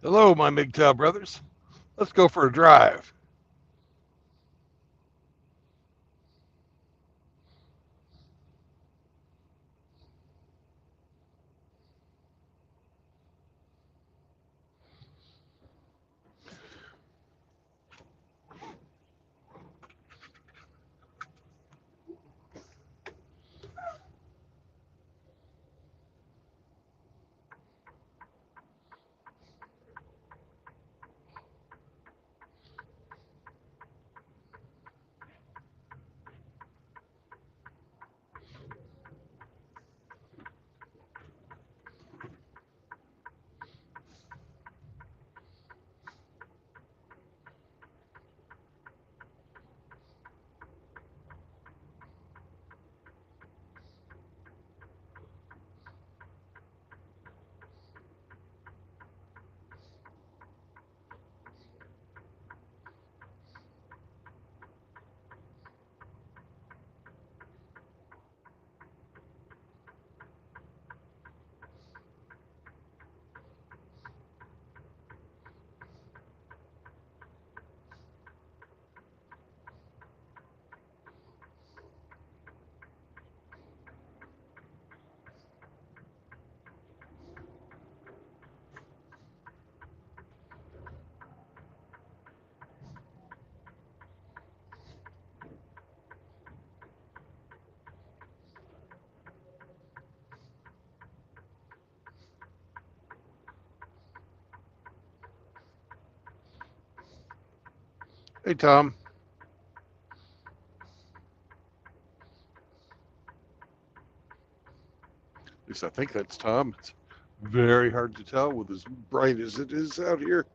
Hello, my MGTOW brothers. Let's go for a drive. Hey, Tom. At least I think that's Tom. It's very hard to tell with as bright as it is out here.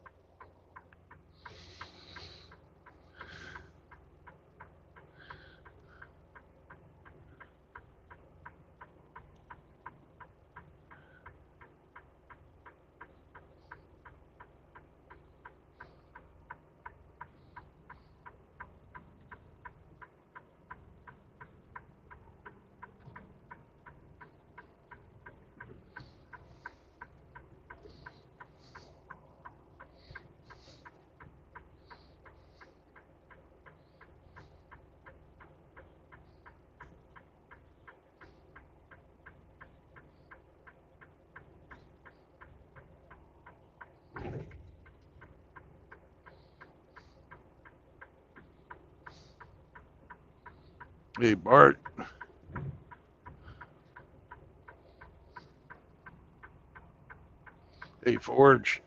Hey, Bart. Hey, Forge.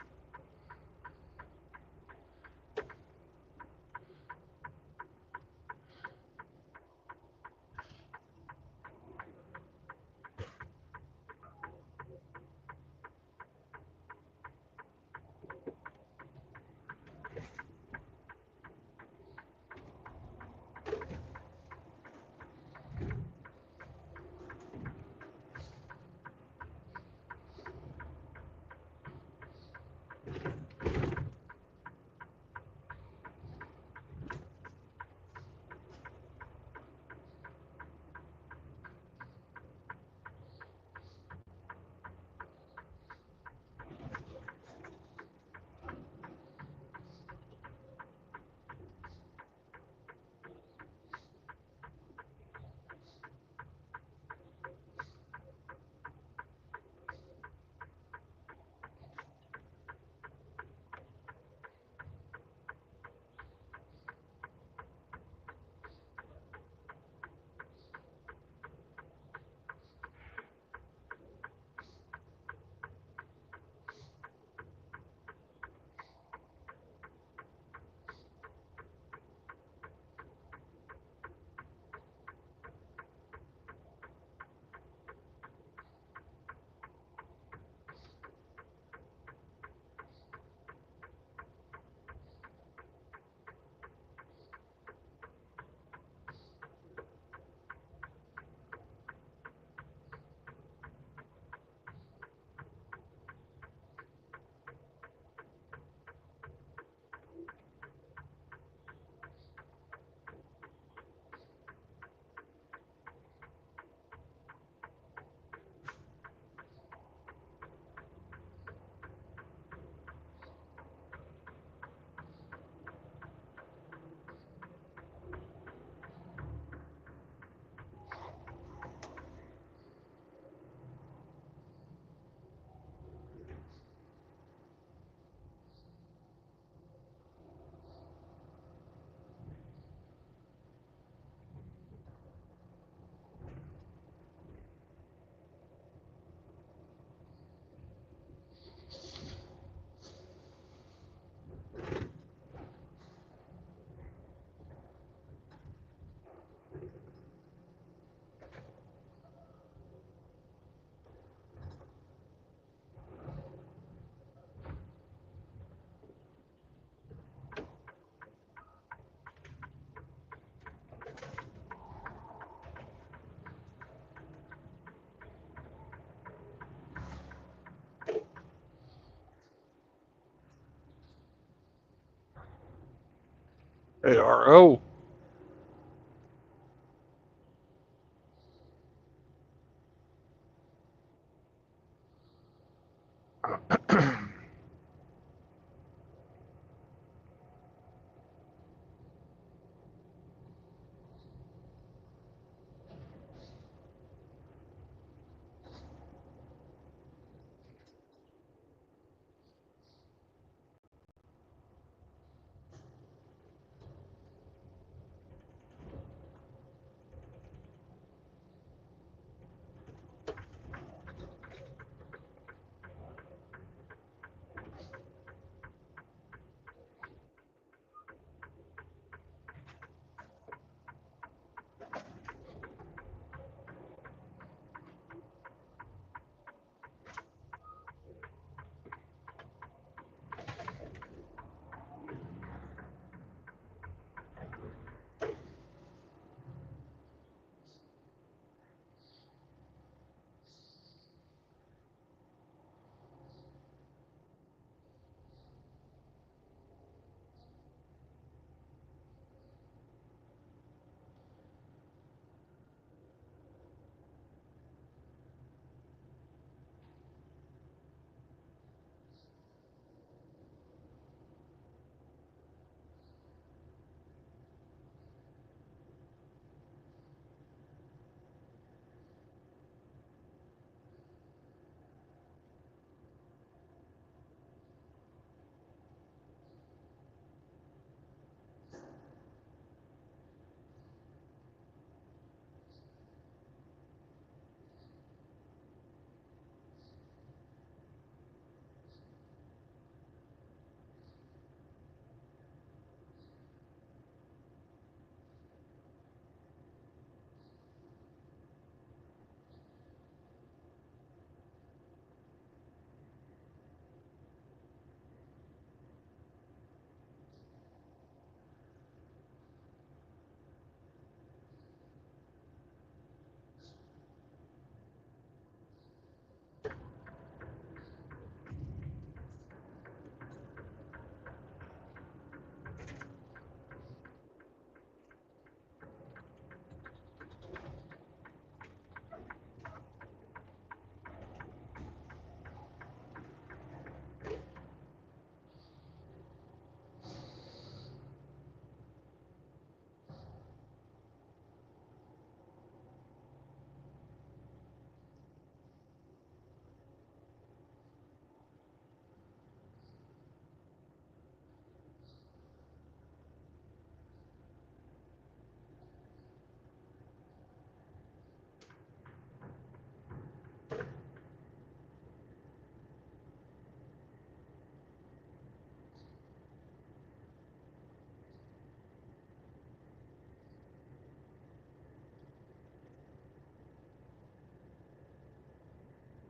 ARO.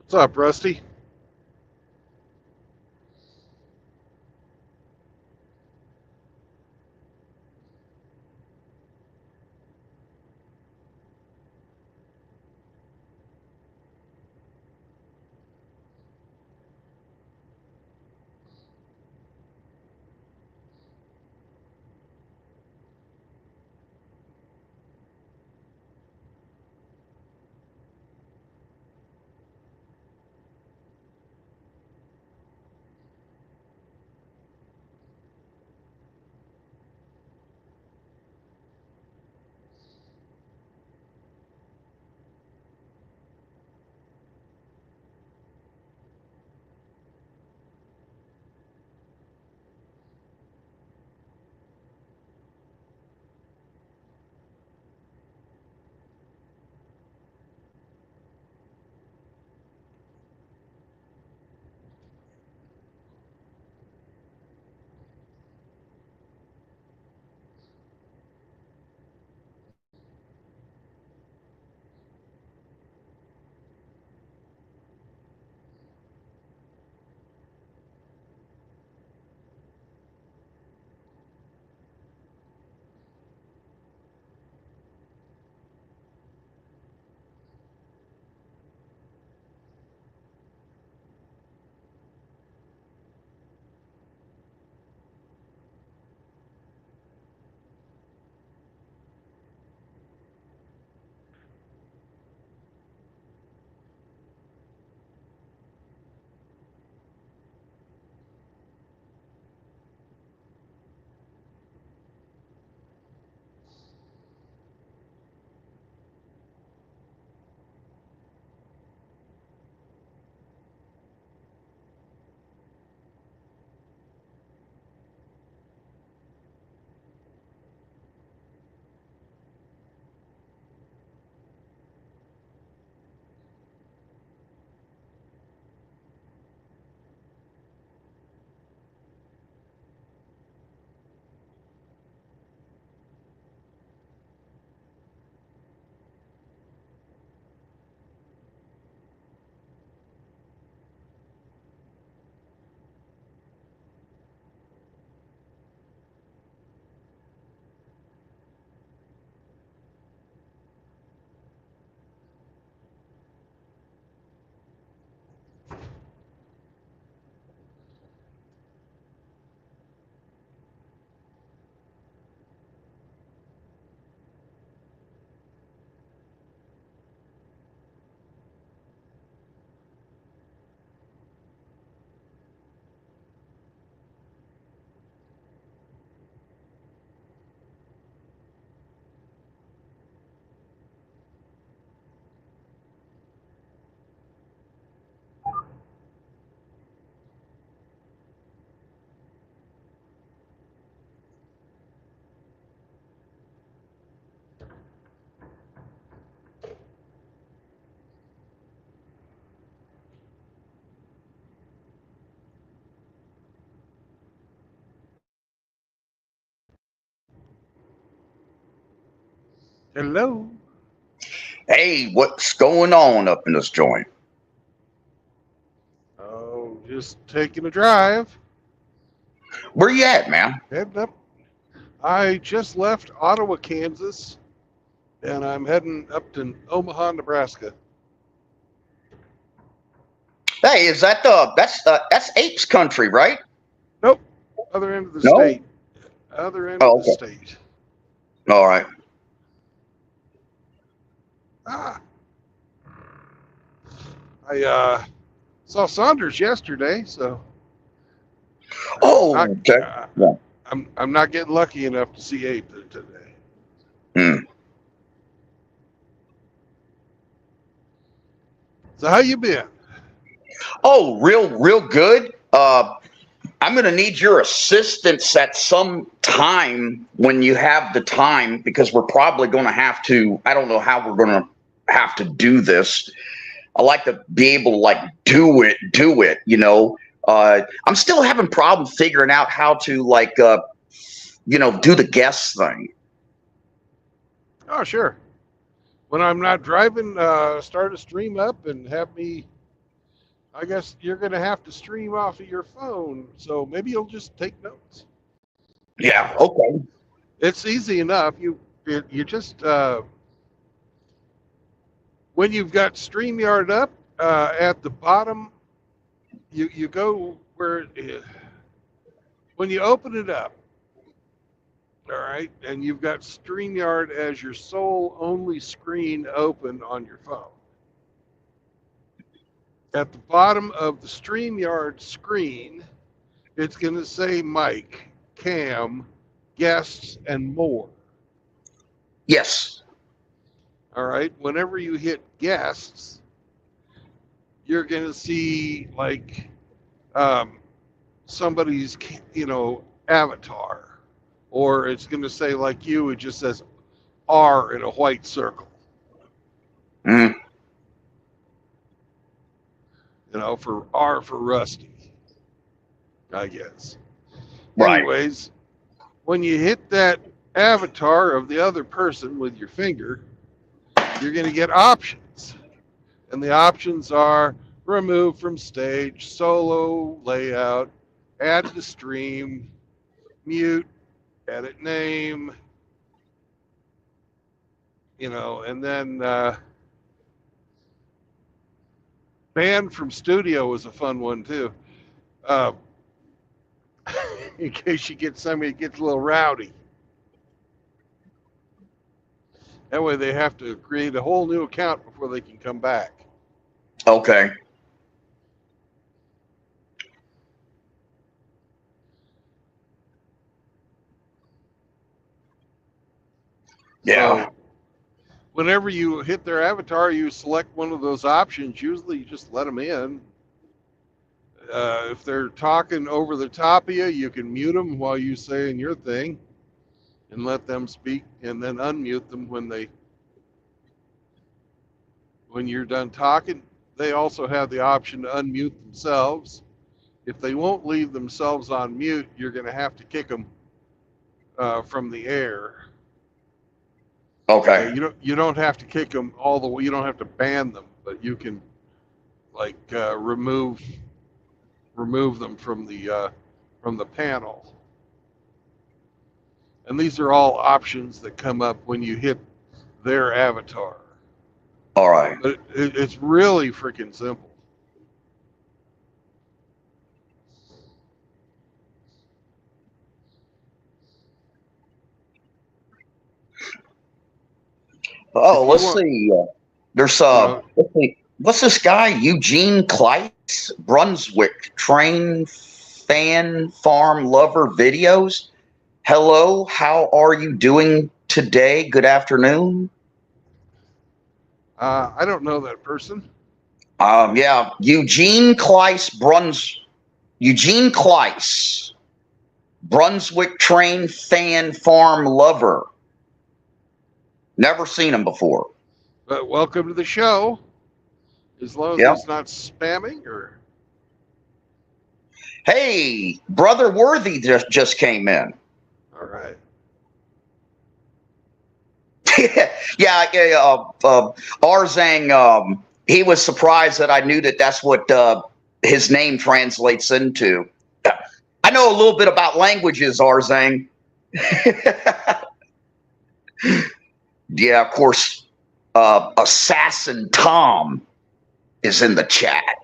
What's up, Rusty? Hello. Hey, what's going on up in this joint? Oh, just taking a drive. Where you at, man? Heading up. I just left Ottawa, Kansas, and I'm heading up to Omaha, Nebraska. Hey, is that that's apes country, right? Nope. Other end of the No? state. Other end of Oh, the okay. state. All right. Ah, I saw Saunders yesterday, so I, Oh, okay. uh, Yeah. I'm not getting lucky enough to see Ape today. Hmm. So how you been? Oh, real good. I'm gonna need your assistance at some time when you have the time because we're probably gonna have to. I don't know how we're gonna have to do this. I like to be able to like do it. I'm still having problem figuring out how to like do the guest thing. Oh, sure. When I'm not driving, start a stream up and have me. I guess you're going to have to stream off of your phone, so maybe you'll just take notes. Yeah. Okay. It's easy enough. You just when you've got StreamYard up at the bottom, you go where when you open it up, all right, and you've got StreamYard as your sole only screen open on your phone. At the bottom of the StreamYard screen, it's going to say mic, cam, guests, and more. Yes. All right. Whenever you hit guests, you're going to see like um, somebody's, avatar, or it's going to say like you, it just says R in a white circle, Mm, for R for Rusty, I guess. right. Anyways, when you hit that avatar of the other person with your finger, you're going to get options. And the options are remove from stage, solo layout, add to stream, mute, edit name, and then ban from studio was a fun one too. Uh, in case you get somebody that gets a little rowdy. That way they have to create a whole new account before they can come back. Okay. Yeah. So whenever you hit their avatar, you select one of those options. Usually you just let them in. If they're talking over the top of you, you can mute them while you saying your thing and let them speak, and then unmute them when you're done talking. They also have the option to unmute themselves. If they won't leave themselves on mute, you're going to have to kick them from the air. Okay. Okay, you don't have to kick them all the way. You don't have to ban them, but you can like remove them from the panel. And these are all options that come up when you hit their avatar. All right. But it's really freaking simple. Oh, If you let's want, see. There's you know, let's see. What's this guy? Eugene Kleiss, Brunswick, train fan farm lover videos. Hello, how are you doing today? Good afternoon. I don't know that person. Yeah, Eugene Kleiss, Brunswick train fan farm lover. Never seen him before. But welcome to the show. As long as Yeah. it's not spamming or. Hey, Brother Worthy just came in. All right. Arzang, he was surprised that I knew that that's what his name translates into. I know a little bit about languages, Arzang. Yeah, of course, Assassin Tom is in the chat.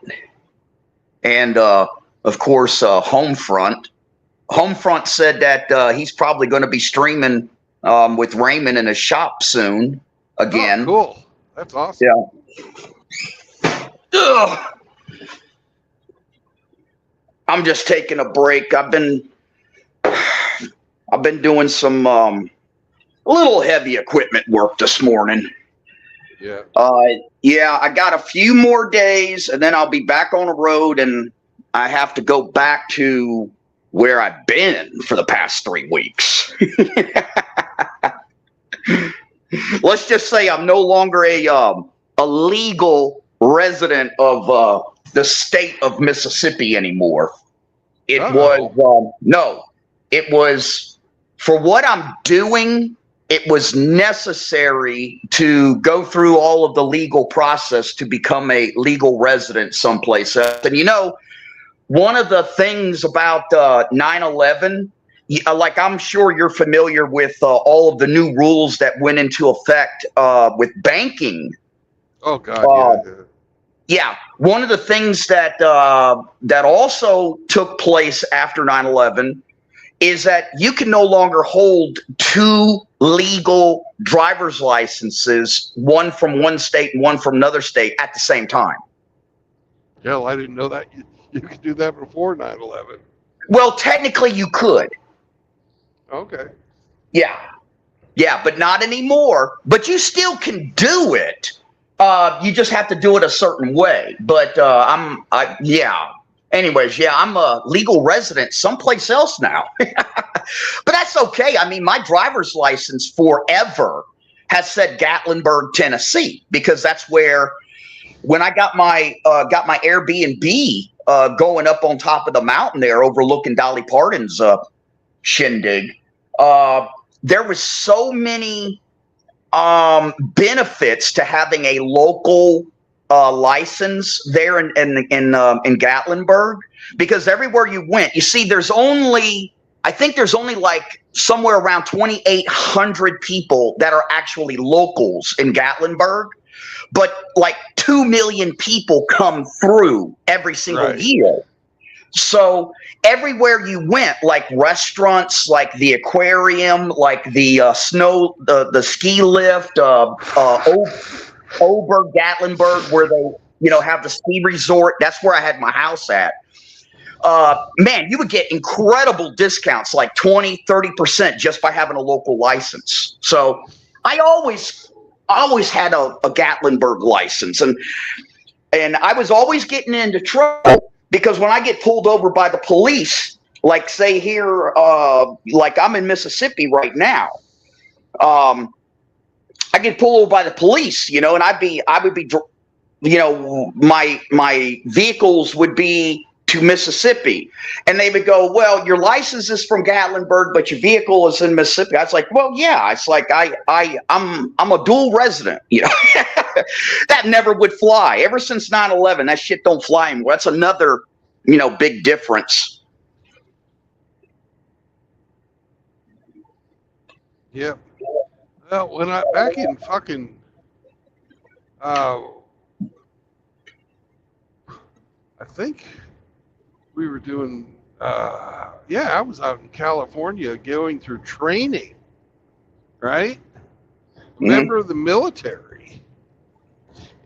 And, of course, Homefront. Homefront said that he's probably going to be streaming with Raymond in his shop soon again. Oh, cool. That's awesome. Yeah. Ugh. I'm just taking a break. I've been doing some little heavy equipment work this morning. Yeah. Yeah, I got a few more days and then I'll be back on the road, and I have to go back to where I've been for the past 3 weeks. Let's just say I'm no longer a legal resident of the state of Mississippi anymore. It was for what I'm doing. It was necessary to go through all of the legal process to become a legal resident someplace else. And one of the things about 9/11, like I'm sure you're familiar with all of the new rules that went into effect with banking. Oh God, yeah. Yeah, one of the things that that also took place after 9/11 is that you can no longer hold 2 legal driver's licenses, one from one state and one from another state at the same time. Hell, I didn't know that you could do that before 9/11. Well, technically you could. Okay. Yeah, but not anymore. But you still can do it. You just have to do it a certain way. But Anyways, yeah, I'm a legal resident someplace else now. But that's okay. I mean, my driver's license forever has said Gatlinburg, Tennessee, because that's where, when I got my Airbnb going up on top of the mountain there overlooking Dolly Parton's shindig, there was so many benefits to having a local license there in Gatlinburg, because everywhere you went, you see, I think there's only like somewhere around 2,800 people that are actually locals in Gatlinburg, but like 2 million people come through every single year. So everywhere you went, like restaurants, like the aquarium, like the the ski lift, Ober Gatlinburg, where they have the ski resort. That's where I had my house at. Man, you would get incredible discounts, like 20-30% just by having a local license. So I always had a Gatlinburg license, and I was always getting into trouble, because when I get pulled over by the police, like say here, like I'm in Mississippi right now, I get pulled over by the police, and I would be, my vehicles would be to Mississippi, and they would go, well, your license is from Gatlinburg, but your vehicle is in Mississippi. I was like, well, yeah, it's like I'm a dual resident, that never would fly. Ever since 9/11, that shit don't fly anymore. That's another, big difference. Yeah. Well, when back in fucking, I think we were doing, I was out in California going through training, right? Member of the military.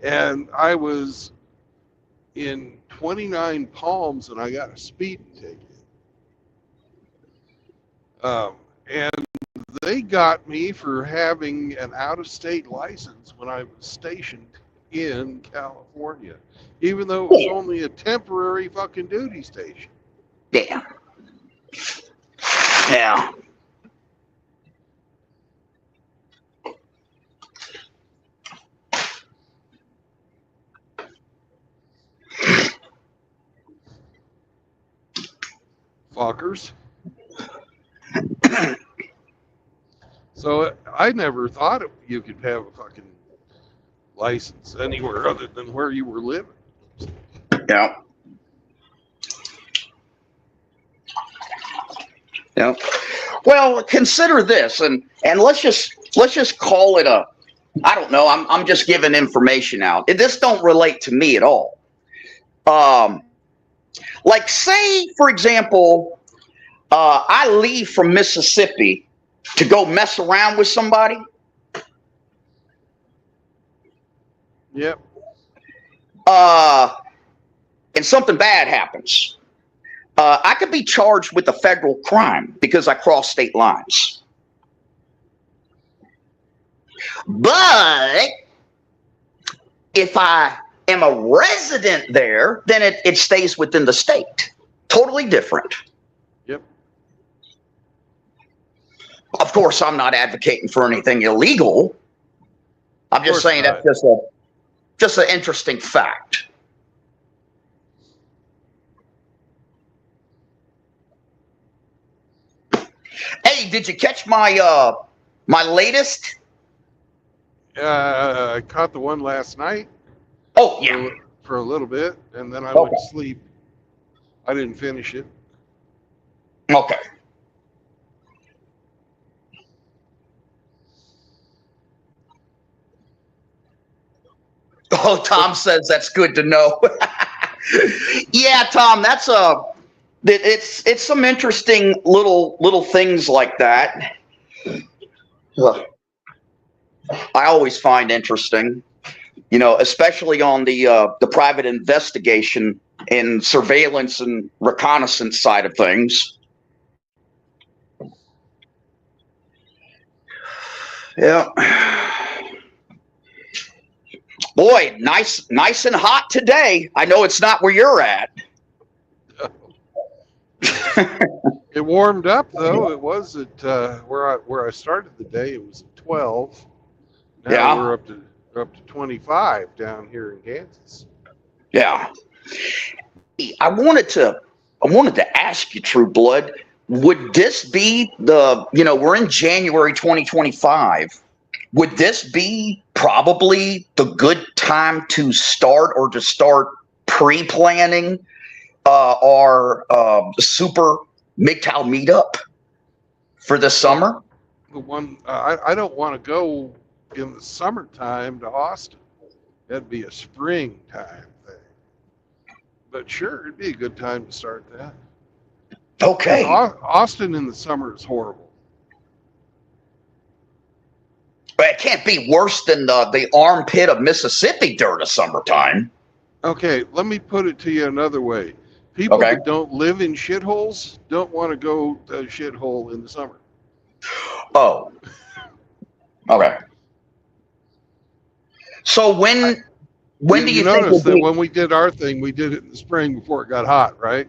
And I was in 29 Palms and I got a speeding ticket. And they got me for having an out-of-state license when I was stationed in California, even though it was only a temporary fucking duty station. Yeah. Yeah. Fuckers. So I never thought you could have a fucking license anywhere other than where you were living. Yeah. Yeah. Well, consider this, and let's just call it a. I don't know. I'm just giving information out. This don't relate to me at all. Like say, for example, I leave from Mississippi to go mess around with somebody. Yep. And something bad happens. I could be charged with a federal crime because I crossed state lines. But if I am a resident there, then it stays within the state. Totally different. Yep. Of course, I'm not advocating for anything illegal. I'm just saying not. that's just an interesting fact. Hey, did you catch my my latest? I caught the one last night. Oh yeah. For a little bit, and then I went to sleep. I didn't finish it. Okay. Oh, Tom says that's good to know. Yeah, Tom, that's it's some interesting little things like that. I always find interesting, you know, especially on the private investigation and surveillance and reconnaissance side of things. Yeah. Boy, nice and hot today. I know it's not where you're at. It warmed up though. It was at where I started the day. It was at 12. Now Yeah. we're up to 25 down here in Kansas. Yeah. I wanted to ask you, True Blood, would this be we're in January 2025. Would this be probably the good time to start pre-planning our super MGTOW meetup for the summer? The one I don't want to go in the summertime to Austin. That'd be a springtime thing. But sure, it'd be a good time to start that. Okay. Austin in the summer is horrible. But it can't be worse than the armpit of Mississippi during the summertime. Okay, let me put it to you another way. People that don't live in shitholes don't want to go to a shithole in the summer. Oh. Okay. So when do you think notice that when we did our thing, we did it in the spring before it got hot, right?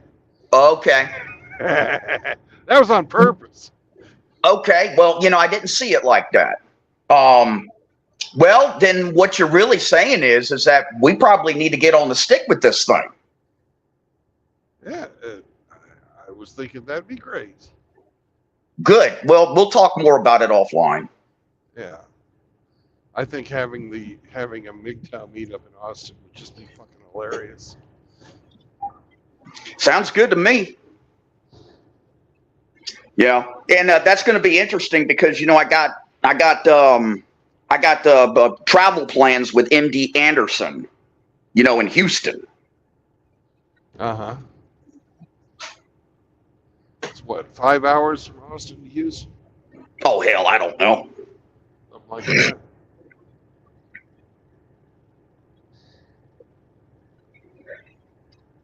Okay. That was on purpose. Okay. Well, I didn't see it like that. Well, then what you're really saying is that we probably need to get on the stick with this thing. Yeah, I was thinking that'd be great. Good. Well, we'll talk more about it offline. Yeah, I think having a MGTOW meetup in Austin would just be fucking hilarious. Sounds good to me. Yeah, and that's going to be interesting because I got travel plans with MD Anderson, in Houston. Uh-huh. It's what, 5 hours from Austin to Houston? Oh, hell, I don't know. Something like that.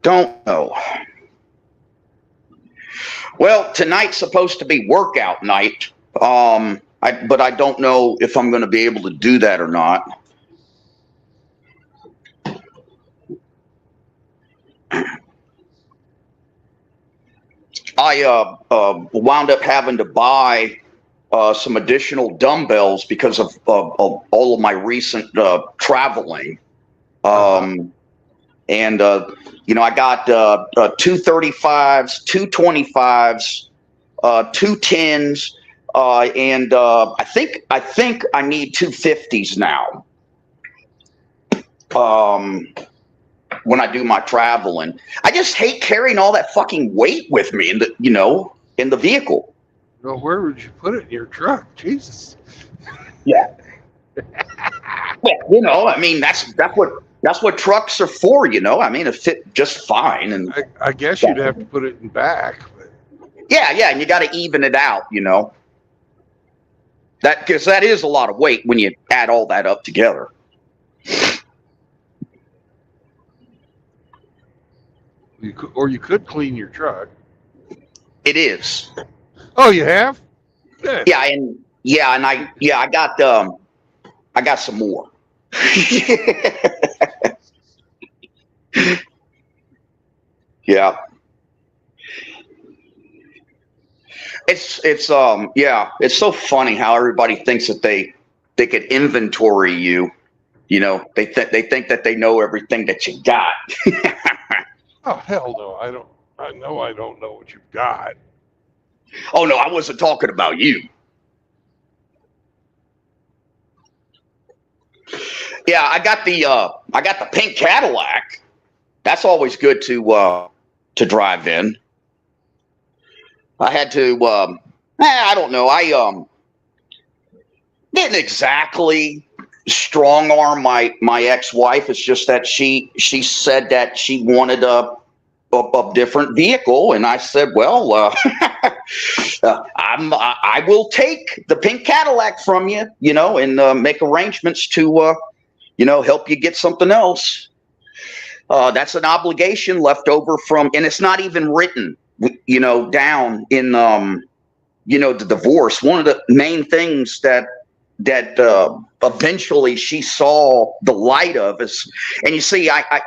Don't know. Well, tonight's supposed to be workout night. But I don't know if I'm going to be able to do that or not. I wound up having to buy some additional dumbbells because of all of my recent traveling. And I got 235s, 225s, 210s, And I think I need 250s now. When I do my traveling, I just hate carrying all that fucking weight with me in the vehicle. Well, where would you put it in your truck? Jesus. Yeah. Well, I mean, that's what trucks are for, I mean, it fit just fine. And I guess you'd have to put it in back. But yeah, and you got to even it out, that because that is a lot of weight when you add all that up together. you could clean your truck. It is. Oh, you have? Good. Yeah, and I got some more. Yeah. It's so funny how everybody thinks that they could inventory you. They think that they know everything that you got. Oh, hell no. I don't. I know I don't know what you've got. Oh no, I wasn't talking about you. Yeah, I got the pink Cadillac. That's always good to drive in. I had to I don't know. I didn't exactly strong arm my ex-wife. It's just that she said that she wanted a different vehicle, and I said, well, I will take the pink Cadillac from you, and make arrangements to help you get something else. That's an obligation left over from, and it's not even written, down in the divorce. One of the main things that eventually she saw the light of is, and you see, I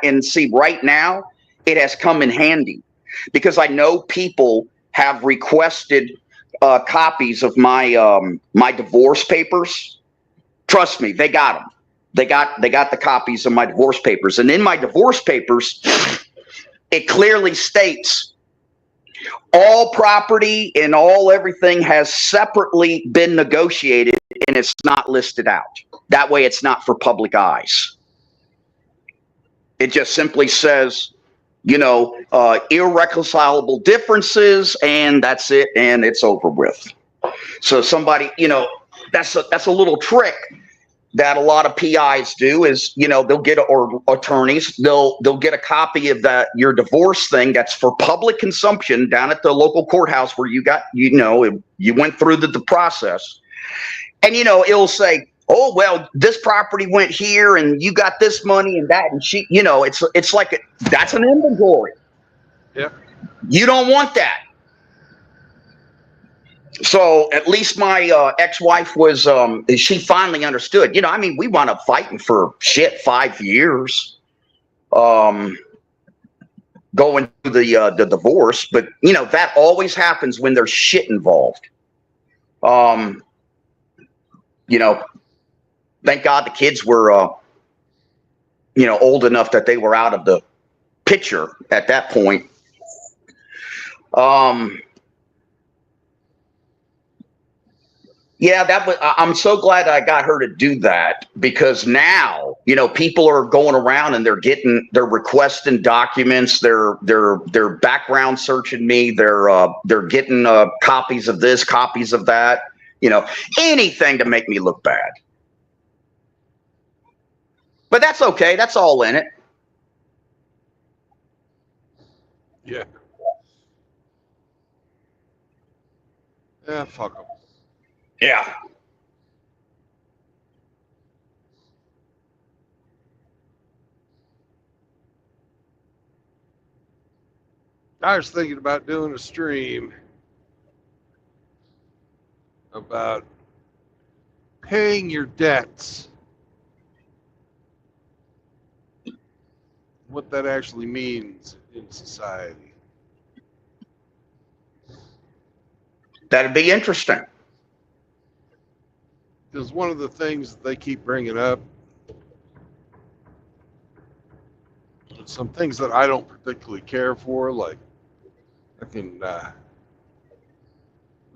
right now it has come in handy because I know people have requested copies of my my divorce papers. Trust me, they got them. They got the copies of my divorce papers, and in my divorce papers, it clearly states all property and all everything has separately been negotiated, and it's not listed out. That way, it's not for public eyes. It just simply says, irreconcilable differences, and that's it, and it's over with. So somebody, that's a little trick that a lot of PIs do is, they'll get, or attorneys, they'll get a copy of your divorce thing that's for public consumption down at the local courthouse where you got, you went through the process. And, it'll say, oh, well, this property went here and you got this money and that. And she, it's like, that's an inventory. Yeah. You don't want that. So at least my ex-wife was, she finally understood. We wound up fighting for 5 years, going through the divorce. But that always happens when there's shit involved. Thank God the kids were, old enough that they were out of the picture at that point. Yeah, I'm so glad I got her to do that because now, people are going around and they're requesting documents. They're background searching me. They're getting copies of this, copies of that, anything to make me look bad. But that's okay. That's all in it. Yeah. Yeah, fuck them. Yeah. I was thinking about doing a stream about paying your debts. What that actually means in society. That'd be interesting. Because one of the things that they keep bringing up, some things that I don't particularly care for, like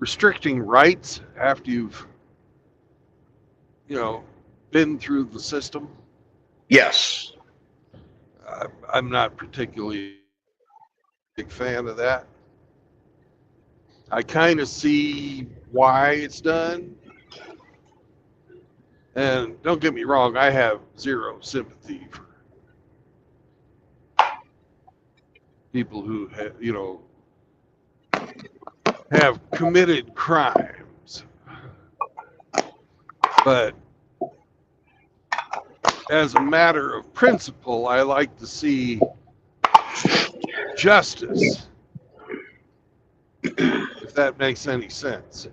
restricting rights after you've, been through the system. Yes. I'm not particularly a big fan of that. I kind of see why it's done. And don't get me wrong, I have zero sympathy for people who have committed crimes. But as a matter of principle, I like to see justice, if that makes any sense.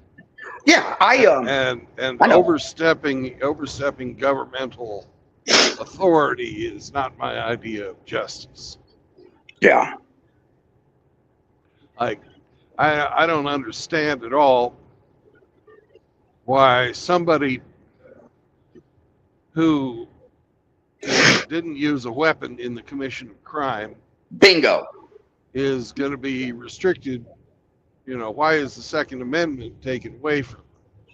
Yeah, and I know. overstepping governmental authority is not my idea of justice. Yeah. Like, I don't understand at all why somebody who didn't use a weapon in the commission of crime Bingo. is going to be restricted. Why is the Second Amendment taken away from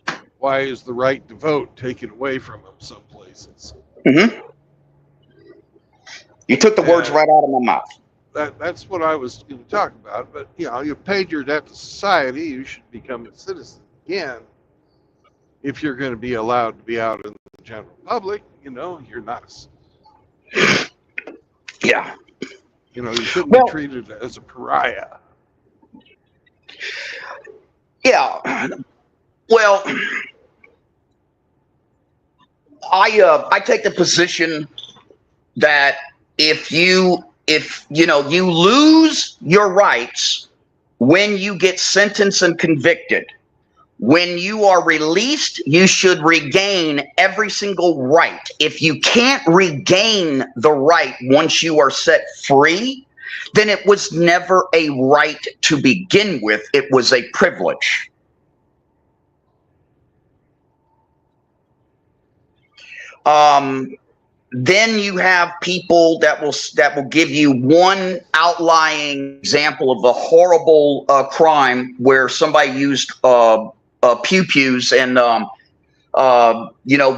them? Why is the right to vote taken away from them some places? Mm-hmm. You took the words right out of my mouth. That's what I was going to talk about. But, you paid your debt to society. You should become a citizen again. If you're going to be allowed to be out in the general public, you're not Yeah. you shouldn't be treated as a pariah. Yeah. Well, I take the position that if you lose your rights when you get sentenced and convicted, when you are released, you should regain every single right. If you can't regain the right once you are set free, then it was never a right to begin with. It was a privilege. Then you have people that will give you one outlying example of a horrible crime where somebody used pew-pews and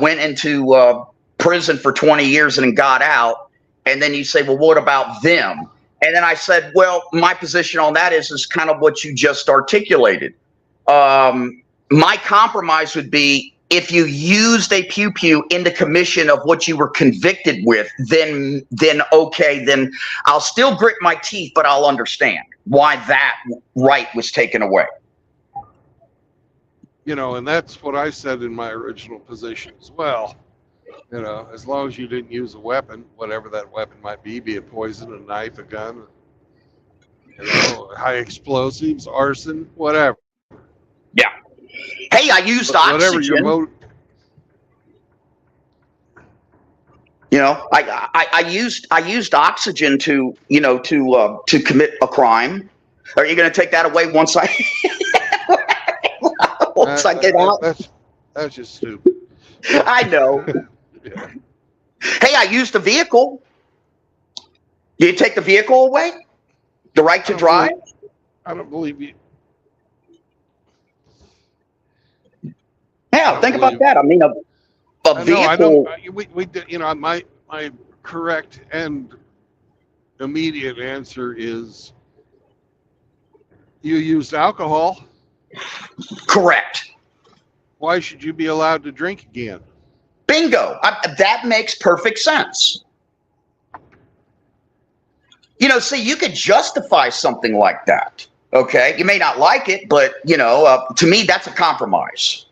went into prison for 20 years and got out. And then you say, well, what about them? And then I said, well, my position on that is kind of what you just articulated. My compromise would be, if you used a pew-pew in the commission of what you were convicted with, then okay, then I'll still grit my teeth, but I'll understand why that right was taken away. And that's what I said in my original position as well. As long as you didn't use a weapon, whatever that weapon might be it poison, a knife, a gun, high explosives, arson, whatever. Yeah. Hey, I used oxygen. I used oxygen to commit a crime. Are you going to take that away once I I get out? That's just stupid. I know. Yeah. Hey, I used a vehicle. Do you take the vehicle away? The right to drive? I don't believe you. Yeah, think about that. I mean, a vehicle. I know. We did. My correct and immediate answer is you used alcohol. Correct. Why should you be allowed to drink again? Bingo. That makes perfect sense. See, you could justify something like that. Okay, you may not like it, but to me, that's a compromise.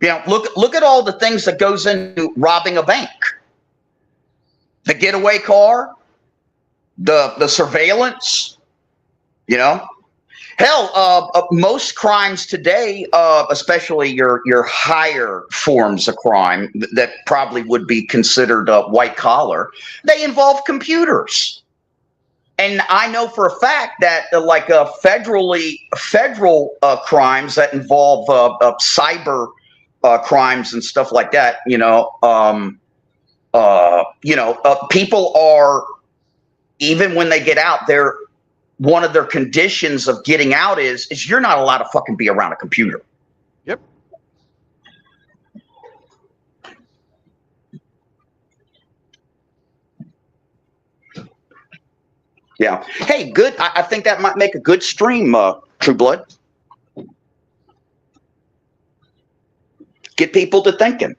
Look at all the things that goes into robbing a bank. The getaway car, the surveillance, Hell, most crimes today, especially your higher forms of crime that probably would be considered white collar, they involve computers. And I know for a fact that federal crimes that involve cyber crimes and stuff like that, people are even when they get out, one of their conditions of getting out is you're not allowed to fucking be around a computer. Yep. Yeah. Hey, good. I think that might make a good stream, True Blood. Get people to thinking.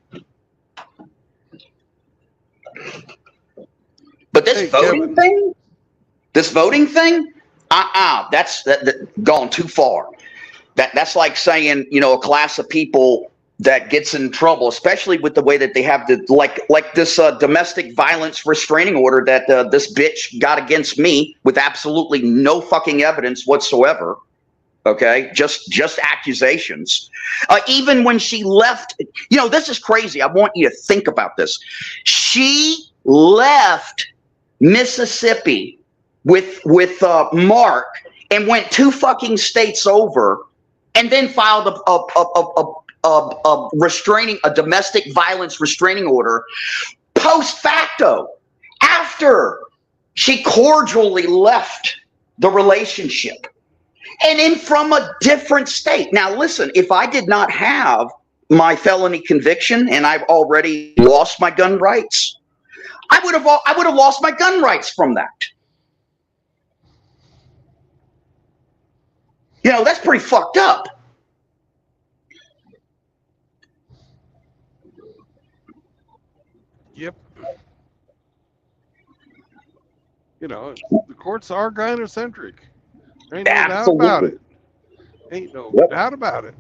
But this voting thing, that's gone too far. That's like saying, a class of people that gets in trouble, especially with the way that they have like this domestic violence restraining order that this bitch got against me with absolutely no fucking evidence whatsoever. Okay, just accusations. Even when she left, this is crazy. I want you to think about this. She left Mississippi with Mark and went 2 fucking states over, and then filed a domestic violence restraining order post facto after she cordially left the relationship. And in from a different state. Now, listen, if I did not have my felony conviction and I've already lost my gun rights, I would have lost my gun rights from that. That's pretty fucked up. Yep. The courts are gynocentric. Ain't no doubt about it. Ain't no doubt about it.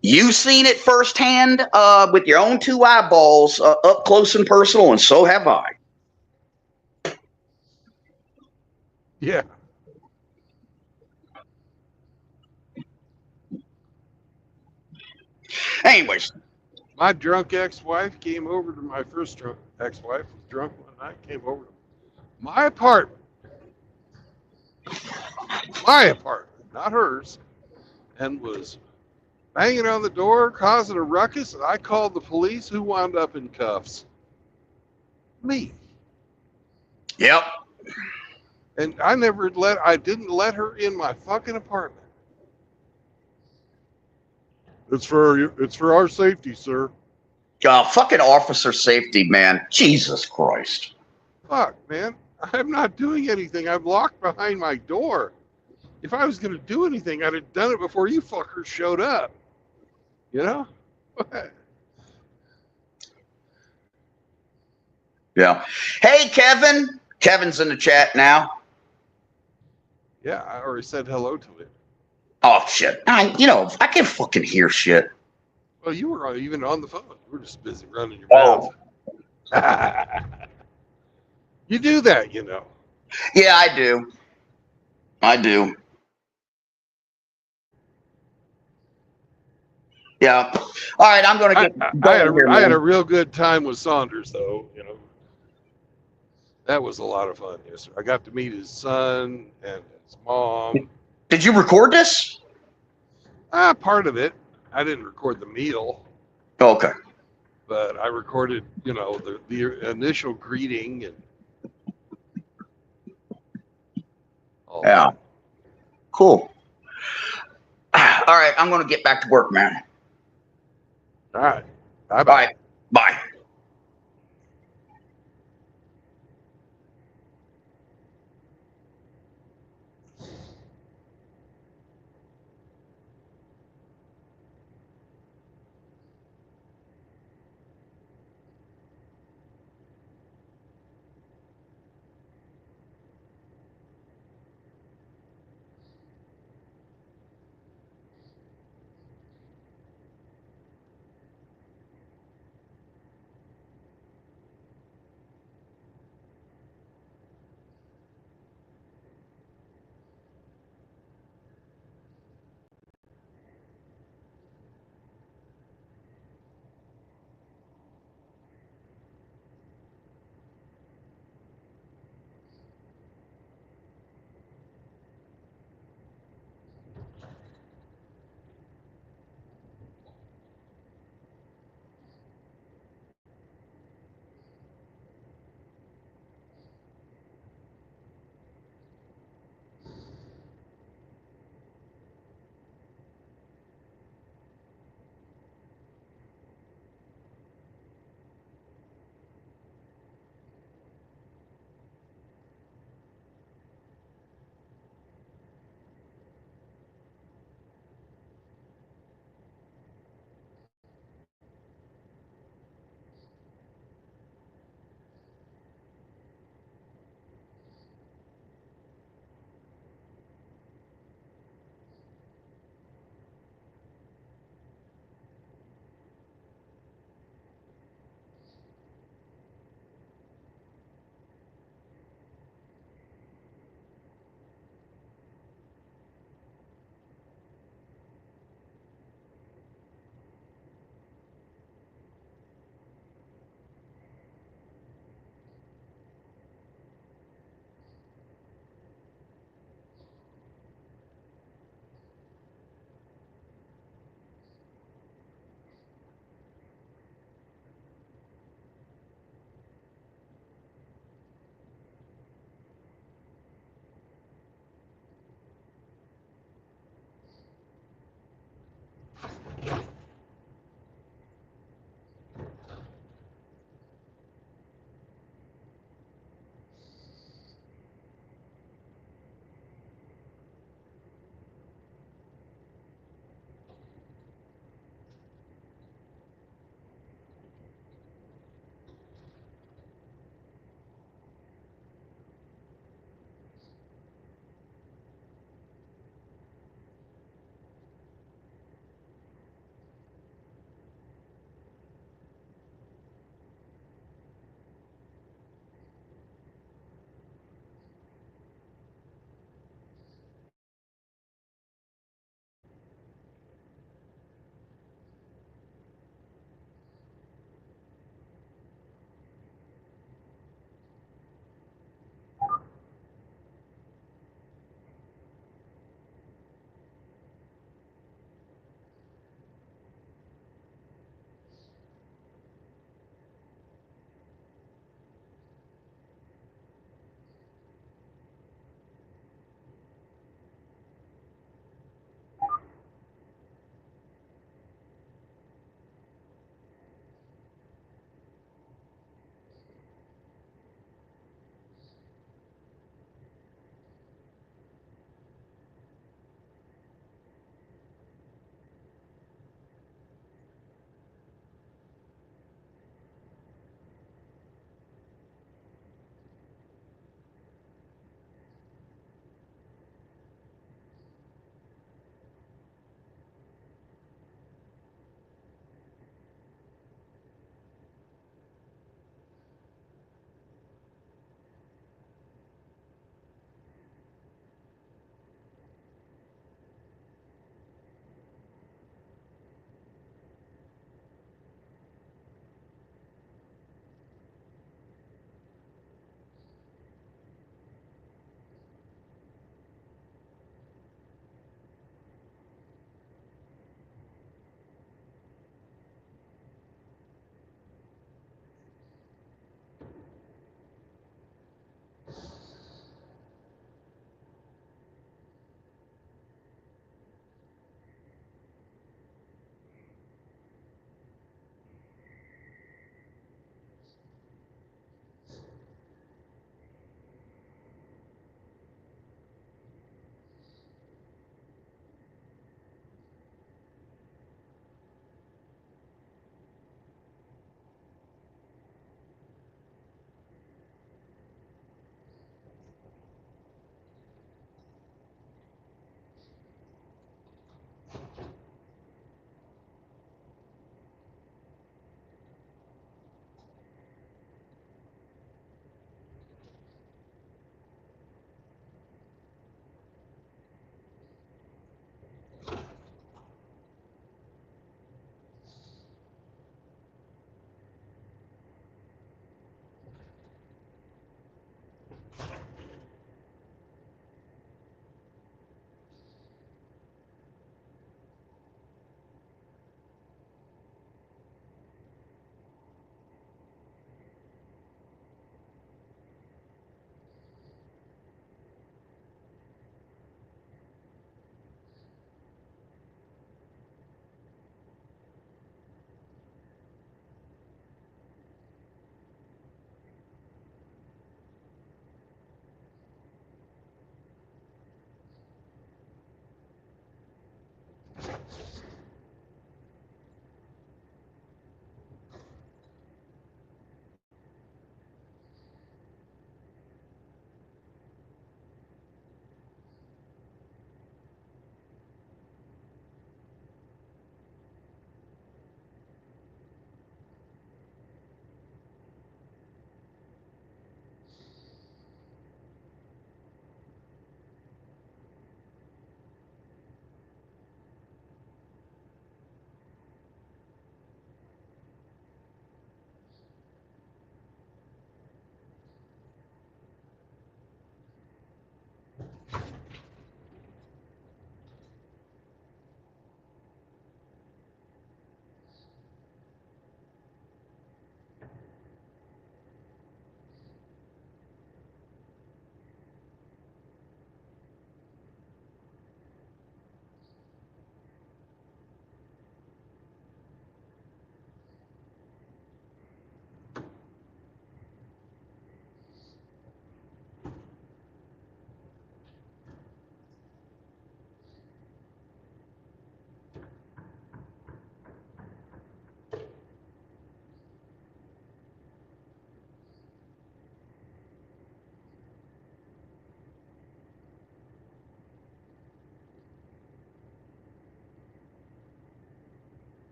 You've seen it firsthand with your own 2 eyeballs, up close and personal, and so have I. Yeah. Anyways. My drunk ex-wife came over to my first drunk ex-wife, was drunk one night, came over to my apartment, not hers, and was banging on the door, causing a ruckus, and I called the police. Who wound up in cuffs? Me. Yep. And I didn't let her in my fucking apartment. It's for our safety, sir. Fucking officer safety, man. Jesus Christ. Fuck, man. I'm not doing anything. I'm locked behind my door. If I was going to do anything, I'd have done it before you fuckers showed up. Yeah. Hey, Kevin. Kevin's in the chat now. Yeah, I already said hello to it. Oh, shit. I can fucking hear shit. Well, you were even on the phone. You were just busy running your mouth. You do that, Yeah, I do. Yeah. All right, I'm going to get I had a real good time with Saunders, though. That was a lot of fun. Yes, sir. I got to meet his son and his mom. Did you record this? Part of it. I didn't record the meal. Okay. But I recorded, the initial greeting and all that. Cool. All right, I'm going to get back to work, man. All right. Bye-bye. All right. Bye.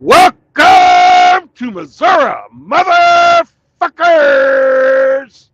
Welcome to Missouri, motherfuckers!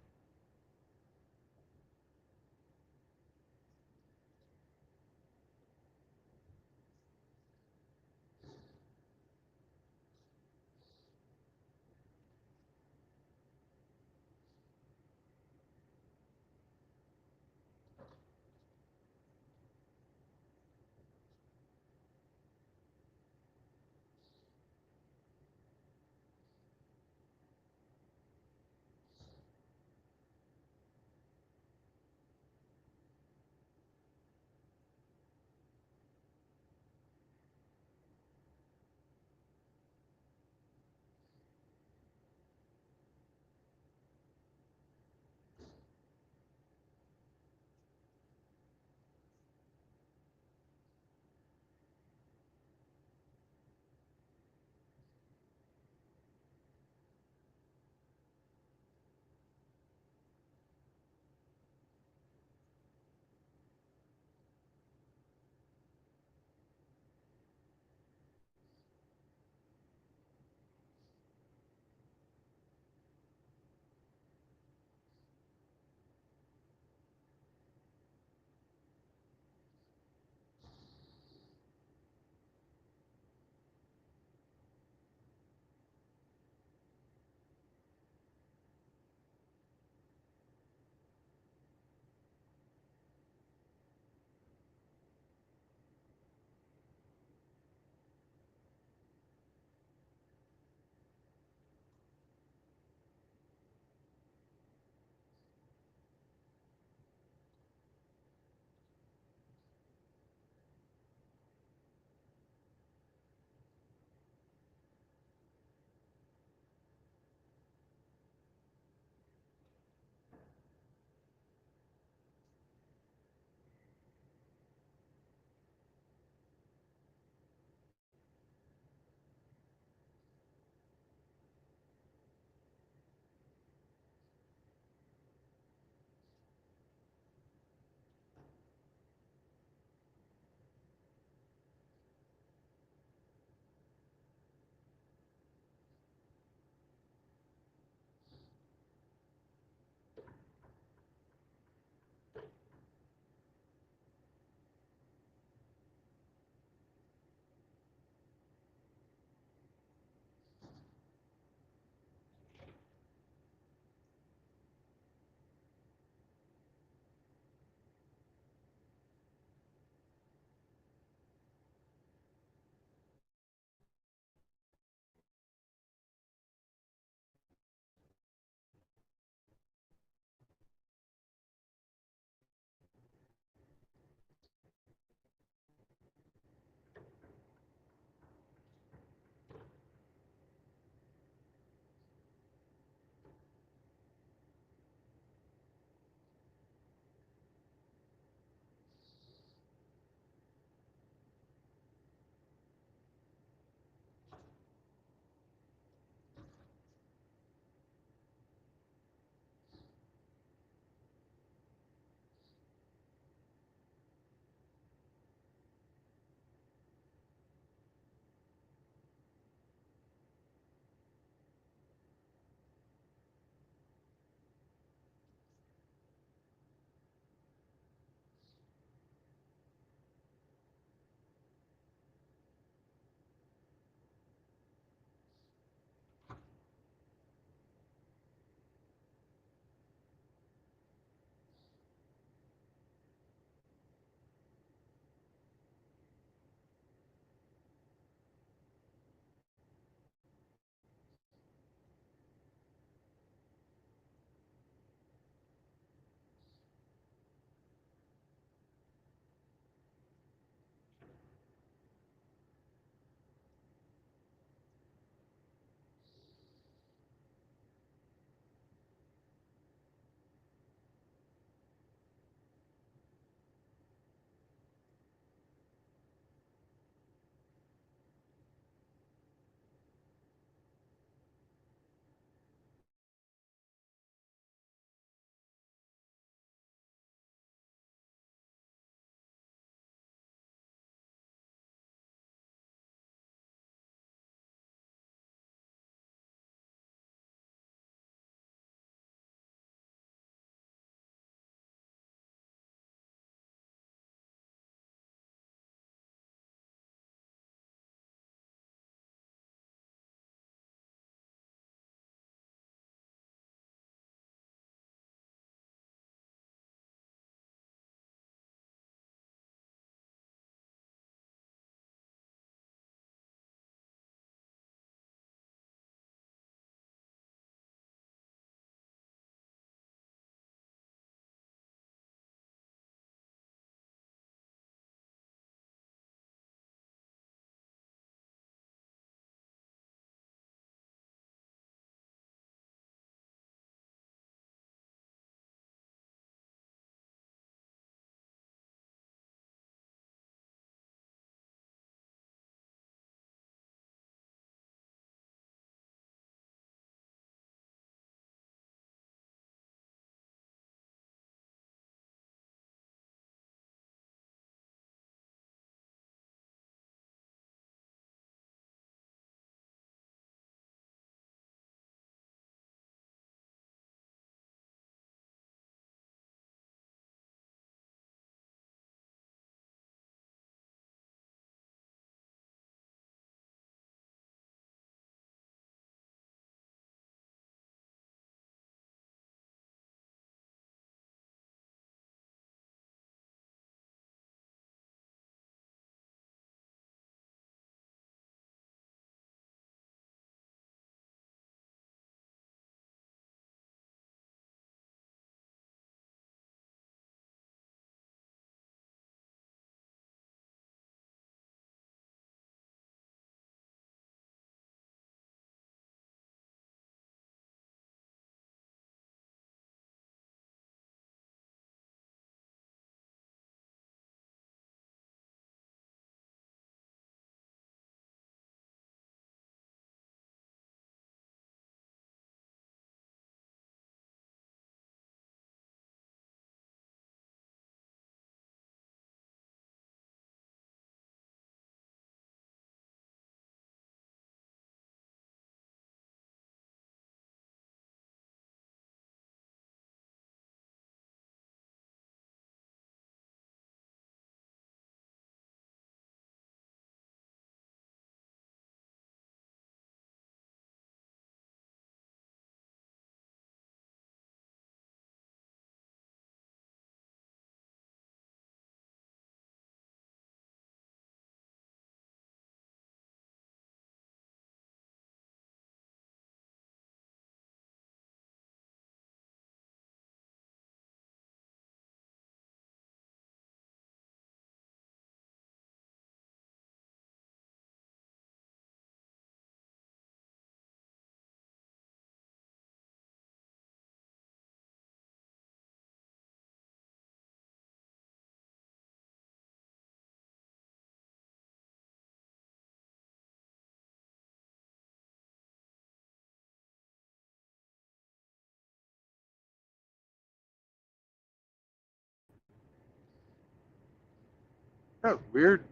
That was weird.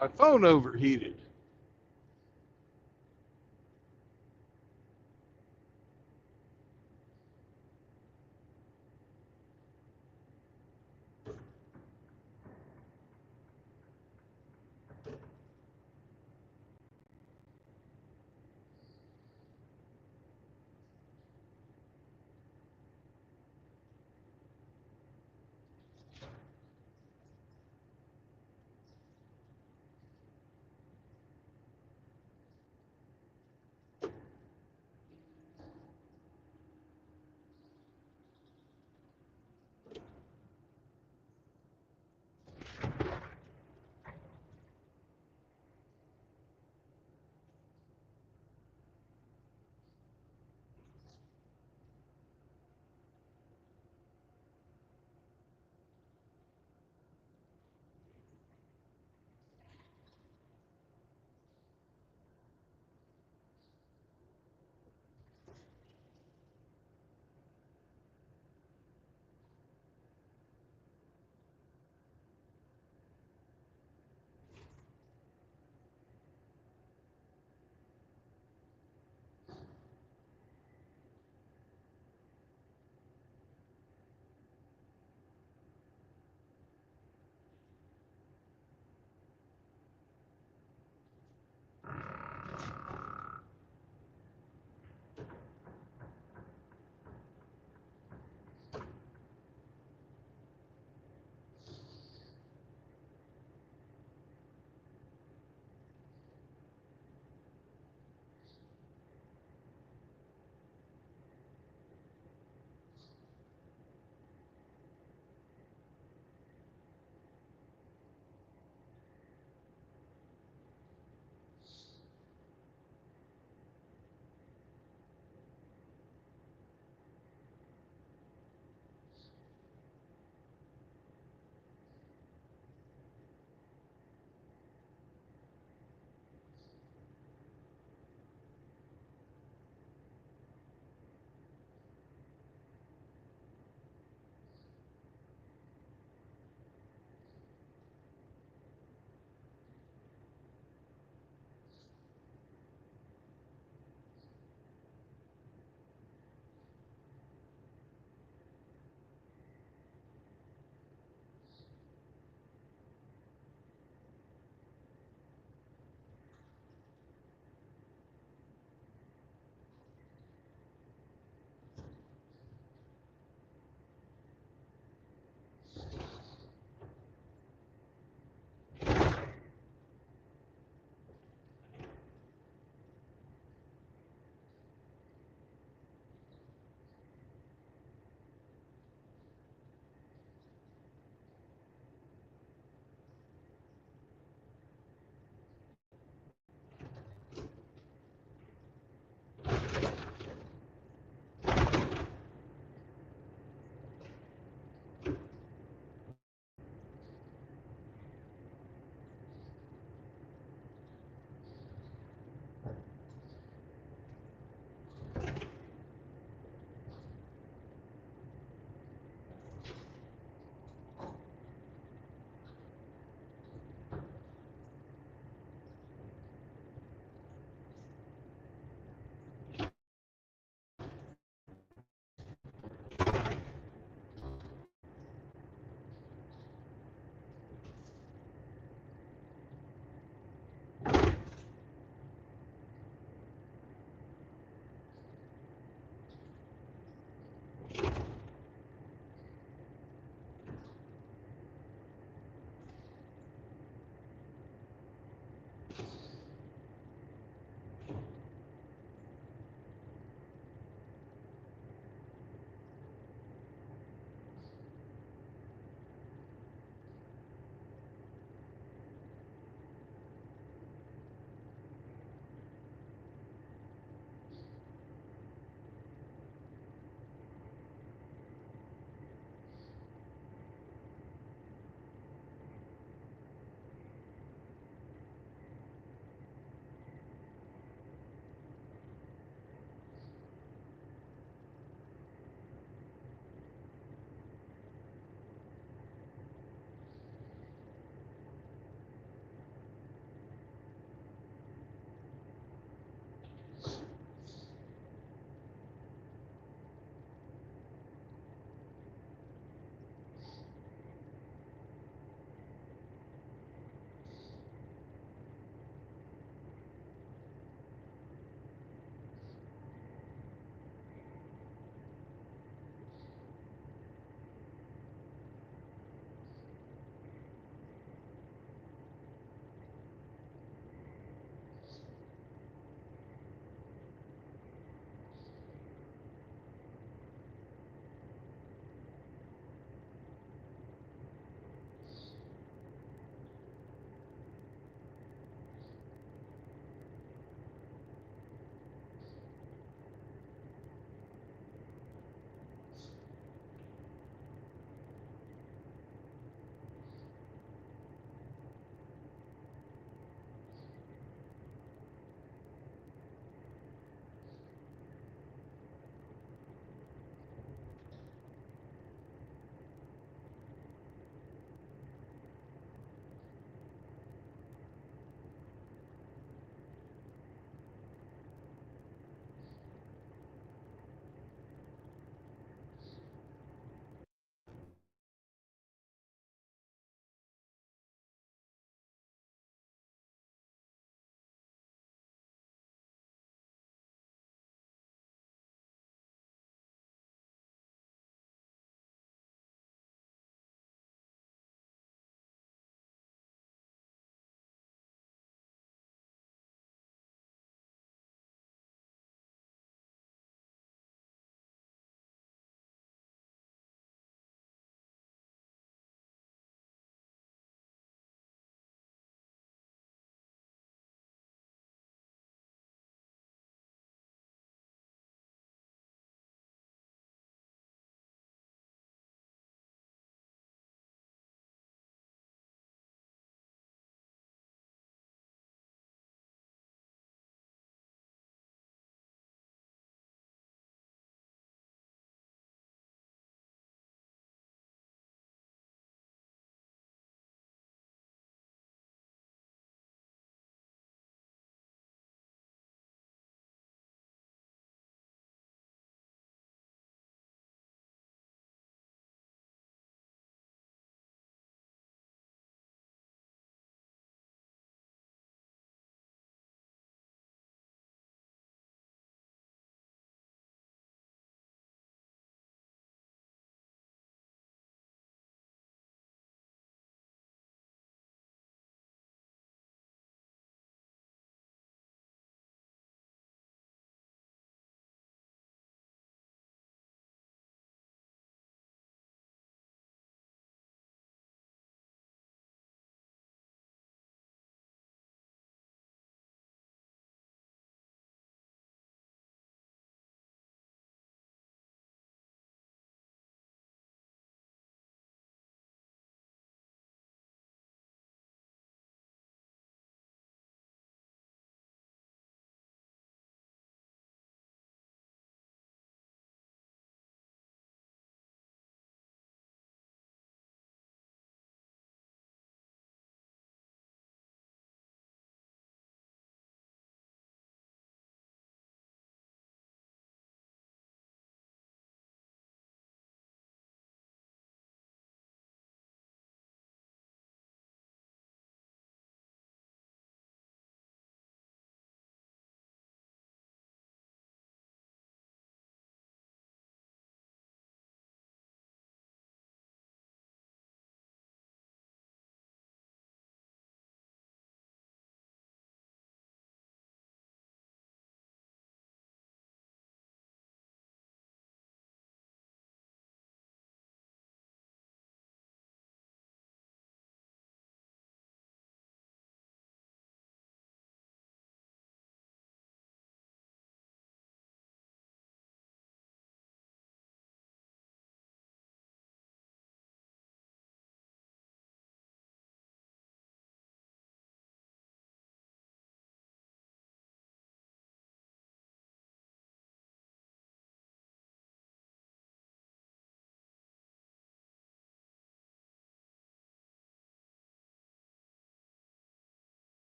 My phone overheated.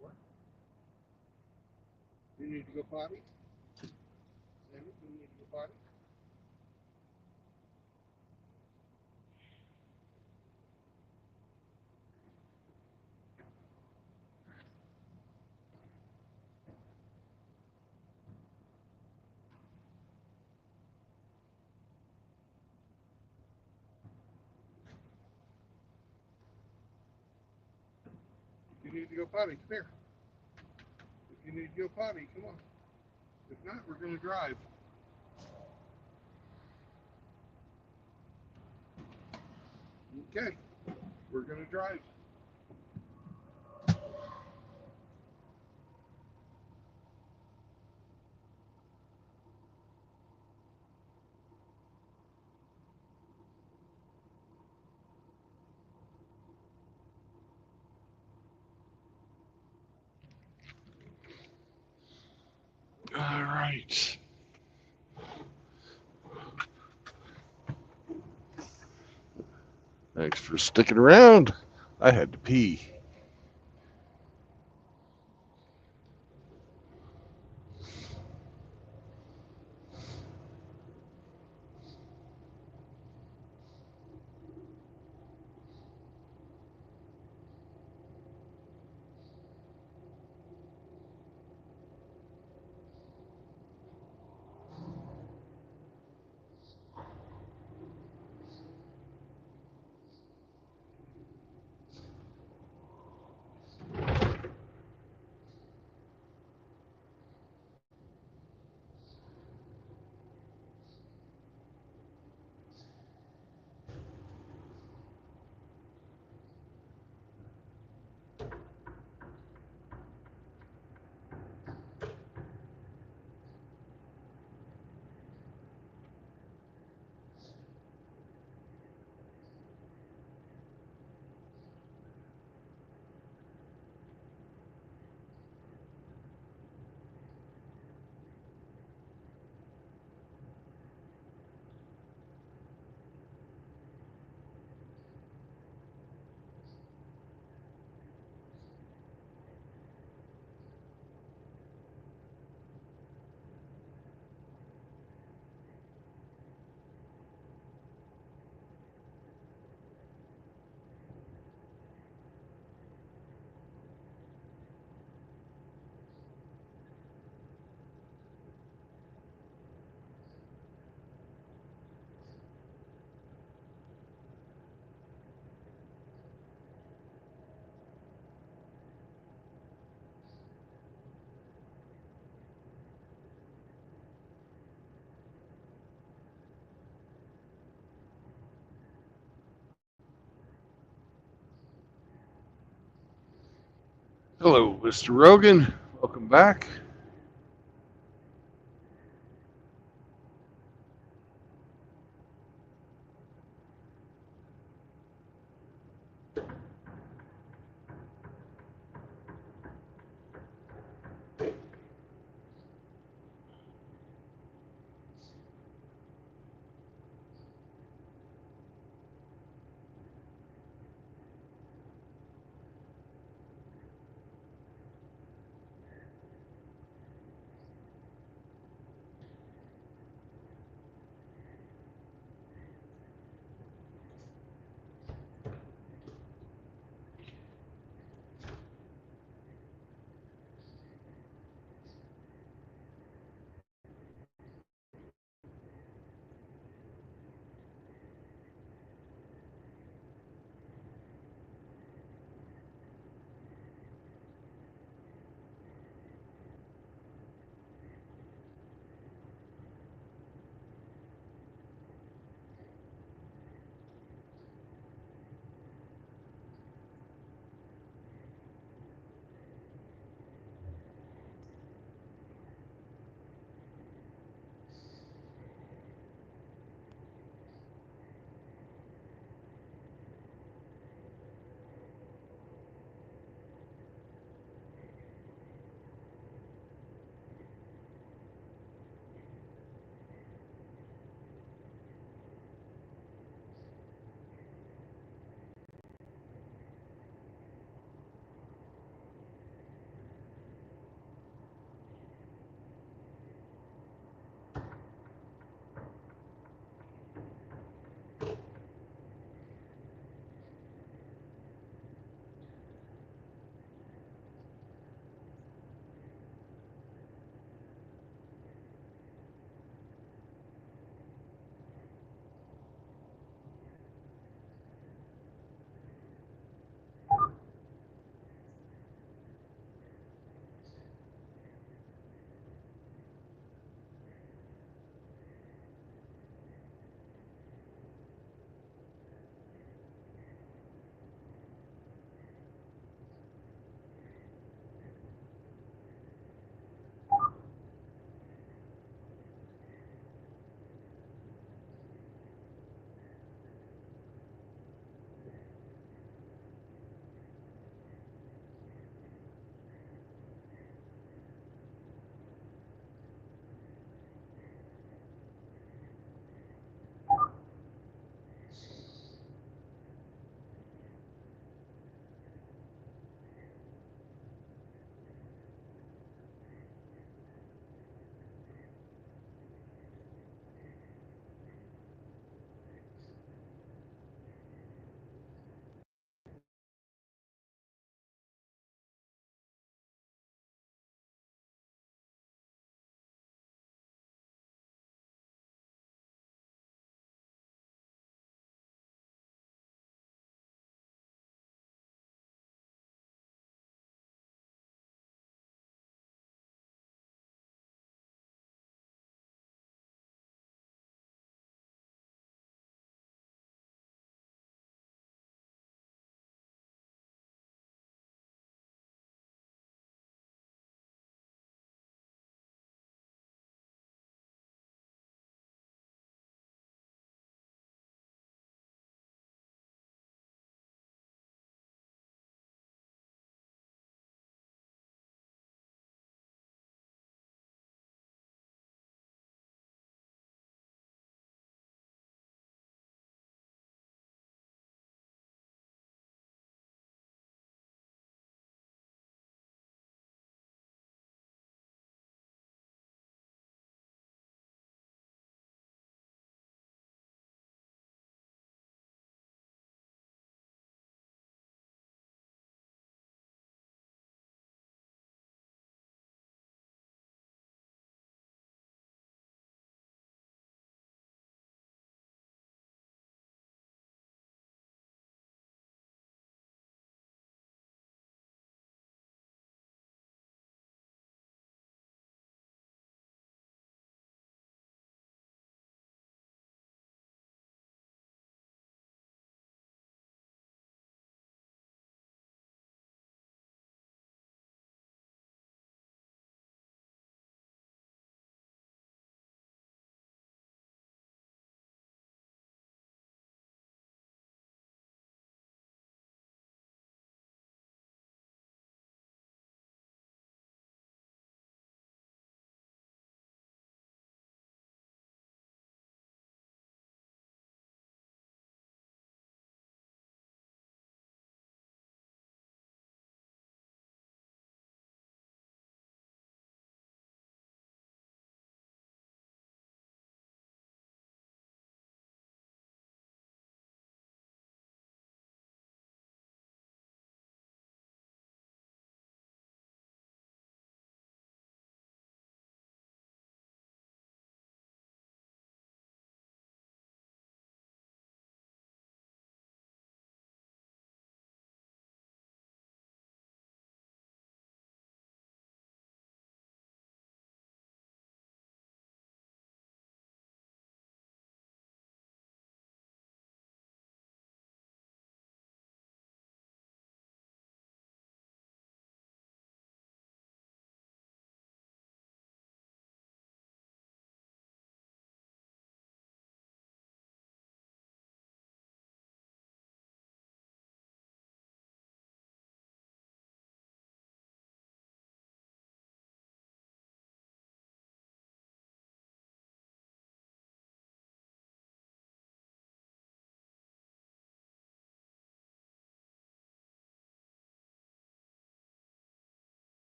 What? You need to go potty? Sammy, you need to go potty? You need to go potty. Come here. If you need to go potty, come on. If not, we're going to drive. Okay. We're going to drive. All right. Thanks for sticking around. I had to pee. Hello, Mr. Rogan. Welcome back.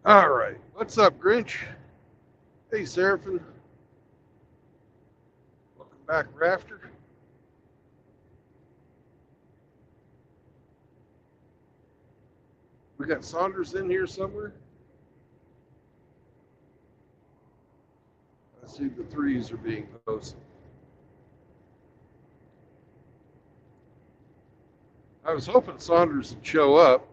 All right. What's up, Grinch? Hey, Seraphin. Welcome back, Rafter. We got Saunders in here somewhere. I see the threes are being posted. I was hoping Saunders would show up.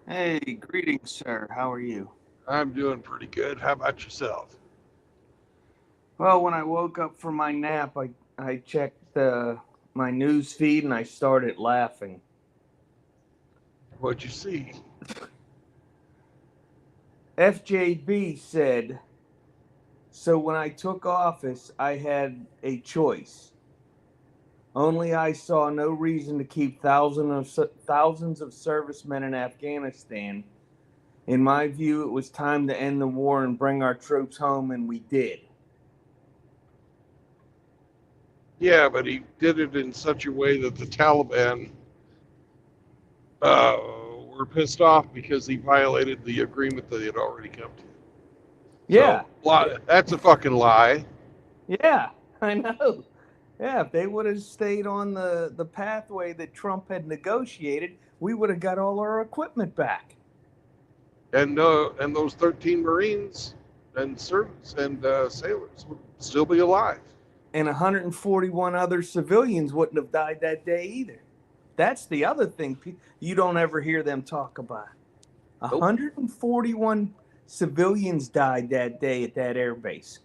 Hey, greetings, sir. How are you? I'm doing pretty good. How about yourself? Well, when I woke up from my nap, I checked my news feed and I started laughing. What'd you see? FJB said, "So when I took office, I had a choice. Only I saw no reason to keep thousands of servicemen in Afghanistan. In my view, it was time to end the war and bring our troops home, and we did." Yeah, but he did it in such a way that the Taliban were pissed off because he violated the agreement that they had already come to. Yeah, So that's a fucking lie. yeah, I know. Yeah, if they would have stayed on the pathway that Trump had negotiated, we would have got all our equipment back. And those 13 Marines and servants and sailors would still be alive. And 141 other civilians wouldn't have died that day either. That's the other thing you don't ever hear them talk about. Nope. 141 civilians died that day at that air base.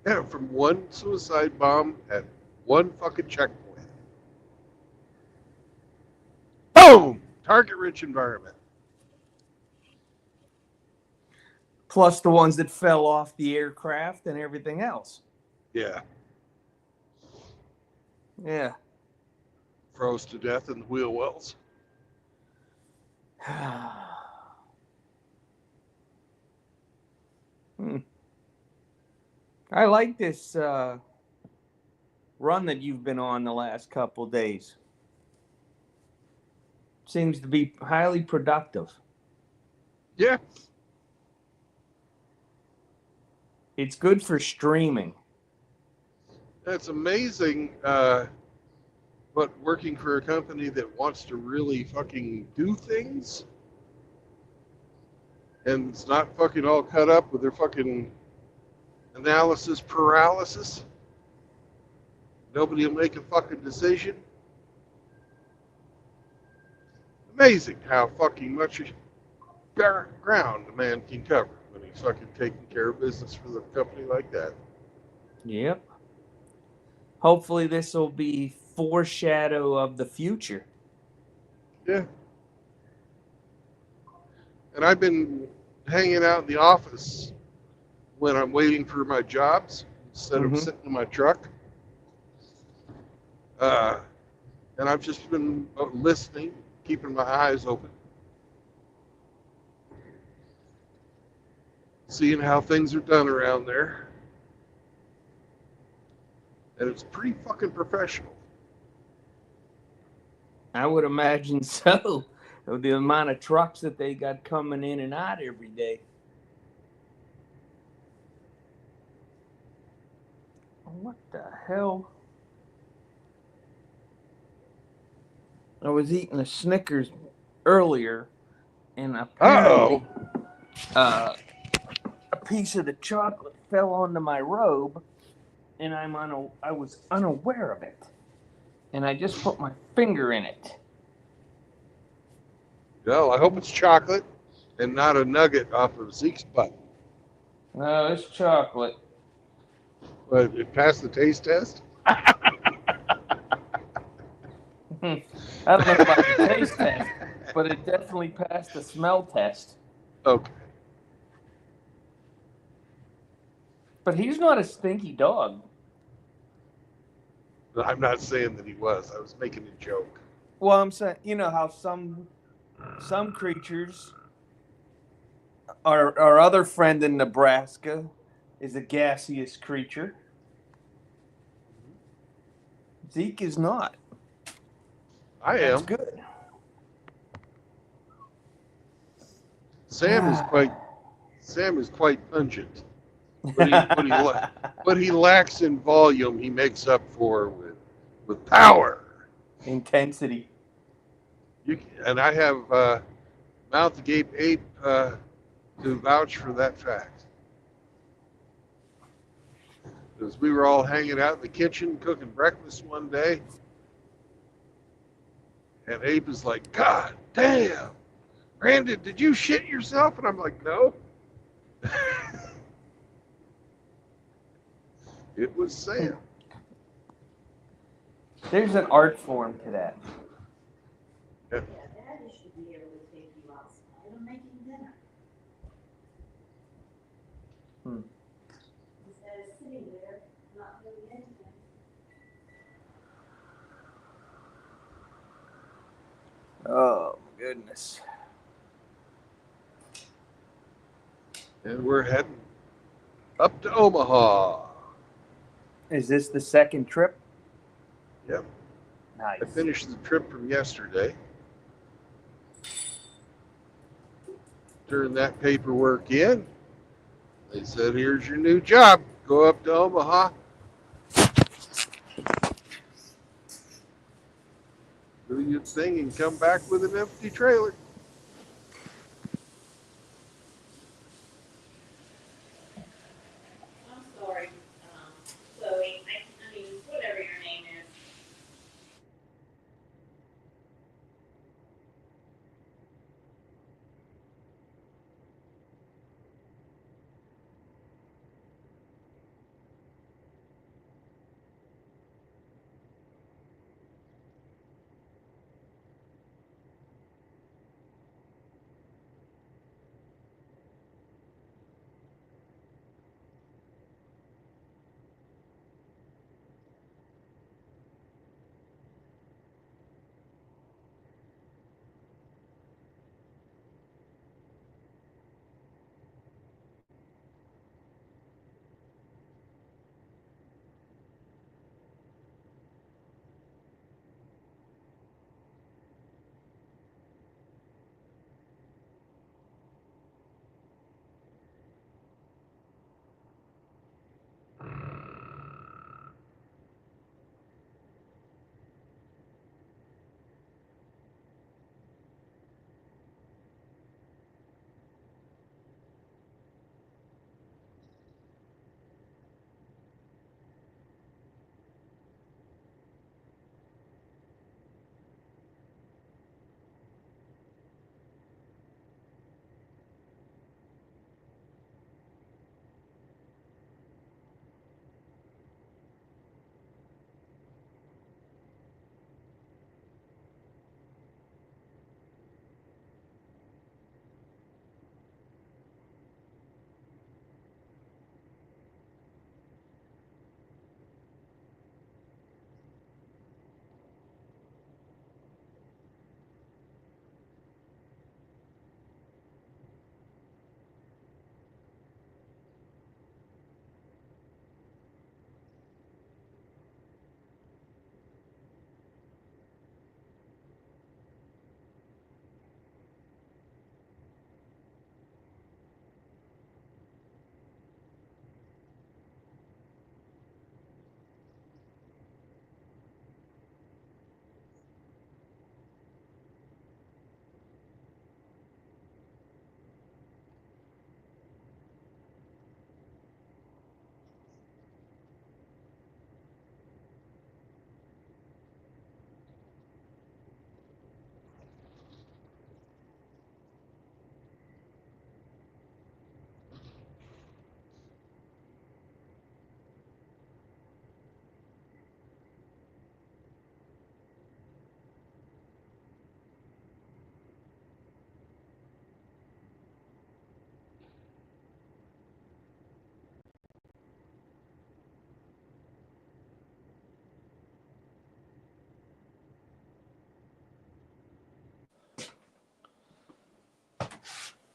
Yeah, from one suicide bomb at one fucking checkpoint. Boom! Target-rich environment. Plus the ones that fell off the aircraft and everything else. Yeah. Yeah. Froze to death in the wheel wells. I like this run that you've been on the last couple days. Seems to be highly productive. Yeah. It's good for streaming. It's amazing, but working for a company that wants to really fucking do things and it's not fucking all cut up with their fucking analysis paralysis. Nobody will make a fucking decision. Amazing how fucking much ground a man can cover when he's fucking taking care of business for the company like that. Yep. Hopefully this will be foreshadow of the future. Yeah. And I've been hanging out in the office when I'm waiting for my jobs instead of sitting in my truck. And I've just been listening, keeping my eyes open, seeing how things are done around there. And it's pretty fucking professional. I would imagine so. The amount of trucks that they got coming in and out every day. What the hell? I was eating a Snickers earlier, and apparently a piece of the chocolate fell onto my robe, and I was unaware of it. And I just put my finger in it. Well, I hope it's chocolate and not a nugget off of Zeke's butt. No, it's chocolate. But it passed the taste test? I don't know about the taste test, but it definitely passed the smell test. Okay. But he's not a stinky dog. I'm not saying that he was. I was making a joke. Well, I'm saying, you know how some creatures, our other friend in Nebraska is a gaseous creature. Zeke is not. I That's am. good. Sam is quite pungent. But he lacks in volume. He makes up for with power. Intensity. And I have Mouth Agape Ape to vouch for that fact. Because we were all hanging out in the kitchen cooking breakfast one day, and Ape is like, "God damn, Brandon, did you shit yourself? And I'm like, no. It was Sam. There's an art form to that. Yeah. Daddy should be able to take you outside and make you dinner. Instead of sitting there, not doing anything. Oh, my goodness. And we're heading up to Omaha. Is this the second trip? Yep. Nice. I finished the trip from yesterday. Turned that paperwork in. They said, here's your new job. Go up to Omaha. Do your thing and come back with an empty trailer. I'm sorry, Chloe, I mean, whatever your name is.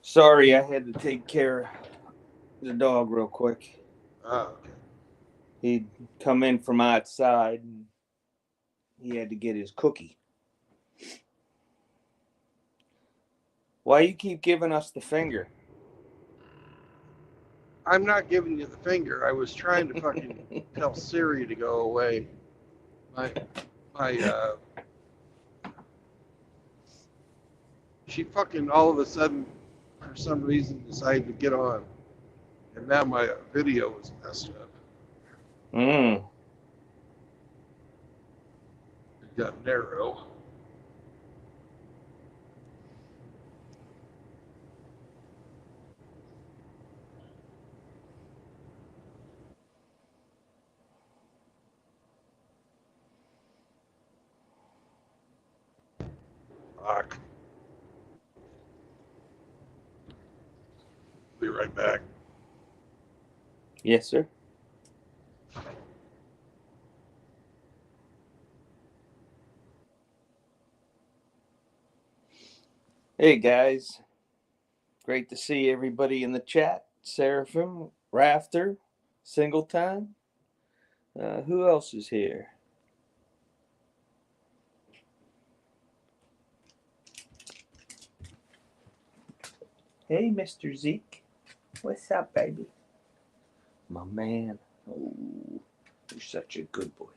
Sorry, I had to take care of the dog real quick. Ah, okay. He'd come in from outside and he had to get his cookie. Why you keep giving us the finger? I'm not giving you the finger. I was trying to fucking tell Siri to go away. My, she fucking all of a sudden, for some reason, decided to get on. And now my video is messed up. Mm. It got narrow. Fuck. Be right back. Yes, sir. Hey, guys. Great to see everybody in the chat. Seraphim, Rafter, Singleton. Who else is here? Hey, Mr. Zeke. What's up, baby? My man. Oh, you're such a good boy.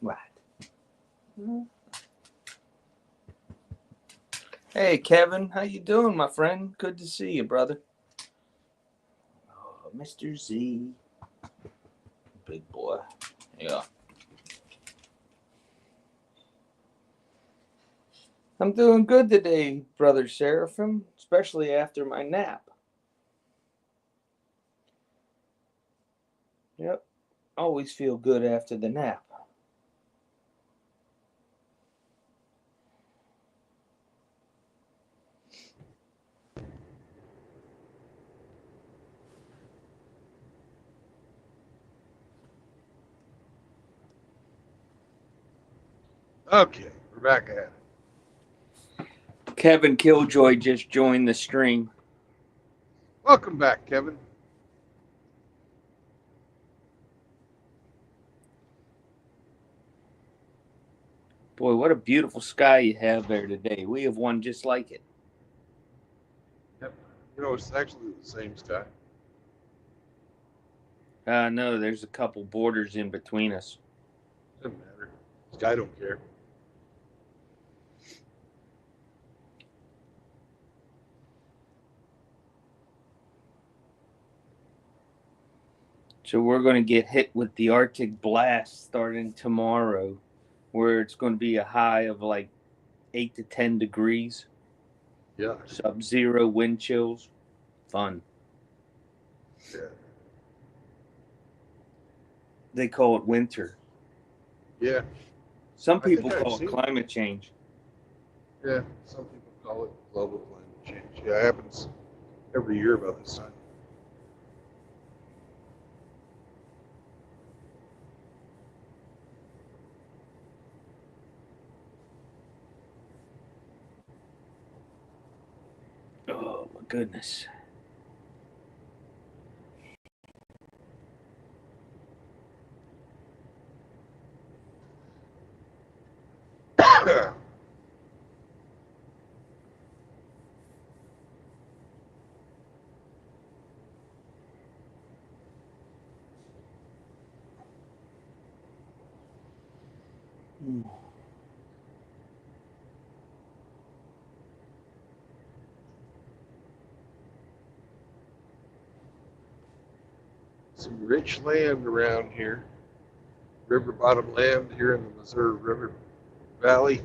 Right. Hey, Kevin. How you doing, my friend? Good to see you, brother. Oh, Mr. Z. Big boy. Yeah. I'm doing good today, Brother Seraphim, especially after my nap. Yep. Always feel good after the nap. Okay, we're back at it. Kevin Killjoy just joined the stream. Welcome back, Kevin. Boy, what a beautiful sky you have there today. We have one just like it. Yep. You know, it's actually the same sky. No, there's a couple borders in between us. Doesn't matter. Sky don't care. So we're going to get hit with the Arctic blast starting tomorrow, where it's going to be a high of like 8 to 10 degrees, Yeah. sub-zero wind chills. Fun. Yeah. They call it winter. Yeah. Some I think people I've call it seen it. climate change. Yeah. Some people call it global climate change. Yeah, it happens every year about this time. Oh, my goodness. Some rich land around here. River bottom land here in the Missouri River Valley.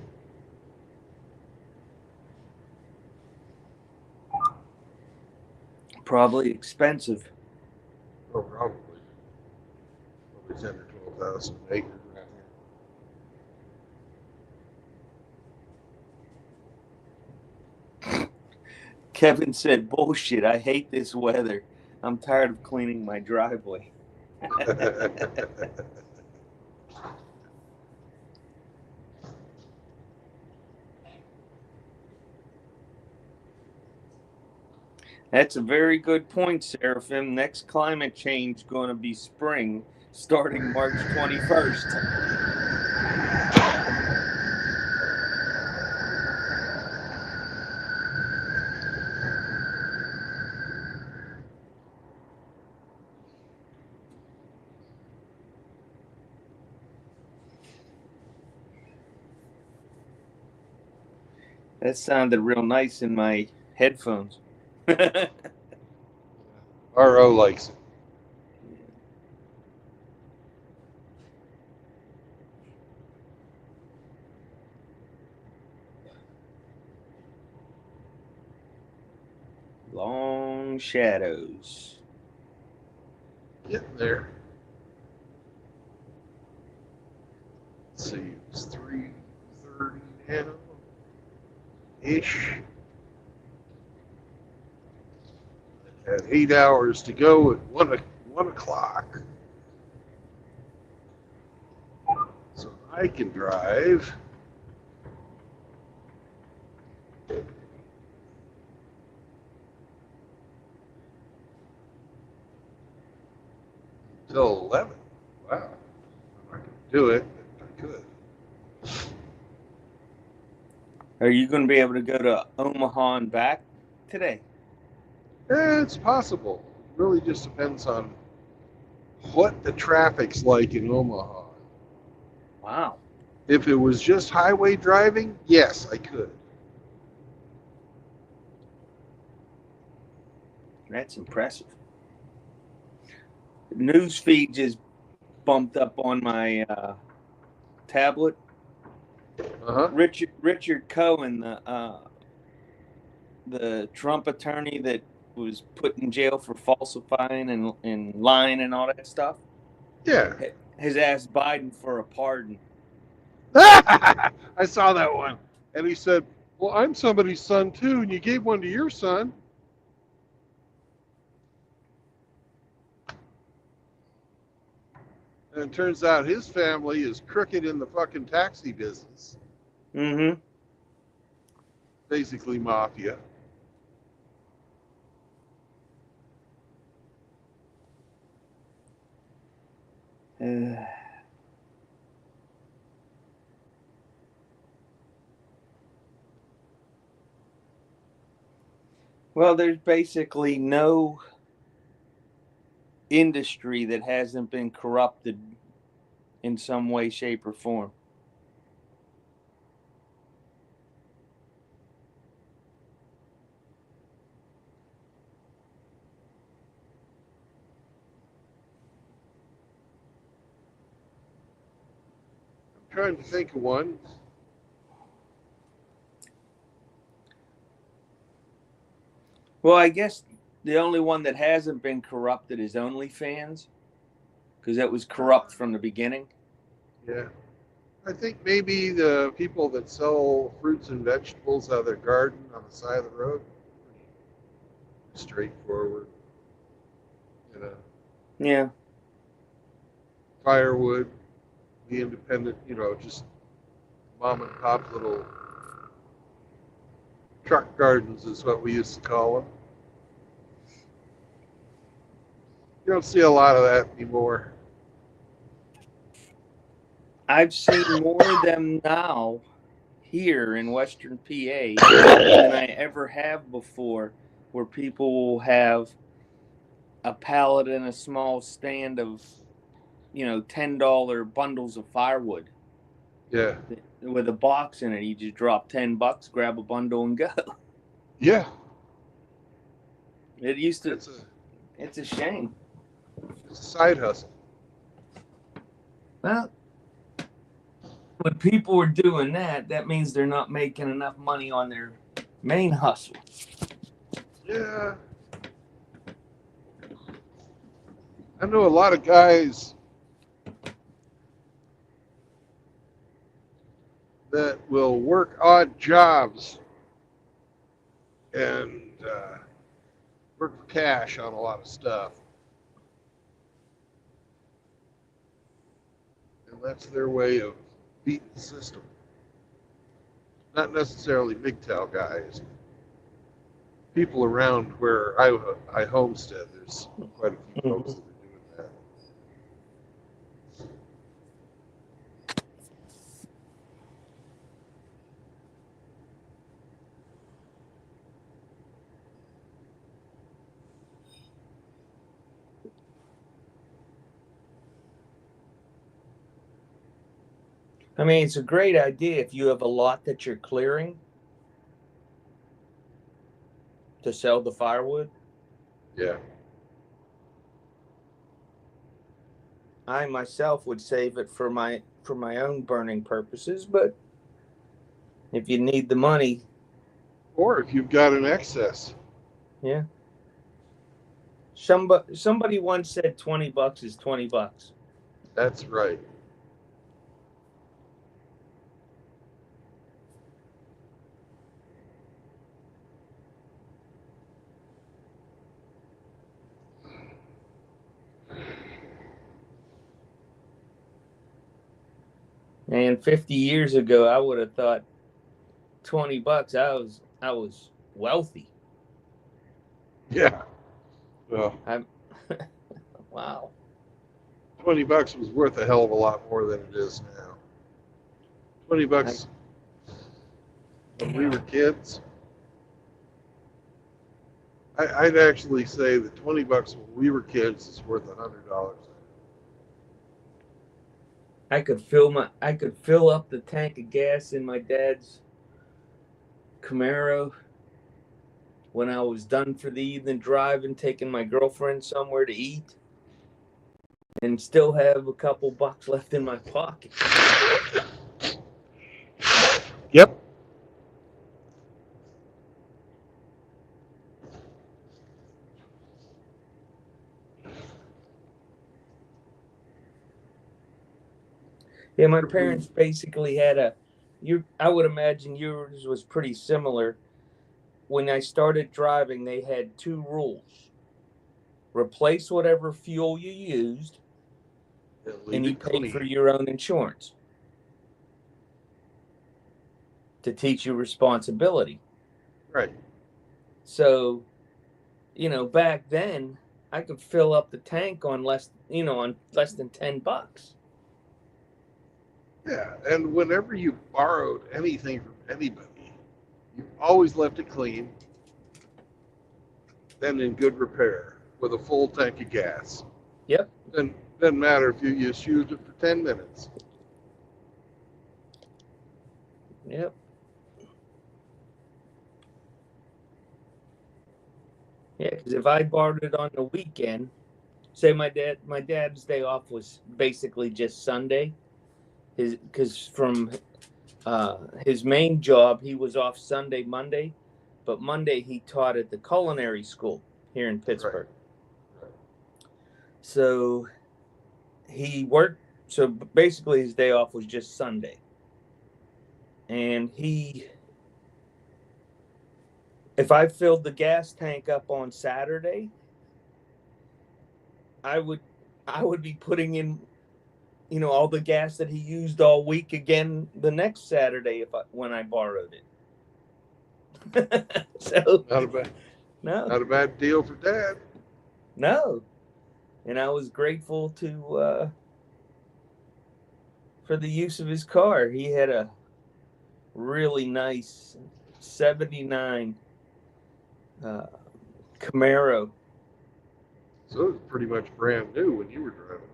Probably expensive. Oh, probably. Probably 10 or 12,000 acres around here. Kevin said, bullshit, I hate this weather. I'm tired of cleaning my driveway. That's a very good point, Seraphim. Next climate change going to be spring, starting March 21st. That sounded real nice in my headphones. RO likes it. Long shadows. Getting there. Let's see, it's 3:30 ish. At 8 hours to go at 1 o'clock. So I can drive. Till 11. Wow. I'm not going to do it, but I could. Are you going to be able to go to Omaha and back today? It's possible. It really just depends on what the traffic's like in Omaha. Wow. If it was just highway driving, yes, I could. That's impressive. The news feed just bumped up on my tablet. Uh-huh. Richard Cohen, the Trump attorney that was put in jail for falsifying and lying and all that stuff, Yeah. has asked Biden for a pardon. I saw that one. And he said, well, I'm somebody's son too, and you gave one to your son. And it turns out his family is crooked in the fucking taxi business. Mm-hmm. Basically mafia. Well, there's basically no industry that hasn't been corrupted in some way, shape, or form. I'm trying to think of one. Well, I guess the only one that hasn't been corrupted is OnlyFans, because that was corrupt from the beginning. Yeah. I think maybe the people that sell fruits and vegetables out of their garden on the side of the road. Straightforward. You know, Yeah. firewood, the independent, just mom and pop little truck gardens is what we used to call them. You don't see a lot of that anymore. I've seen more of them now here in Western PA than I ever have before, where people will have a pallet and a small stand of, $10 bundles of firewood. Yeah. With a box in it. You just drop $10, grab a bundle, and go. Yeah. It used to. It's a shame. It's a side hustle. Well, when people are doing that, that means they're not making enough money on their main hustle. Yeah. I know a lot of guys that will work odd jobs and work for cash on a lot of stuff. And that's their way of beating the system. Not necessarily MGTOW guys. People around where I homestead, there's quite a few folks that are doing that. I mean, it's a great idea if you have a lot that you're clearing to sell the firewood. Yeah. I myself would save it for my own burning purposes, but if you need the money, Or if you've got an excess. yeah. Somebody once said $20 is $20. That's right. And 50 years ago, I would have thought $20. I was wealthy. Yeah. Well, Wow. $20 was worth a hell of a lot more than it is now. $20 when we were kids. I'd actually say that $20 when we were kids is worth $100. I could fill up the tank of gas in my dad's Camaro when I was done for the evening driving, taking my girlfriend somewhere to eat, and still have a couple bucks left in my pocket. Yep. Yeah, my parents basically had I would imagine yours was pretty similar. When I started driving, they had two rules. Replace whatever fuel you used, and you paid for your own insurance to teach you responsibility. Right. So, back then I could fill up the tank on less than $10. Yeah, and whenever you borrowed anything from anybody, you always left it clean and in good repair with a full tank of gas. Yep. And doesn't matter if you just used it for 10 minutes. Yep. Yeah, because if I borrowed it on the weekend, say my dad's day off was basically just Sunday, because from his main job he was off Sunday, Monday, but Monday he taught at the culinary school here in Pittsburgh. Right. So he worked. So basically his day off was just Sunday, and if I filled the gas tank up on Saturday, I would be putting in, all the gas that he used all week again the next Saturday when I borrowed it. So not a bad deal for Dad. No, and I was grateful for the use of his car. He had a really nice '79 Camaro. So it was pretty much brand new when you were driving.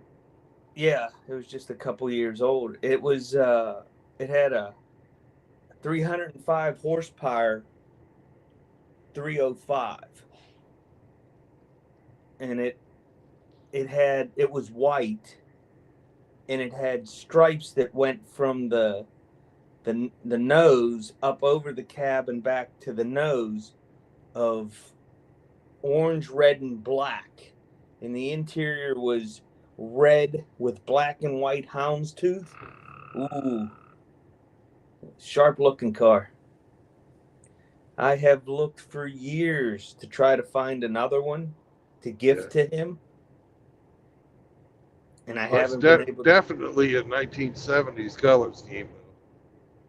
Yeah, it was just a couple years old. It was it had a 305 horsepower 305, and it was white, and it had stripes that went from the nose up over the cab and back to the nose of orange, red, and black, and the interior was red with black and white houndstooth. Ooh, sharp looking car. I have looked for years to try to find another one to gift to him, and I haven't been able to. Definitely a 1970s color scheme.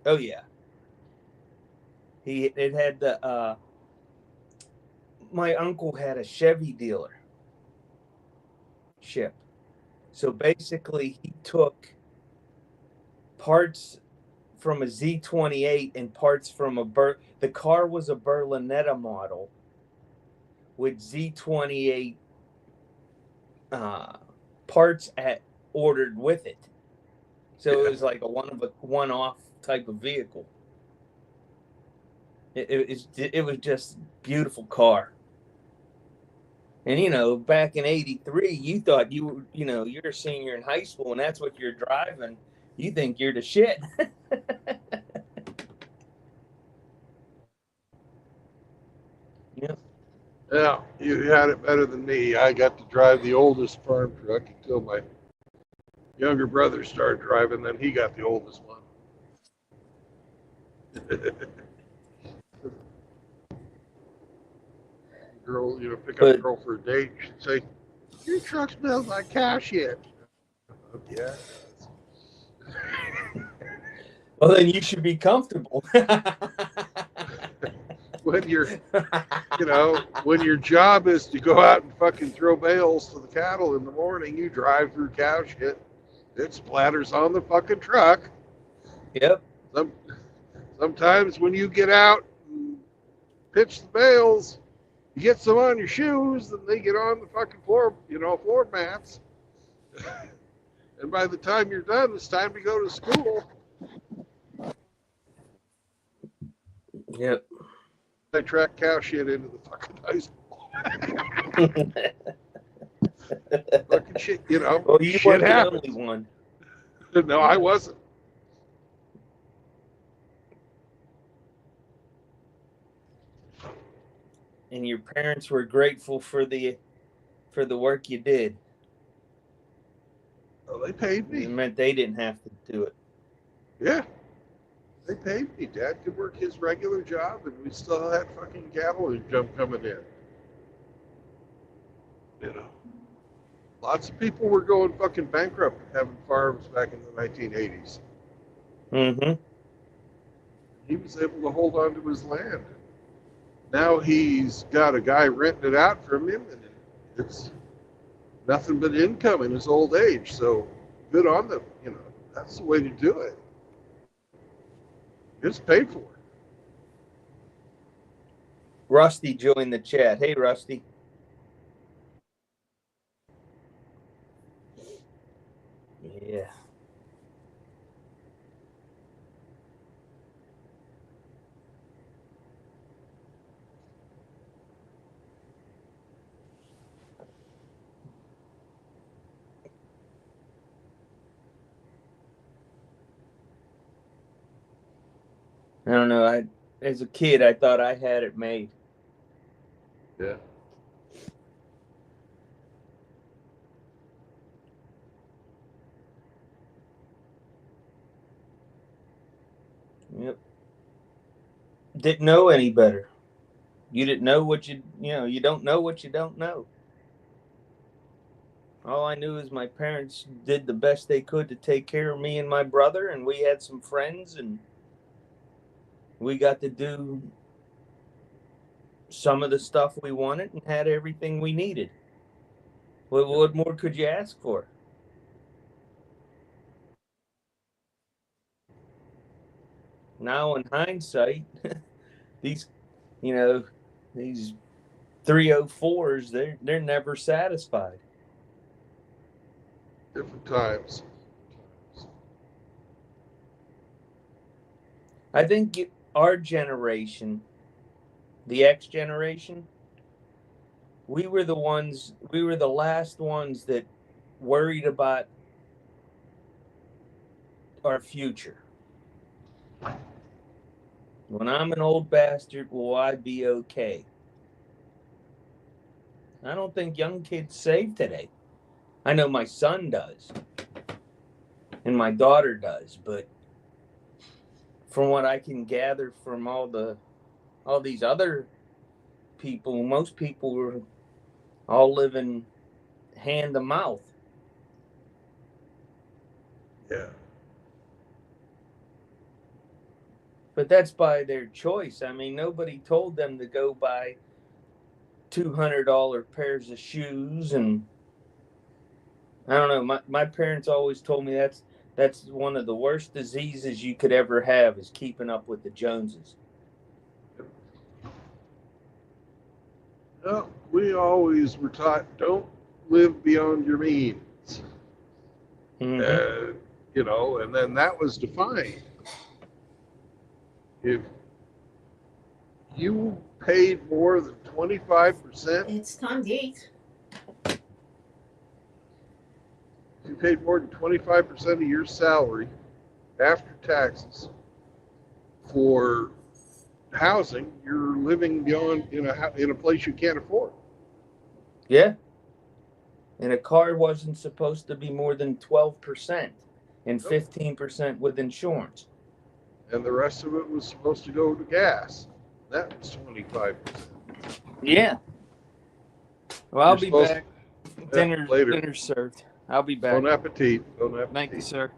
Oh yeah. It had the my uncle had a Chevy dealership. So basically he took parts from a Z28 and parts from the car was a Berlinetta model with Z28 parts ordered with it. So it was like a one-off type of vehicle. It was just beautiful car. And back in '83, you thought you're a senior in high school, and that's what you're driving. You think you're the shit. Yeah, you had it better than me. I got to drive the oldest farm truck until my younger brother started driving, then he got the oldest one. Girl, pick up a girl for a date, she'd say, "Your truck smells like cow shit." Yeah. Well, then you should be comfortable. When you're, when your job is to go out and fucking throw bales to the cattle in the morning, you drive through cow shit. It splatters on the fucking truck. Yep. Sometimes when you get out and pitch the bales, you get some on your shoes, and they get on the fucking floor, floor mats. And by the time you're done, it's time to go to school. Yep. I track cow shit into the fucking high school. Fucking shit, Well, you shit weren't the happens. only one. No, I wasn't. And your parents were grateful for the work you did. Well, they paid It me. meant they didn't have to do it. Yeah. They paid me. Dad could work his regular job, and we still had fucking cattle income coming in. Lots of people were going fucking bankrupt having farms back in the 1980s. Mm-hmm. He was able to hold on to his land. Now he's got a guy renting it out from him, and it's nothing but income in his old age. So good on them. That's the way to do it. It's paid for. Rusty joined the chat. Hey, Rusty. Yeah. I don't know. As a kid, I thought I had it made. Yeah. Yep. Didn't know any better. You didn't know what you don't know what you don't know. All I knew is my parents did the best they could to take care of me and my brother, and we had some friends, and we got to do some of the stuff we wanted and had everything we needed. What more could you ask for? Now, in hindsight, these 304s, they're never satisfied. Different times. I think our generation, the X generation, we were the last ones that worried about our future. When I'm an old bastard, will I be okay? I don't think young kids save today. I know my son does, and my daughter does, but from what I can gather from all these other people, most people were all living hand to mouth. Yeah. But that's by their choice. I mean, nobody told them to go buy $200 pairs of shoes, and I don't know. My parents always told me that's one of the worst diseases you could ever have, is keeping up with the Joneses. Well, we always were taught, don't live beyond your means. Mm-hmm. And then that was defined. If you paid more than 25%, It's time to eat. if you paid more than 25% of your salary after taxes for housing, you're living beyond in a place you can't afford. Yeah. And a car wasn't supposed to be more than 12% and 15% with insurance. And the rest of it was supposed to go to gas. That was 25%. Yeah. Well, I'll You're be back. Yeah, later. Dinner's served. I'll be back. Bon appetit. Bon appetit. Thank you, sir.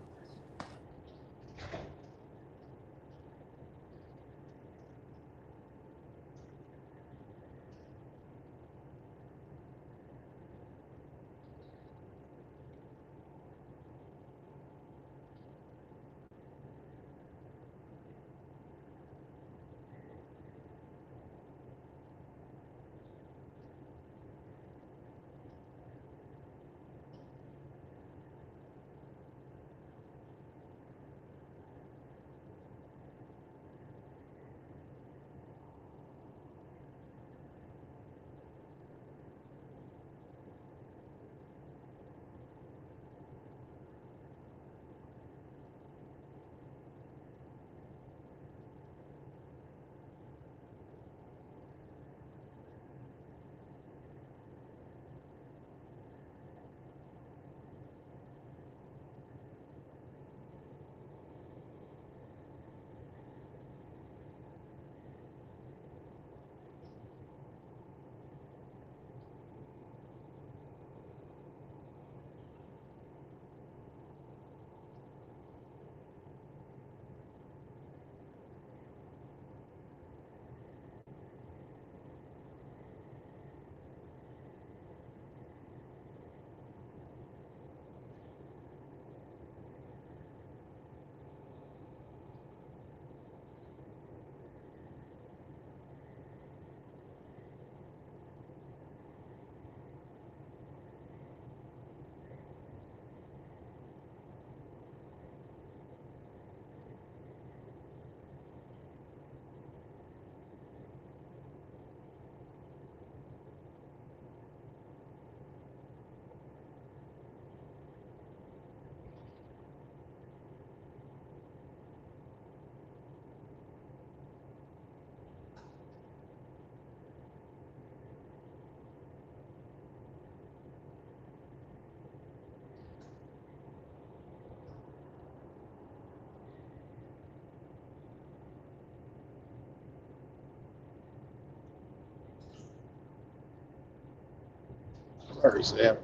Sorry, Sam.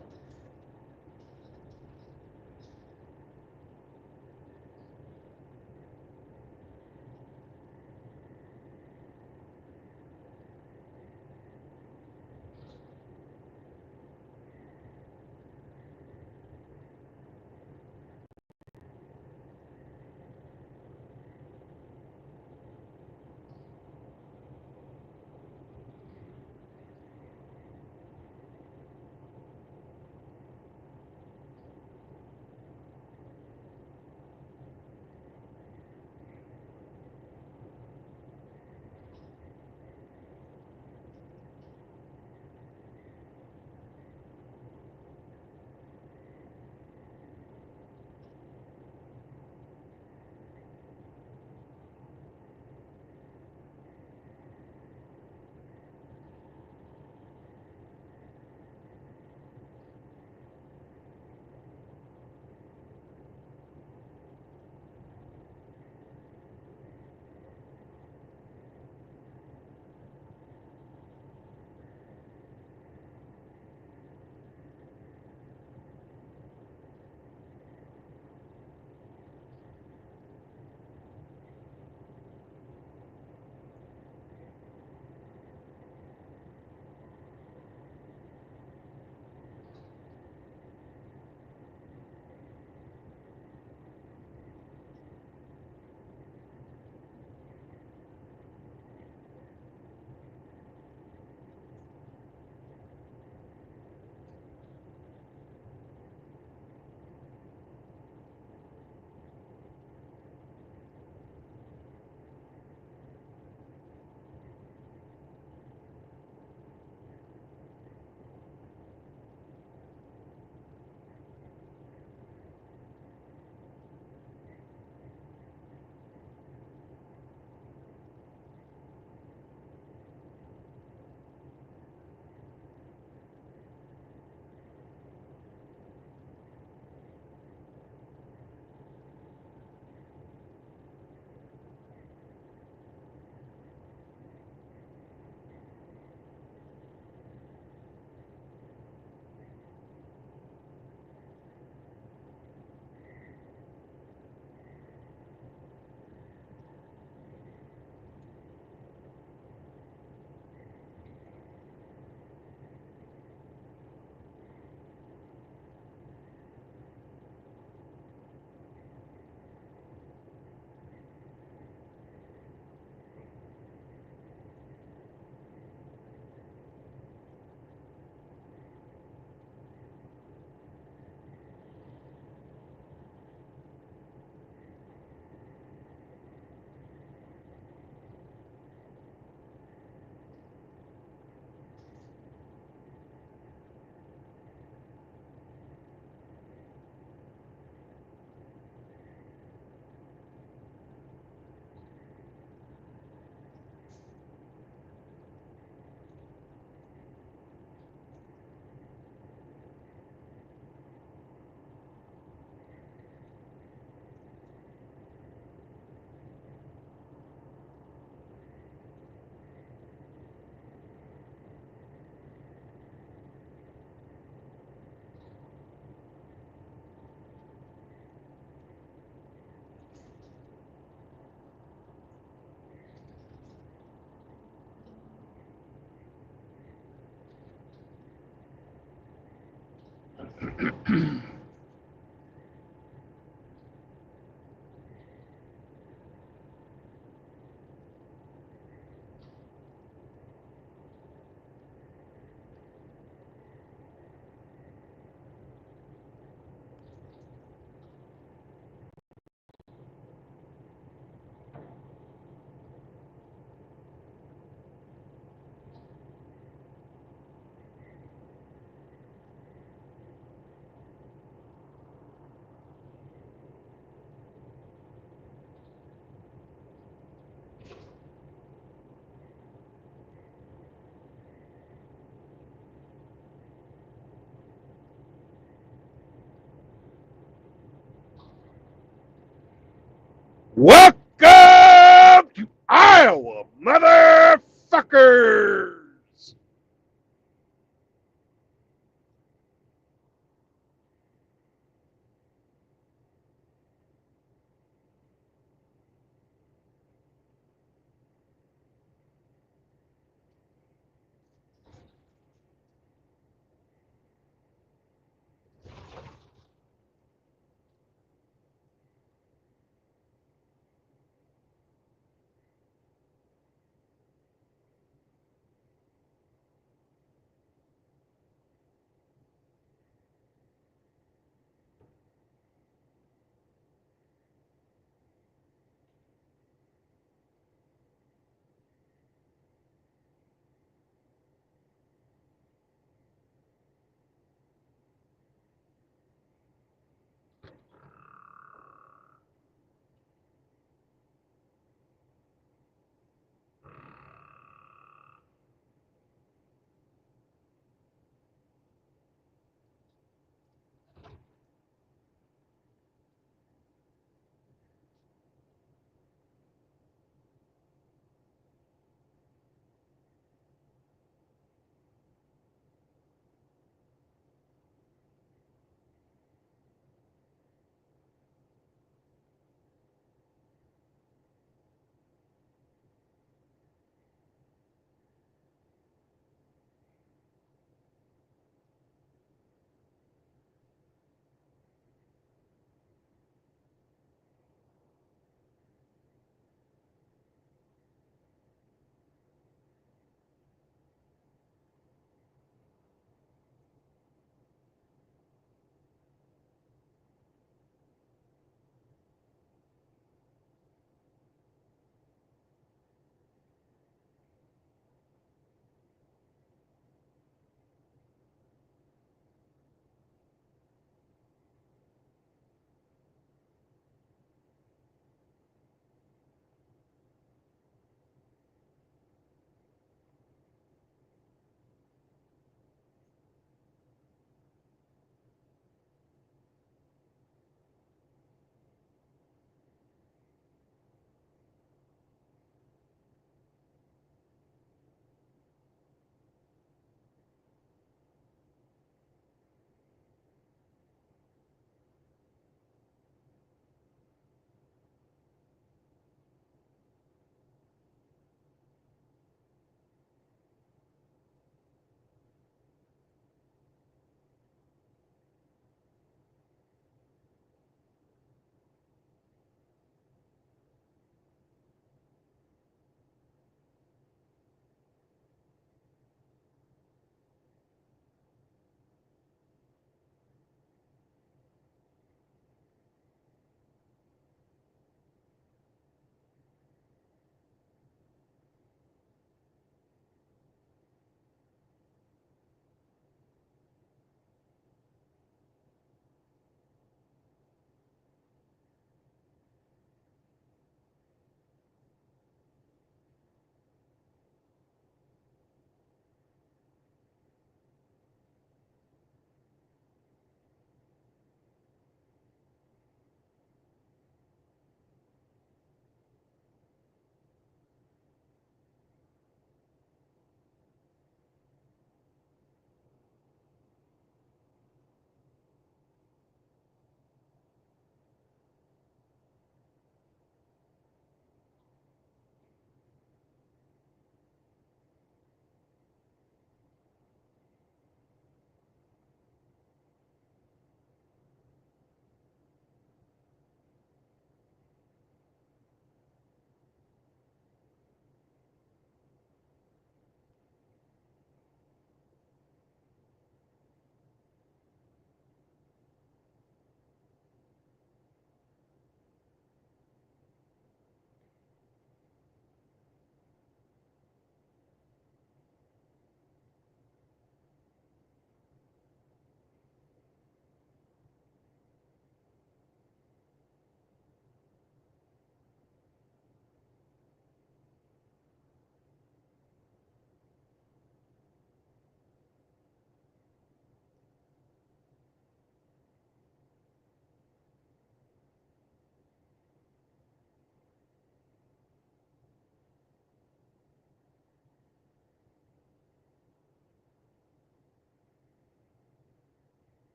Welcome to Iowa, motherfuckers!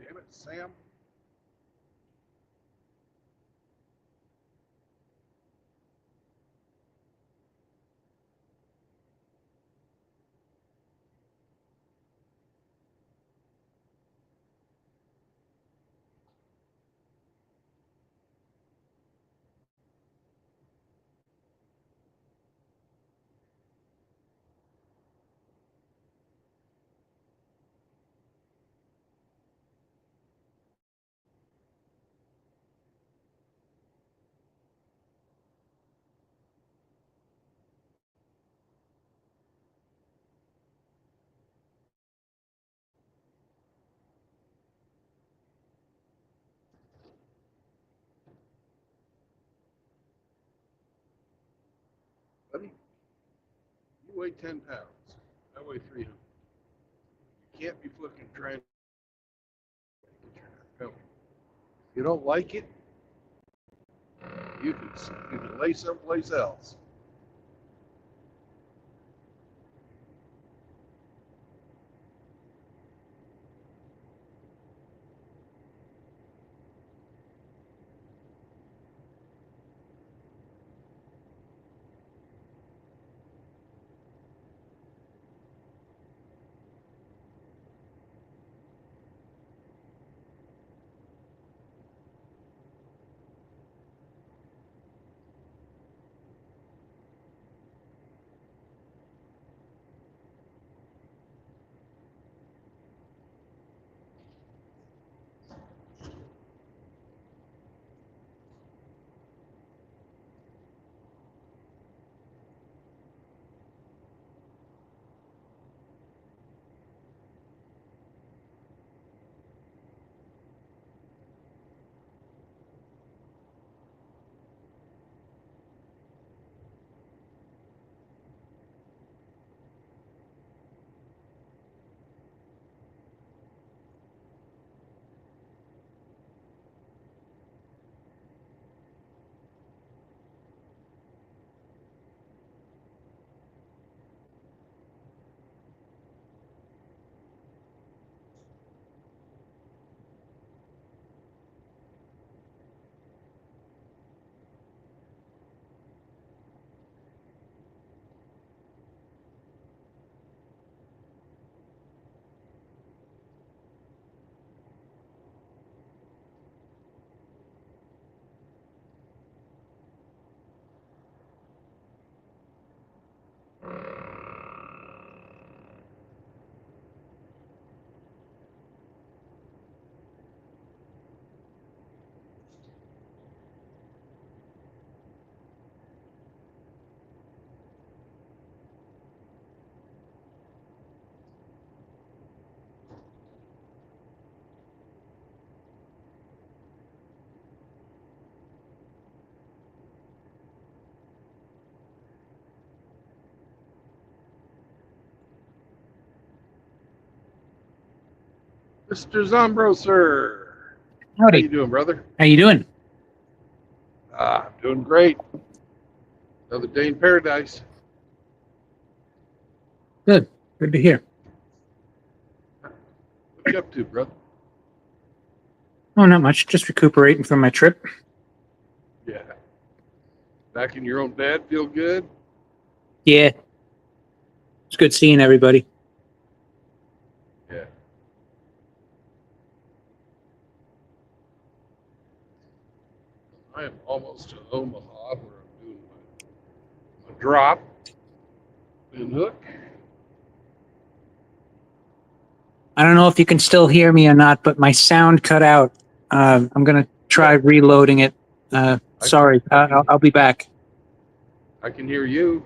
Damn it, Sam. Buddy, you weigh 10 pounds. I weigh 300. You can't be fucking trying to get your If you don't like it, you can lay someplace else. Mr. Zombro, sir. How Howdy. you doing, brother? How you doing? I'm doing great. Another day in paradise. Good. Good to hear. What you up to, brother? Oh, not much. Just recuperating from my trip. Yeah. Back in your own bed, feel good? Yeah. It's good seeing everybody. Yeah. I am almost to Omaha where I'm doing my drop and hook. I don't know if you can still hear me or not, but my sound cut out. I'm going to try reloading it. Sorry. I'll be back. I can hear you.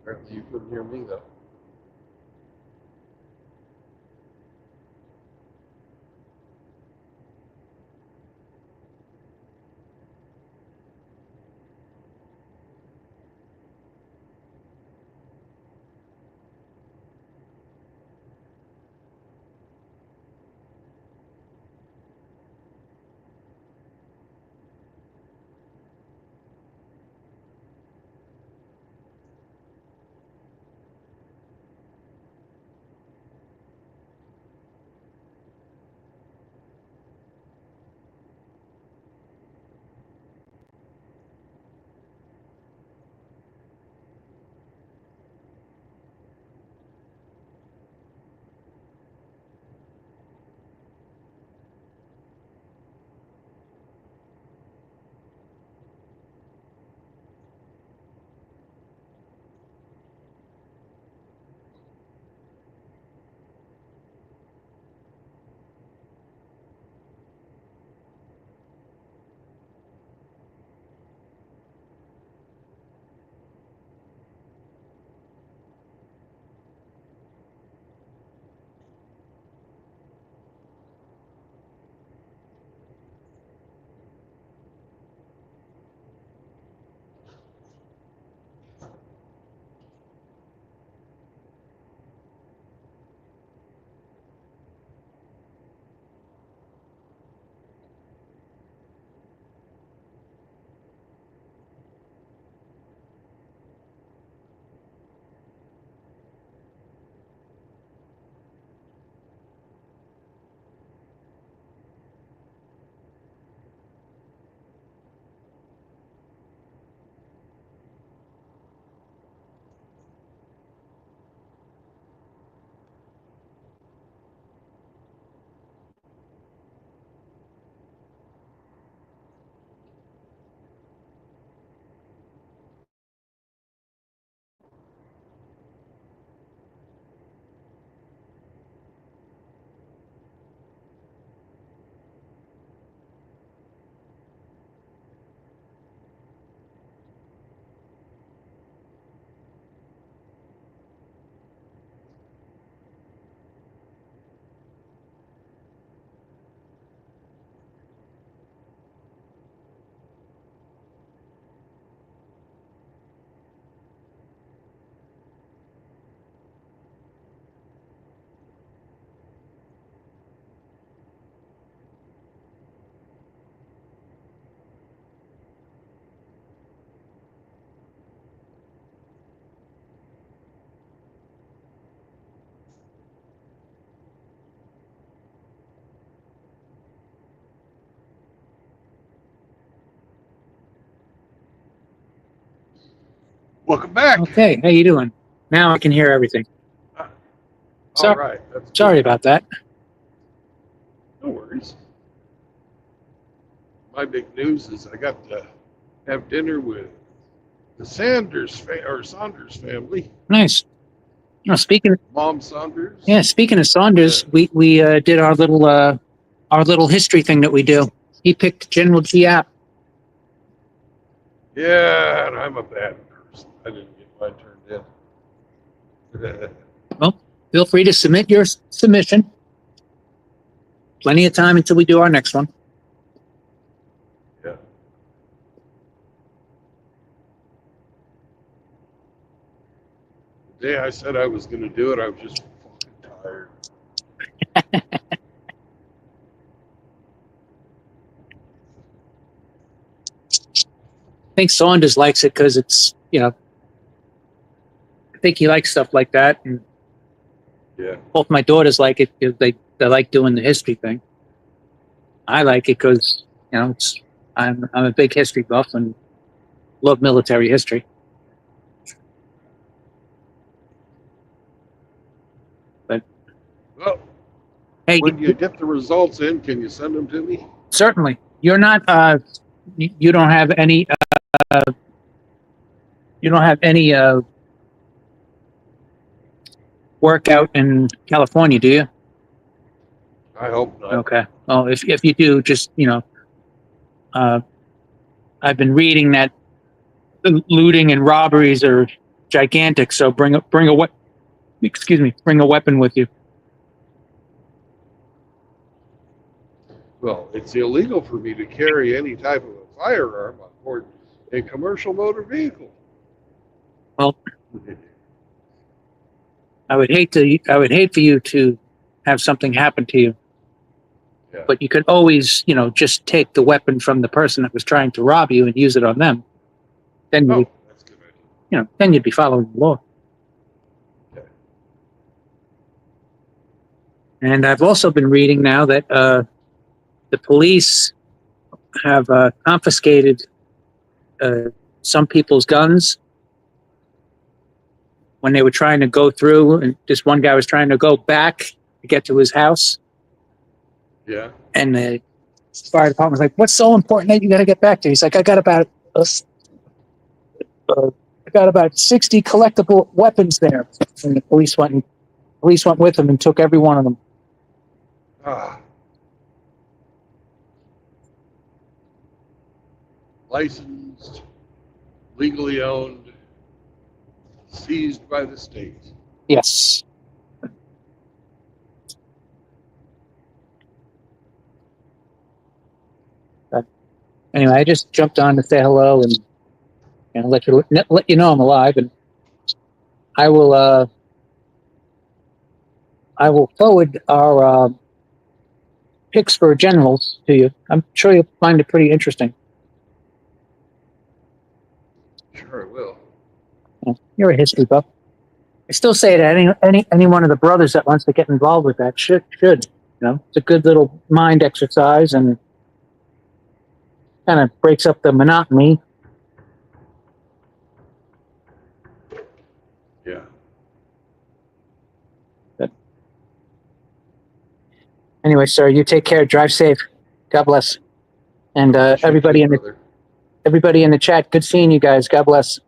Apparently you couldn't hear me though. Welcome back. Okay, how you doing? Now I can hear everything. All So- right. That's good. Sorry about that. No worries. My big news is I got to have dinner with the Saunders family. Nice. No, speaking Mom Saunders. Yeah, speaking of Saunders, we did our little history thing that we do. He picked General Giap. Yeah, and I'm a bad person. I didn't get mine turned in. Well, feel free to submit your submission. Plenty of time until we do our next one. Yeah. The day I said I was going to do it, I was just fucking tired. I think Saunders likes it because it's, I think he likes stuff like that. And Yeah. both my daughters like it because they like doing the history thing. I like it because, I'm a big history buff and love military history. Well, Hey, when you get the results in, can you send them to me? certainly. You're not, you don't have any, work out in California, do you? I hope not. Okay. Well, if you do, just, I've been reading that the looting and robberies are gigantic. So bring a bring a weapon with you. Well, it's illegal for me to carry any type of a firearm on board a commercial motor vehicle. Well, I would hate for you to have something happen to you. Yeah. But you could always, just take the weapon from the person that was trying to rob you and use it on them. Then Oh, that's a good idea. then you'd be following the law. Okay. And I've also been reading now that the police have confiscated some people's guns when they were trying to go through, and this one guy was trying to go back to get to his house, Yeah. and the fire department was like, "What's so important that you got to get back to?" He's like, "I got about 60 collectible weapons there," and the police went with him and took every one of them. Ah. Licensed, legally owned, seized by the state. Yes. But anyway, I just jumped on to say hello and let you know I'm alive, and I will forward our picks for generals to you. I'm sure you'll find it pretty interesting. Sure, I will. You're a history buff. I still say that any one of the brothers that wants to get involved with that should. It's a good little mind exercise and kind of breaks up the monotony. Yeah. Anyway, sir, you take care. Drive safe. God bless. And You everybody too, brother. everybody in the chat. Good seeing you guys. God bless.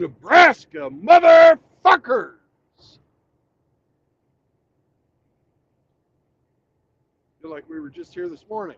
Nebraska, motherfuckers! Feel like we were just here this morning.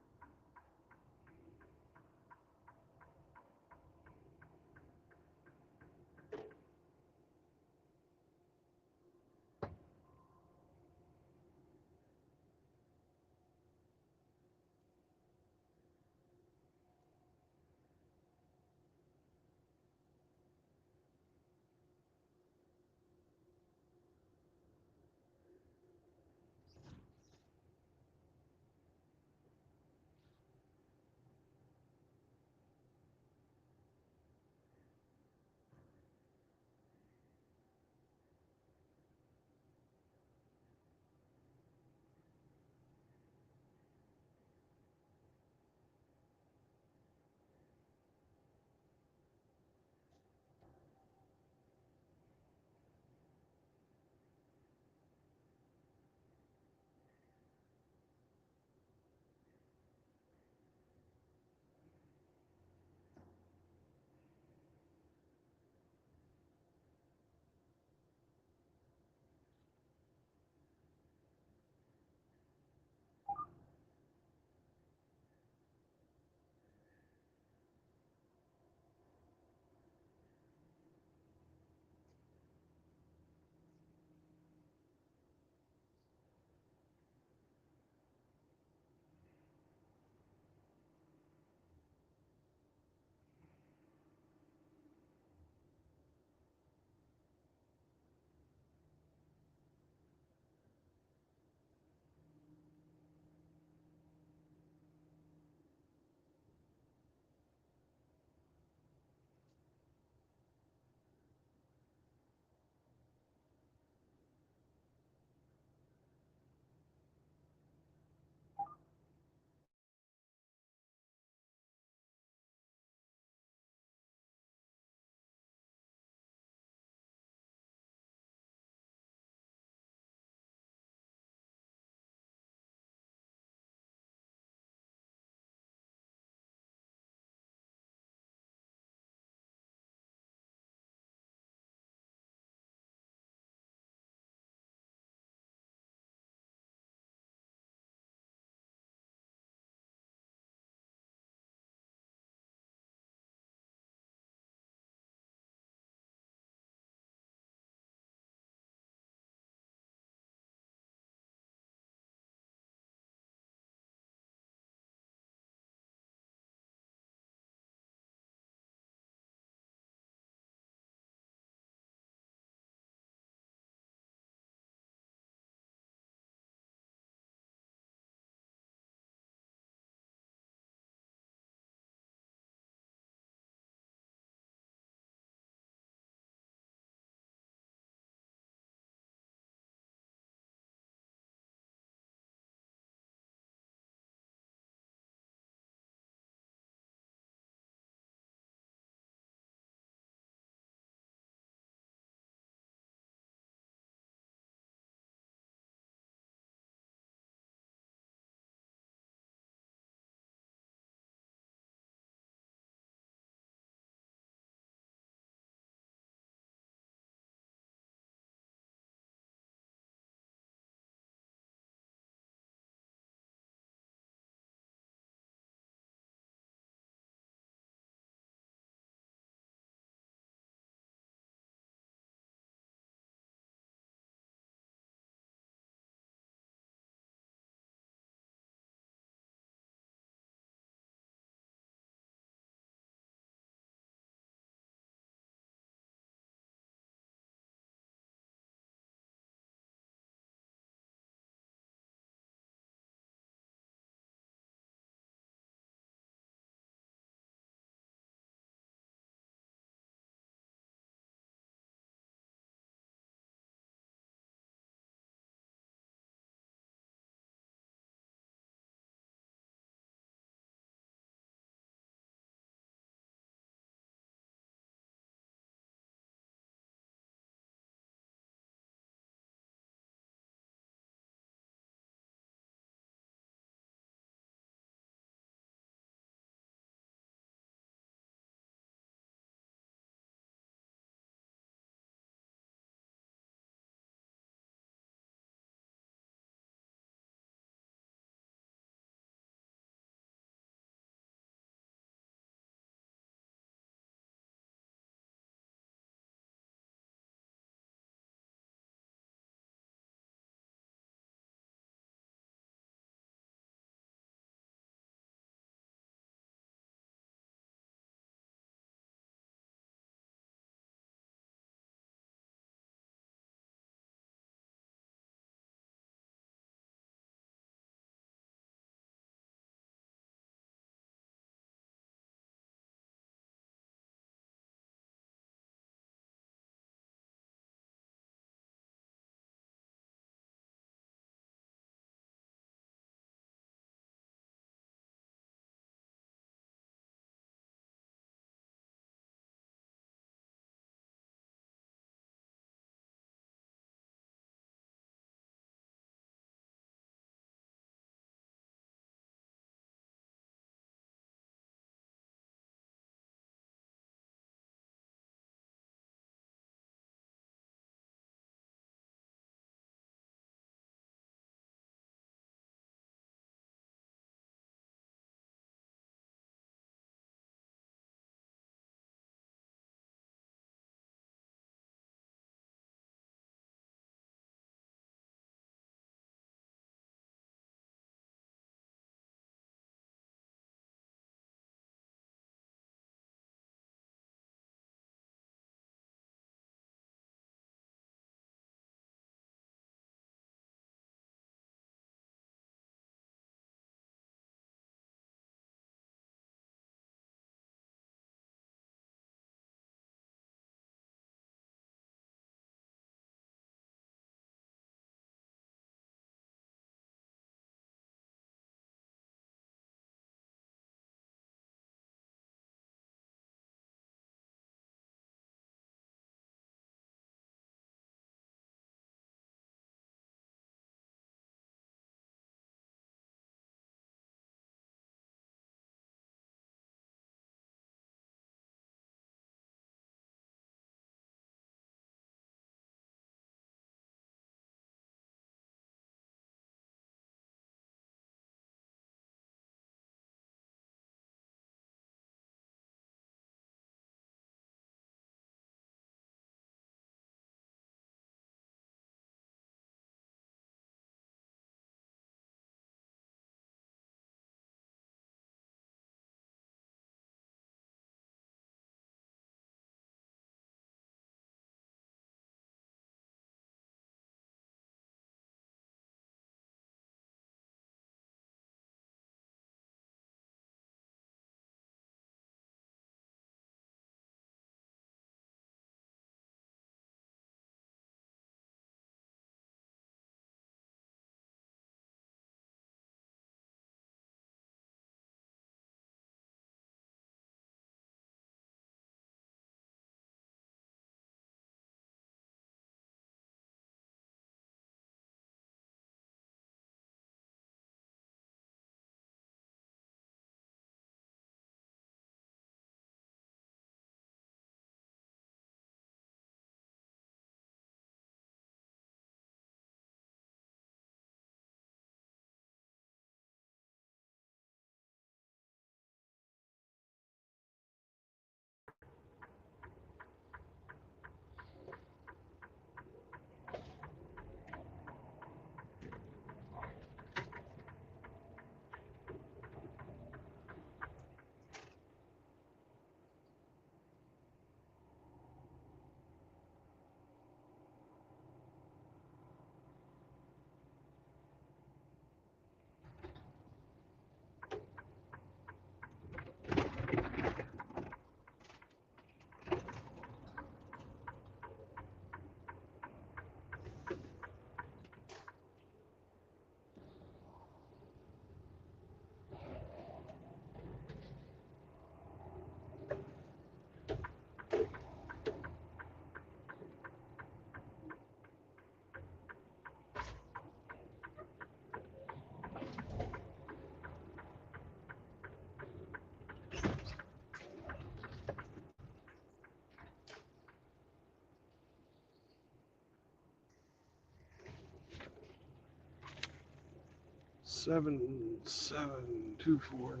77249.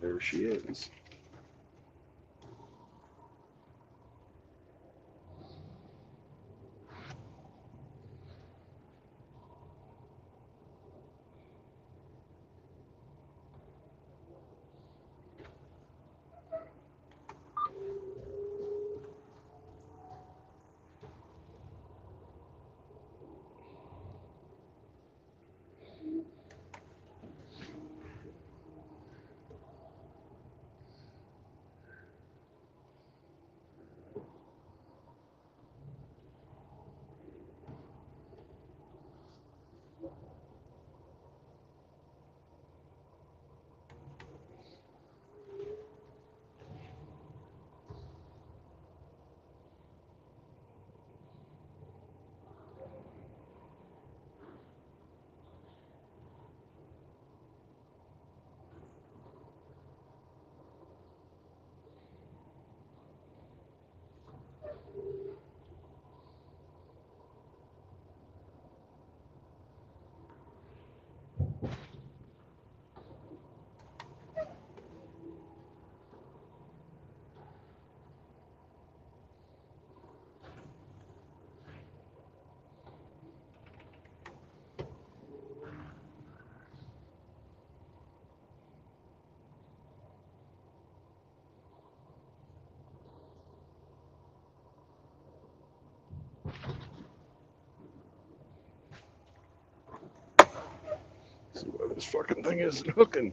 There she is. See why this fucking thing isn't hooking.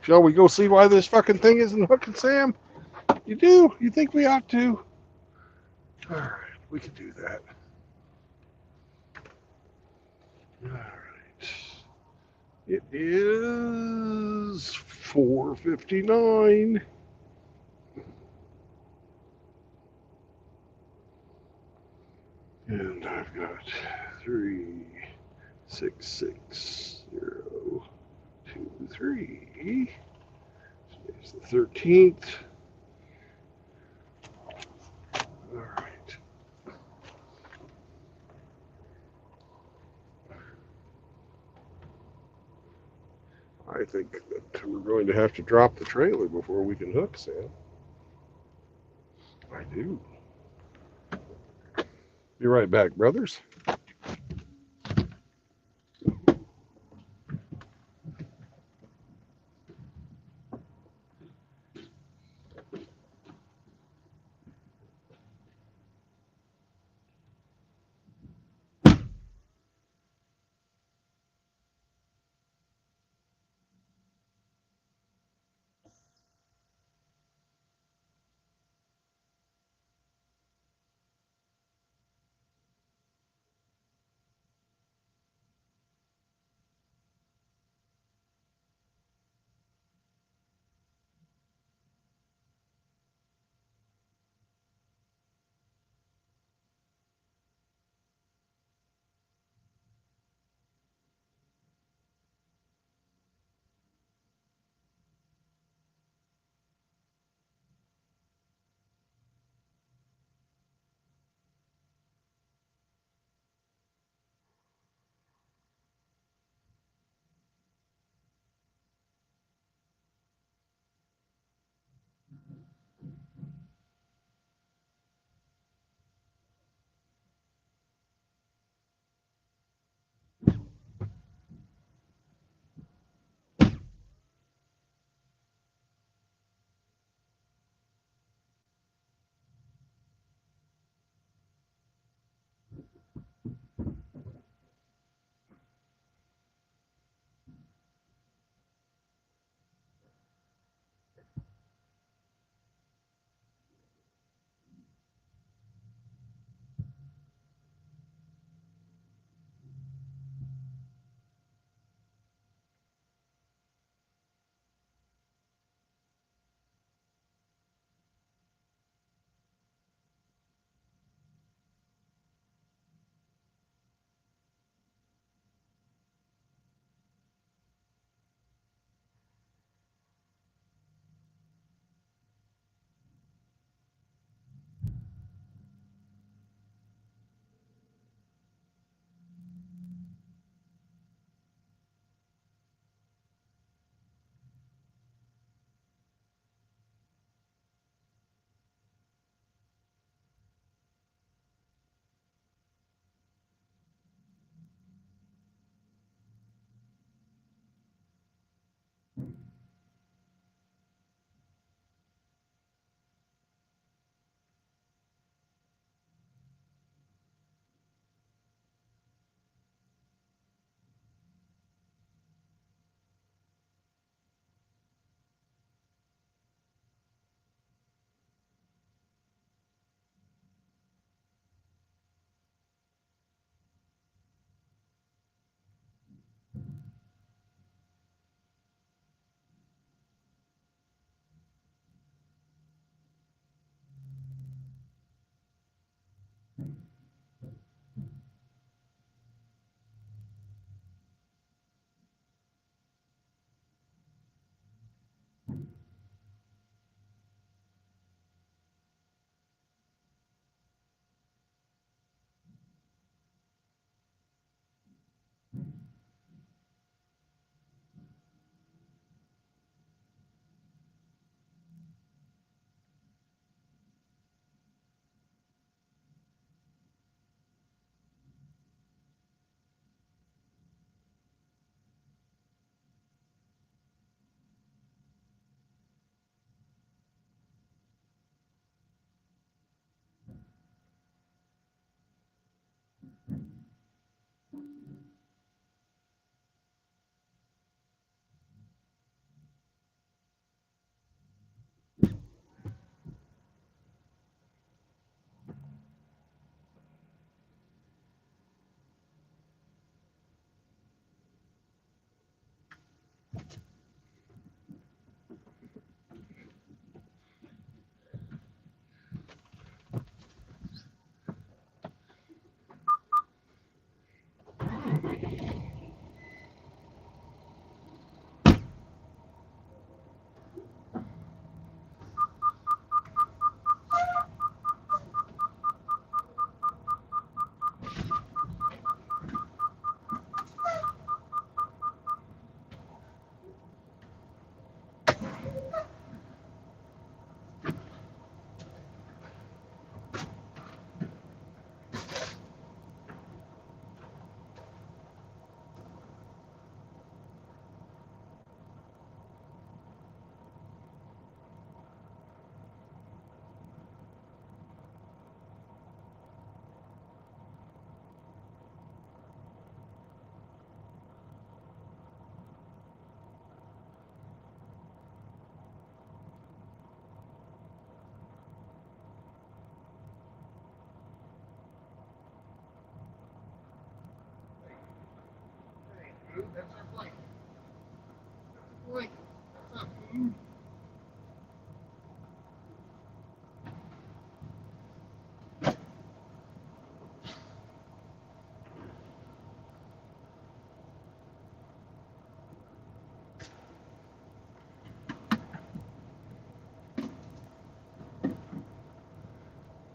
Shall we go see why this fucking thing isn't hooking, Sam? You do? You think we ought to? All right, we can do that. All right. It is 4:59. And I've got 366,023. It's the 13th. All right. I think that we're going to have to drop the trailer before we can hook, Sam. I do. Be right back, brothers.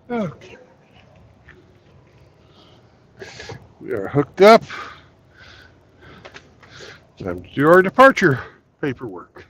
Okay. We are hooked up. Time to do our departure paperwork.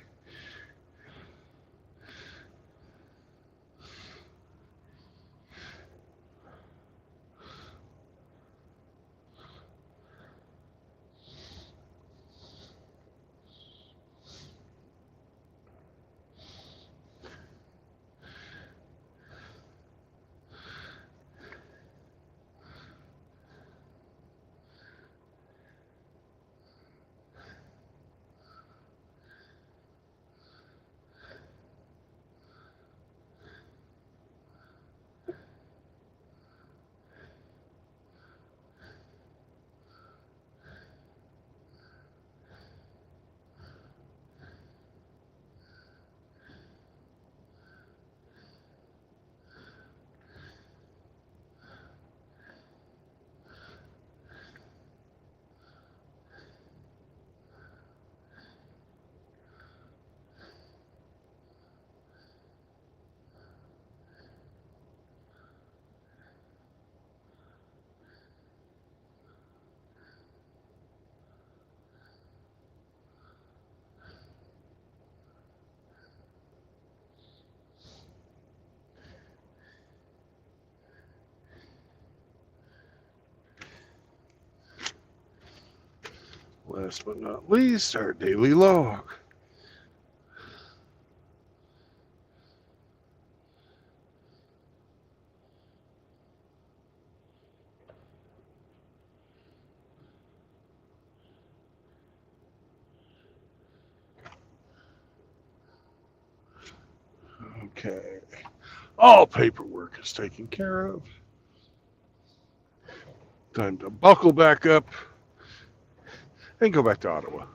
Last but not least, our daily log. Okay. All paperwork is taken care of. Time to buckle back up and go back to Ottawa.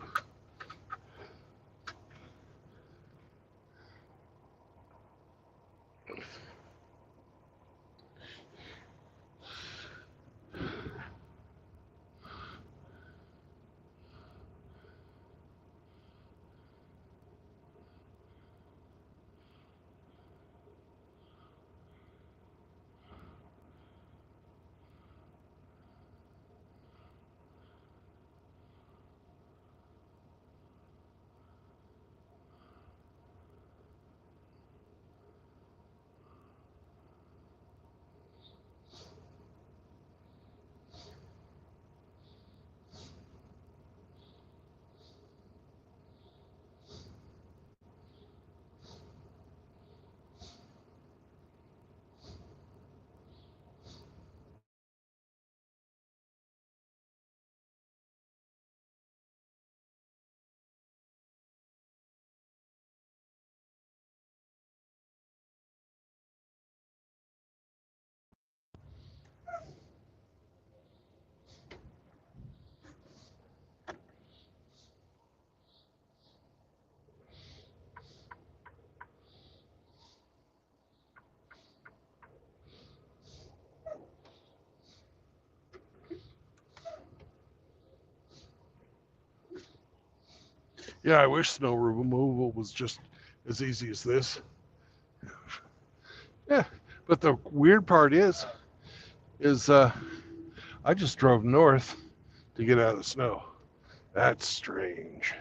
Yeah, I wish snow removal was just as easy as this. Yeah, but the weird part is I just drove north to get out of the snow. That's strange.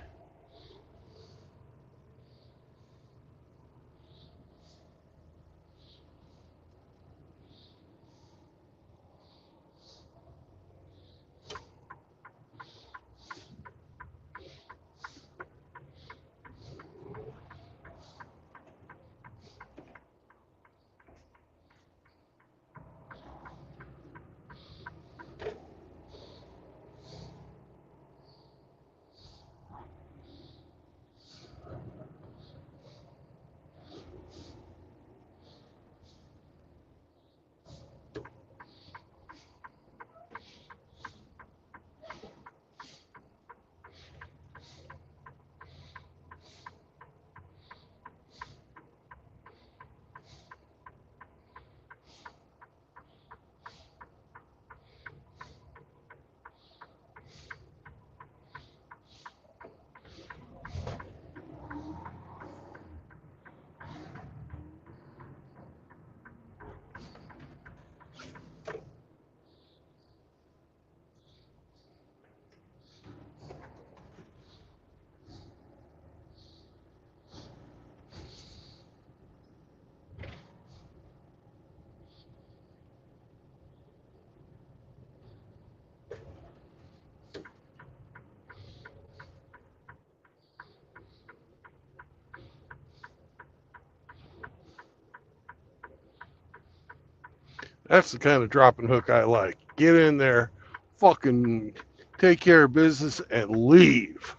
That's the kind of dropping hook I like. Get in there, fucking take care of business, and leave.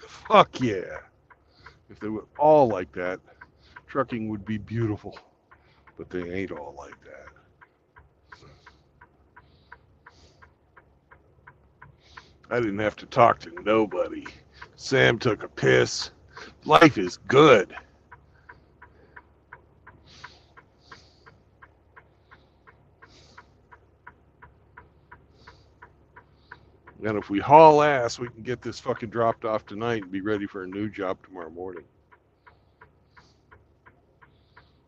Fuck yeah. If they were all like that, trucking would be beautiful. But they ain't all like that. I didn't have to talk to nobody. Sam took a piss. Life is good. And if we haul ass, we can get this fucking dropped off tonight and be ready for a new job tomorrow morning.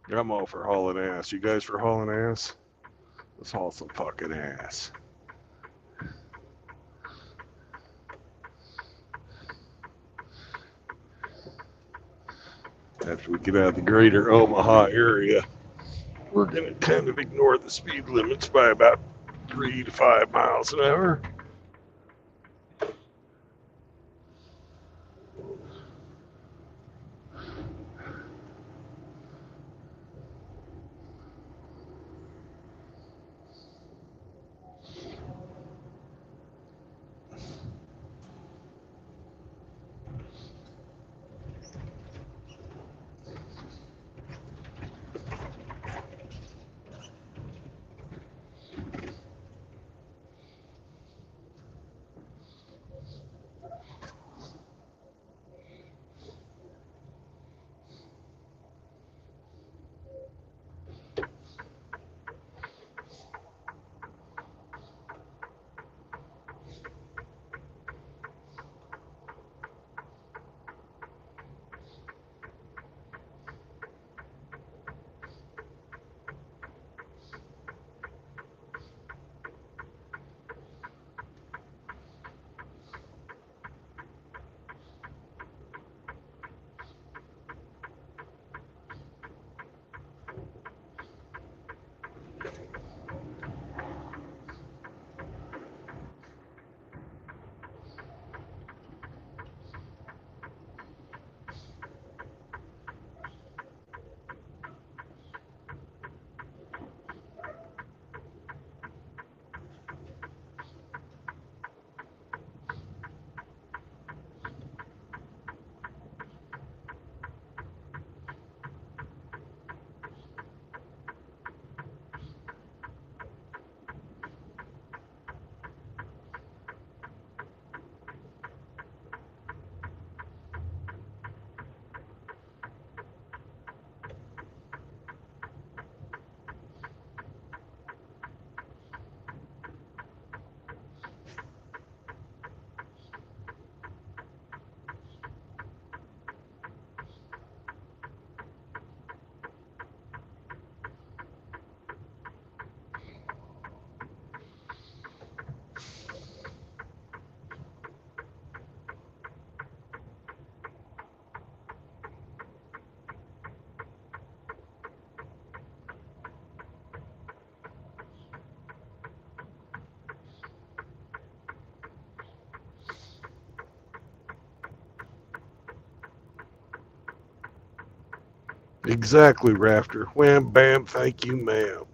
I'm all for hauling ass. You guys for hauling ass? Let's haul some fucking ass. After we get out of the greater Omaha area, we're going to kind of ignore the speed limits by about 3 to 5 miles an hour. Exactly, Rafter. Wham, bam, thank you, ma'am.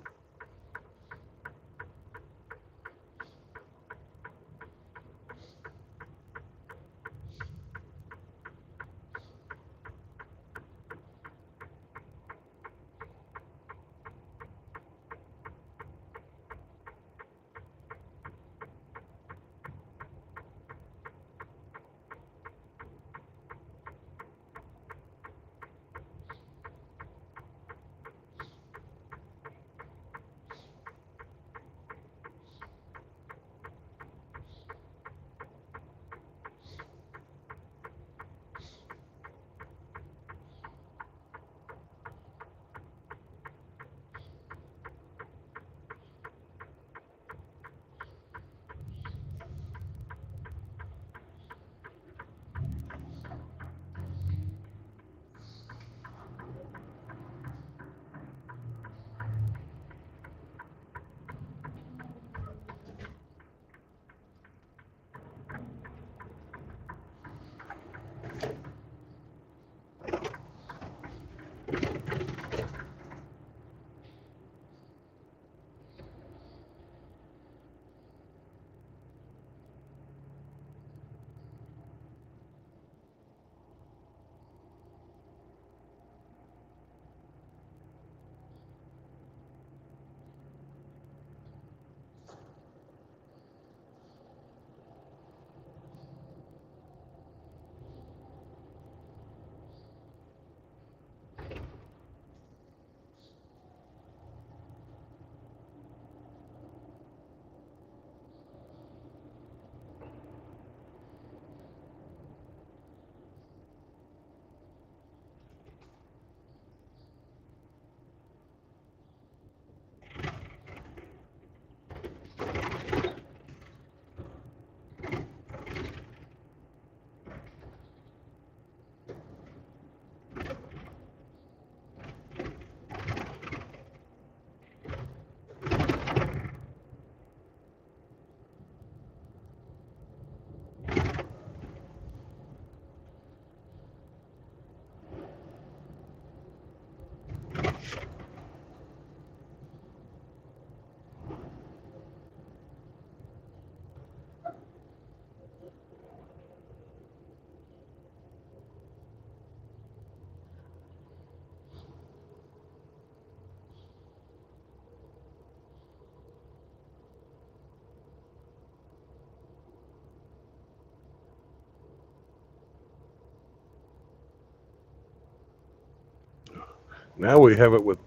Now we have it with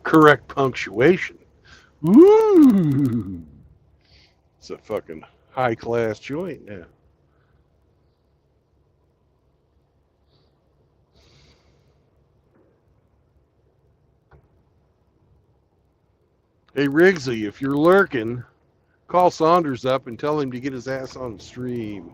correct punctuation. Ooh. It's a fucking high class joint now. Hey, Riggsy, if you're lurking, call Saunders up and tell him to get his ass on the stream.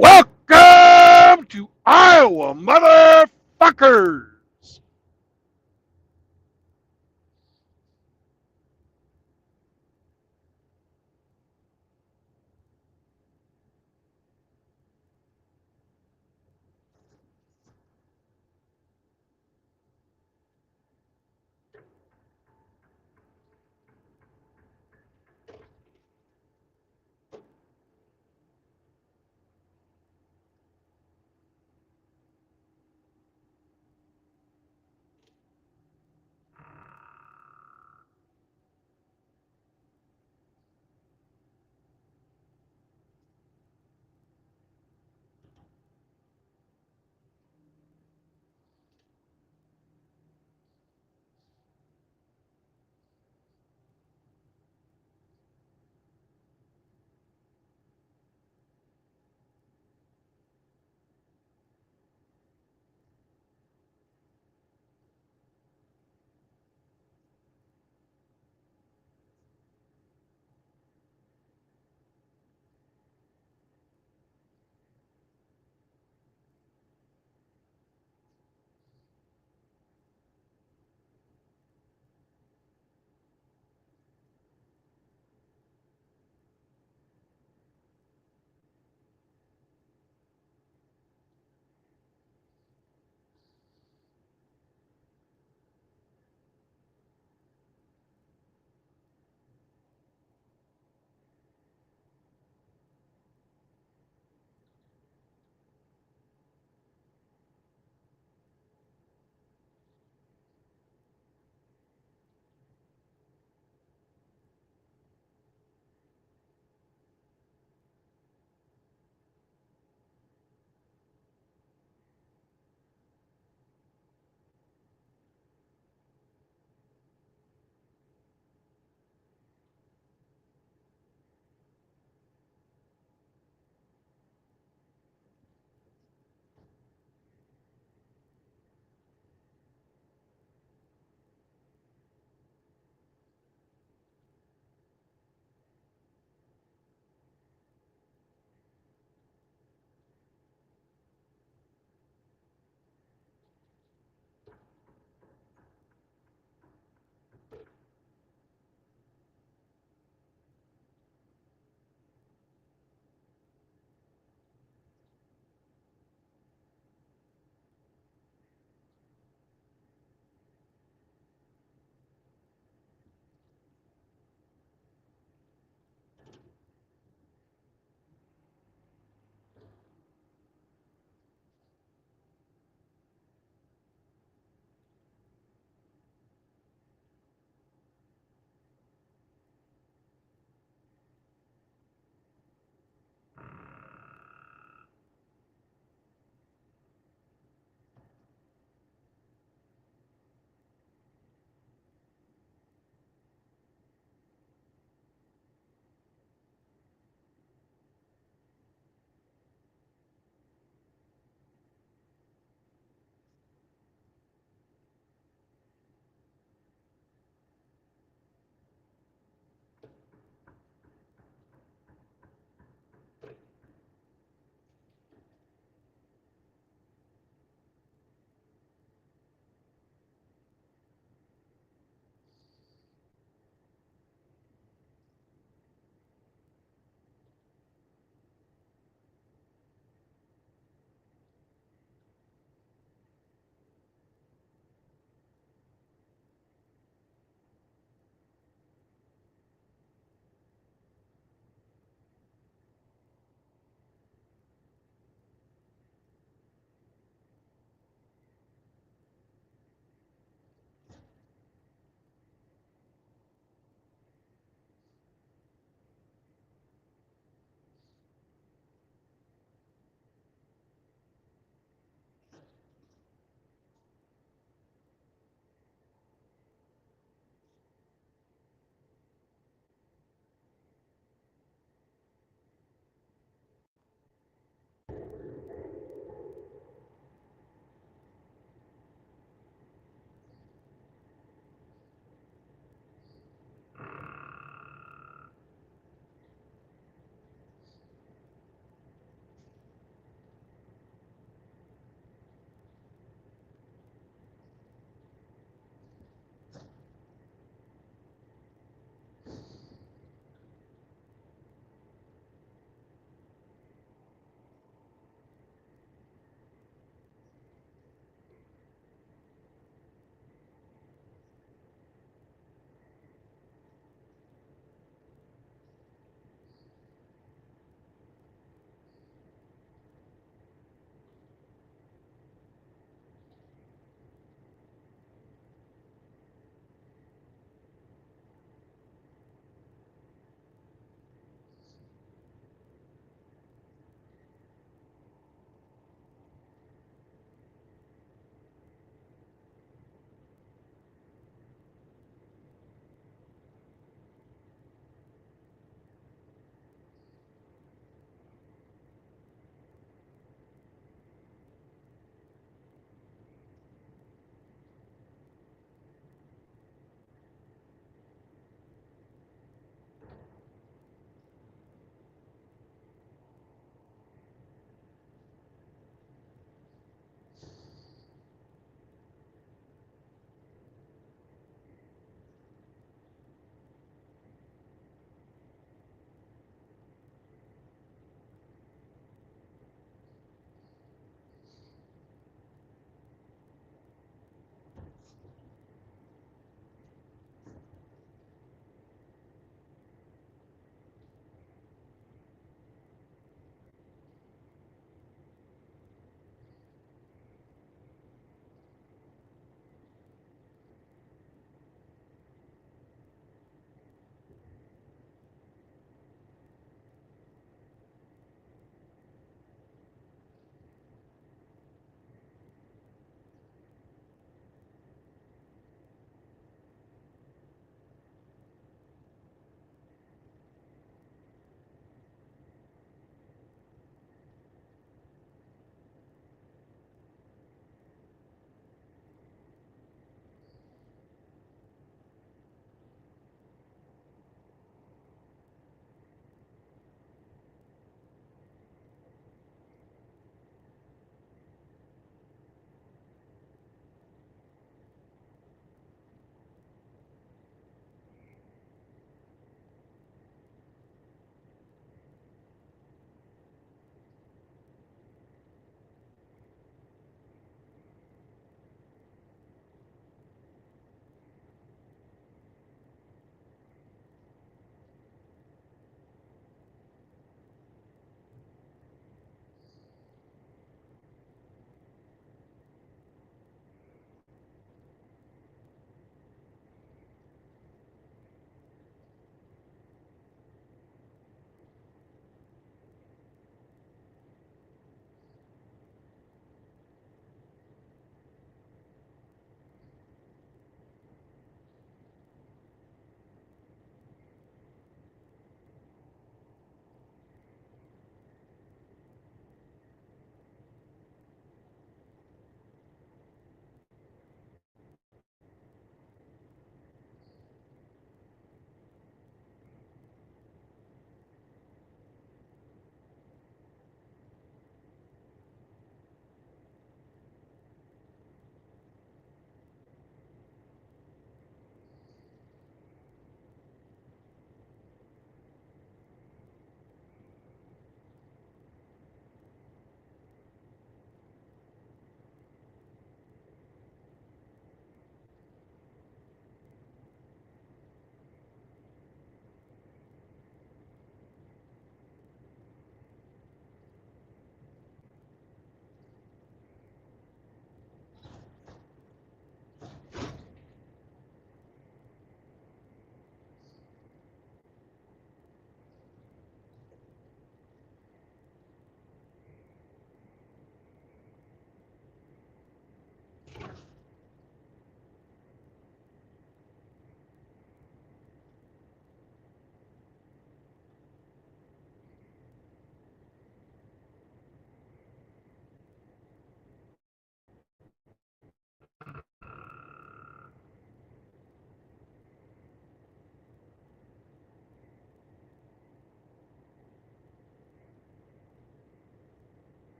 Welcome to Iowa, motherfuckers!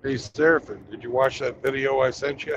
Hey, Seraphin, did you watch that video I sent you?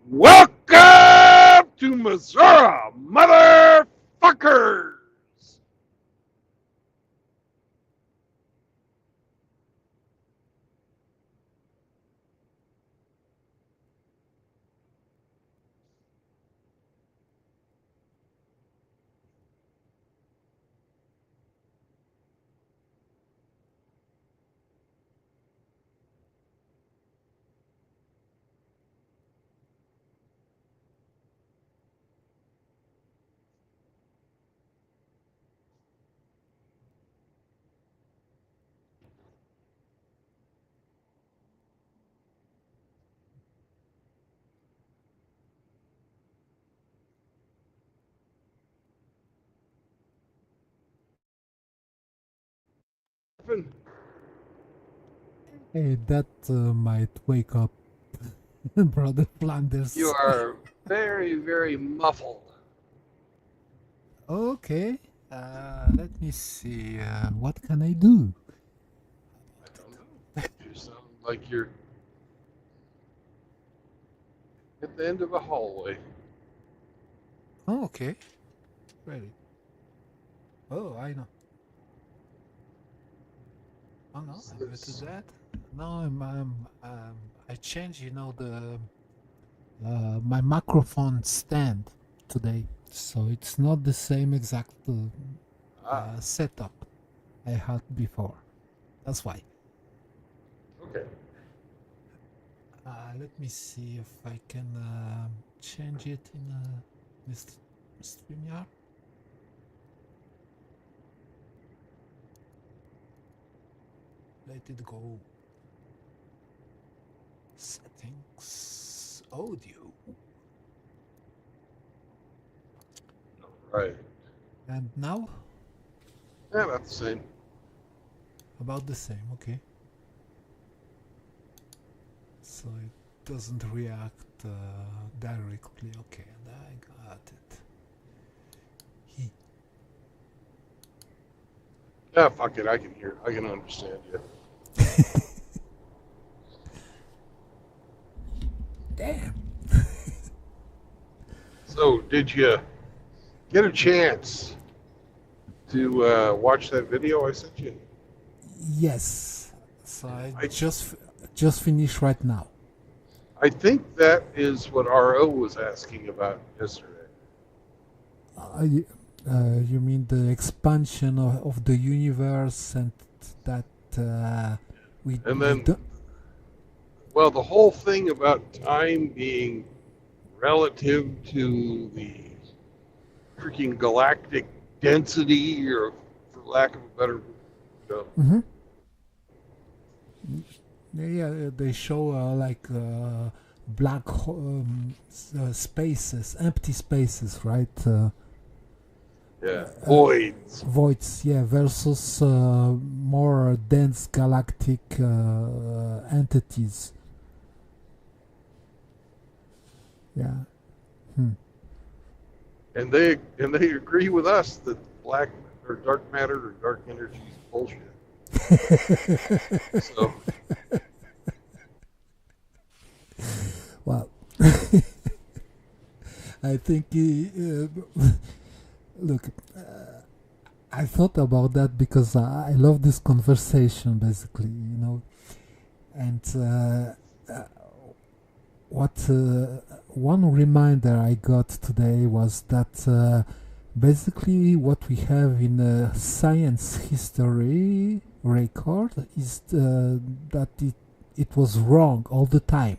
Welcome to Missouri, motherfuckers! Hey, that might wake up Brother Flanders. You are very, very muffled. Okay. Let me see. What can I do? I don't know. You sound like you're at the end of a hallway. Oh, okay. Ready. Oh, I know. Oh no, What's I better this? that. No, I changed, the my microphone stand today, so it's not the same exact setup I had before. That's why. Okay. Let me see if I can change it in this StreamYard. Let it go. Settings. Audio. Right. And now? Yeah, about the same. About the same, okay. So it doesn't react directly. Okay, and I got it. Yeah, fuck it. I can hear. I can understand you. Damn. So, did you get a chance to watch that video I sent you? Yes. So I I- just finished right now. I think that is what RO was asking about yesterday. You mean the expansion of the universe and that we And we then, don't- well, the whole thing about time being relative to the freaking galactic density, or for lack of a better, Mhm. Yeah, they show like black spaces, empty spaces, right? voids. Voids, yeah, versus more dense galactic entities. Yeah. And they agree with us that black or dark matter or dark energy is bullshit. So Well, I think look, I thought about that because I love this conversation, basically, and what one reminder I got today was that basically what we have in a science history record is that it was wrong all the time.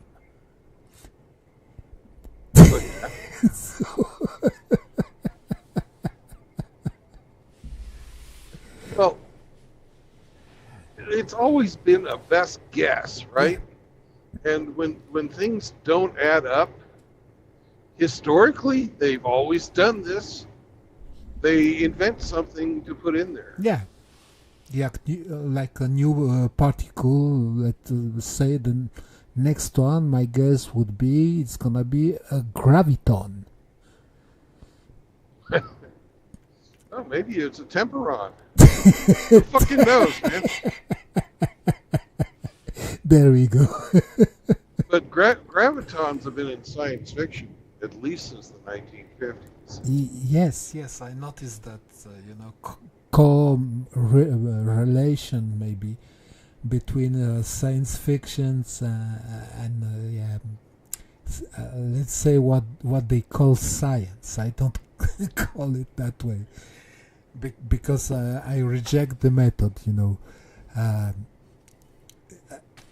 well, it's always been a best guess, right? And when things don't add up, historically they've always done this. They invent something to put in there. Yeah, like a new particle. Let's say the next one, my guess would be it's gonna be a graviton. Oh, maybe it's a temperon. Who fucking knows, man? There we go. But gravitons have been in science fiction at least since the 1950s. Yes, I noticed that, correlation maybe between science fictions and yeah, let's say what they call science. I don't call it that way because I reject the method.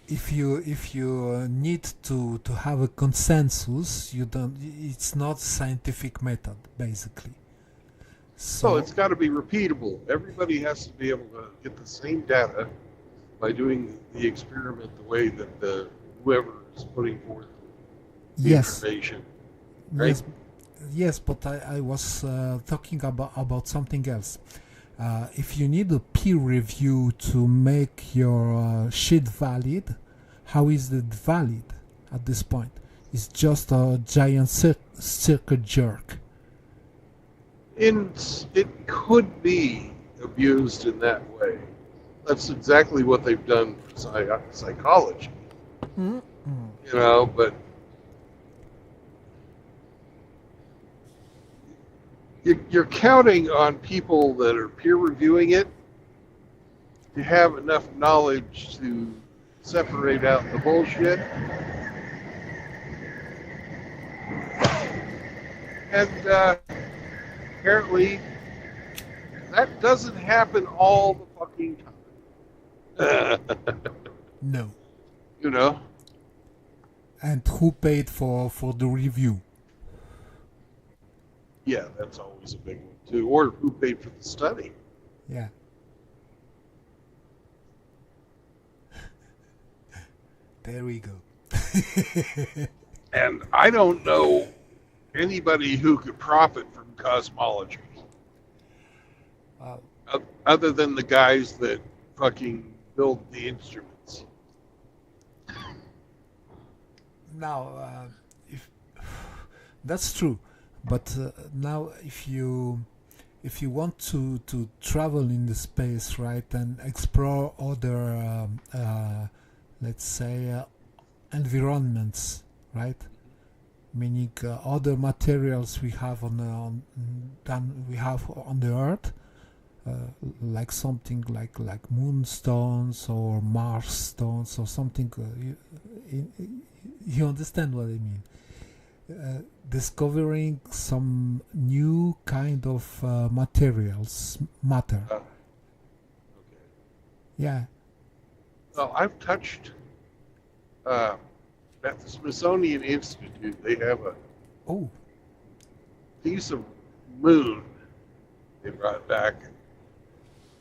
If you need to have a consensus, you don't. It's not scientific method basically. So it's got to be repeatable. Everybody has to be able to get the same data by doing the experiment the way that whoever is putting forth the yes, information. Right? yes, but I was talking about something else. If you need a peer review to make your shit valid, how is it valid at this point? It's just a giant circuit jerk. It could be abused in that way. That's exactly what they've done for psychology. But you're counting on people that are peer reviewing it to have enough knowledge to separate out the bullshit. And apparently that doesn't happen all the fucking time. No. And who paid for the review? Yeah, that's always a big one too. Or who paid for the study? Yeah. There we go. And I don't know anybody who could profit from cosmology. Other than the guys that fucking build the instruments. Now, if that's true, but now if you want to travel in the space, right, and explore other let's say environments, right, meaning other materials we have than we have on the Earth, like something like moonstones or Mars stones or something. You understand what I mean? Discovering some new kind of matter. Okay. Yeah. Well, I've touched at the Smithsonian Institute. They have a piece of moon they brought back.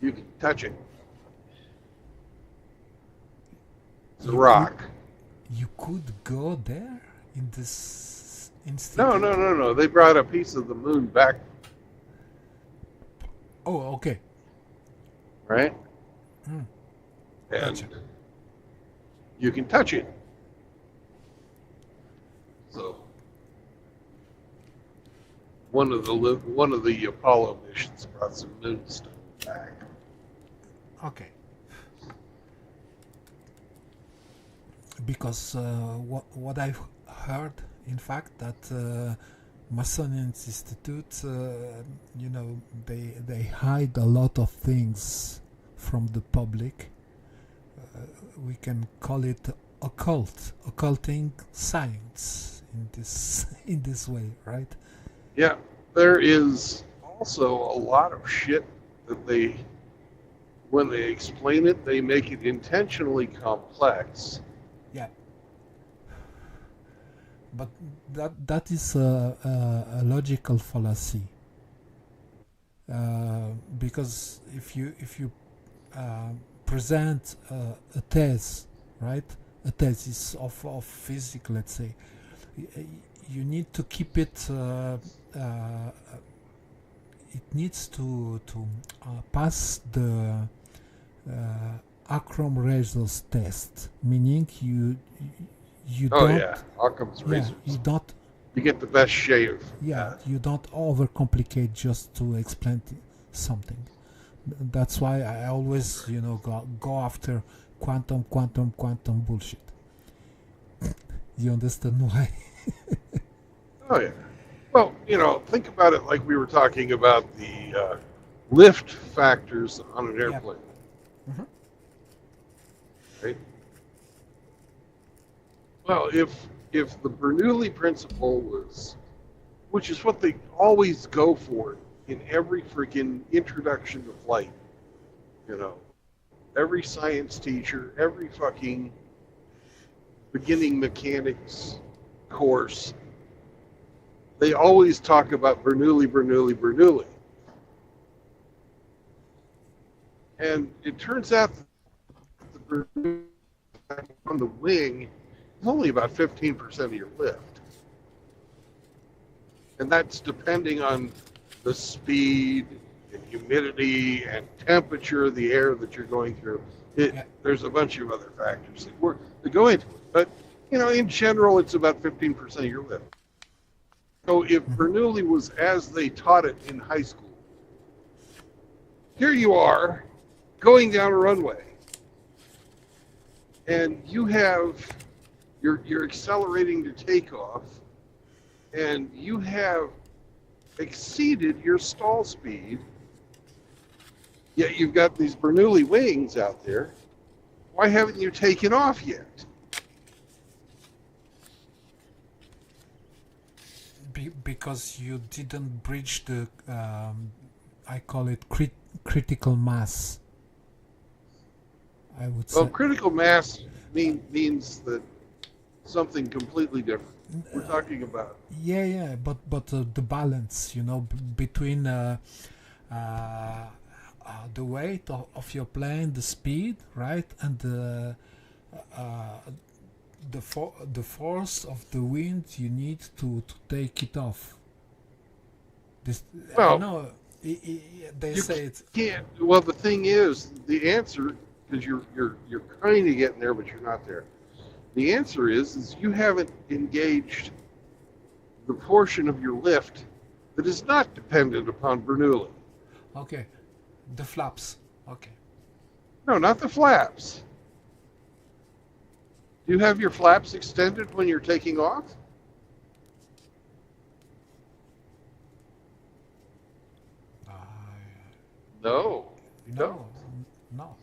You can touch it. It's a rock. You could go there in this institute? No. They brought a piece of the moon back. Oh, okay. Right? Mm. And Gotcha. you can touch it. So one of the Apollo missions brought some moon stuff back. Okay. Because what I've heard, in fact, that Smithsonian Institute, they hide a lot of things from the public. We can call it occulting science in this way, right? Yeah, there is also a lot of shit that when they explain it, they make it intentionally complex. Yeah. But that is a logical fallacy. Because if you present a thesis, right? A thesis of physics, let's say, you need to keep it. It needs to pass the Occam-Razor's test, meaning you Oh don't. yeah, Occam's razors. You don't. You get the best shave. Yeah, you don't overcomplicate just to explain something. That's why I always, go after quantum bullshit. You understand why? Oh yeah. Well, think about it like we were talking about the lift factors on an airplane, Mhm. right? Well, if the Bernoulli principle was, which is what they always go for in every freaking introduction to flight, every science teacher, every fucking beginning mechanics course, they always talk about Bernoulli, Bernoulli, Bernoulli. And it turns out that the Bernoulli on the wing is only about 15% of your lift. And that's depending on the speed and humidity and temperature of the air that you're going through. There's a bunch of other factors that go into it. But, in general, it's about 15% of your lift. So if Bernoulli was as they taught it in high school, here you are going down a runway, and you're accelerating to takeoff, and you have exceeded your stall speed, yet you've got these Bernoulli wings out there. Why haven't you taken off yet? Because you didn't bridge the, I call it critical mass. I would say. Well, critical mass means that something completely different. We're talking about. Yeah, but the balance, between the weight of your plane, the speed, right, and the force of the wind you need to take it off. Well, I know they say it's. Can't. Well, the thing is, the answer, because you're kind of getting there, but you're not there. The answer is you haven't engaged the portion of your lift that is not dependent upon Bernoulli. Okay, the flaps. Okay. No, not the flaps. Do you have your flaps extended when you're taking off? No, you don't. No.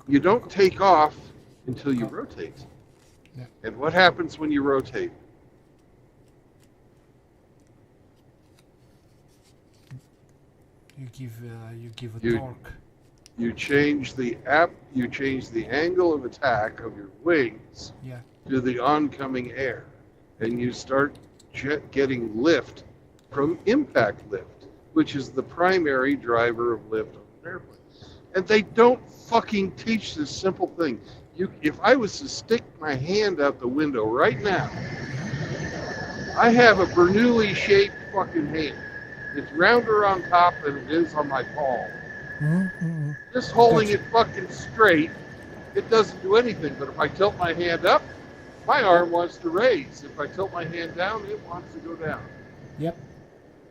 You don't take off until you rotate. Yeah. And what happens when you rotate? You give a You- torque. You change the angle of attack of your wings Yeah. to the oncoming air, and you start getting lift from impact lift, which is the primary driver of lift on an airplane. And they don't fucking teach this simple thing. If I was to stick my hand out the window right now, I have a Bernoulli-shaped fucking hand. It's rounder on top than it is on my palm. Mm-hmm. Just holding it fucking straight, it doesn't do anything. But if I tilt my hand up, my arm wants to raise. If I tilt my hand down, it wants to go down. Yep.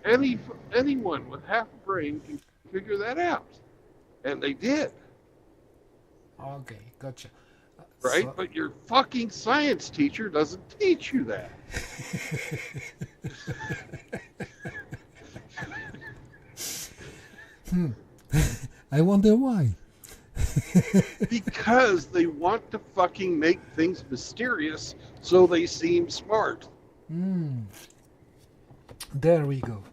Anyone with half a brain can figure that out. And they did, Okay, gotcha. right? So- But your fucking science teacher doesn't teach you that. I wonder why. Because they want to fucking make things mysterious so they seem smart. There we go.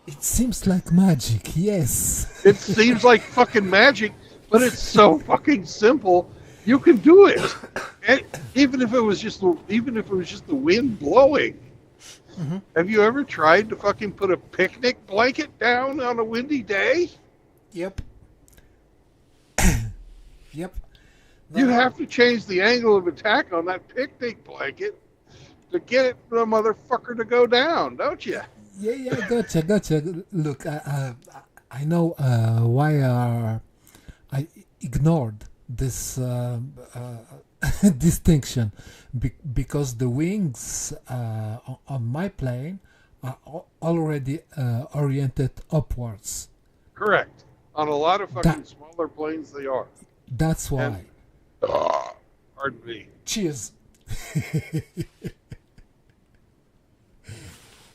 It seems like magic, yes. It seems like fucking magic, but it's so fucking simple. You can do it, and even if it was just the wind blowing. Mm-hmm. Have you ever tried to fucking put a picnic blanket down on a windy day? Yep. Yep. You have to change the angle of attack on that picnic blanket to get it for the motherfucker to go down, don't you? Yeah, gotcha. Look, I know why I ignored this distinction because the wings on my plane are already oriented upwards. Correct. On a lot of fucking smaller planes, they are. That's why. Pardon me. Cheers.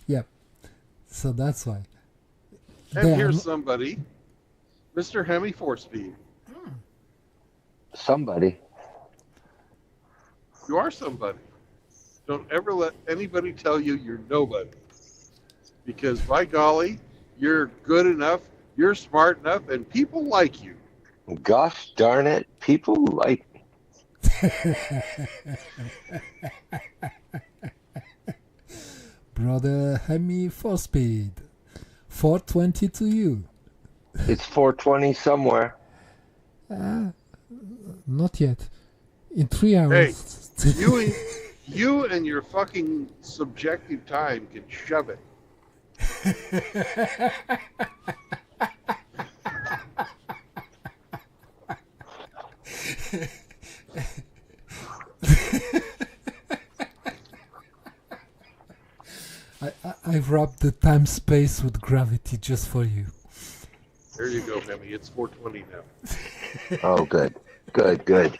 Yep. So that's why. And They are here's not- somebody, Mr. Hemi Forcepeed. Somebody. You are somebody. Don't ever let anybody tell you you're nobody. Because by golly, you're good enough, you're smart enough, and people like you. Gosh darn it, people like me. Brother Hemi Speed. 420 to you. It's 420 somewhere. Not yet. In 3 hours. You and your fucking subjective time can shove it. I've wrapped the time space with gravity just for you. There you go, Hemi. It's 420 now. Oh, good. Good.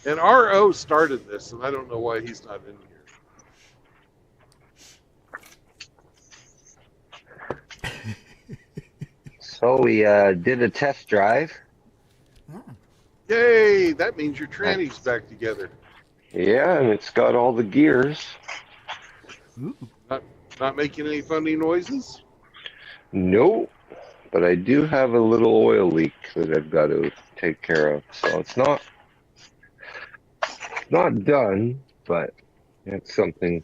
And RO started this, and I don't know why he's not in here. So we did a test drive. Yay! That means your tranny's back together. Yeah, and it's got all the gears. Not making any funny noises? Nope. But I do have a little oil leak that I've got to take care of. So it's not done, but it's something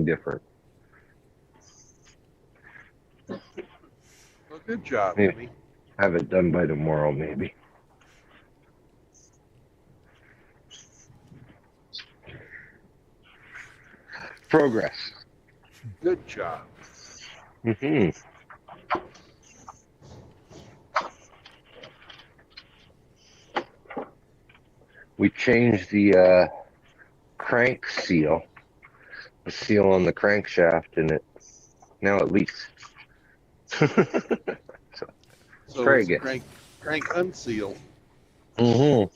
different. Well, good job, Yeah. Hemi. Have it done by tomorrow, maybe. Progress. Good job. Hmm. We changed the crank seal, the seal on the crankshaft, and now it leaks. So Very it's good. crank unseal. Mm-hmm.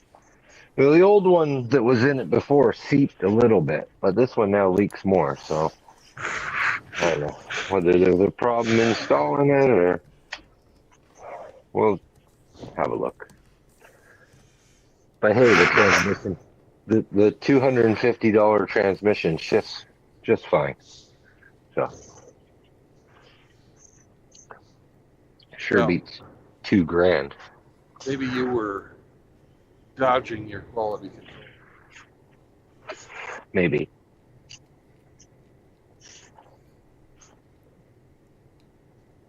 Well, the old one that was in it before seeped a little bit, but this one now leaks more. So I don't know whether there's a problem installing it or we'll have a look. But hey, the transmission, the $250 transmission shifts just fine. So sure Well, beats $2,000. maybe you were dodging your quality control. Maybe.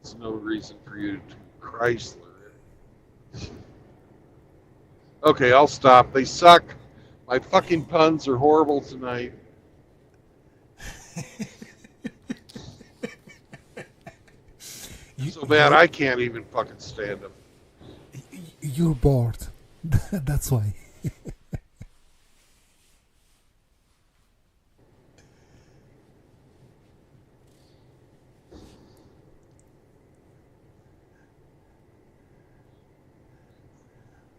There's no reason for you to Chrysler. Okay, I'll stop. They suck. My fucking puns are horrible tonight. So bad I can't even fucking stand them. You're bored. That's why.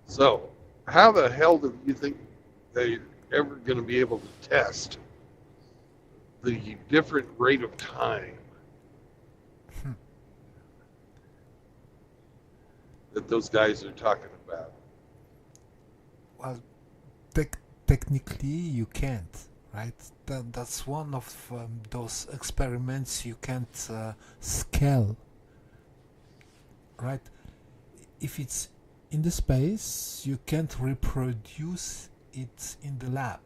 So, how the hell do you think they're ever going to be able to test the different rate of time that those guys are talking about? Well, technically you can't, right? That's one of those experiments you can't scale, right? If it's in the space, you can't reproduce it in the lab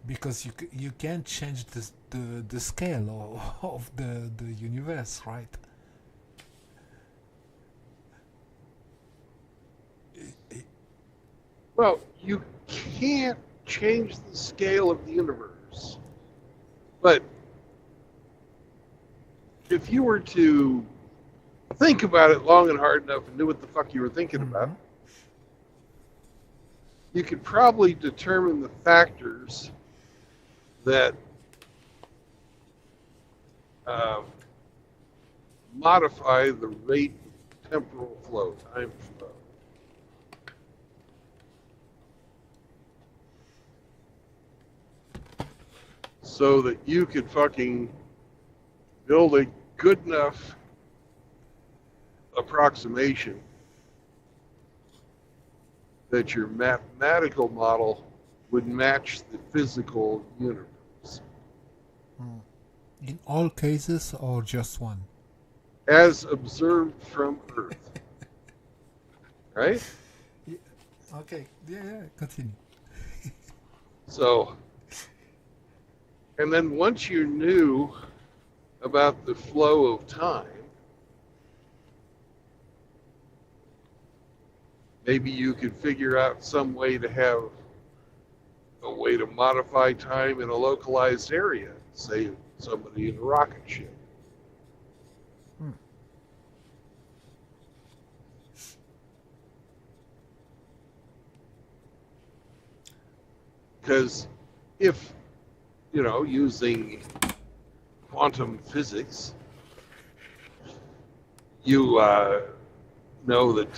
because you can't change the scale of the universe, right? Well, you can't change the scale of the universe. But if you were to think about it long and hard enough and knew what the fuck you were thinking about, you could probably determine the factors that modify the rate of temporal flow, time flow. so that you could fucking build a good enough approximation that your mathematical model would match the physical universe. In all cases or just one? As observed from Earth. Right? Okay, yeah, continue. So, and then once you knew about the flow of time, maybe you could figure out some way to have a way to modify time in a localized area, say somebody in a rocket ship. Because if, using quantum physics, you know that,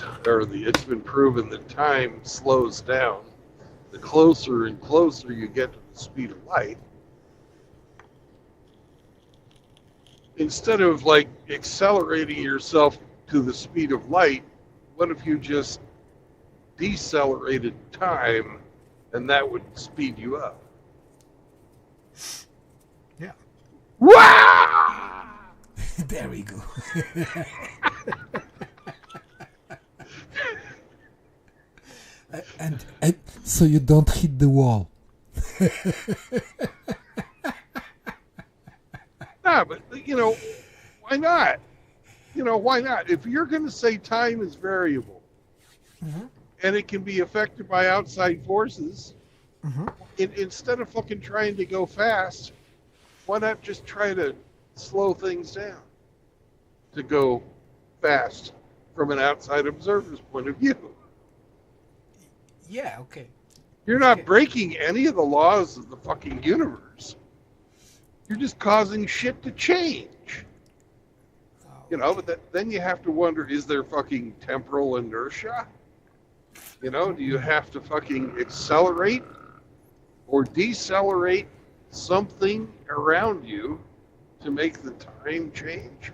it's been proven that time slows down the closer and closer you get to the speed of light. Instead of like accelerating yourself to the speed of light, what if you just decelerated time and that would speed you up? Yeah. Wow! There we go. and so you don't hit the wall. Nah, but why not? Why not? If you're going to say time is variable and it can be affected by outside forces, instead of fucking trying to go fast, why not just try to slow things down to go fast from an outside observer's point of view? Yeah, okay. You're not breaking any of the laws of the fucking universe. You're just causing shit to change. But then you have to wonder, is there fucking temporal inertia? Do you have to fucking accelerate or decelerate something around you to make the time change?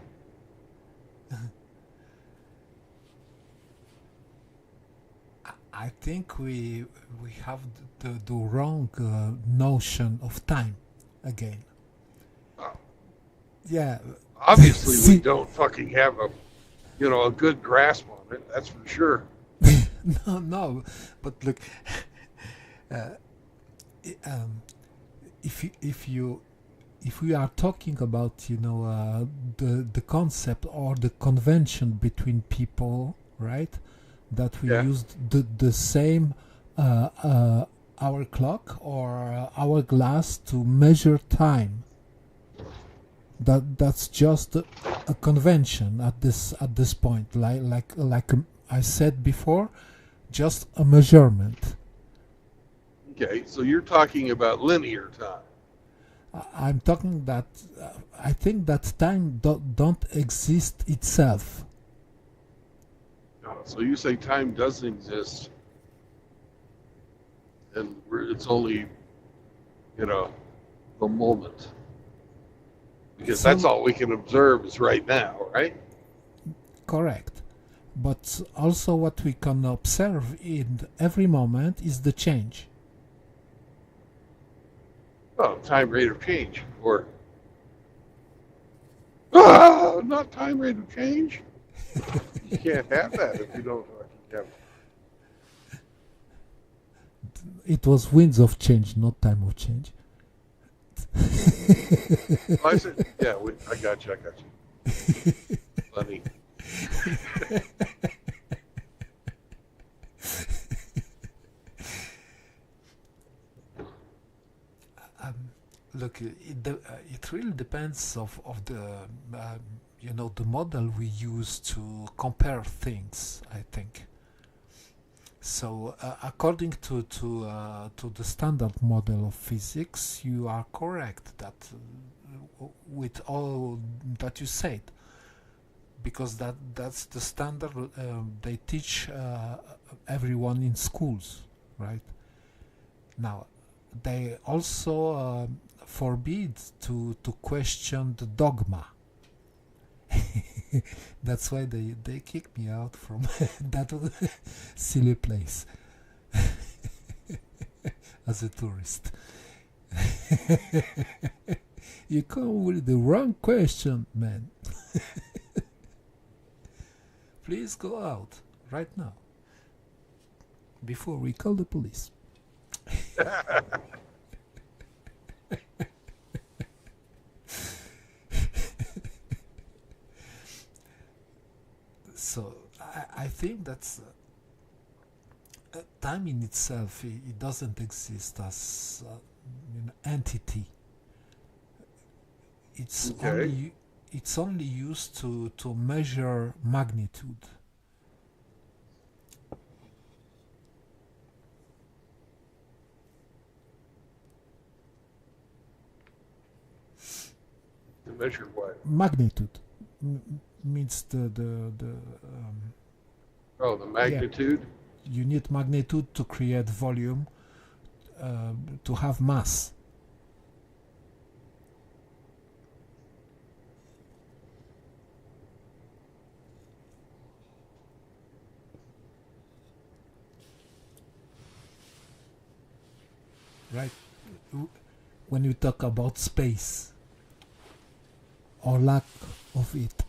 I think we have the wrong notion of time again. Yeah. Obviously, we don't fucking have a good grasp on it. That's for sure. No, but look, if we are talking about the concept or the convention between people, right? That we used the same hour clock or hourglass to measure time. That's just a convention at this point, like I said before, just a measurement. Okay, so you're talking about linear time. I'm talking that I think that time don't exist itself. So you say time doesn't exist, and it's only, the moment. Because that's all we can observe is right now, right? Correct. But also what we can observe in every moment is the change. Oh, time rate of change, or not time rate of change. You can't have that if you don't fucking have it. It was winds of change, not time of change. I said, yeah, I got you. Funny. Look, it really depends of the the model we use to compare things, I think. So according to the standard model of physics, you are correct that with all that you said, because that's the standard they teach everyone in schools, right? Now they also forbid to question the dogma. That's why they kicked me out from that silly place as a tourist. You come with the wrong question, man. Please go out right now before we call the police. So I think that's time in itself. It doesn't exist as an entity. It's Okay. only used to measure magnitude. To measure what? Magnitude means the Oh, the magnitude. you need magnitude to create volume, to have mass. Right? When you talk about space or lack of it.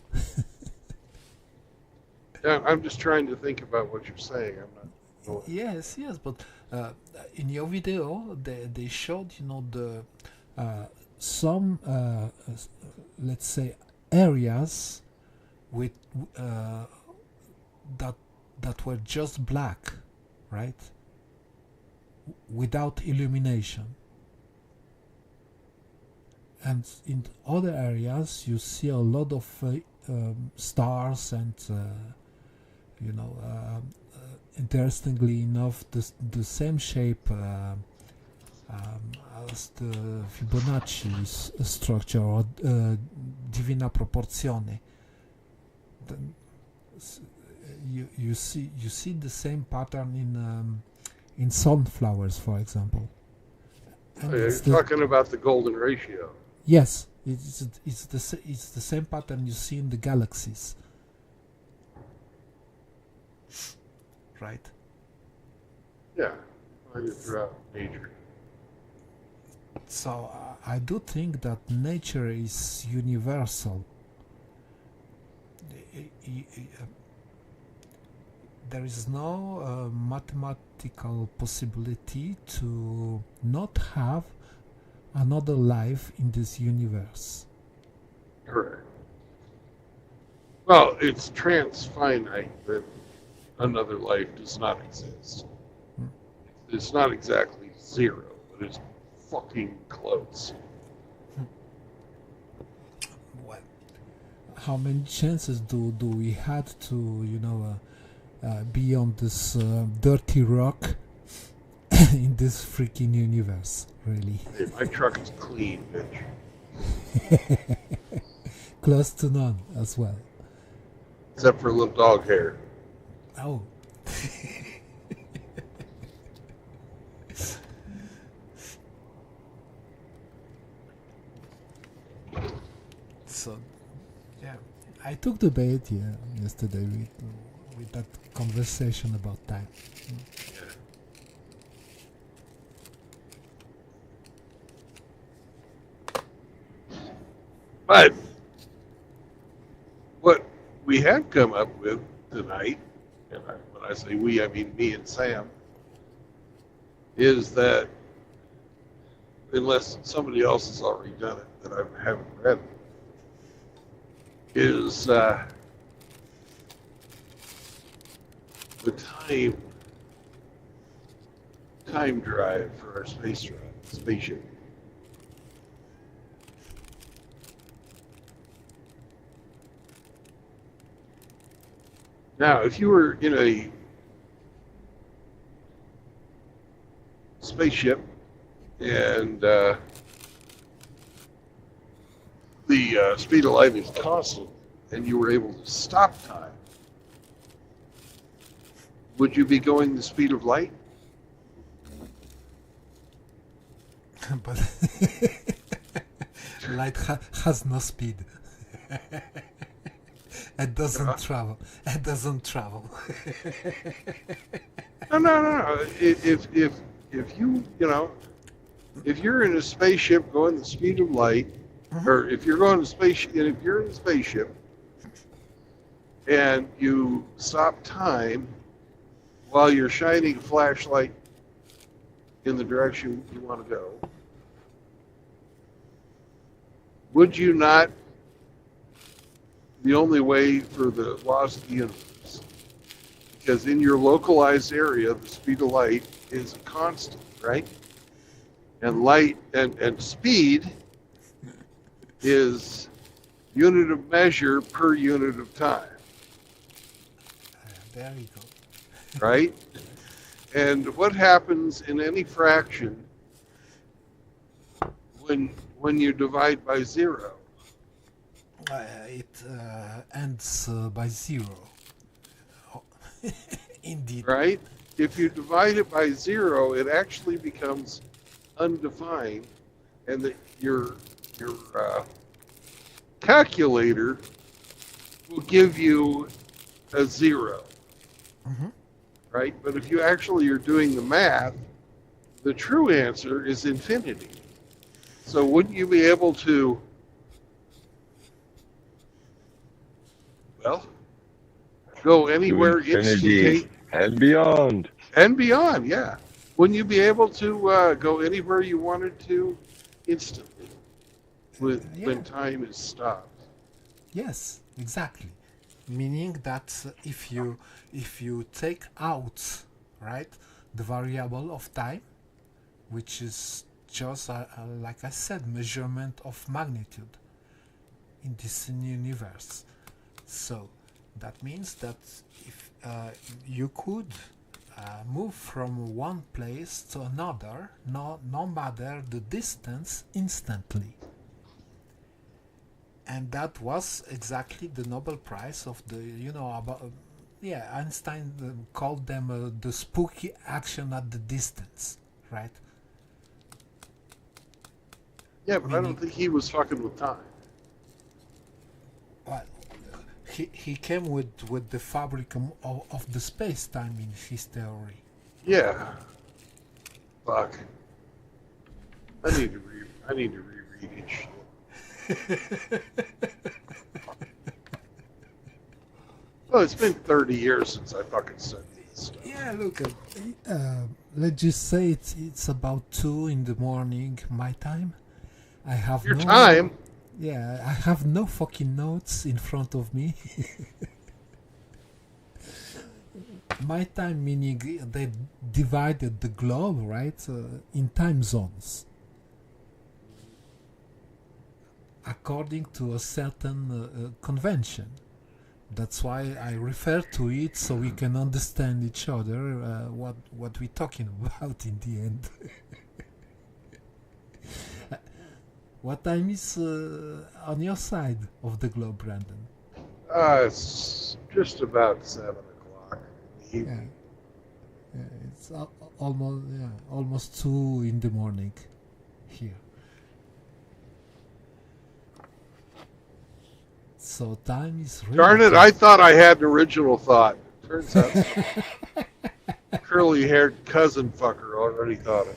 Yeah, I'm just trying to think about what you're saying. I'm not. Yes, but in your video they showed, the some let's say areas with that were just black, right? Without illumination. And in other areas you see a lot of stars and interestingly enough, the same shape as the Fibonacci structure or Divina Proporzione. You see the same pattern in sunflowers, for example. And You're talking about the golden ratio. yes, it's the same pattern you see in the galaxies. Right? Yeah, throughout nature. So I do think that nature is universal. There is no mathematical possibility to not have another life in this universe. Correct. Well, it's transfinite that another life does not exist. It's not exactly zero, but it's fucking close. Well, how many chances do we had to be on this dirty rock in this freaking universe? Really, Hey, my truck is clean, bitch. close to none as well. Except for a little dog hair. Oh. So, yeah, I took the bait yesterday with that conversation about time. But what we have come up with tonight, and when I say we, I mean me and Sam, is that unless somebody else has already done it that I haven't read, is the time drive for our spaceship. Now, if you were in a spaceship and the speed of light is constant and you were able to stop time, would you be going the speed of light? But Light has no speed. It doesn't travel. It doesn't travel. No. If if you're in a spaceship going the speed of light, or if you're going to spaceship, and if you're in a spaceship and you stop time while you're shining a flashlight in the direction you want to go, would you not? The only way for the laws of the universe, because in your localized area, the speed of light is a constant, right? And light and speed is unit of measure per unit of time, There you go. right? And what happens in any fraction when you divide by zero? It ends by 0. Oh, indeed. Right? If you divide it by zero, it actually becomes undefined, and that your calculator will give you a 0, Mhm. right? But if you actually are doing the math, the true answer is infinity. So wouldn't you be able to, well, go anywhere infinity instantaneously and beyond. and beyond? Yeah. Wouldn't you be able to go anywhere you wanted to instantly when time is stopped? Yes, exactly. Meaning that if you take out, right, the variable of time, which is just like I said, measurement of magnitude in this universe. So that means that if you could move from one place to another, no matter the distance, instantly. And that was exactly the Nobel Prize of the, about, Einstein called them the spooky action at the distance, right? Yeah, but I don't think he was fucking with time. Well, he came with the fabric of the space-time in his theory. Yeah. Fuck. I need to reread his shit. Well, it's been 30 years since I fucking studied this stuff. Yeah, look. Let's just say it's about 2 in the morning, my time. I have Your no time? Yeah, I have no fucking notes in front of me. My time meaning they divided the globe, right, in time zones. According to a certain convention. That's why I refer to it so we can understand each other what we're talking about in the end. What time is on your side of the globe, Brandon? It's just about 7 o'clock in the evening. Yeah, it's almost 2 in the morning here. So time is really Darn it, I thought I had an original thought. Turns out curly-haired cousin fucker already thought of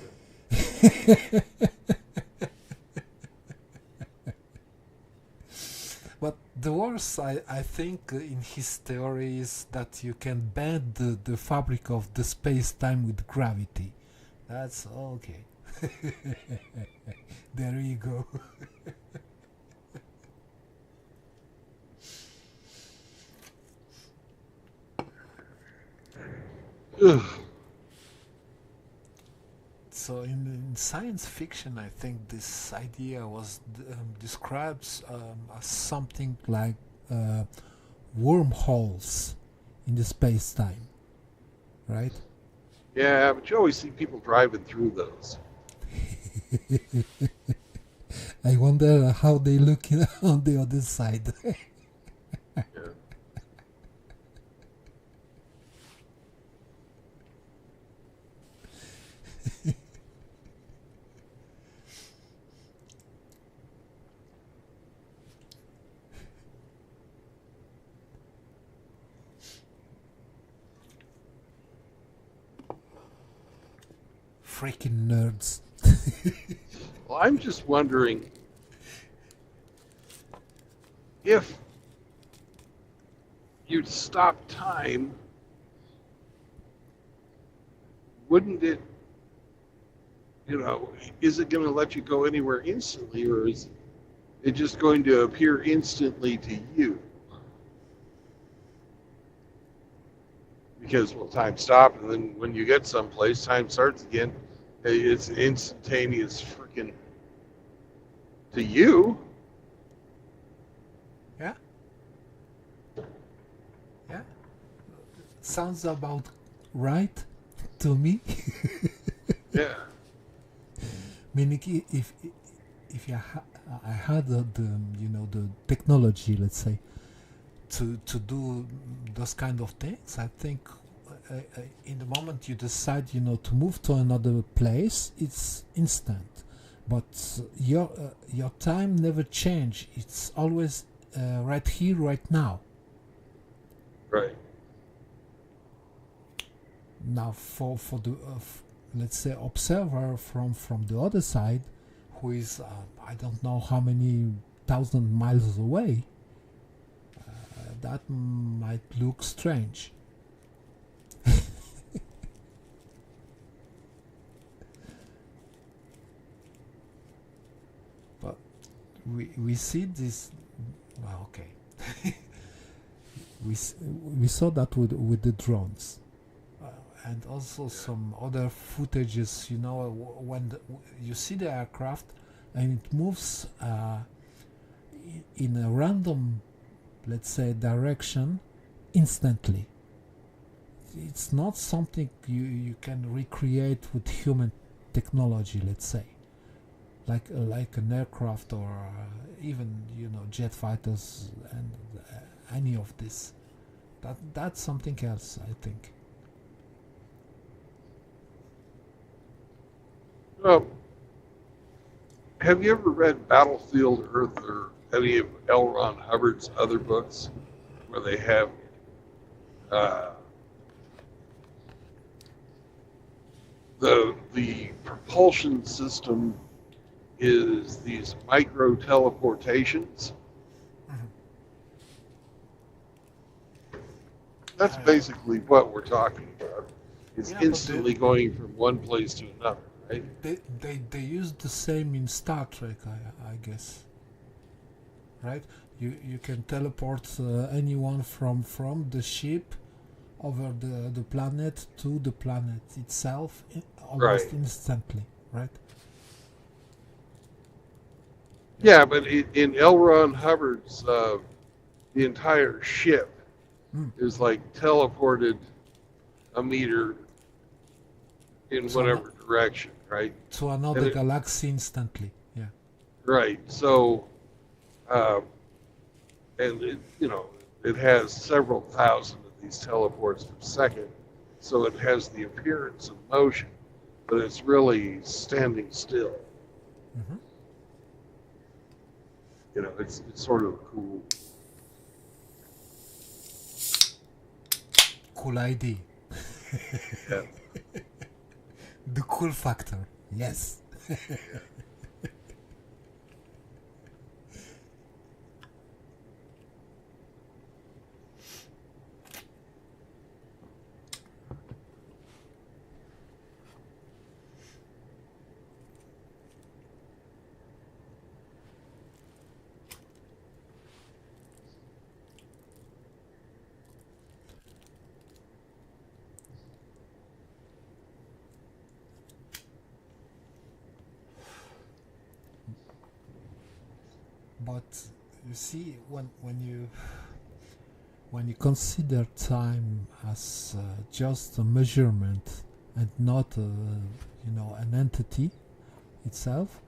it. But the worst, I think, in his theory is that you can bend the fabric of the space-time with gravity. That's okay. There you go. Ugh. So in science fiction, I think this idea was describes as something like wormholes in the space-time, right? Yeah, but you always see people driving through those. I wonder how they look on the other side. Yeah. freaking nerds. Well, I'm just wondering if you'd stop time, wouldn't it, is it going to let you go anywhere instantly, or is it just going to appear instantly to you? Because, well, time stopped, and then when you get someplace, time starts again. It's instantaneous freaking to you. Yeah. Yeah. Sounds about right to me. Yeah. Meaning, if I had the the technology, let's say, to do those kind of things, I think in the moment you decide, to move to another place, it's instant. But your time never change. It's always right here, right now. Right. Now, for the let's say observer from the other side, who is I don't know how many thousand miles away, that might look strange. But we see this. Well, okay. we saw that with the drones. And also some other footages, when you see the aircraft and it moves in a random, let's say, direction instantly. It's not something you can recreate with human technology, let's say, like an aircraft or even jet fighters and any of this. That's something else, I think. Well, have you ever read Battlefield Earth or any of L. Ron Hubbard's other books where they have the propulsion system is these micro teleportations? That's basically what we're talking about. It's instantly going from one place to another. Right? They use the same in Star Trek, I guess. Right? You can teleport anyone from the ship over the planet to the planet itself almost instantly, right? Yeah, but in L. Ron Hubbard's, the entire ship is like teleported a meter in whatever direction, right? To another galaxy instantly, yeah. Right. So, and it has several thousand of these teleports per second, so it has the appearance of motion, but it's really standing still. Mm-hmm. It's sort of cool. Cool idea. Yeah. The cool factor, yes. But you see, when you consider time as just a measurement and not an entity itself,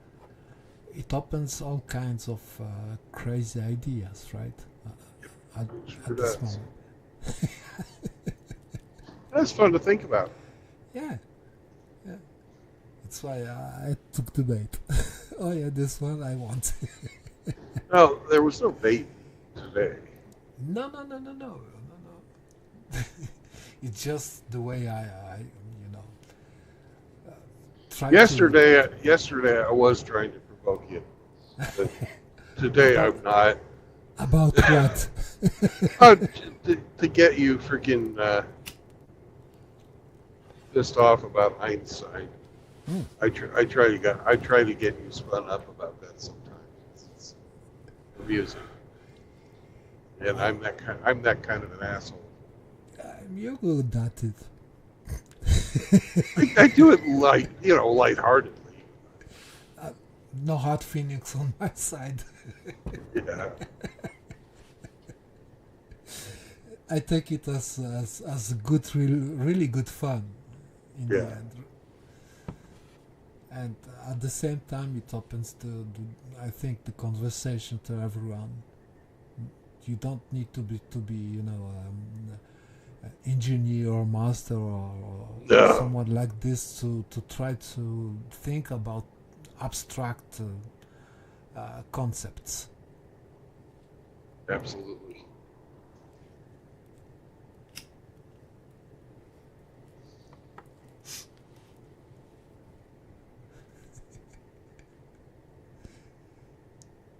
it opens all kinds of crazy ideas, right? At this moment. That's fun to think about. Yeah. That's why I took the bait. Oh yeah, this one I want. No, there was no bait today. No. It's just the way I try Yesterday I was trying to provoke you, but today I'm not. about what? Oh, to get you freaking pissed off about Einstein. Hmm. I try to get you spun up about that sometimes. It's amusing, and I'm that kind of an asshole. You're good at it. I do it lightheartedly. No hard feelings on my side. Yeah. I take it as good, really good fun in the Yeah. end. And at the same time, it opens I think, the conversation to everyone. You don't need to be engineer or master or No. someone like this to try to think about abstract concepts. Absolutely.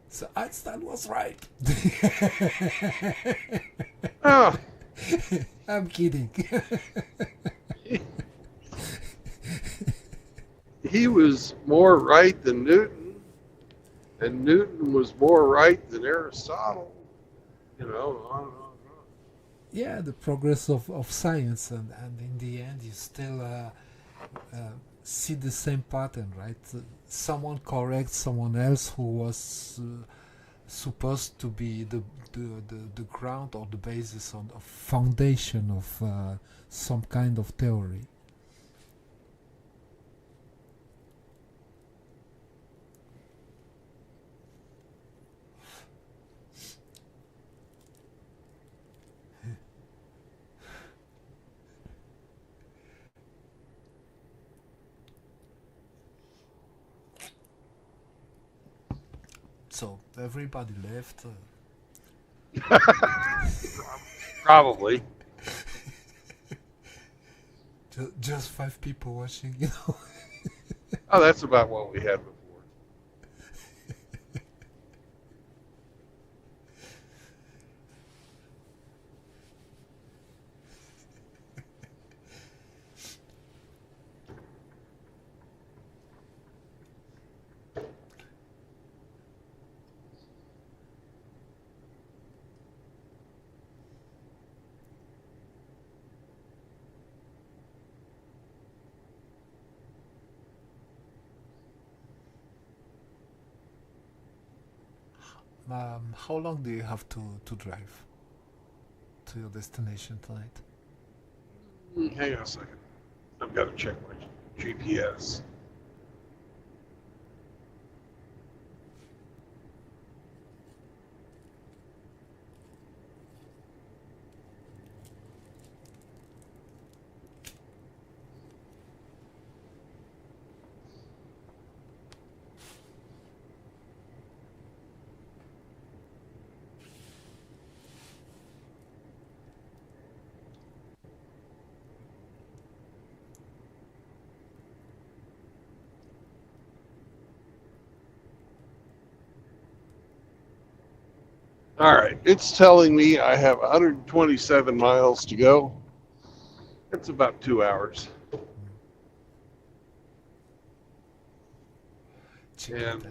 So Einstein was right. Oh, I'm kidding. he was more right than Newton, and Newton was more right than Aristotle. On and on and on. Yeah, the progress of science, and in the end, you still see the same pattern, right? Someone corrects someone else who was supposed to be the ground or the basis on the foundation of some kind of theory. So everybody left. Probably. Just 5 people watching, you know. Oh, that's about what we had before. How long do you have to drive to your destination tonight? Hang on a second. I've got to check my GPS. All right, it's telling me I have 127 miles to go. It's about 2 hours. And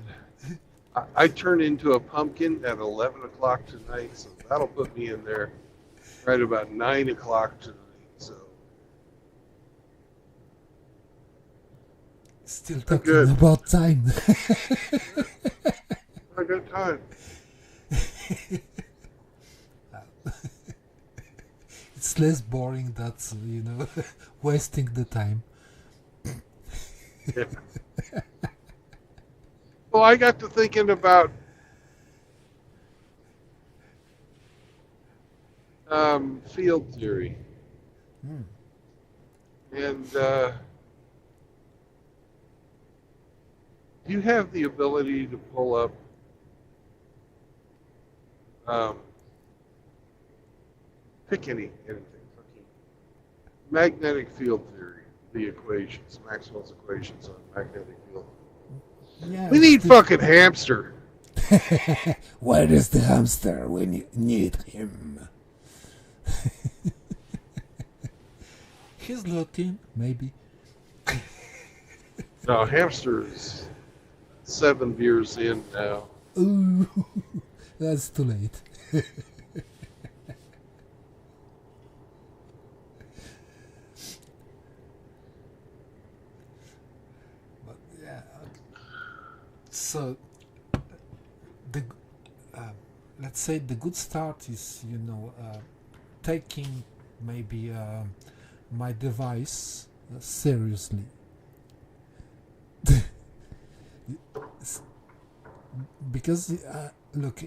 I turn into a pumpkin at 11 o'clock tonight, so that'll put me in there right about 9 o'clock tonight. So Still I'm talking good. about time. I got time. It's less boring. That's wasting the time. Yeah. Well, I got to thinking about field theory. Hmm. And you have the ability to pull up pick anything. Magnetic field theory. the equations, Maxwell's equations on magnetic field. Yeah, We need fucking hamster. Where is the hamster when you need him? He's looking, maybe. No, hamster is 7 beers in now. Ooh, that's too late. But yeah, so the let's say the good start is, you know, taking maybe my device seriously. Because look,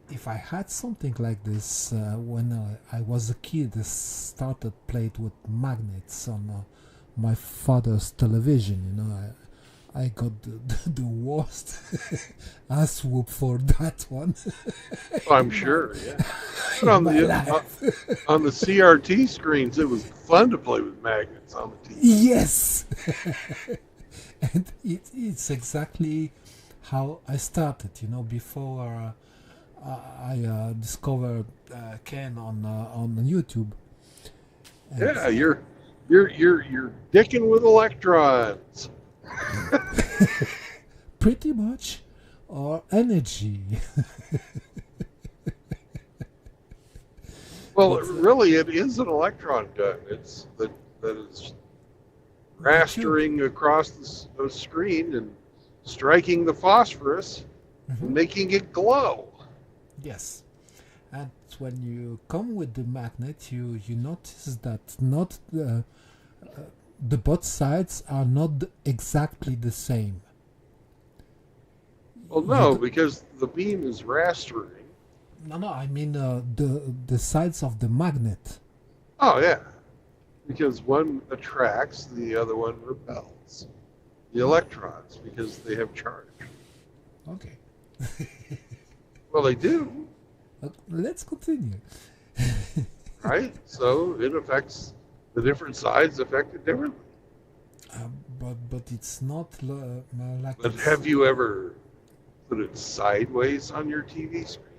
if I had something like this when I was a kid, I started playing with magnets on my father's television. You know, I got the worst ass whoop for that one. I'm sure, yeah. But on the CRT screens, it was fun to play with magnets on the TV. Yes, and it's exactly how I started. You know, before I discovered Ken on YouTube. And Yeah, you're dicking with electrons. pretty much, or energy. Well, really, it is an electron gun. It's that is rastering across the screen and striking the phosphorus and making it glow. Yes, and when you come with the magnet, you notice that not the both sides are not exactly the same. Well, no, because the beam is rastering. No, I mean the sides of the magnet. Oh, yeah. Because one attracts, the other one repels. The electrons, because they have charge. Okay. Well, they do, Let's continue. right? So it affects, the different sides affect it differently. But it's not like. But have you ever put it sideways on your TV screen?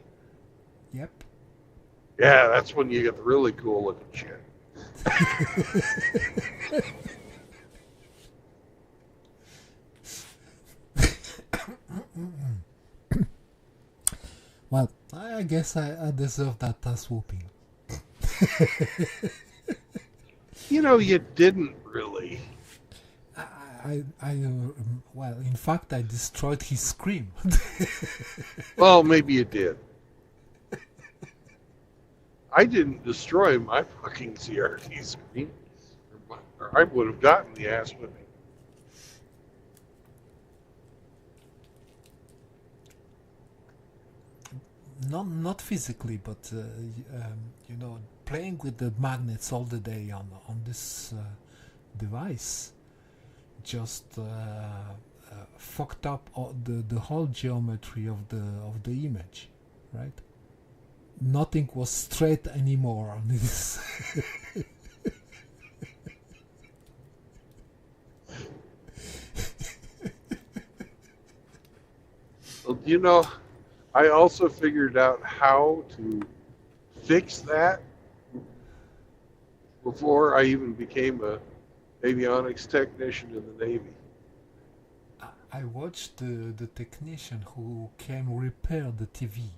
Yep. Yeah, that's when you get the really cool looking shit. Well, I guess I deserve that ass whooping. You know, you didn't really. Well, in fact, I destroyed his screen. Well, maybe you did. I didn't destroy my fucking CRT screen, or I would have gotten the ass whipping. Not physically, but you know, playing with the magnets all the day on this device just fucked up the whole geometry of the image, right? Nothing was straight anymore on this. Well, you know, I also figured out how to fix that before I even became a avionics technician in the Navy. I watched the technician who came repair the TV,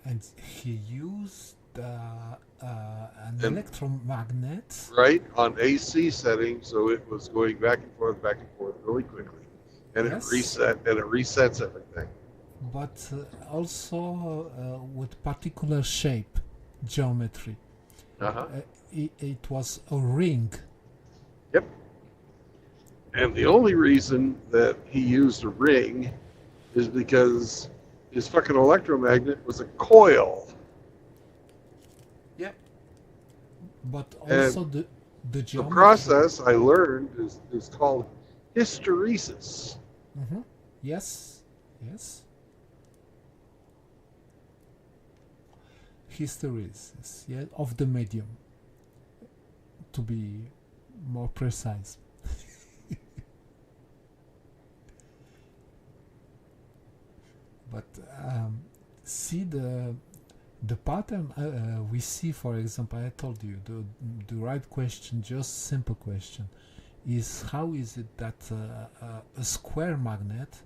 and he used an electromagnet. Right, on AC settings, so it was going back and forth really quickly, and Yes. it resets everything. But also with particular shape, geometry. Uh-huh. It was a ring. Yep. And the only reason that he used a ring is because his fucking electromagnet was a coil. Yep. But also the The geometry. process I learned is called hysteresis. Mm-hmm. Yes. Yes. Hysteresis, yeah, of the medium. To be more precise. But see the pattern we see. For example, I told you the right question, just simple question, is how is it that a square magnet,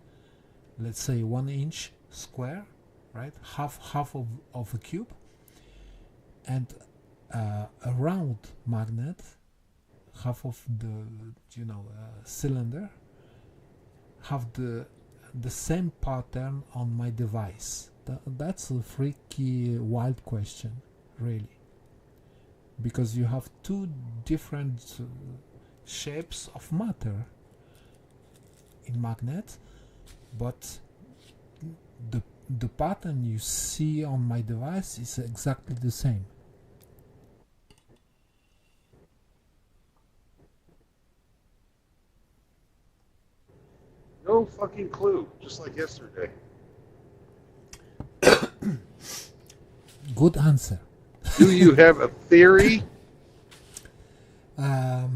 let's say 1 inch square, right, half of a cube, and a round magnet, half of the cylinder, have the same pattern on my device. That's a freaky, wild question, really, because you have two different shapes of matter in magnet, but the pattern you see on my device is exactly the same. No fucking clue, just like yesterday. Good answer. Do you have a theory? I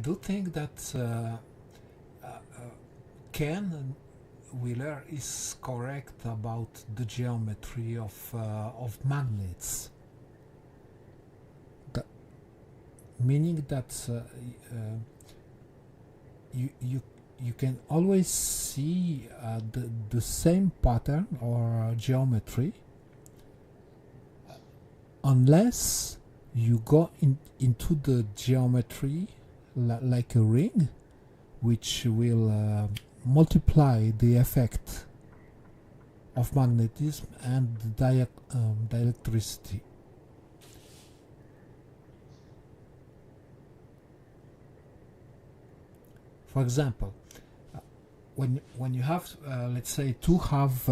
do think that Ken Wheeler is correct about the geometry of magnets. Meaning that you can always see the same pattern or geometry, unless you go into the geometry like a ring, which will multiply the effect of magnetism and dielectricity. For example, when you have let's say two half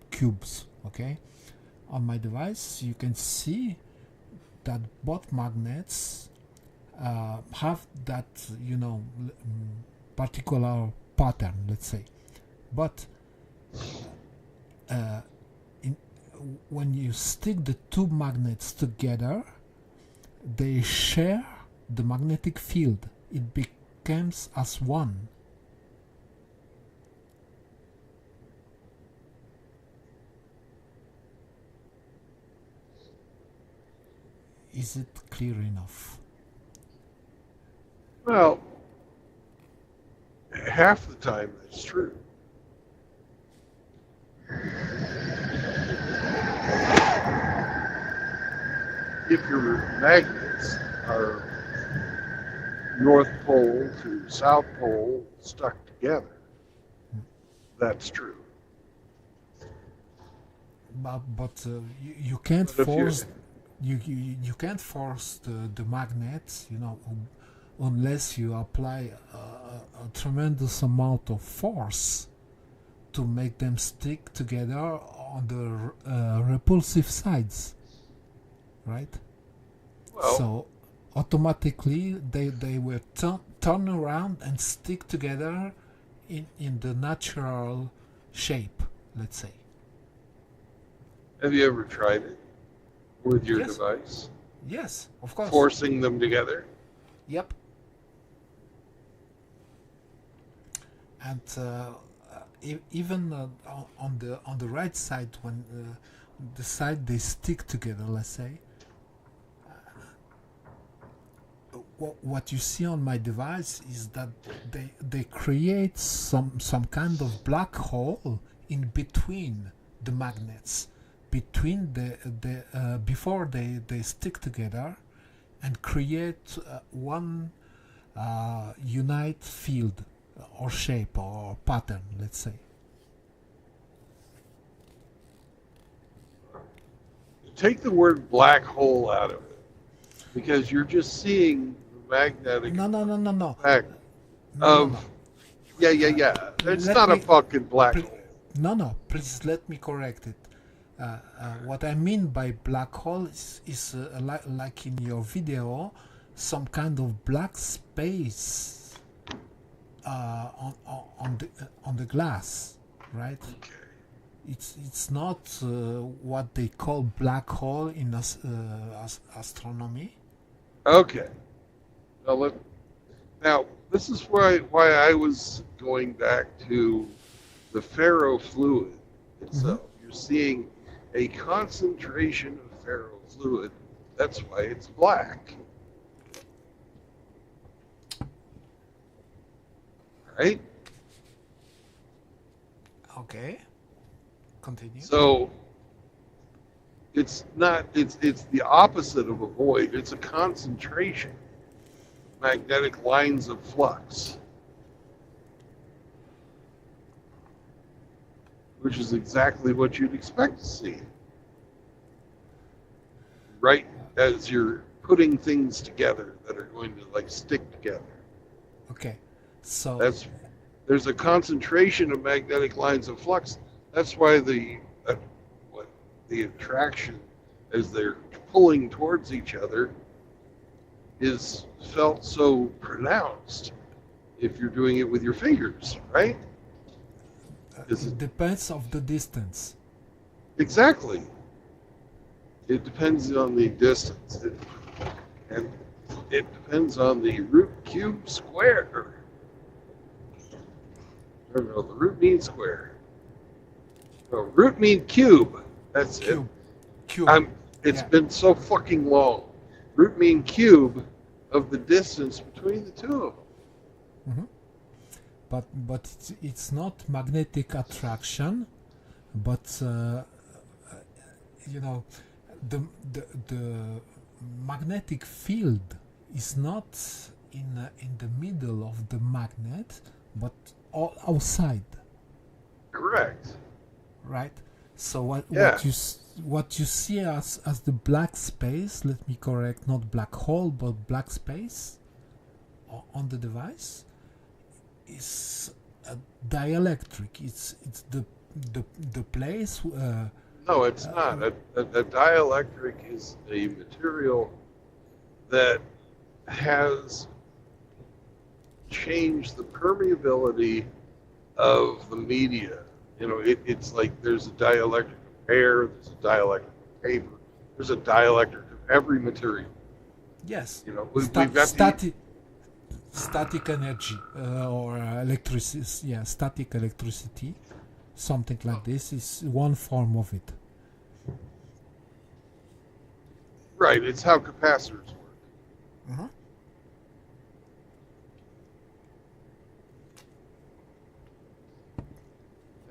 cubes, okay, on my device, you can see that both magnets have that particular pattern, let's say, but when you stick the two magnets together, they share the magnetic field. It becomes as one. Is it clear enough? Well, half the time that's true. If your magnets are North Pole to South Pole stuck together, that's true. But you can't But if you're- force you can't force the magnets, unless you apply a tremendous amount of force to make them stick together on the repulsive sides, right? Well, So automatically they will turn around and stick together in the natural shape, let's say. have you ever tried it with your Yes. device? Yes, of course. Forcing them together? Yep. And even on the right side, when the side they stick together, let's say, what you see on my device is that they create some kind of black hole in between the magnets, between the before they stick together, and create one unite field or shape or pattern, let's say. Take the word black hole out of it, because you're just seeing the magnetic No. effect of No. yeah. It's Let not a me- fucking black Pl- hole. No, please let me correct it. What I mean by black hole is like in your video, some kind of black space on the glass, right? Okay. It's not what they call black hole in astronomy. Okay. Now this is why I was going back to the ferrofluid itself. You're seeing a concentration of ferrofluid. That's why it's black. Right? Okay. Continue. So it's not it's the opposite of a void. It's a concentration. Magnetic lines of flux. Which is exactly what you'd expect to see. Right as you're putting things together that are going to like stick together. Okay. So There's a concentration of magnetic lines of flux. That's why the attraction as they're pulling towards each other is felt so pronounced if you're doing it with your fingers, right? it depends of the distance. Exactly. It depends on the distance. And it depends on the root cube square. I don't know, the root mean square. No, root mean cube. That's Cube. Cube. it. It's been so fucking long. Root mean cube of the distance between the two of them. But it's not magnetic attraction, but you know, the magnetic field is not in the middle of the magnet, but outside. Correct. Right. So what Yeah. what you see as the black space, let me correct, not black hole but black space on the device, is a dielectric. It's the place. No, it's not. A dielectric is a material that has changed the permeability of the media. You know, it's like there's a dielectric of air, there's a dielectric of paper, there's a dielectric of every material. Yes. You know, we've got static energy or electricity. Yeah, static electricity, something like this is one form of it. right. It's how capacitors work. Uh-huh.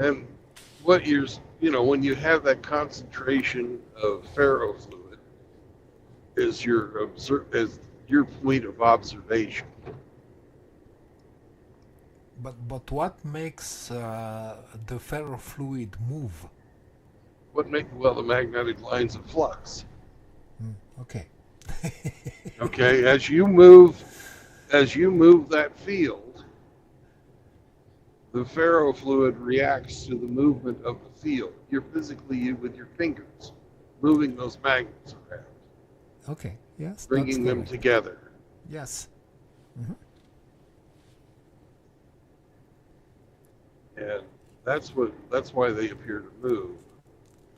And what when you have that concentration of ferrofluid is your point of observation. But what makes the ferrofluid move? The magnetic lines of flux. Okay. Okay, as you move that field, the ferrofluid reacts to the movement of the field. You're physically with your fingers moving those magnets around, Okay. Yes. bringing that's them correct. together. Yes. And that's why they appear to move.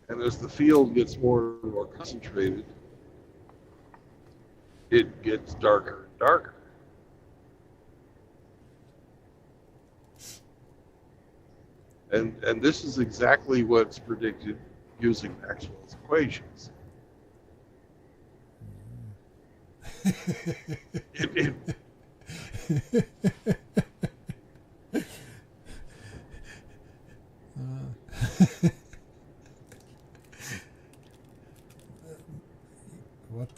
And as the field gets more and more concentrated, it gets darker and darker. And this is exactly what's predicted using Maxwell's equations. it,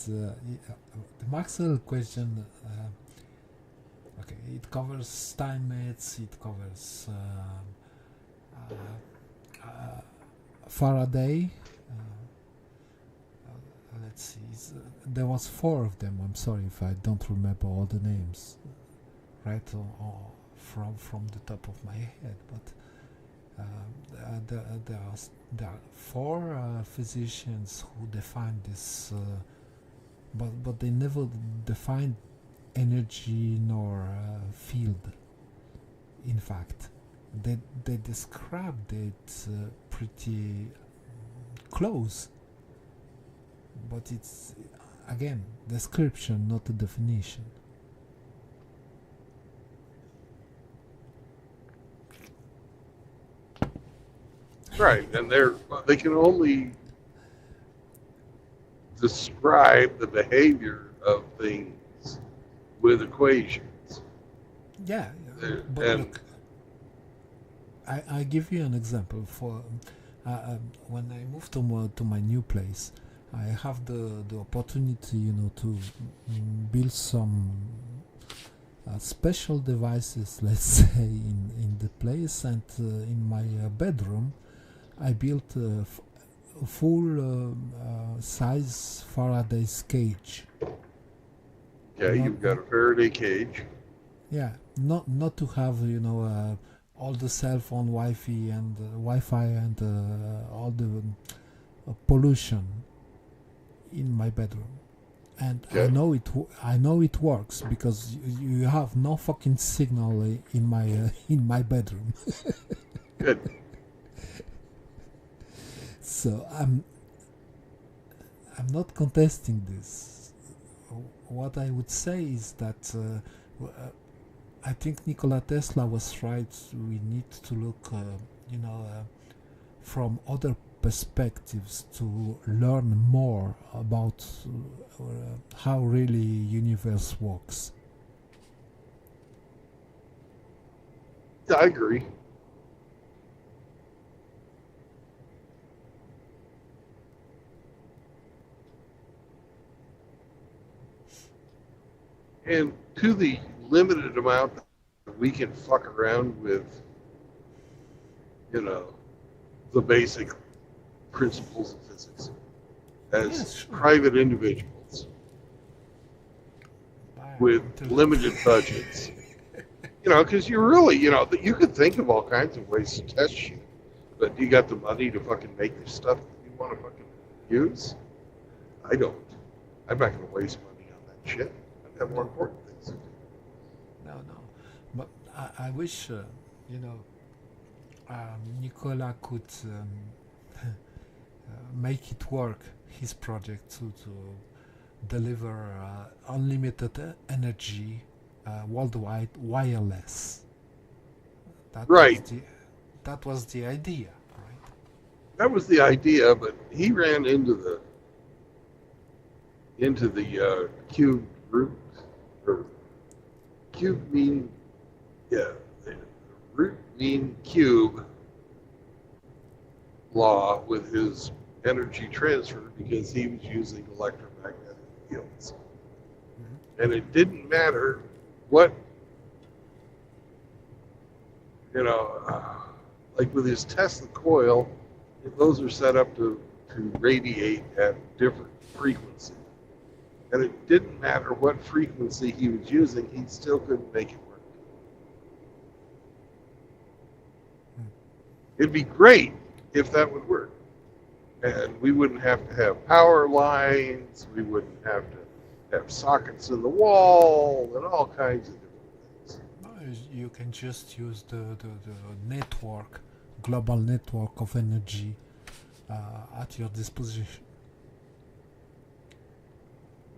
The Maxwell question, okay, it covers Steinmetz, it covers Faraday. Let's see, there was 4 of them. I'm sorry if I don't remember all the names right from the top of my head, but there are 4 physicians who defined this, but they never defined energy nor field. In fact, they described it pretty close, but again, description, not a definition. Right, and they can only describe the behavior of things with equations. Yeah, but And look, I give you an example. For when I moved to my new place, I have the opportunity, to build some special devices, let's say, in the place, and in my bedroom, I built a full size Faraday's cage. okay, Not, you've got a Faraday cage. yeah, not to have all the cell phone Wi-Fi and all the pollution in my bedroom. And Okay, I know it works because you have no fucking signal in my in my bedroom. good. So I'm not contesting this. What I would say is that I think Nikola Tesla was right. We need to look, from other perspectives to learn more about how really universe works. Yeah, I agree. And to the limited amount that we can fuck around with, the basic principles of physics as Yes, sure. private individuals with limited budgets. Because you really, you could think of all kinds of ways to test shit, but you got the money to fucking make the stuff that you want to fucking use? I don't. I'm not going to waste money on that shit. I have more important things to do. No, but I wish Nicola could make it work, his project to deliver unlimited energy worldwide wireless. Right. That was the idea, right? That was the idea, but he ran into the cube root, or cube mean, yeah, the root mean cube law with his energy transfer because he was using electromagnetic fields. And it didn't matter what, like with his Tesla coil, those are set up to radiate at different frequencies. And it didn't matter what frequency he was using, he still couldn't make it work. It'd be great if that would work. And we wouldn't have to have power lines, we wouldn't have to have sockets in the wall, and all kinds of different things. You can just use the network, global network of energy at your disposition.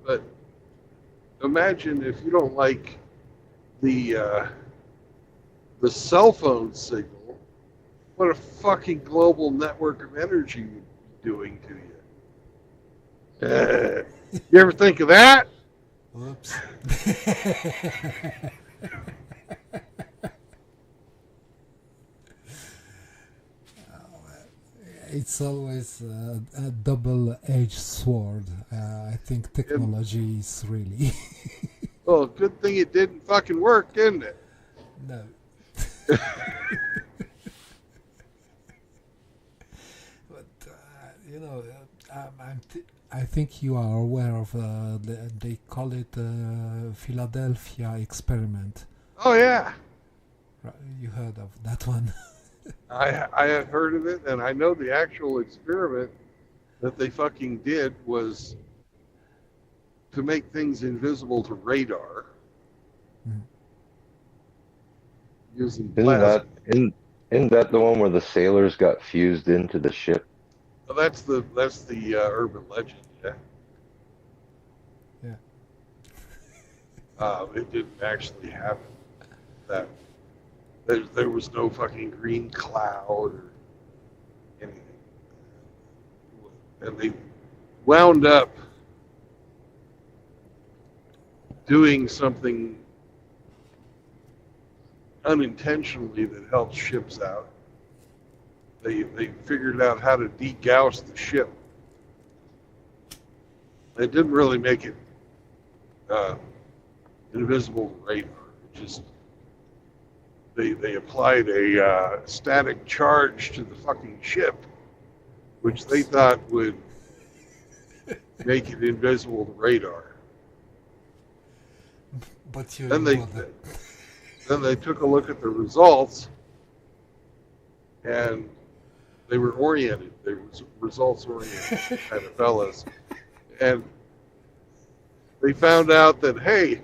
But imagine if you don't like the cell phone signal, what a fucking global network of energy would be doing to you. You ever think of that? Oops. It's always a double-edged sword. I think technology is really... Well, good thing it didn't fucking work, didn't it? No. But, I think you are aware of, they call it Philadelphia experiment. Oh, yeah. Right, you heard of that one? I have heard of it, and I know the actual experiment that they fucking did was to make things invisible to radar using plasma. Isn't that the one where the sailors got fused into the ship? Well, that's the urban legend, yeah. It didn't actually happen. That there was no fucking green cloud or anything. And they wound up doing something unintentionally that helps ships out. They figured out how to degauss the ship. They didn't really make it invisible to radar. It just they applied a static charge to the fucking ship, which they thought would make it invisible to radar. But you Then they know that. then they took a look at the results, and they were oriented. They were results oriented kind of fellas, and they found out that hey,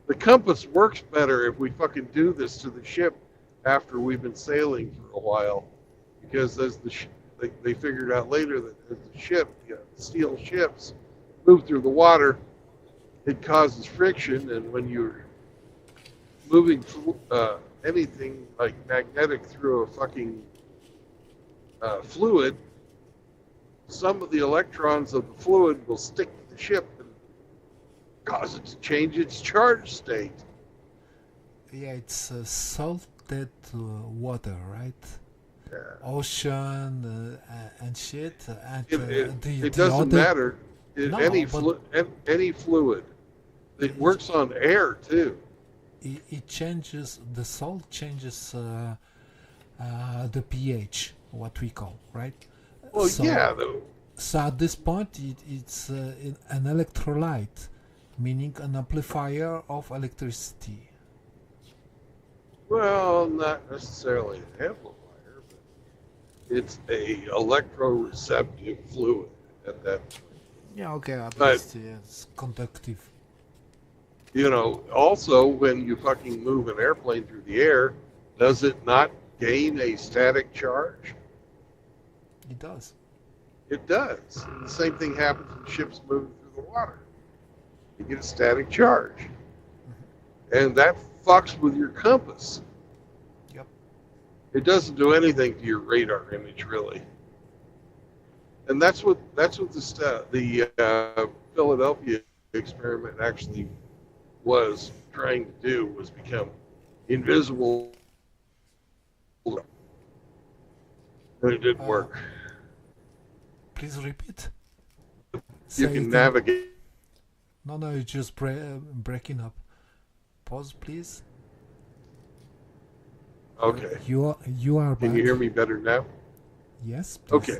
the compass works better if we fucking do this to the ship after we've been sailing for a while, because as they figured out later that as the ship, the steel ships, move through the water, it causes friction, and when you're moving anything like magnetic through a fucking fluid, some of the electrons of the fluid will stick to the ship and cause it to change its charge state. Yeah, it's salted water, right? Yeah. Ocean and shit. And It doesn't matter. No, Any fluid. It works on air too. It changes, the salt changes the pH, what we call, right? Well, So- yeah, though. So at this point, it's an electrolyte, meaning an amplifier of electricity. Well, not necessarily an amplifier, but it's a electroreceptive fluid at that point. Yeah, okay, at But- least it's conductive. You know, also when you fucking move an airplane through the air, does it not gain a static charge? It does. It does. The same thing happens when ships move through the water. You get a static charge. And that fucks with your compass. Yep. It doesn't do anything to your radar image, really. And that's what the Philadelphia experiment actually was trying to do, was become invisible. And it didn't work. Please repeat. You Say can it navigate. No, you're just breaking up. Pause, please. Okay. You are Can back. you hear me better now? Yes, please. Okay.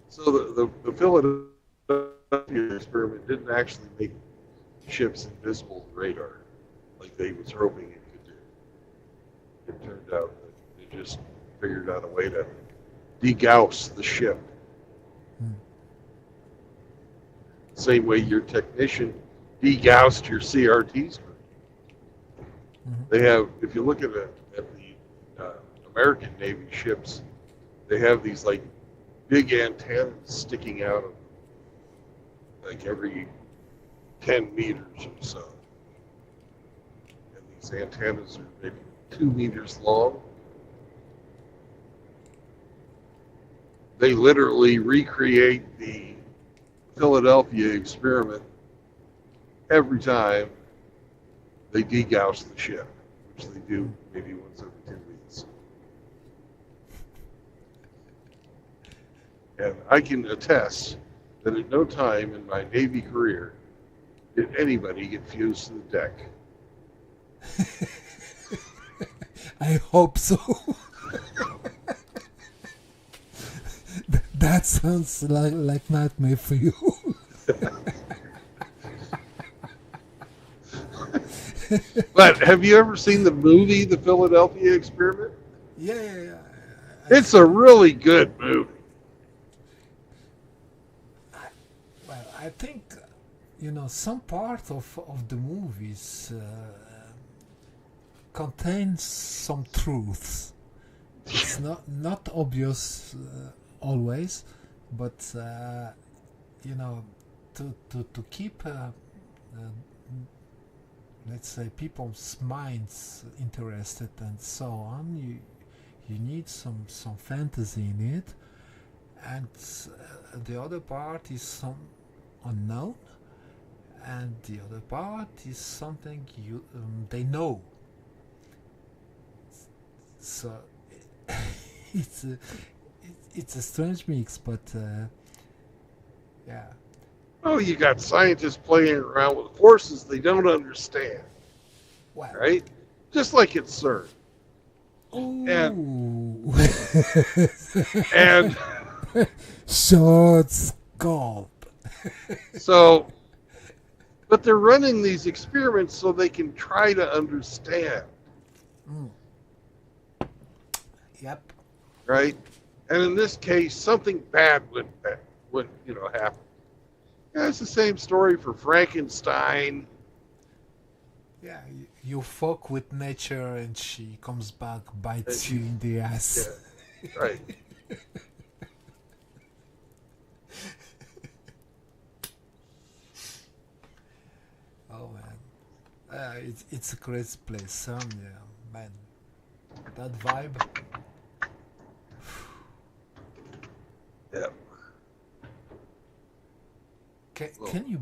So the Philadelphia experiment didn't actually make ships invisible to radar like they was hoping it could do. It turned out that they just figured out a way to degauss the ship. Same way your technician degaussed your CRT screen. They have, if you look at the American Navy ships, they have these like big antennas sticking out of like every 10 meters or so. And these antennas are maybe 2 meters long. They literally recreate the Philadelphia experiment every time they degauss the ship, which they do maybe once every 2 weeks. And I can attest that at no time in my Navy career did anybody get fused to the deck. I hope so. That sounds like nightmare for you. But have you ever seen the movie, The Philadelphia Experiment? Yeah. It's a really good movie. Well, I think, some part of the movies contains some truths. It's not obvious always, but to keep let's say, people's minds interested and so on, you need some fantasy in it, and the other part is some unknown, and the other part is something they know. So it's a strange mix, but yeah. Oh, you got scientists playing around with forces they don't understand, Well, right? Just like at CERN. ooh. And Short scope. so, but they're running these experiments so they can try to understand, Yep. right? And in this case, something bad would happen. Yeah, it's the same story for Frankenstein. Yeah, you fuck with nature and she comes back, bites And you in the ass. Yeah, right. Oh man, it's a crazy place, yeah, man. That vibe. Yeah. Can you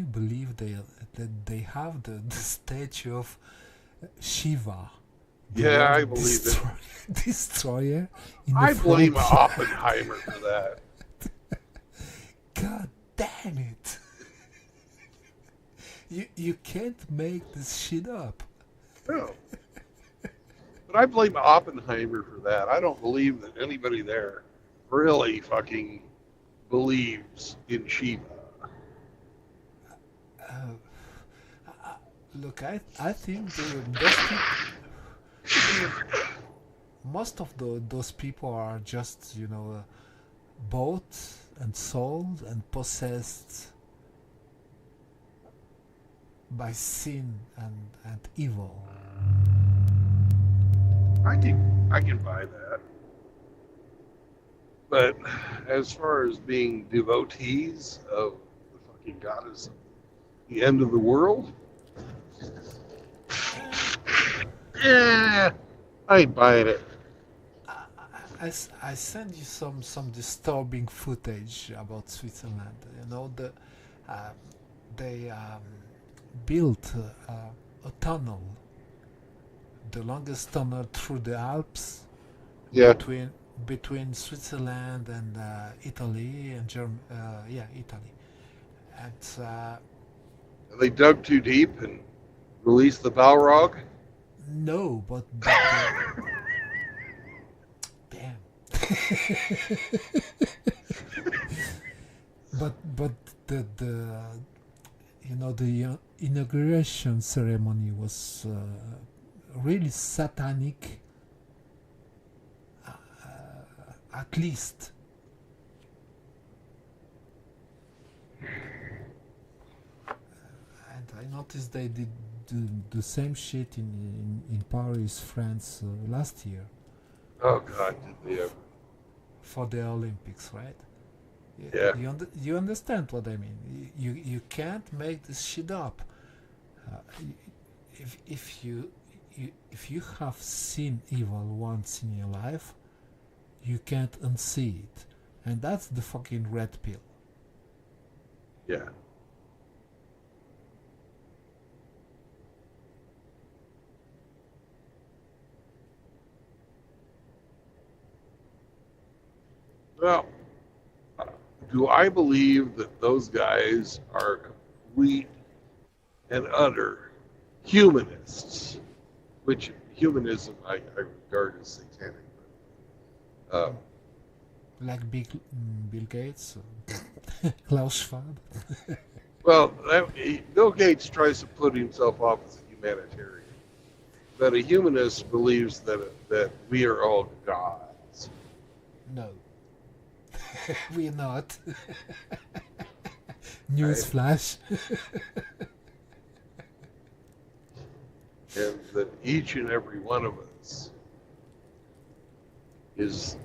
believe that they have the statue of Shiva? The Yeah, world I believe it. destroyer. In the I blame front yard. Oppenheimer for that. God damn it! You can't make this shit up. No. But I blame Oppenheimer for that. I don't believe that anybody there really fucking believes in Shiva. Look, I think most of those people are just, bought and sold and possessed by sin and evil. I can buy that. But as far as being devotees of the fucking goddess of the end of the world, yeah, I ain't buying it. I send you some disturbing footage about Switzerland. They built a tunnel, the longest tunnel through the Alps, Yeah. between Switzerland and Italy and Italy, and They dug too deep and released the Balrog. no, but damn. but the inauguration ceremony was really satanic, at least. And I noticed they did the same shit in Paris, France last year Oh God, did they ever? for the Olympics, right? Yeah. You understand what I mean? You can't make this shit up. If you have seen evil once in your life, you can't unsee it, and that's the fucking red pill. Yeah. Well, do I believe that those guys are complete and utter humanists? Which humanism I regard as satanic. Like Bill Gates, Klaus Schwab. Well, Bill Gates tries to put himself off as a humanitarian, but a humanist believes that we are all gods. No, we're not. Newsflash. And that each and every one of us is,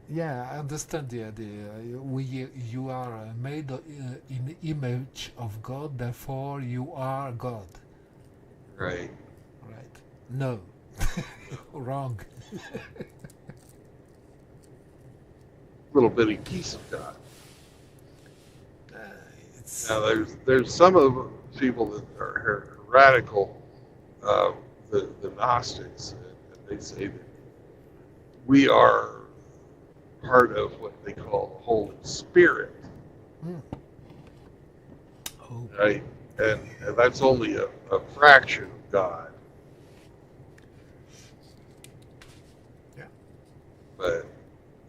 Yeah, I understand the idea. You are made in the image of God, therefore you are God, Right. right? No, wrong. Little bitty piece of God. Uh, it's Now, there's some of the people that are radical, the Gnostics, and they say that we are part of what they call the Holy Spirit, mm. Oh, right? And that's only a fraction of God, yeah, but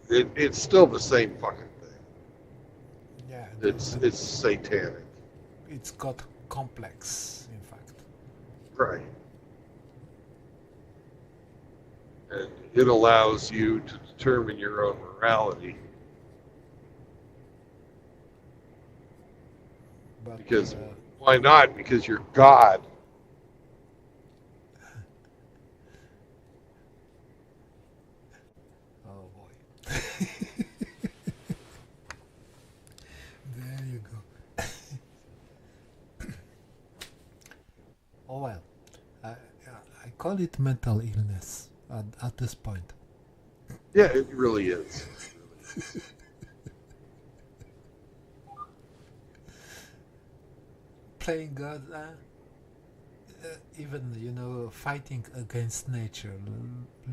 it's still the same fucking thing. yeah. It's satanic, It's got complex, in fact. right? And it allows you to determine your own morality But because why not? Because you're God. oh boy, there you go. Oh well, I call it mental illness at this point. Yeah, it really is. Playing God, even fighting against nature.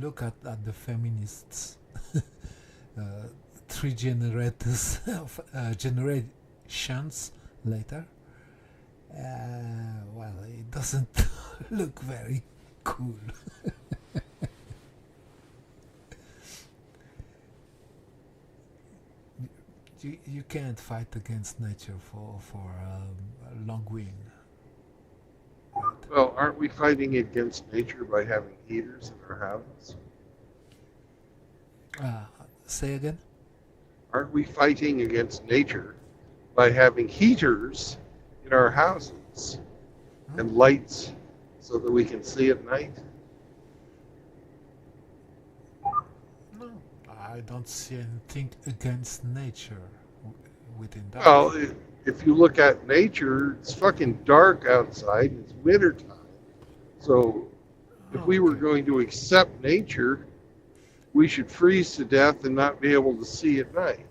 Look at the feminists. uh, three generations later. Well, it doesn't look very cool. You can't fight against nature for a long win. Right? Well, aren't we fighting against nature by having heaters in our houses? Say again? Aren't we fighting against nature by having heaters in our houses and lights so that we can see at night? No, I don't see anything against nature within that. Well, if you look at nature, it's fucking dark outside. It's wintertime. So if we were Okay. going to accept nature, we should freeze to death and not be able to see at night.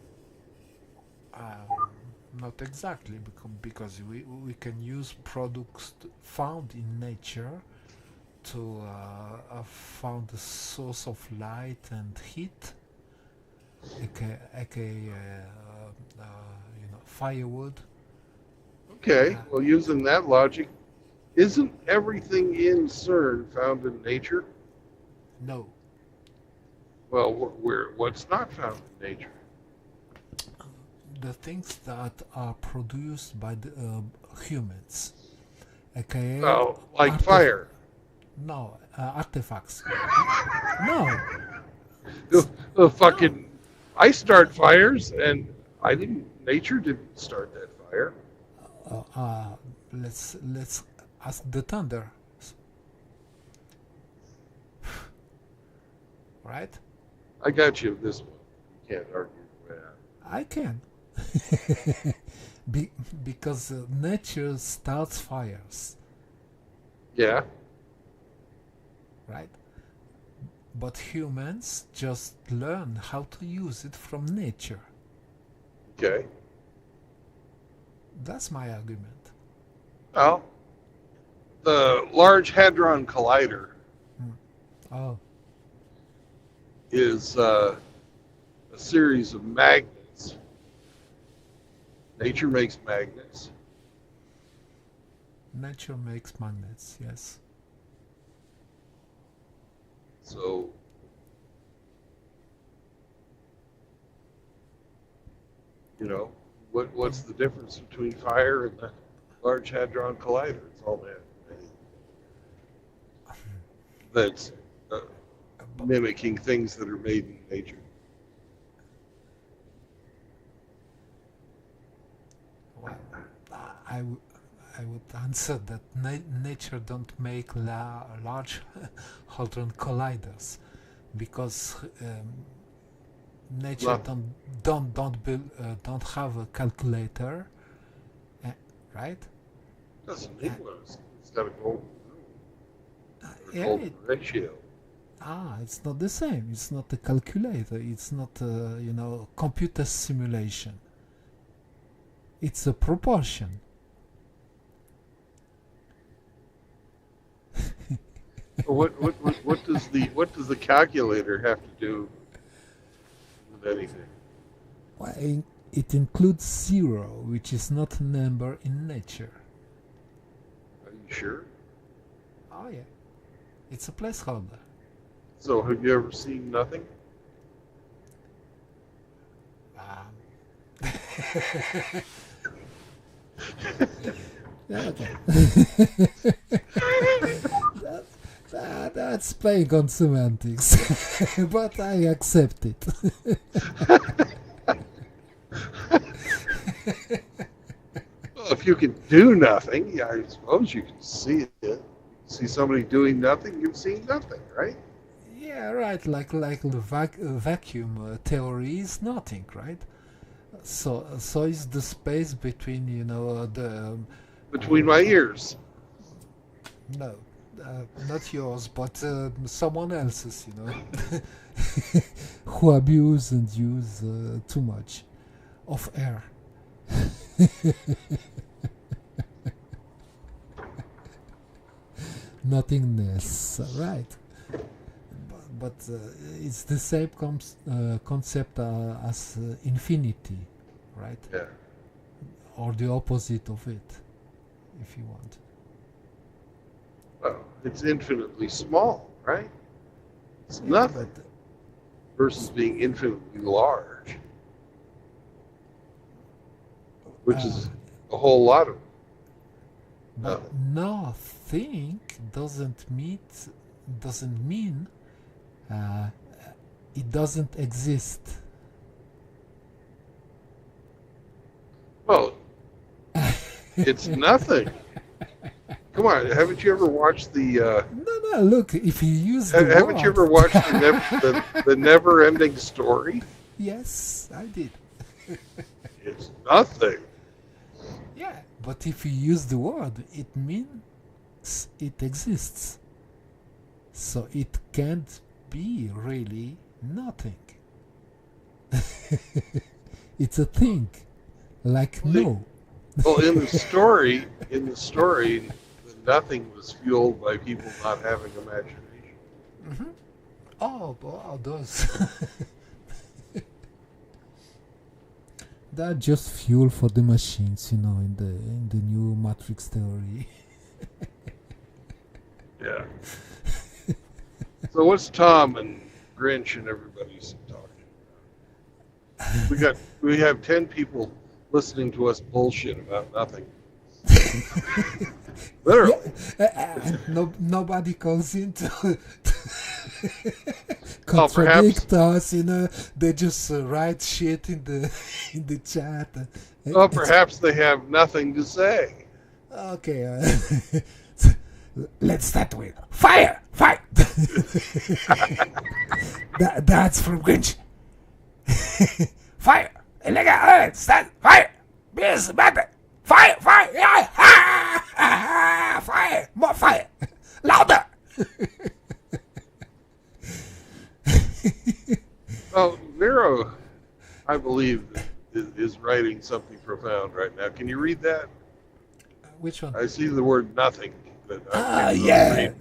Not exactly, because we can use products found in nature to found a source of light and heat, aka firewood. Okay, well, using that logic, isn't everything in CERN found in nature? No, Well, what's not found in nature? the things that are produced by the humans, aka Well, like artef- fire. no artifacts. No, Fucking, I start fires, and nature didn't start that fire. let's ask the thunder, right? I got you this one. You can't argue with that. I can. Because nature starts fires, Yeah, right? But humans just learn how to use it from nature. okay. That's my argument. Well, the Large Hadron Collider Oh, is a series of magnets. Nature makes magnets. nature makes magnets, yes. So, what's the difference between fire and the Large Hadron Collider? It's all that. That's mimicking things that are made in nature. Well, I would answer that nature don't make large hadron colliders, because nature Nothing. don't have a calculator, right? Doesn't need one. It's got a golden rule, or Yeah, golden ratio. it's not the same. It's not a calculator. It's not computer simulation. It's a proportion. What does the calculator have to do with anything? Well, it includes zero, which is not a number in nature. Are you sure? Oh yeah, it's a placeholder. So have you ever seen nothing? Um, yeah, okay. That's playing on semantics, but I accept it. Well, if you can do nothing, yeah, I suppose you can see it. See somebody doing nothing, you've seen nothing, right? Yeah, right. Like the vacuum theory is nothing, right? So is the space between the Between my ears. no, not yours, but someone else's, who abuse and use too much of air. Nothingness, right? But it's the same concept as infinity, right? Yeah. Or the opposite of it, if you want. Well, it's infinitely small, right? It's Yeah, nothing but versus being infinitely large, which is a whole lot of nothing doesn't mean it doesn't exist. Well, it's nothing. Come on, haven't you ever watched the? No. Look, if you use the Haven't you word, ever watched the Never-Ending Story? yes, I did. It's nothing. Yeah, but if you use the word, it means it exists. So it can't be really nothing. It's a thing, like no. Well, in the story, the nothing was fueled by people not having imagination. Mm-hmm. Oh, wow, those. That just fuel for the machines, in the new Matrix theory. Yeah. So what's Tom and Grinch and everybody's talking about? We have 10 people listening to us bullshit about nothing. Literally. Nobody calls in to Oh, contradict us, They just write shit in the chat. Well, perhaps they have nothing to say. Okay, let's start with fire. That's from Grinch. Fire. Start fire. Yes, matter. Fire. Yeah. Fire. More fire. Louder. Well, Nero, I believe, is writing something profound right now. Can you read that? Which one? I see the word nothing. But Yeah.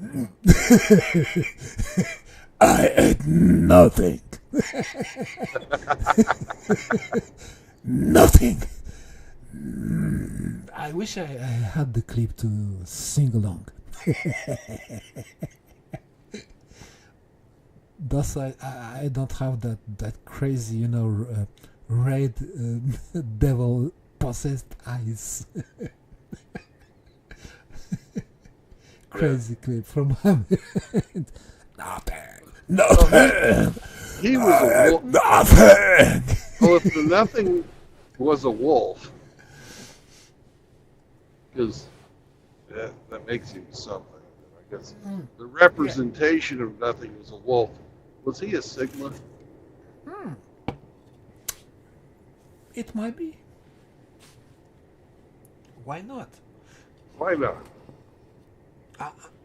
I ate nothing. Nothing. I wish I had the clip to sing along. Thus, I don't have that crazy, red devil possessed eyes. Crazy clip from him. Nothing. He was a wolf. Nothing. Well, if the nothing was a wolf, because that makes him something. I guess the representation of nothing was a wolf. Was he a Sigma? It might be. Why not? Why not?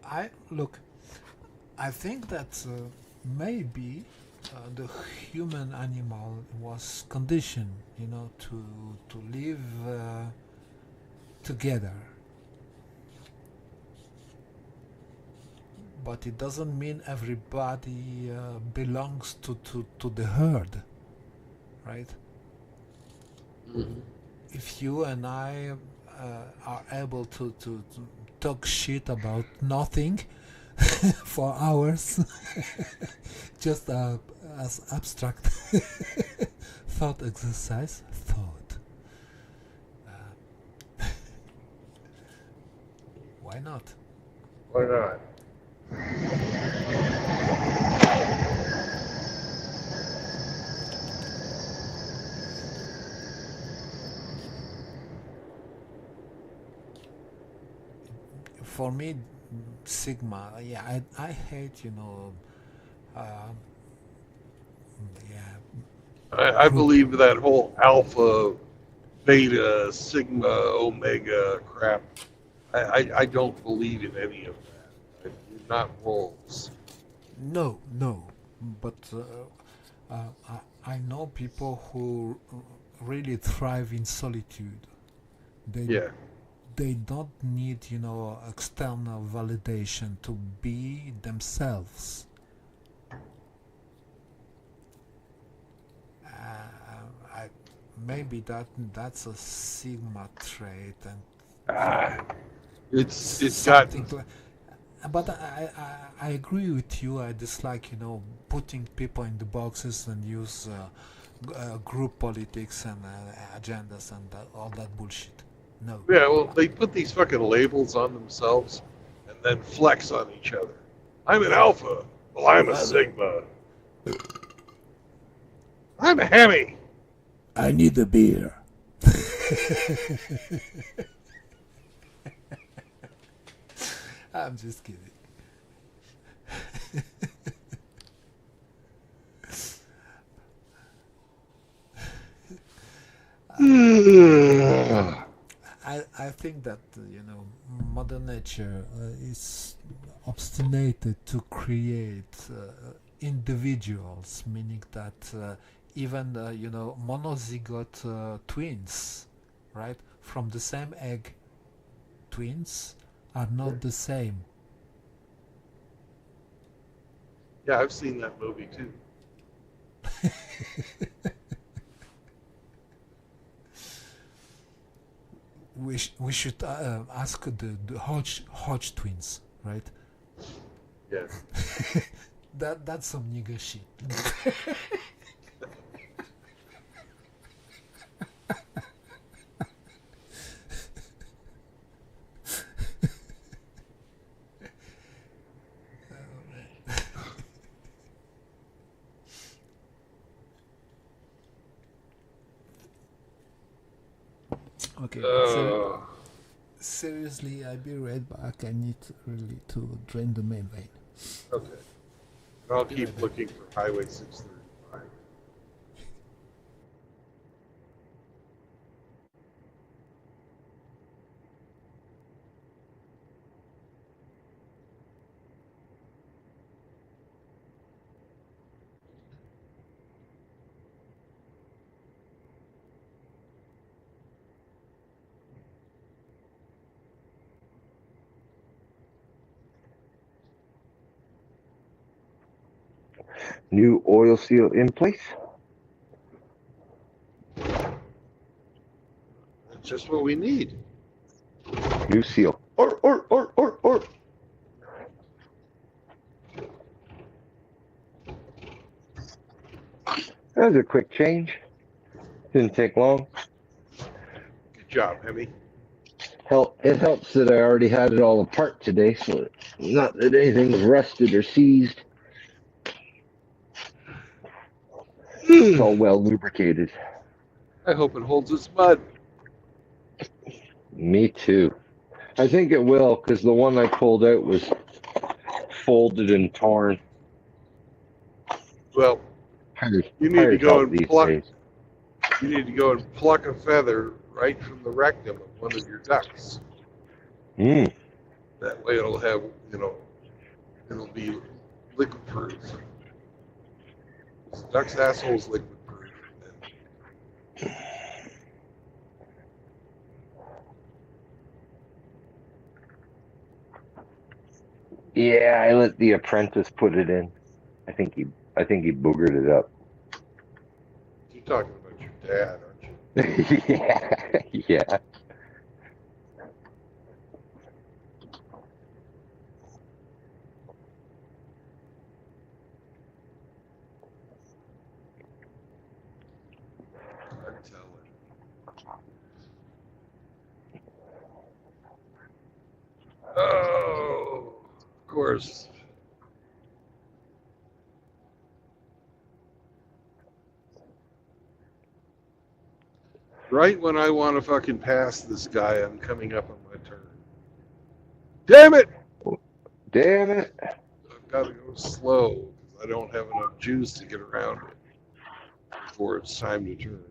I look. I think that maybe the human animal was conditioned, to live together. But it doesn't mean everybody belongs to the herd, right? Mhm. If you and I are able to talk shit about nothing for hours, just as abstract thought exercise, why not? Why not? For me, Sigma, yeah, I hate, uh, yeah, I believe that whole alpha, beta, sigma, omega crap. I don't believe in any of that. We're not wolves. no, but I know people who really thrive in solitude. They Yeah. they don't need, external validation to be themselves. I maybe that's a Sigma trait, and Ah, it's something gotten. but I agree with you. I dislike, putting people in the boxes and use group politics and agendas and all that bullshit. No. Yeah, well, they put these fucking labels on themselves and then flex on each other. I'm an alpha. Well, I'm a sigma. I'm a Hemi. I need a beer. I'm just kidding. I think that Mother Nature is obstinated to create individuals, meaning that even monozygote twins, right, from the same egg, twins are not the same. Yeah, I've seen that movie too. We should ask the Hodge twins, right? Yes. That's some nigga shit. Okay, seriously, I'll be right back. I need really to drain the main vein. Okay. I'll keep looking for Highway 635. New oil seal in place. That's just what we need. New seal. Or. That was a quick change. Didn't take long. Good job, Hemi. It helps that I already had it all apart today, so not that anything was rusted or seized. It's all well lubricated. I hope it holds its mud. Me too. I think it will, because the one I pulled out was folded and torn. Well, Hard you need to go help and these pluck. days. You need to go and pluck a feather right from the rectum of one of your ducks. Mm. That way it'll have, it'll be liquid proof. Duck's asshole's liquid proof. Yeah, I let the apprentice put it in. I think he boogered it up. You're talking about your dad, aren't you? Yeah. Hard telling. Oh, of course. Right when I want to fucking pass this guy, I'm coming up on my turn. Damn it! Damn it. I've got to go slow because I don't have enough juice to get around it before it's time to turn.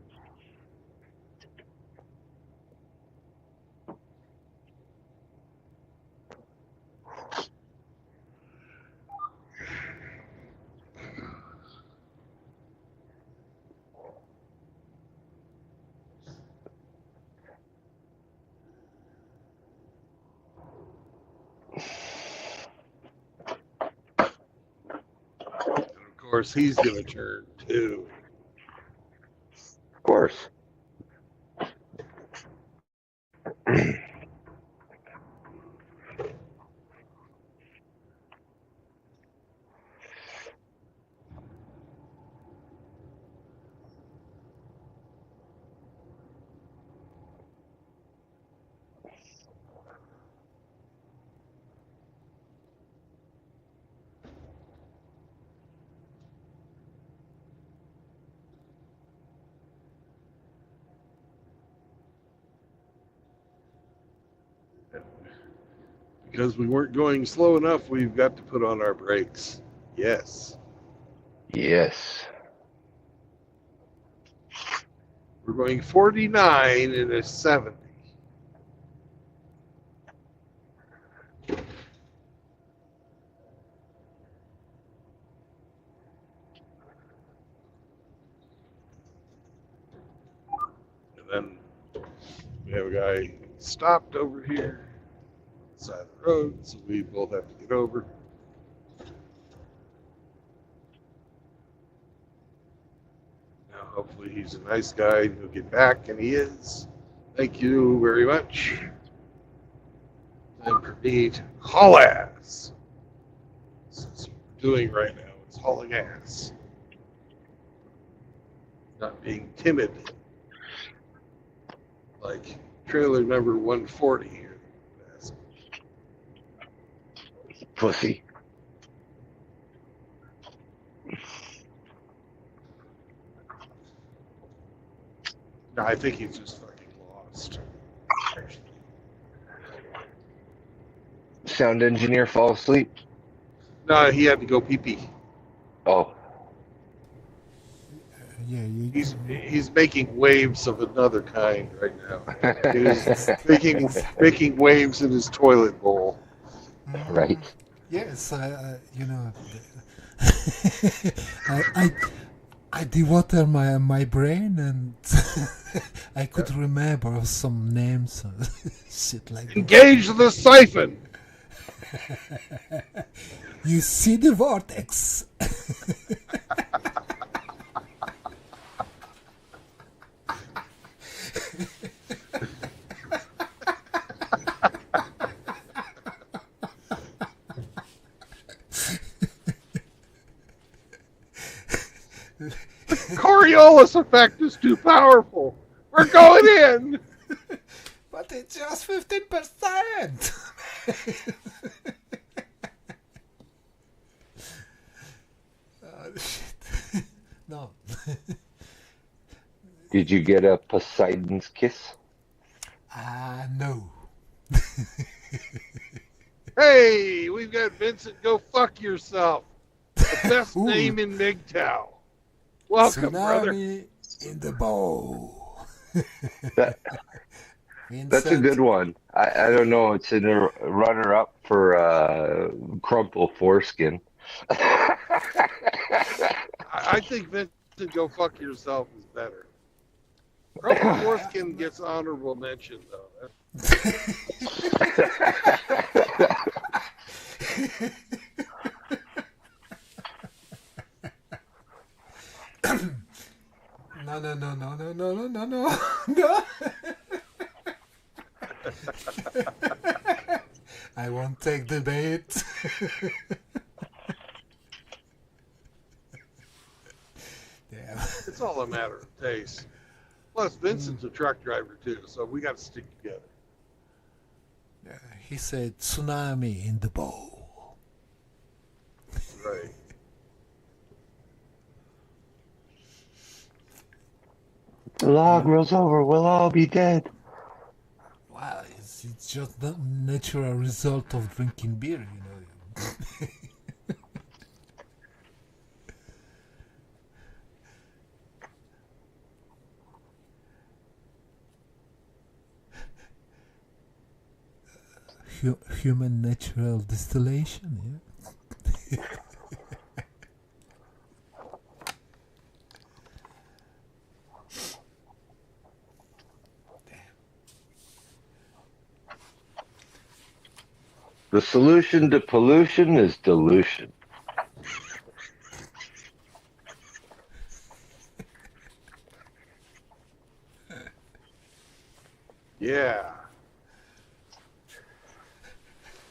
And of course, he's going to turn too. Of course. Because we weren't going slow enough, we've got to put on our brakes. Yes. Yes. We're going 49 and a 70. And then we have a guy stopped over here on the side of the road, so we both have to get over. Now, hopefully, he's a nice guy and he'll get back, and he is. Thank you very much. Time for me to haul ass. That's what we're doing right now. It's hauling ass. Not being timid. Like trailer number 140 here. Pussy. No, I think he's just fucking lost. Actually. Sound engineer fall asleep? No, he had to go pee pee. Oh. Yeah, He's making waves of another kind right now. He's making waves in his toilet bowl. Right. Yes, you know, I dewater my brain and I could remember some names, shit like that. Engage the siphon. You see the vortex. The Coriolis effect is too powerful. We're going in. But it's just 15%. Oh, shit. No. Did you get a Poseidon's kiss? No. Hey, we've got Vincent. Go fuck yourself. The best Ooh. name in MGTOW. Welcome, brother. Tsunami. in the bow. That, that's a Vincent, good one. I don't know. It's in a runner-up for Crumple Foreskin. I think Vincent, go fuck yourself is better. Crumple Foreskin gets honorable mention though. No, no, no, no, no, no, no, no, no, no. I won't take the bait. Damn. It's all a matter of taste. Plus, Vincent's a truck driver too, so we got to stick together. He said tsunami in the bow. Right. The log rolls over, we'll all be dead. Wow, it's just the natural result of drinking beer, you know. Human natural distillation, yeah. The solution to pollution is dilution. Yeah.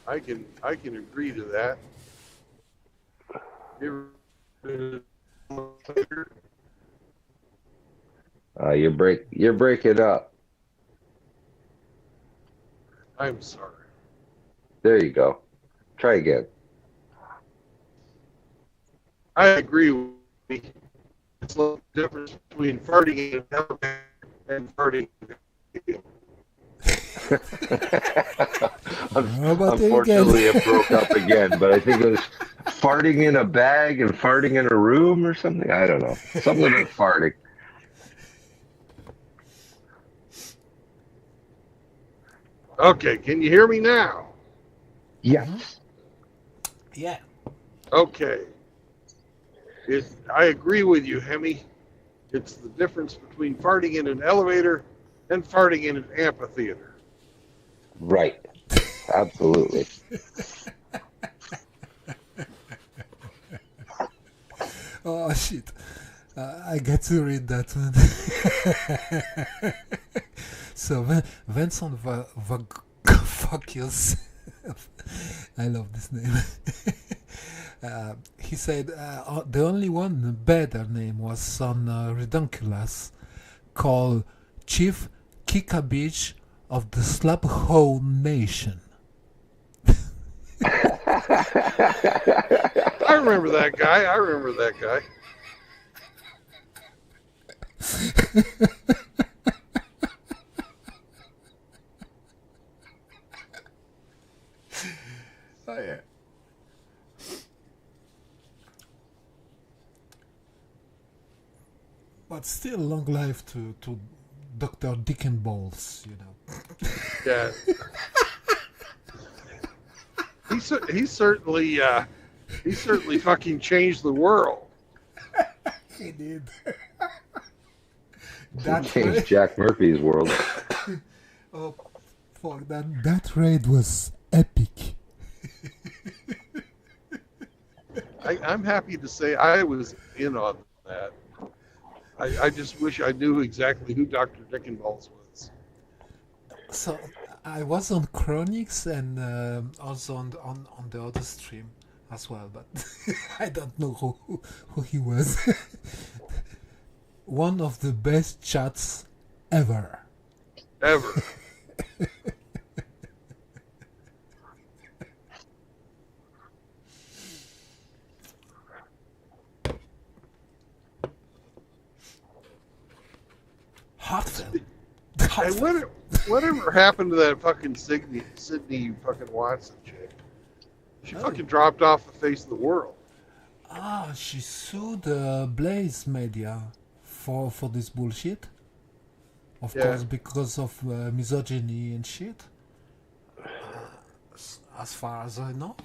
I can agree to that. You're breaking up. I'm sorry. There you go. Try again. I agree with you. It's the difference between farting in an elevator and farting in a field. Unfortunately, it broke up again, but I think it was farting in a bag and farting in a room or something. I don't know. Something about farting. Okay, can you hear me now? Yes. Yeah. Okay. I agree with you, Hemi. It's the difference between farting in an elevator and farting in an amphitheater. Right. Absolutely. Oh shit! I get to read that one. So Vincent fuck yourself. I love this name. He said the only one better name was on Redunculus, called Chief Kikabich of the Slabhole Nation. I remember that guy. Oh yeah. But still, long life to Dr. Dickenballs, you know. Yeah. He certainly fucking changed the world. He did. That changed Jack Murphy's world. Oh, fuck that. That raid was epic. I'm happy to say I was in on that. I just wish I knew exactly who Dr. Dickenballs was. So I was on Chronix and also on the other stream as well, but I don't know who he was. One of the best chats ever. Ever. Heartfelt. And whatever happened to that fucking Sydney fucking Watson chick? She fucking dropped off the face of the world. Ah, she sued Blaze Media for this bullshit. Of Yeah. course, because of misogyny and shit. As far as I know,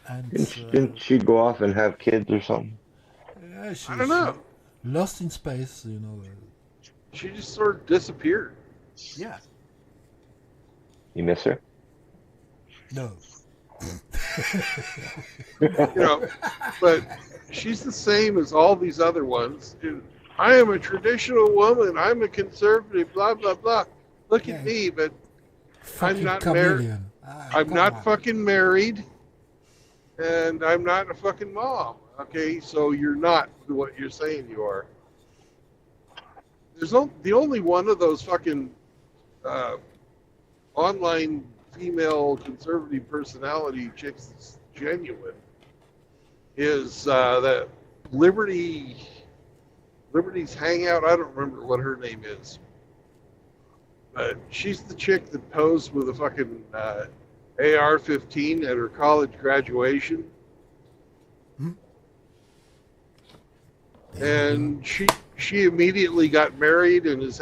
and Didn't she go off and have kids or something? yeah, I don't know. lost in space, you know. She just sort of disappeared. Yeah, You miss her? no. You know, but she's the same as all these other ones. I am a traditional woman. I'm a conservative. Blah blah blah. Look at Yeah. me, but Fucking not chameleon. I'm Come not on. fucking married, and I'm not a fucking mom. Okay, so you're not what you're saying you are. There's the only one of those fucking online female conservative personality chicks that's genuine is that Liberty's Hangout. I don't remember what her name is, but she's the chick that posed with a fucking AR-15 at her college graduation. And she immediately got married and has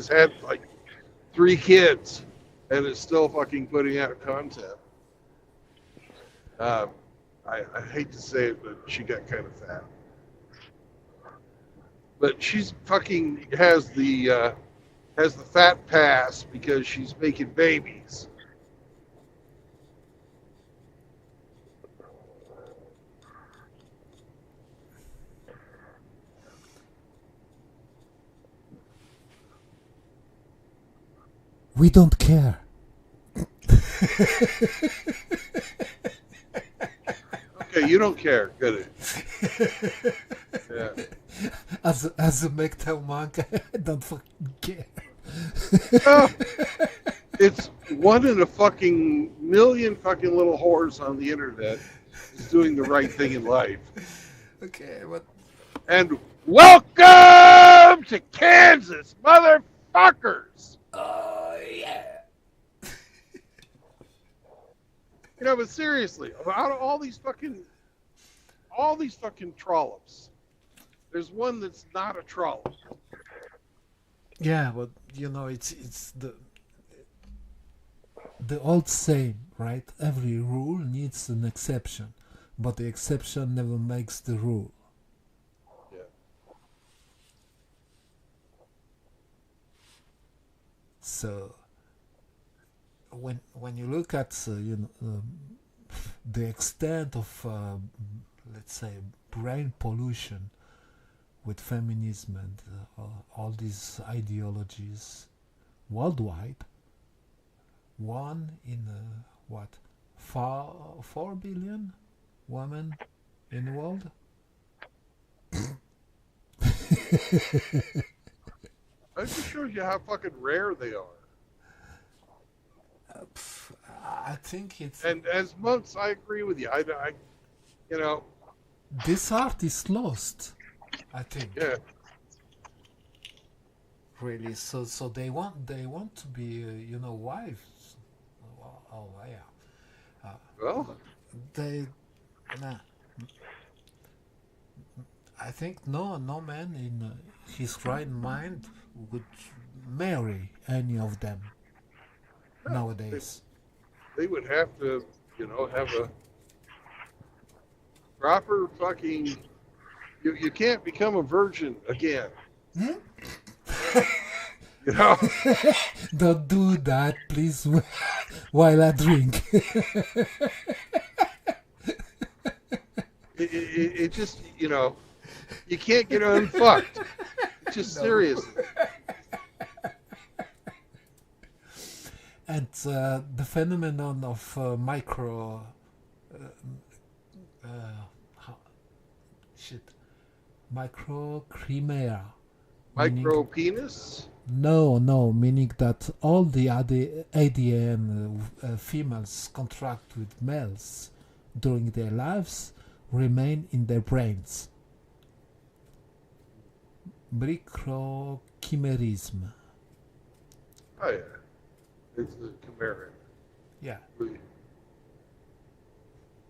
had like 3 kids and is still fucking putting out content. I hate to say it, but she got kind of fat. But she's fucking has the fat pass because she's making babies. We don't care. Okay, you don't care. Good. Yeah. As a MGTOW monk, I don't fucking care. No, it's one in a fucking million fucking little whores on the internet is doing the right thing in life. Okay, but And welcome to Kansas, motherfuckers! yeah. You know, but seriously, out of all these fucking trollops, there's one that's not a trollop. Yeah, but you know, it's the old saying, right? Every rule needs an exception, but the exception never makes the rule. Yeah. So when you look at the extent of let's say brain pollution with feminism and all these ideologies worldwide, one in what 4 billion women in the world. That just shows you how fucking rare they are. I think it's And as monks, I agree with you. I you know, this art is lost. I think yeah. really. So they want to be wives. Oh yeah. Well, They nah. I think no man in his right mind would marry any of them nowadays. they would have to, have a proper fucking. You can't become a virgin again. You know. Don't do that, please, while I drink. It just, you can't get unfucked. Just seriously. And the phenomenon of microcremia. Micro penis? No, meaning that all the ADN females contract with males during their lives remain in their brains. Microchimerism. Oh, yeah. It's a chimera. Yeah.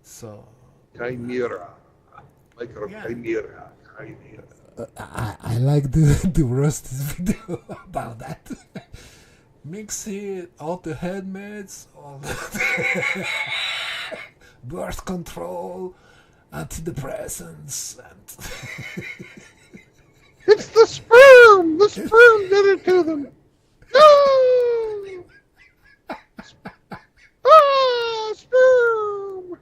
So. Chimera. Micro Yeah. chimera. Chimera. I like the Rusty's video about that. Mixing all the headmeds, all the birth control, antidepressants, and It's the sperm! The sperm did it to them! No! Ah, sperm!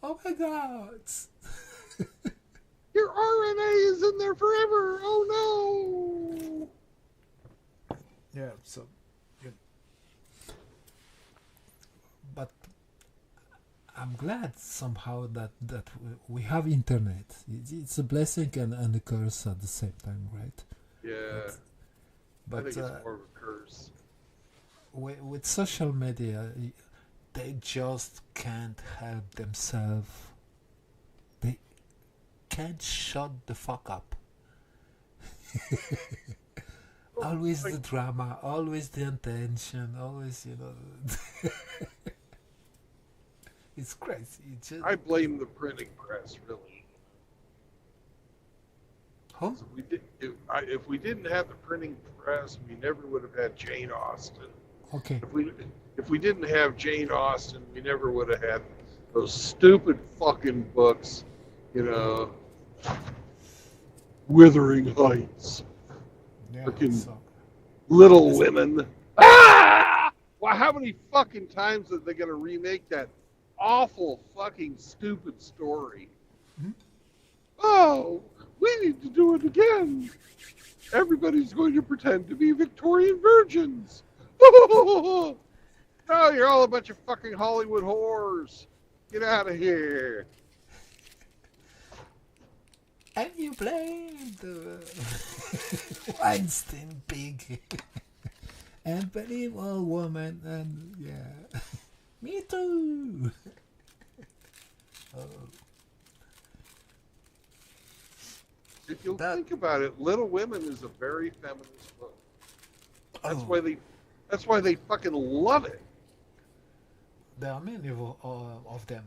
oh my god! Your RNA is in there forever! Oh no! Yeah, so, yeah. But I'm glad somehow that we have internet. It's a blessing and a curse at the same time, right? Yeah, I But think it's more of a curse. with social media, they just can't help themselves. They can't shut the fuck up. Always the drama, always the attention, always, it's crazy. It's just, I blame the printing press, really. huh? If we didn't have the printing press, we never would have had Jane Austen. Okay. If we didn't have Jane Austen, we never would have had those stupid fucking books, Wuthering Heights, Yeah, Frickin' so, Little Women. Ah! Well, how many fucking times are they going to remake that awful fucking stupid story? Mhm. Oh, we need to do it again. Everybody's going to pretend to be Victorian virgins. Oh, you're all a bunch of fucking Hollywood whores. Get out of here. and you blame the Weinstein pig and believe all woman, and yeah, me too. Oh. If you'll That- think about it, Little Women is a very feminist book. That's Oh. That's why they fucking love it. There are many of them.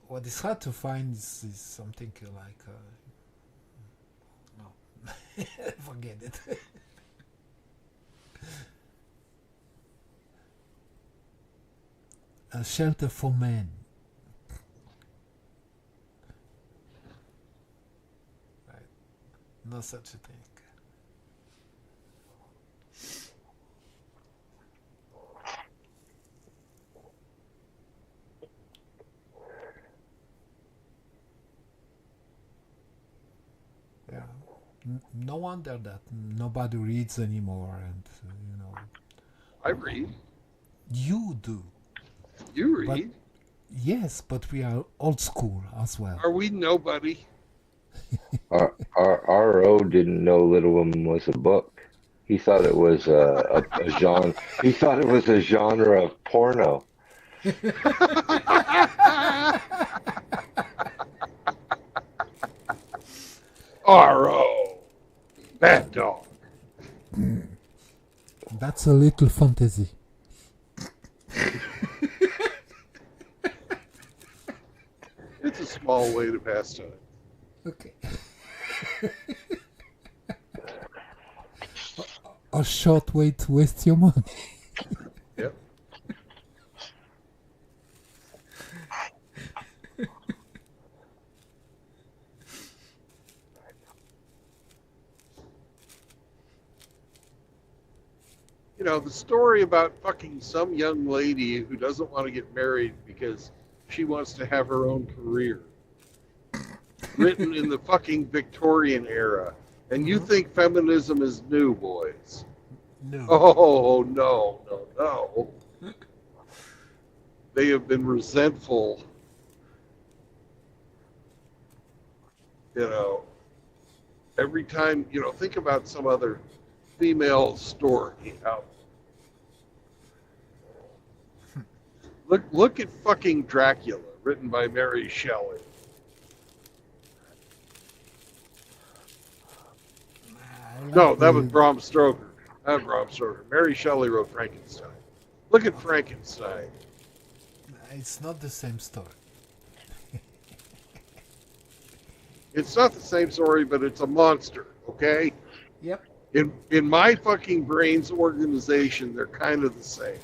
What is hard to find is something like no, forget it. A shelter for men. Right. No such a thing. Yeah. No wonder that nobody reads anymore, and I read. you do. You But- read. Yes, but we are old school as well. Are we nobody? Our RO didn't know Little Women was a book. He thought it was a genre. He thought it was a genre of porno. R.O. Bad dog. That's a little fantasy. It's a small way to pass time. Okay. A short way to waste your money. Yep. The story about fucking some young lady who doesn't want to get married because she wants to have her own career. Written in the fucking Victorian era. And you think feminism is new, boys. No. Oh, no, no, no. They have been resentful. Every time, think about some other female story out. Look at fucking Dracula, written by Mary Shelley. No, that was Bram Stoker. Not Bram Stoker. Mary Shelley wrote Frankenstein. Look at Frankenstein. It's not the same story. It's not the same story, but it's a monster. Okay. Yep. In my fucking brain's organization, they're kind of the same.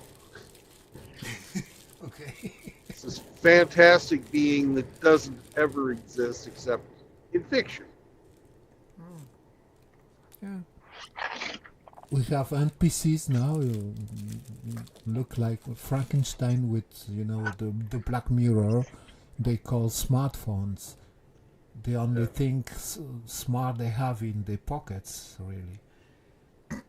Okay. It's this fantastic being that doesn't ever exist except in fiction. Yeah. We have NPCs now. Look like Frankenstein with, you know, the Black Mirror. They call smartphones. The only thing smart they have in their pockets, really. I've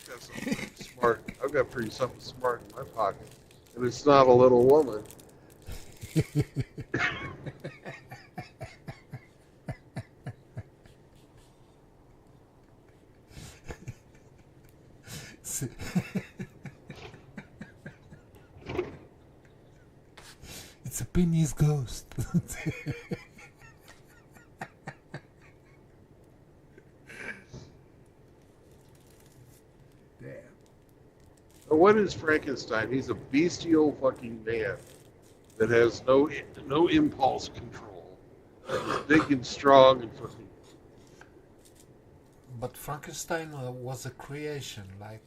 got something pretty smart. I've got something smart in my pocket, and it's not a little woman. It's a Penny's ghost. But what is Frankenstein? He's a bestial fucking man that has no impulse control. He's big and strong and fucking. But Frankenstein was a creation, like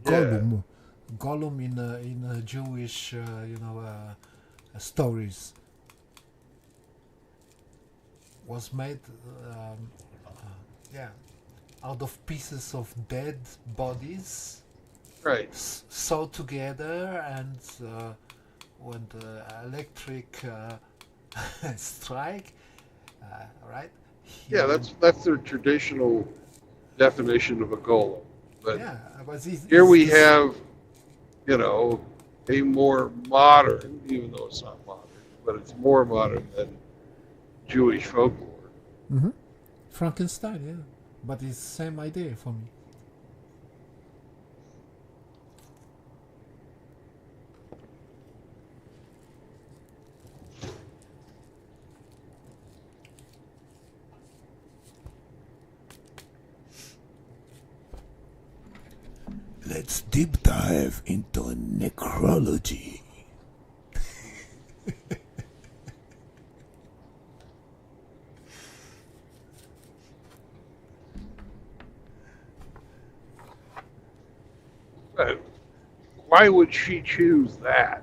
Gollum. Gollum in Jewish, stories. Was made, out of pieces of dead bodies, Right. sewed together, and when the electric strike, right? Yeah, that's their traditional definition of a golem. But but here we have, you know, a more modern, even though it's not modern, but it's more modern than Jewish folklore. Mm-hmm. Frankenstein, yeah. But it's the same idea for me. Let's deep dive into necrology. But why would she choose that?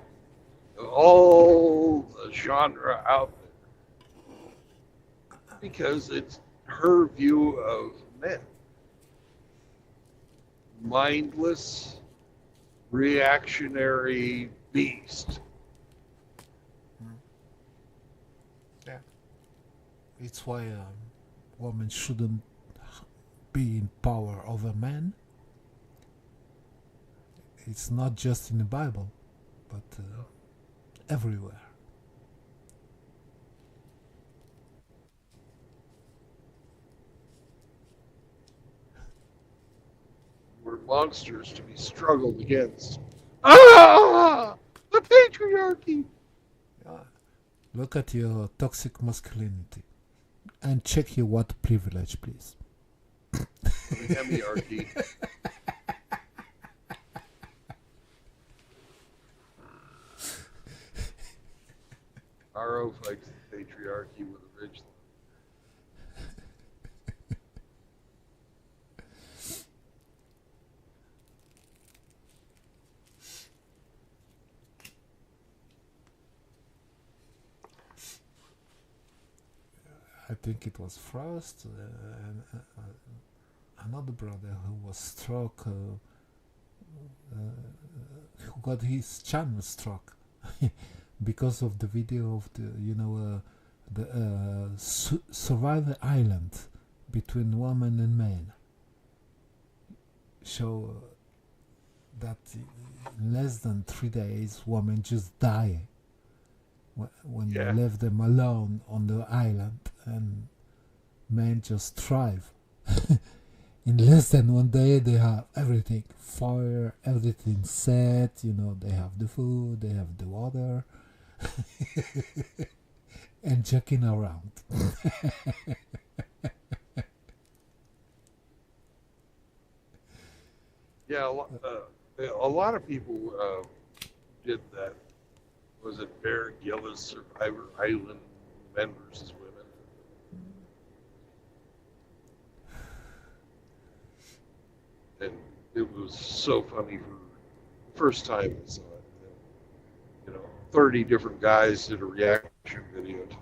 Of all the genre out there. Because it's her view of men. Mindless, reactionary beast. Yeah. It's why a woman shouldn't be in power over men. It's not just in the Bible, but everywhere. We're monsters to be struggled against. Ah! The patriarchy! Look at your toxic masculinity and check your white privilege, please. The hemiarchy. Aro fights the patriarchy with a ridge line. I think it was Frost and another brother who was struck, who got his channel struck because of the video of the survival island between woman and man. Show that in less than 3 days, women just die when you leave them alone on the island, and men just thrive. In less than 1 day, they have everything: fire, everything set. They have the food, they have the water, and joking around. Yeah, a lot of people did that. Was it Bear Grylls Survivor Island men versus women. And it was so funny for the first time I saw it. And, 30 different guys did a reaction video to it.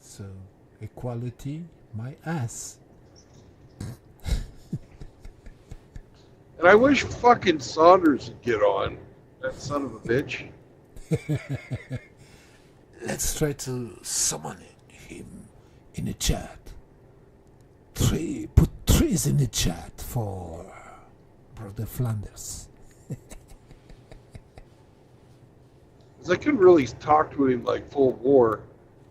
So, equality, my ass. And I wish fucking Saunders would get on. That son of a bitch. Let's try to summon him in the chat. Put trees in the chat for Brother Flanders. Because I couldn't really talk to him like full war.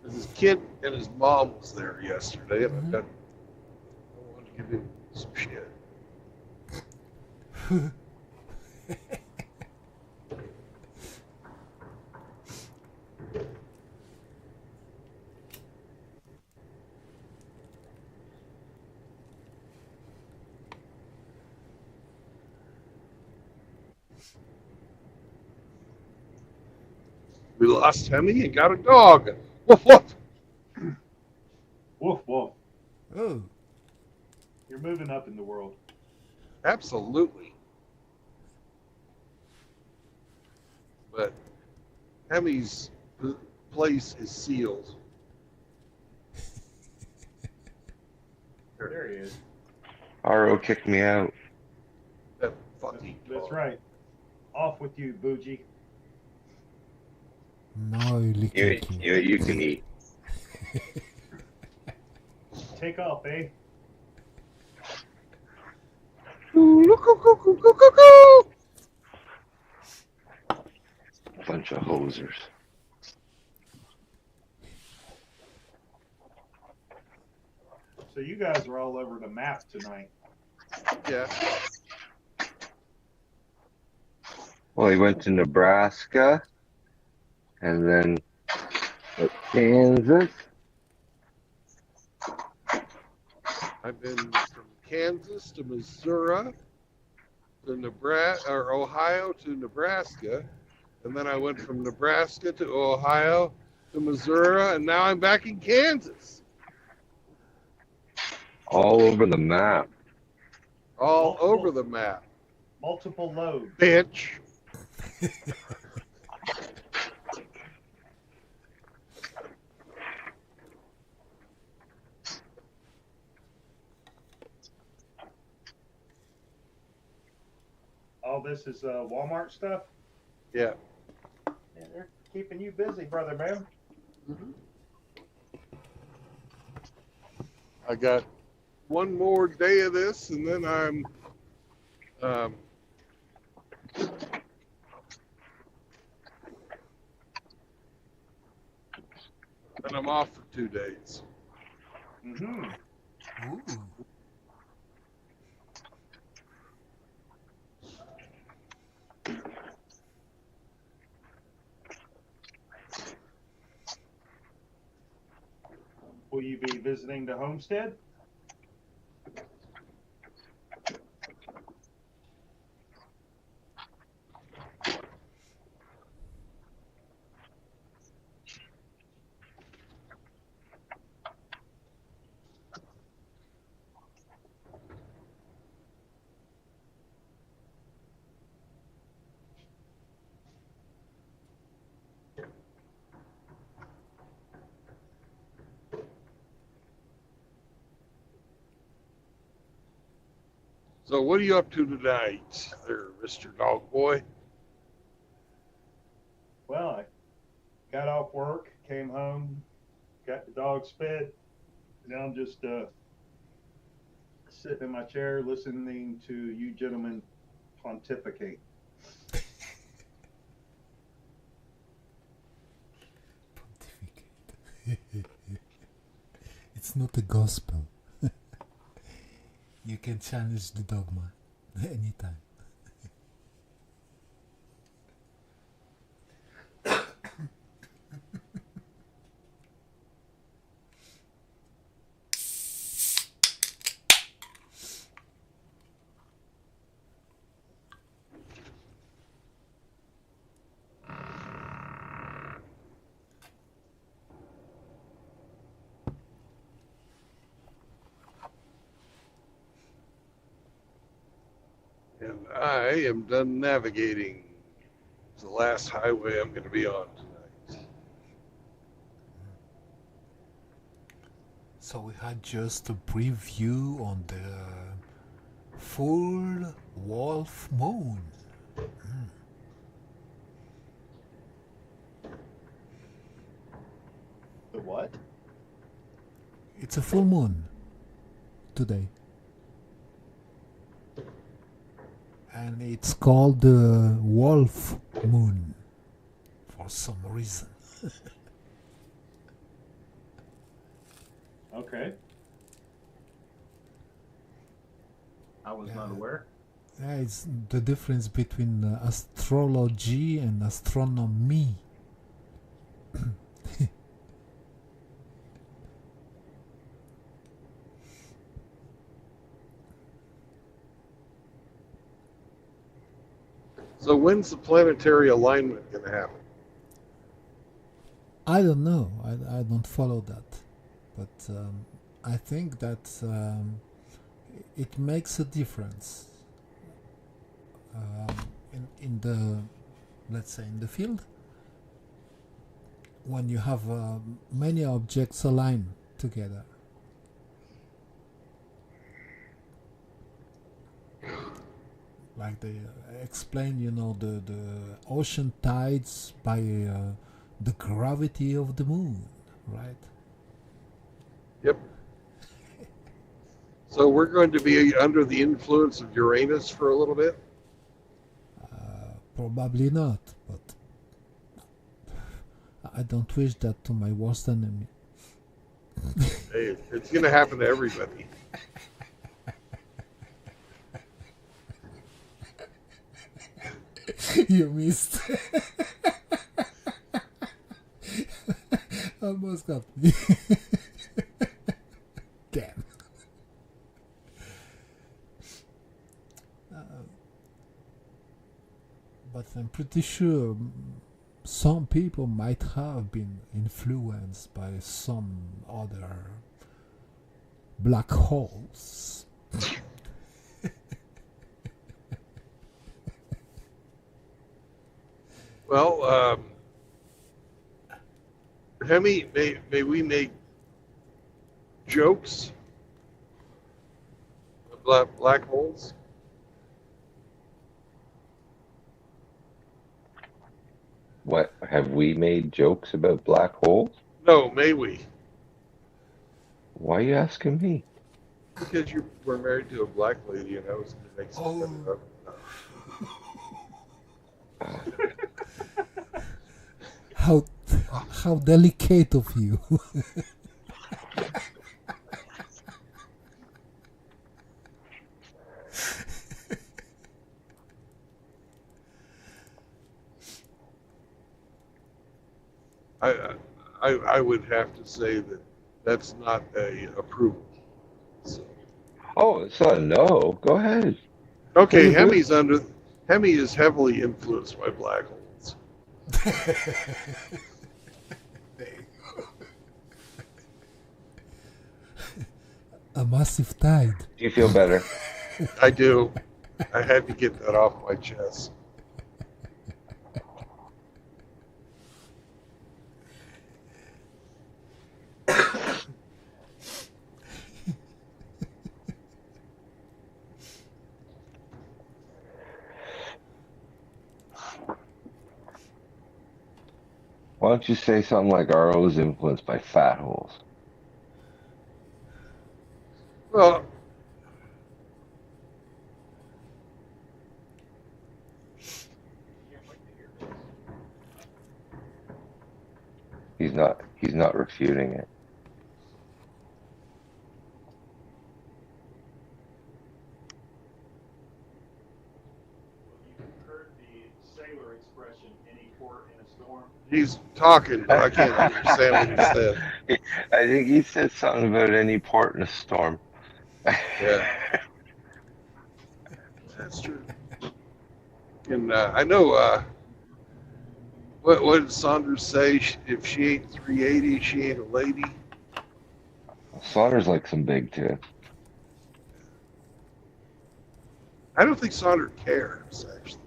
Because his kid and his mom was there yesterday, and I wanted to give him some shit. We lost Hemi and got a dog. Woof woof. Woof woof. Oh, You're moving up in the world. Absolutely. But Hemi's place is sealed. There he is. RO kicked me out. That fucking That's dog. right. Off with you, Bougie. now you lick You can eat. Take off, eh? Bunch of hosers. So you guys are all over the map tonight. Yeah. Well, he went to Nebraska, and then Kansas. I've been from Kansas to Missouri to Nebraska or Ohio to Nebraska, and then I went from Nebraska to Ohio to Missouri, and now I'm back in Kansas. All over the map. All over the map, Multiple loads. bitch. All this is Walmart stuff. Yeah. Yeah, they're keeping you busy, brother man. I got one more day of this, and then I'm off for 2 days. Mm-hmm. Ooh. Will you be visiting the homestead? So what are you up to tonight, there, Mr. Dog Boy? Well, I got off work, came home, got the dogs fed. Now I'm just sitting in my chair listening to you gentlemen pontificate. Pontificate. It's not the gospel. You can challenge the dogma anytime. I am done navigating. It's the last highway I'm going to be on tonight. So we had just a brief view on the full wolf moon. The what? It's a full moon today. And it's called the wolf moon for some reason. Okay. I was not aware. Yeah, it's the difference between astrology and astronomy. So when's the planetary alignment going to happen? I don't know. I don't follow that. But I think that it makes a difference in the, let's say, in the field. When you have many objects aligned together. Like they explain, you know, the ocean tides by the gravity of the moon, right? Yep. So we're going to be under the influence of Uranus for a little bit? Probably not, but I don't wish that to my worst enemy. Hey, it's going to happen to everybody. You missed. Almost got me. Damn. But I'm pretty sure some people might have been influenced by some other black holes. Well, Hemi, may we make jokes about black holes? What, have we made jokes about black holes? No, may we? Why are you asking me? Because you were married to a black lady and I was going to make something up. How delicate of you. I would have to say that that's not a approval. So. Oh, it's not a no. Go ahead. Okay, Hemi is heavily influenced by black holes. A massive tide. Do you feel better? I do. I had to get that off my chest. Why don't you say something like RO is influenced by fat holes? Well, He's not refuting it. Heard the sailor expression, any port in a storm? he's talking, but I can't understand what he said. I think he said something about any port in a storm. Yeah. That's true. And I know, what did Saunders say? If she ain't 380, she ain't a lady. Slaughter's like some big too. I don't think Sonder cares, actually.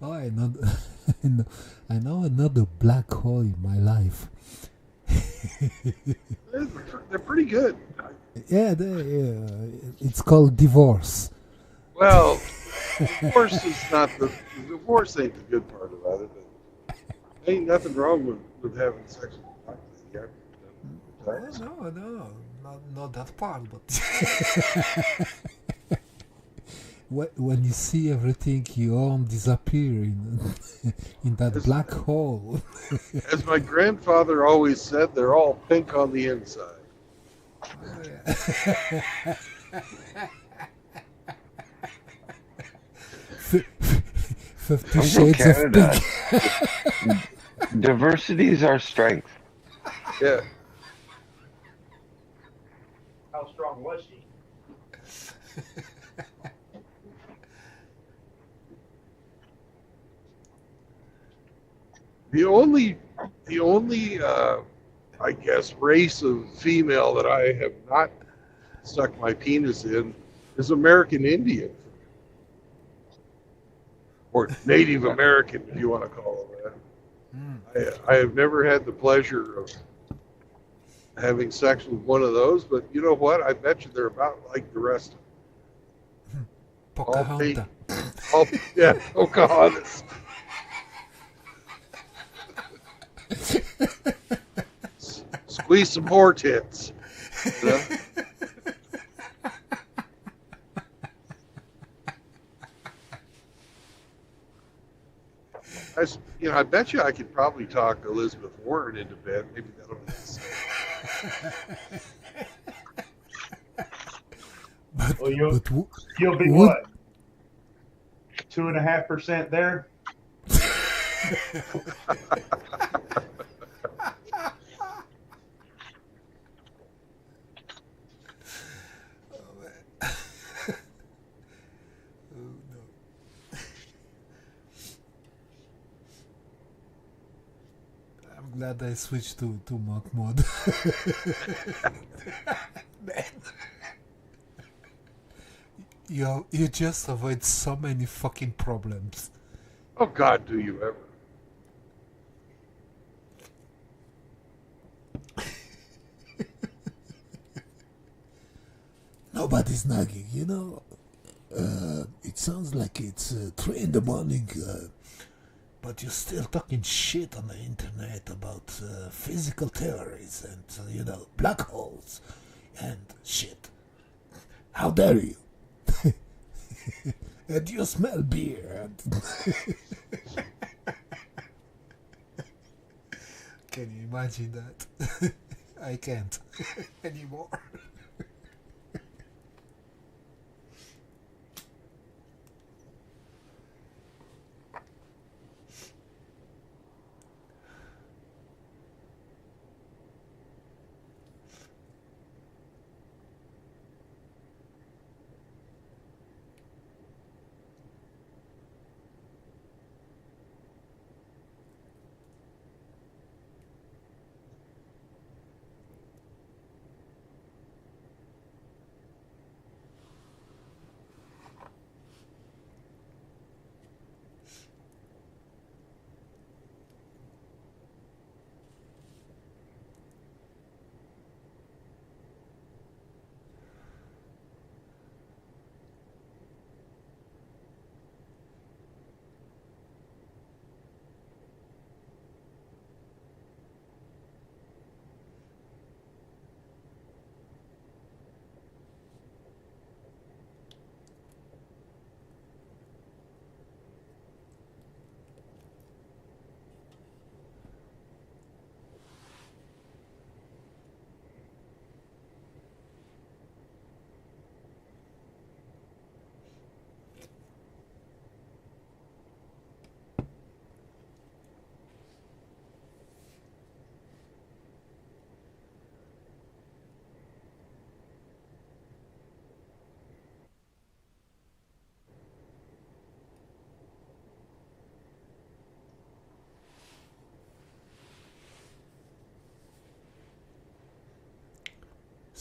Oh, I know, I know another black hole in my life. They're pretty good. Yeah, it's called divorce. Well, divorce is not the divorce ain't the good part about it. But ain't nothing wrong with having sex with a black lady. No, not that part, but when you see everything you own disappear in that black hole. As my grandfather always said, they're all pink on the inside. 50 I'm from Shades of Canada. Pink. Diversity is our strength. Yeah. How strong was she? The only I guess race of female that I have not stuck my penis in is American Indian, or Native American, if you want to call it that. I have never had the pleasure of having sex with one of those, but you know what? I bet you they're about like the rest of them. Pocahontas. Yeah, Pocahontas. Squeeze some more tits. You know? I bet you I could probably talk Elizabeth Warren into bed. Maybe that'll be the Well, you'll be would- what? 2.5% there? I'm glad I switched to monk mode. You just avoid so many fucking problems. Oh God, do you ever? Nobody's nagging, you know. It sounds like it's 3 in the morning, but you're still talking shit on the internet about physical theories and, black holes and shit. How dare you? And you smell beer. Can you imagine that? I can't anymore.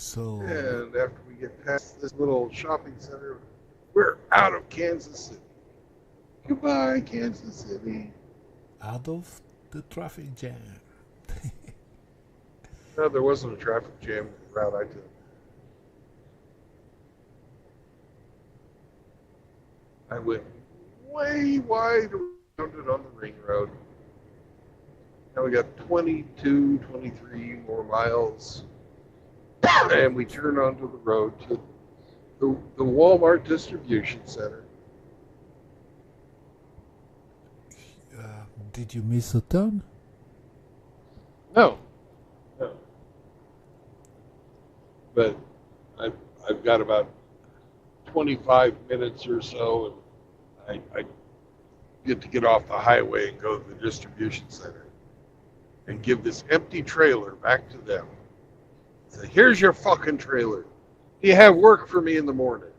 So, And after we get past this little shopping center, we're out of Kansas City. Goodbye, Kansas City. out of the traffic jam. No, there wasn't a traffic jam on the route I took. I went way wide around it on the ring road. Now we got 22, 23 more miles. And we turn onto the road to the Walmart distribution center. Did you miss a turn? No. No. But I've got about 25 minutes or so, and I get to get off the highway and go to the distribution center and give this empty trailer back to them. Say, here's your fucking trailer. Do you have work for me in the morning?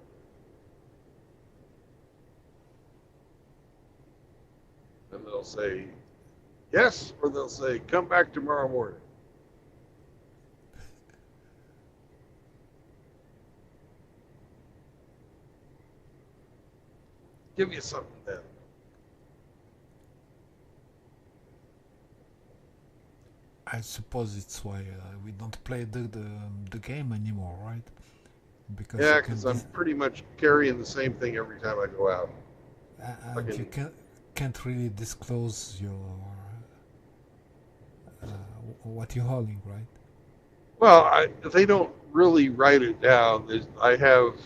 And they'll say yes, or they'll say, come back tomorrow morning. Give you something then. I suppose it's why we don't play the game anymore, right? Because Yeah, you can because I'm pretty much carrying the same thing every time I go out. and you can't really disclose your what you're hauling, right? Well, they don't really write it down. I have,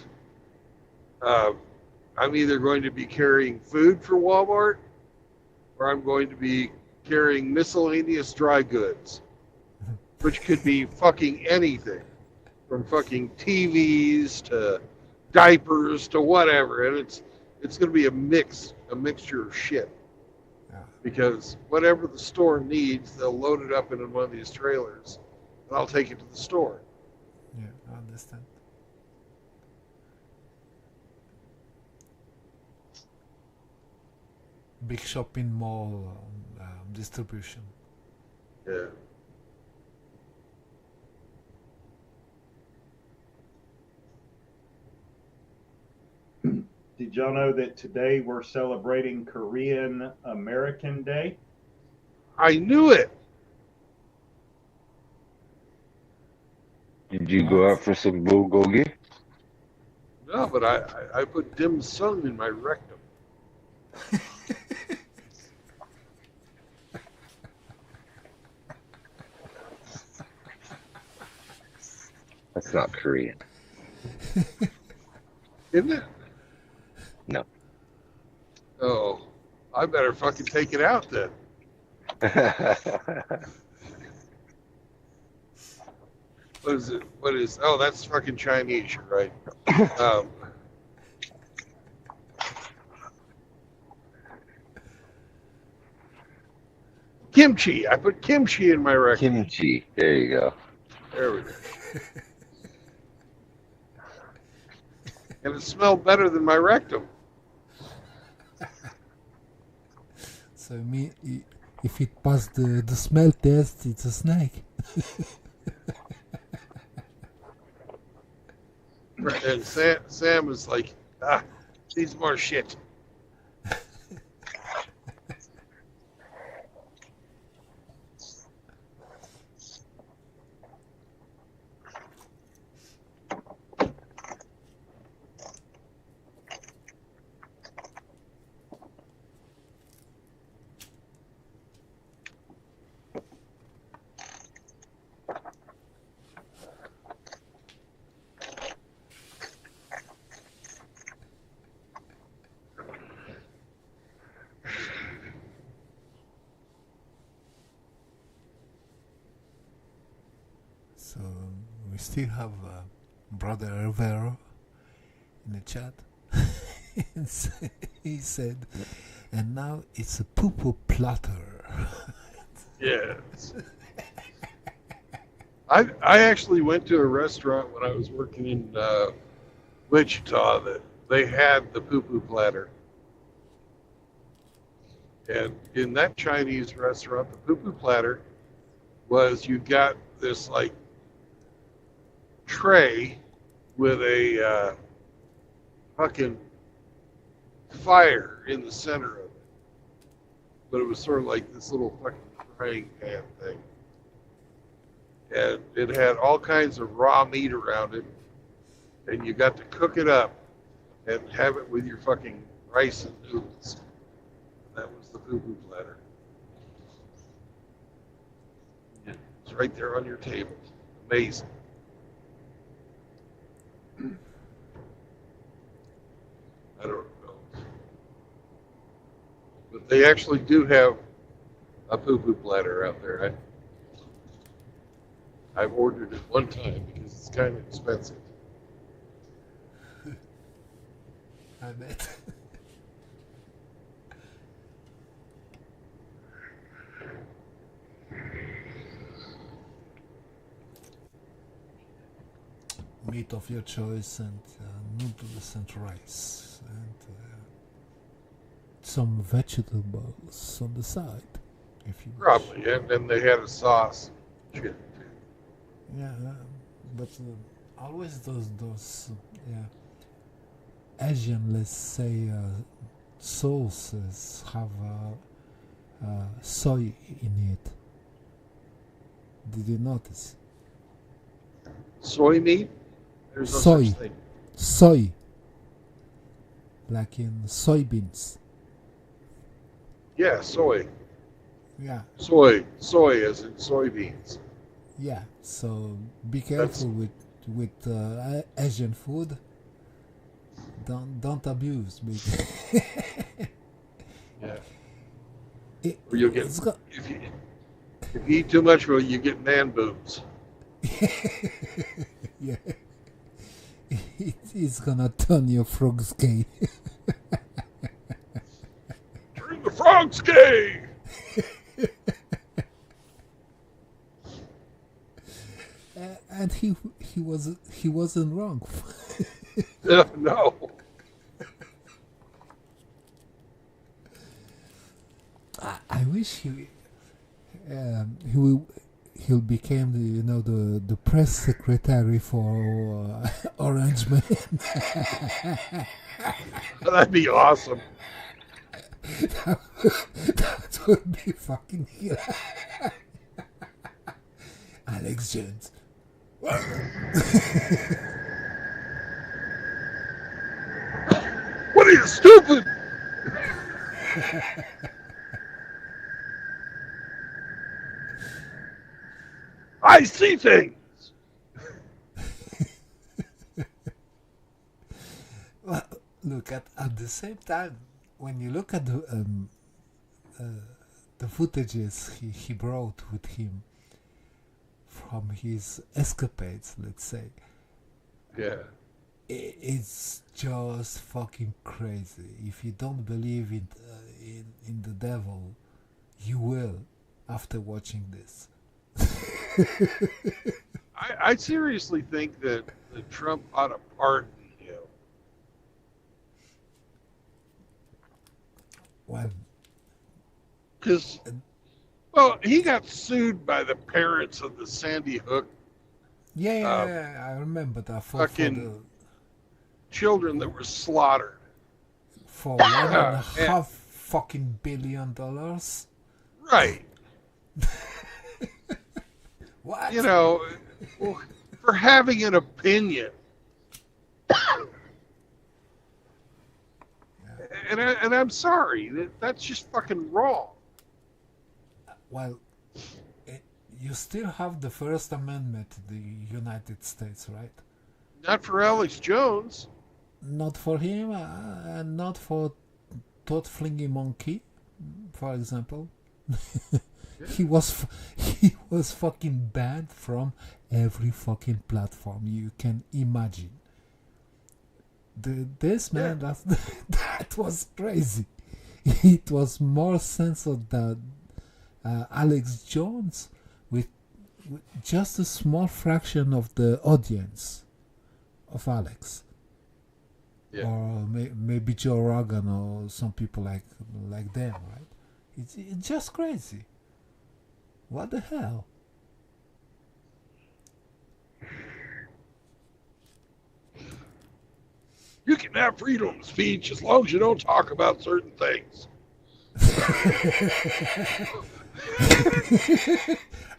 I'm either going to be carrying food for Walmart, or I'm going to be carrying miscellaneous dry goods, which could be fucking anything, from fucking TVs to diapers to whatever, and it's going to be a mixture of shit. Because whatever the store needs, they'll load it up into one of these trailers, and I'll take it to the store. Yeah, I understand. Big shopping mall distribution. Yeah. Did y'all know that today we're celebrating Korean American Day? I knew it. Did you go out for some bulgogi? No, but I put dim sum in my rectum. That's not Korean. Isn't it? No. Oh, I better fucking take it out then. What is it? What is? Oh, that's fucking Chinese, you're right. Kimchi. I put kimchi in my rectum. Kimchi. There you go. There we go. And it smelled better than my rectum. So if it passed the smell test, it's a snake. And Sam is like, needs more shit. So we still have Brother Rivero in the chat. He said, and now it's a poo-poo platter. Yes. I actually went to a restaurant when I was working in Wichita that they had the poo-poo platter. And in that Chinese restaurant, the poo-poo platter was you got this like tray with a fucking fire in the center of it. But it was sort of like this little fucking frying pan thing. And it had all kinds of raw meat around it. And you got to cook it up and have it with your fucking rice and noodles. That was the poo-poo platter. It's right there on your table. Amazing. I don't know. But they actually do have a poo-poo platter out there. I've ordered it one time because it's kind of expensive. I bet. Meat of your choice and noodles and rice and some vegetables on the side, if you wish. Probably, and then they had a sauce. Shit. yeah, but always those yeah Asian, let's say, sauces have soy in it. Did you notice? Soy meat? There's no Soy. such thing. Soy, like in soybeans. Yeah, soy. Yeah, Soy as in soybeans. yeah. So be careful with Asian food. Don't abuse me. Yeah. It, Or you'll get it's got, if you eat too much, well, you get man boobs. yeah. It's gonna turn your frogs gay. Turn the frogs gay. And he wasn't wrong. No. I wish he'll became the press secretary for Orange Man. That'd be awesome. That would be fucking here. Alex Jones. What are you, stupid? I see things. Well, look at the same time when you look at the footages he brought with him from his escapades, let's say. Yeah. It's just fucking crazy. If you don't believe in the devil, you will after watching this. I seriously think that Trump ought to pardon him. Well, Because, well, he got sued by the parents of the Sandy Hook yeah, I remember that for fucking children that were slaughtered. for $1.5 fucking billion. Right. What? You know, well, for having an opinion. And I'm sorry, that's just fucking wrong. Well, you still have the First Amendment to the United States, right? Not for Alex Jones. Not for him, and not for Todd Flingy Monkey, for example. He was fucking banned from every fucking platform you can imagine. This man, that was crazy. It was more censored than Alex Jones, with just a small fraction of the audience of Alex. Yeah. Or maybe Joe Rogan or some people like them, right? It's just crazy. What the hell? You can have freedom of speech as long as you don't talk about certain things.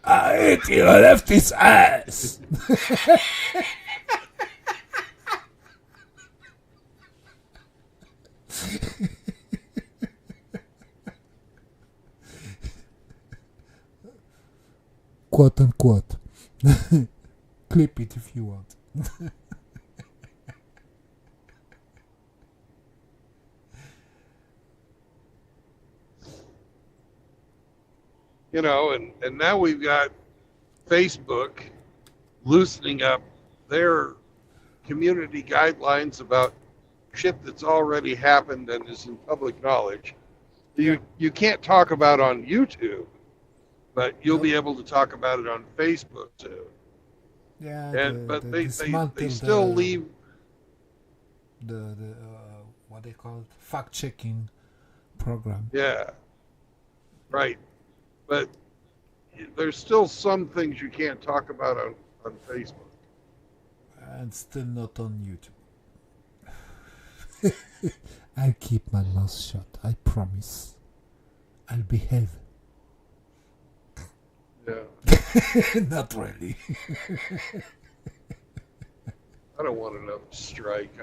I ate your leftist ass. Quote unquote. Clip it if you want. You know, and now we've got Facebook loosening up their community guidelines about shit that's already happened and is in public knowledge. You can't talk about on YouTube, but you'll be able to talk about it on Facebook too. Yeah, And but they dismantle still leave the what they call it, fact checking program. Yeah, right. But there's still some things you can't talk about on Facebook. And still not on YouTube. I'll keep my mouth shut. I promise. I'll behave. Yeah. Not really. I don't want another strike.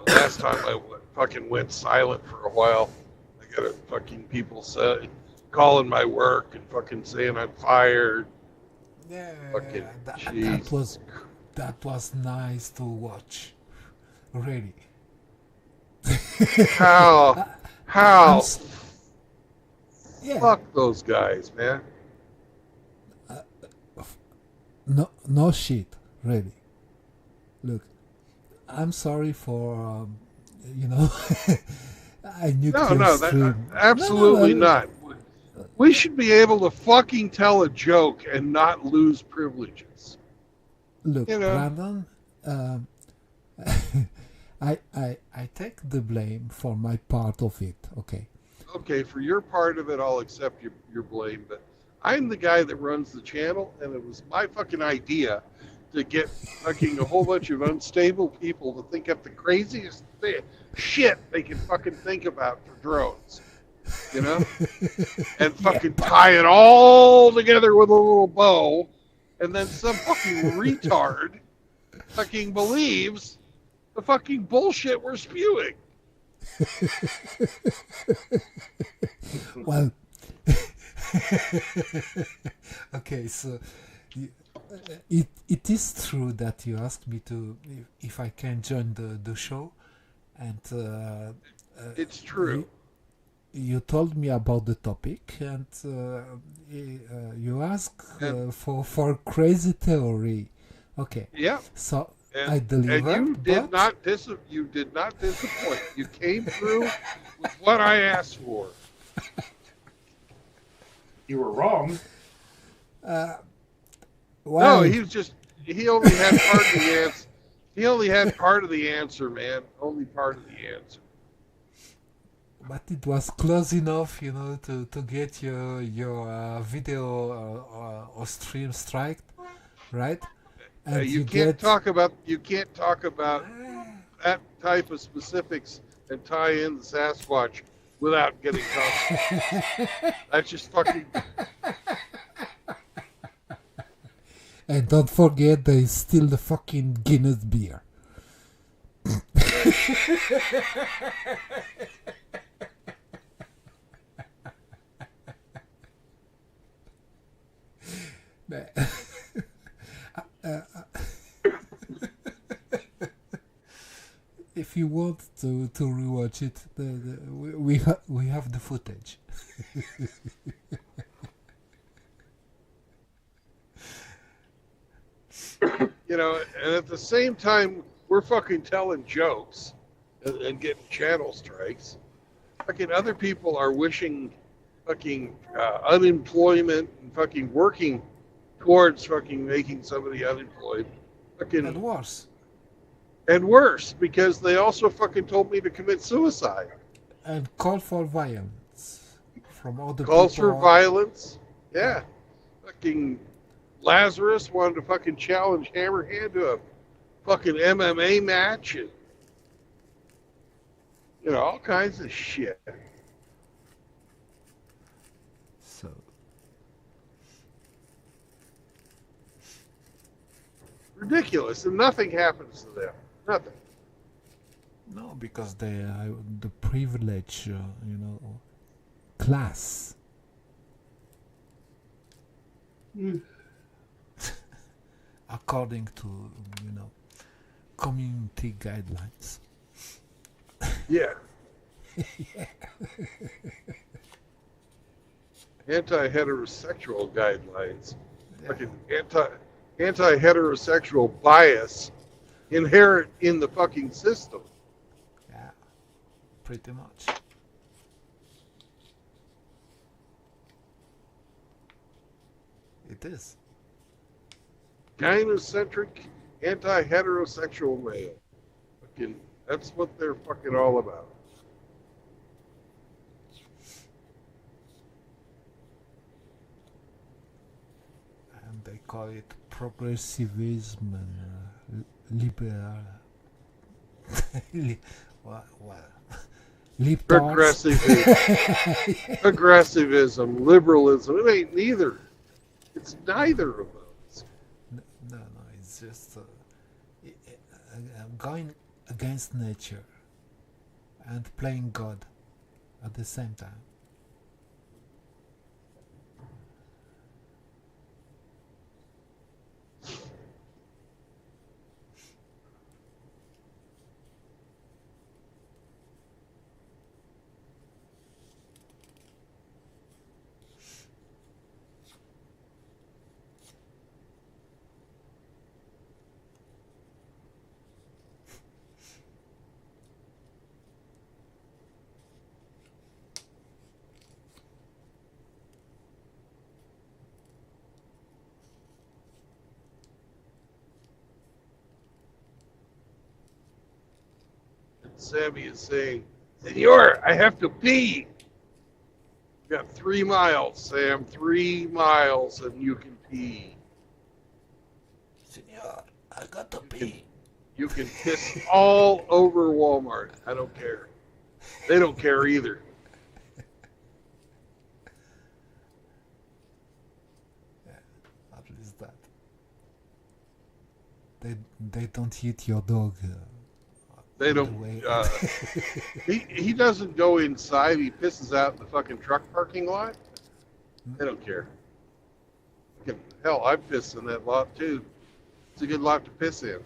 Last time I fucking went silent for a while. I got fucking people calling my work and fucking saying I'm fired. Yeah, fucking that was nice to watch. Really. How? Yeah. Fuck those guys, man. No shit, really. Look, I'm sorry for, I nuclear absolutely not. We should be able to fucking tell a joke and not lose privileges. Look, you know? Brandon, I take the blame for my part of it, okay? Okay, for your part of it, I'll accept your blame, but I'm the guy that runs the channel, and it was my fucking idea to get fucking a whole bunch of unstable people to think up the craziest shit they can fucking think about for drones, you know? And fucking tie it all together with a little bow, and then some fucking retard fucking believes the fucking bullshit we're spewing. Well, okay, so it is true that you asked me to if I can join the show, and it's true. You told me about the topic, and you asked for crazy theory. Okay. Yeah. So and, I delivered. And you did not disappoint. You came through with what I asked for. You were wrong. No, he only had part of the answer. He only had part of the answer, man. Only part of the answer. But it was close enough, to get your video or stream striked, right? And you can't talk about that type of specifics and tie in the Sasquatch without getting caught. That's just fucking. And don't forget, there is still the fucking Guinness beer. If you want to rewatch it, we have the footage. And at the same time, we're fucking telling jokes and getting channel strikes. Fucking other people are wishing fucking unemployment and fucking working towards fucking making somebody unemployed. Fucking and worse. And worse, because they also fucking told me to commit suicide. And call for violence from other Calls people. for violence. Yeah. Fucking Lazarus wanted to fucking challenge Hammerhand to a fucking MMA match. And You know, all kinds of shit. So Ridiculous, and nothing happens to them. Nothing. no, because they are the privilege, class. According to community guidelines. Yeah. Anti-heterosexual guidelines. Fucking anti-heterosexual bias inherent in the fucking system. Yeah, pretty much. It is. Gynocentric, anti-heterosexual male. Fucking, that's what they're fucking all about. And they call it progressivism and liberal. Well, libtards. Progressivism, liberalism. It ain't neither. It's neither of those. No, it's just going against nature and playing God at the same time. Sammy is saying, Senor, I have to pee. You got 3 miles, Sam. 3 miles and you can pee. Senor, I got to pee. You can piss all over Walmart. I don't care. They don't care either. Yeah, at least that. They don't eat your dog. They don't. He doesn't go inside. He pisses out in the fucking truck parking lot. They don't care. Hell, I piss in that lot too. It's a good lot to piss in.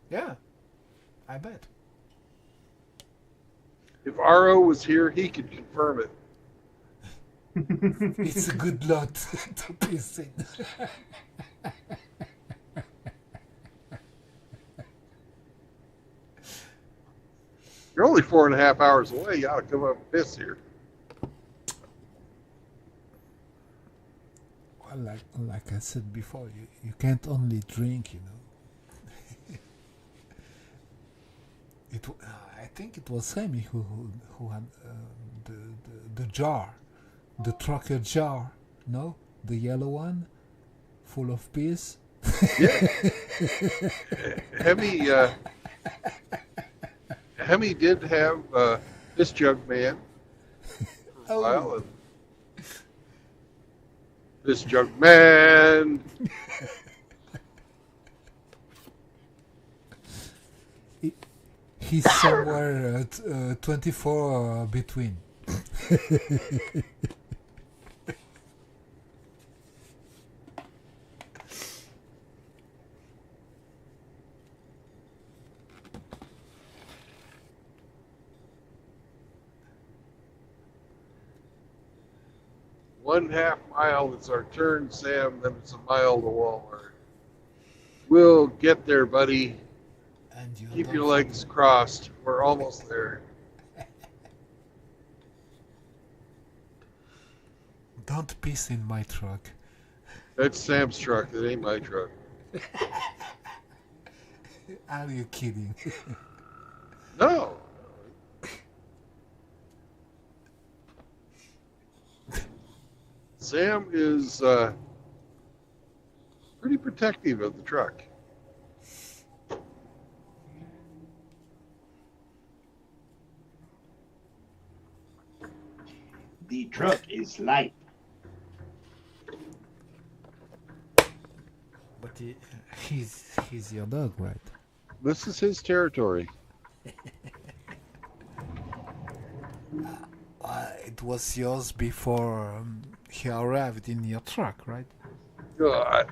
Yeah, I bet. If RO was here, he could confirm it. It's a good lot to piss in. You're only 4.5 hours away. You ought to come up and piss here. Well, like I said before, you can't only drink, I think it was Sammy who had the jar, the trucker jar, no, the yellow one, full of piss. Yeah. Hemi did have this jug man for a while. And this jug man. He's somewhere at 24 between. One half mile, it's our turn, Sam, then it's a mile to Walmart. We'll get there, buddy. And keep your legs crossed. We're almost there. Don't piss in my truck. That's Sam's truck. It ain't my truck. Are you kidding? No. Sam is pretty protective of the truck. The truck is light. But he's your dog, right? This is his territory. It was yours before he arrived in your truck, right? God.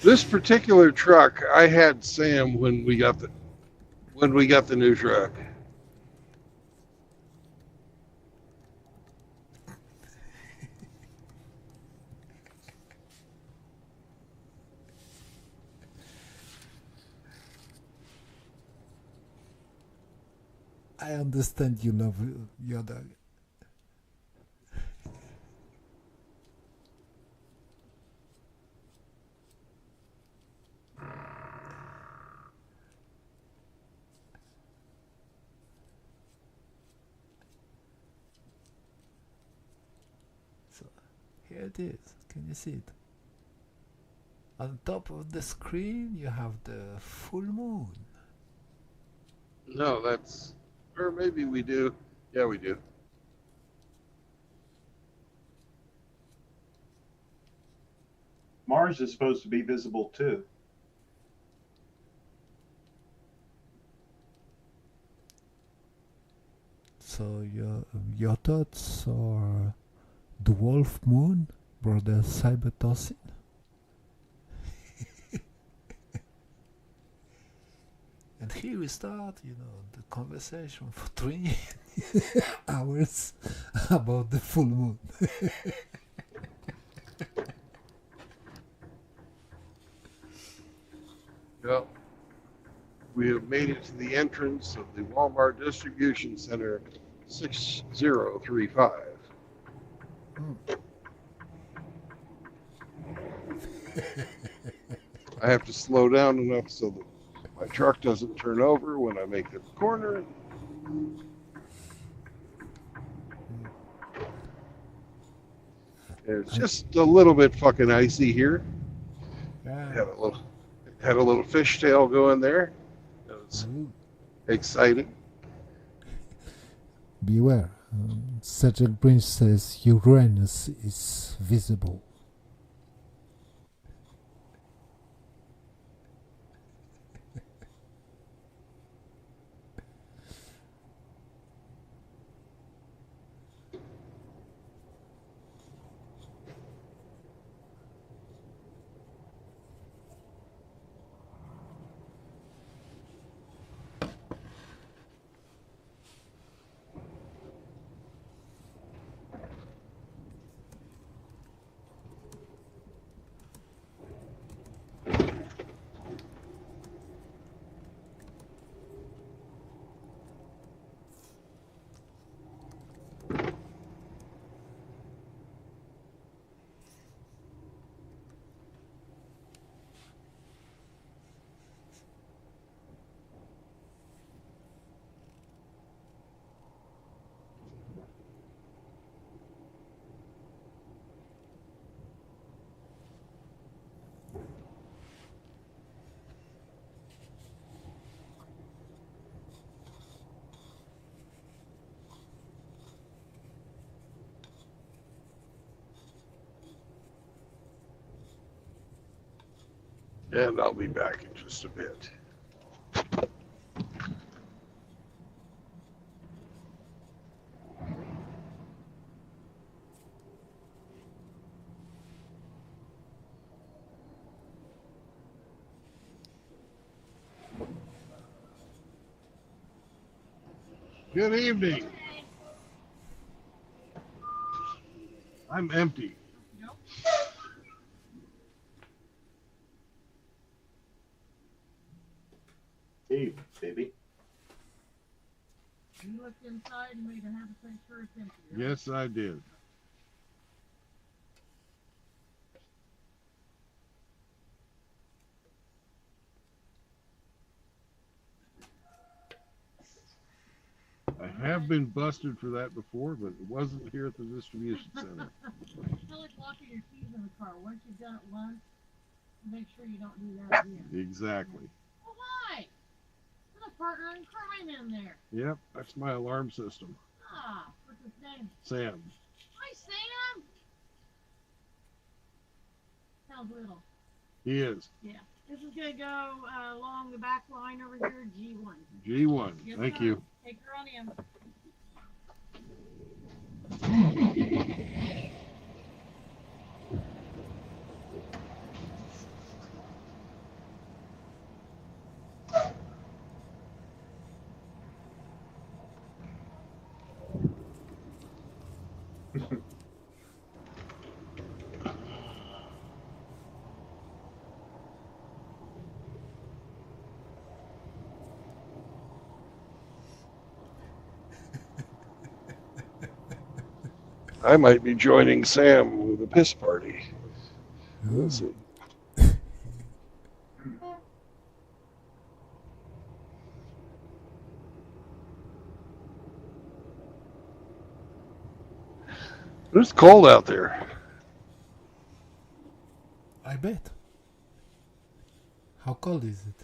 This particular truck, I had Sam when we got the new truck. I understand you love your dog. So here it is. Can you see it? On top of the screen you have the full moon. No, that's, or maybe we do. Yeah, we do. Mars is supposed to be visible too. So your thoughts are the wolf moon, brother Cybertossin? And here we start, the conversation for 3 hours about the full moon. Well, we have made it to the entrance of the Walmart Distribution Center 6035. I have to slow down enough so that my truck doesn't turn over when I make the corner. It's just a little bit fucking icy here. Had a little fishtail going there. That was exciting. Beware. Sergeant Prince says Uranus is visible. And I'll be back in just a bit. Good evening. I'm empty. Hey, baby. You looked inside and made 100% sure it's empty. Right? Yes, I did. I have been busted for that before, but it wasn't here at the distribution center. It's like locking your keys in the car. Once you've done it once, make sure you don't do that again. Exactly. Well, why? There's a partner in crime in there. Yep, that's my alarm system. name? Sam. Hi, Sam. Sounds little. He is. Yeah. This is gonna go along the back line over here, G1. G1. Yep, Thank you. Take her on in. I might be joining Sam with a piss party. We'll see. It's cold out there. I bet. How cold is it?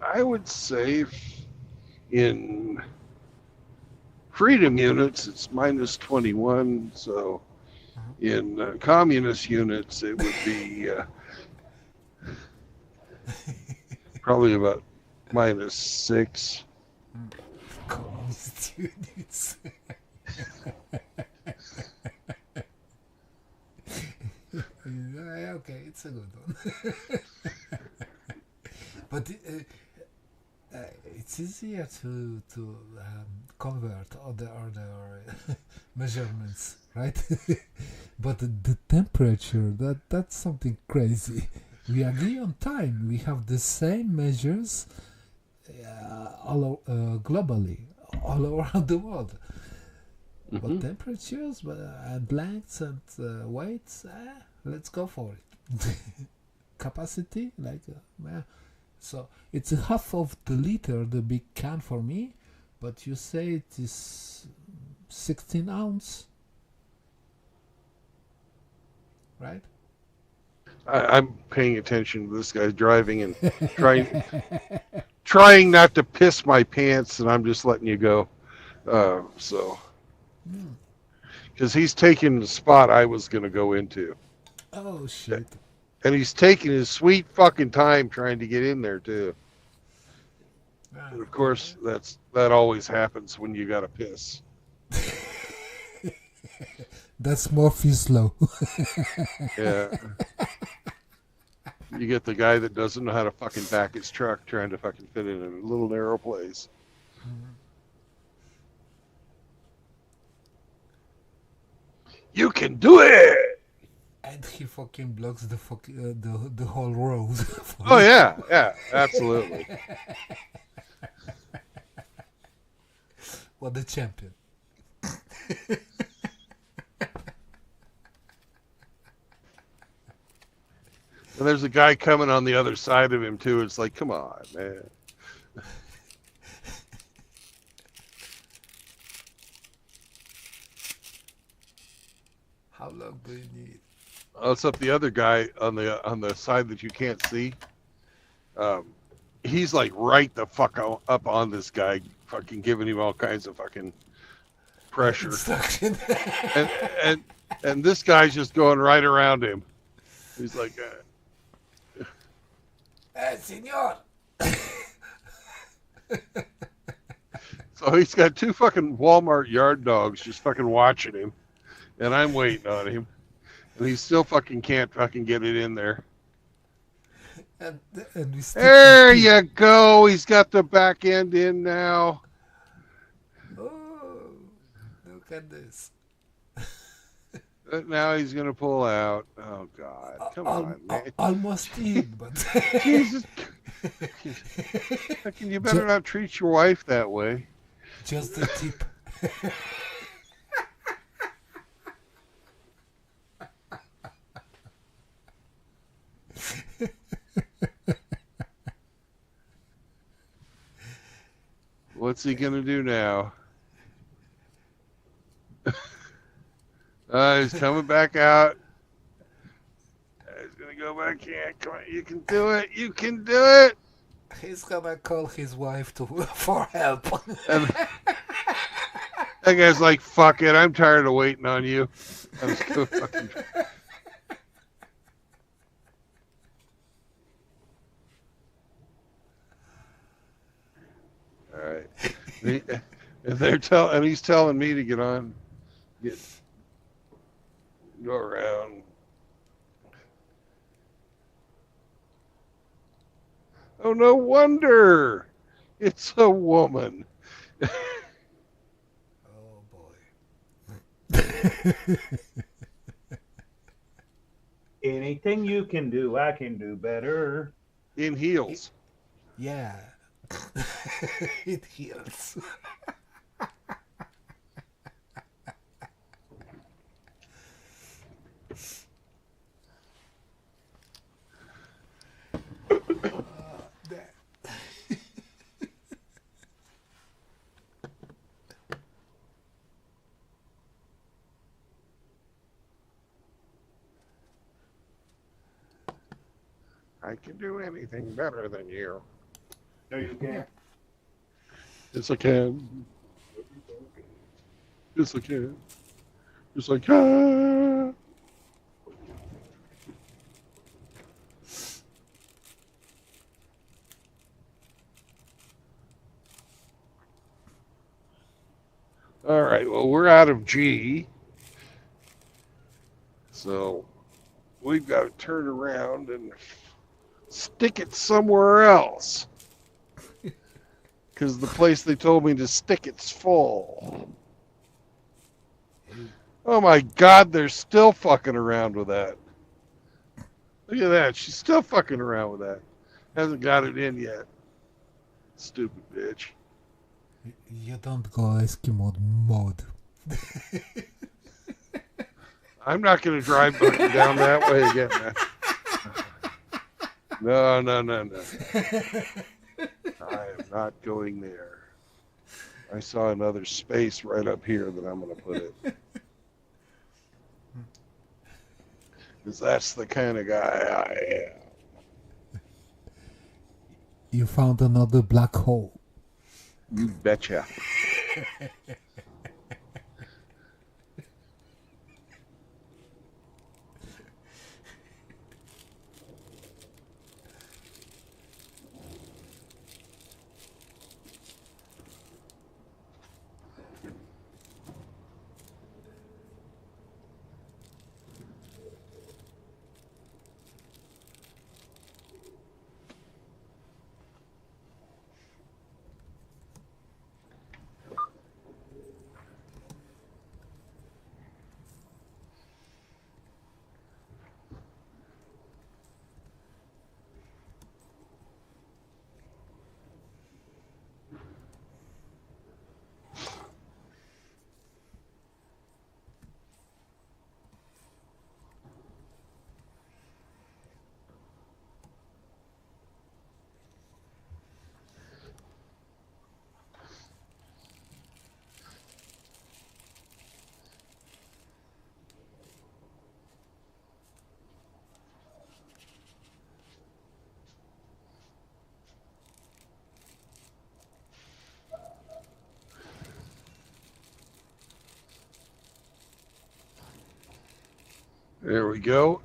I would say in freedom units it's minus 21, so in communist units it would be probably about minus 6. Communist units. Okay, it's a good one. But it's easier to convert other measurements, right? But the temperature, that's something crazy. We agree on time. We have the same measures globally, all around the world. But temperatures and lengths and weights, let's go for it. Capacity, so it's a half of the liter, the big can for me, but you say it is 16 ounce, right? I'm paying attention to this guy driving and trying not to piss my pants, and I'm just letting you go. Because he's taking the spot I was going to go into. Oh, shit. And he's taking his sweet fucking time trying to get in there, too. And of course, that always happens when you got to piss. That's Murphy slow. Yeah. You get the guy that doesn't know how to fucking back his truck trying to fucking fit in a little narrow place. You can do it! And he fucking blocks the the whole road. Oh yeah, absolutely. What a champion. And there's a guy coming on the other side of him too. It's like, come on, man. How long do you need? Oh, it's up the other guy on the side that you can't see. He's like right the fuck up on this guy, fucking giving him all kinds of fucking pressure. and this guy's just going right around him. He's like, senor. So he's got two fucking Walmart yard dogs just fucking watching him, and I'm waiting on him, and he still fucking can't fucking get it in there. And we there you go. He's got the back end in now. Oh, look at this. But now he's gonna pull out. Oh God! Come on, man. Almost in, but Jesus. You better not treat your wife that way. Just the tip. What's he gonna do now? He's coming back out. He's gonna go back in. Come on, you can do it. You can do it. He's gonna call his wife for help. That guy's like, fuck it, I'm tired of waiting on you. I'm just gonna fucking. All right. And he's telling me to get on, go around. Oh, no wonder it's a woman. Oh boy. Anything you can do, I can do better. In heels. Yeah. It heals. I can do anything better than you. No, you can't. Yes, I can. Yes, I can. Yes, I can. All right, well, we're out of G. So we've got to turn around and stick it somewhere else. Because the place they told me to stick it's full. Oh my God, they're still fucking around with that. Look at that. She's still fucking around with that. Hasn't got it in yet. Stupid bitch. You don't go Eskimo mode. I'm not going to drive fucking down that way again, man. No, no, no, no. I am not going there. I saw another space right up here that I'm going to put it. Because that's the kind of guy I am. You found another black hole. You betcha. There we go.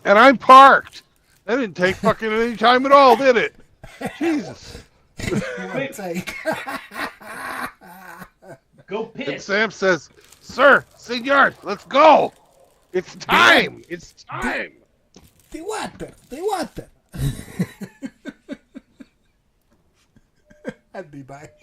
And I'm parked. That didn't take fucking any time at all, did it? Jesus. Take. Go And piss. Sam says, "Sir, senor, let's go. It's time. It's time." The water. The water. I'll be back.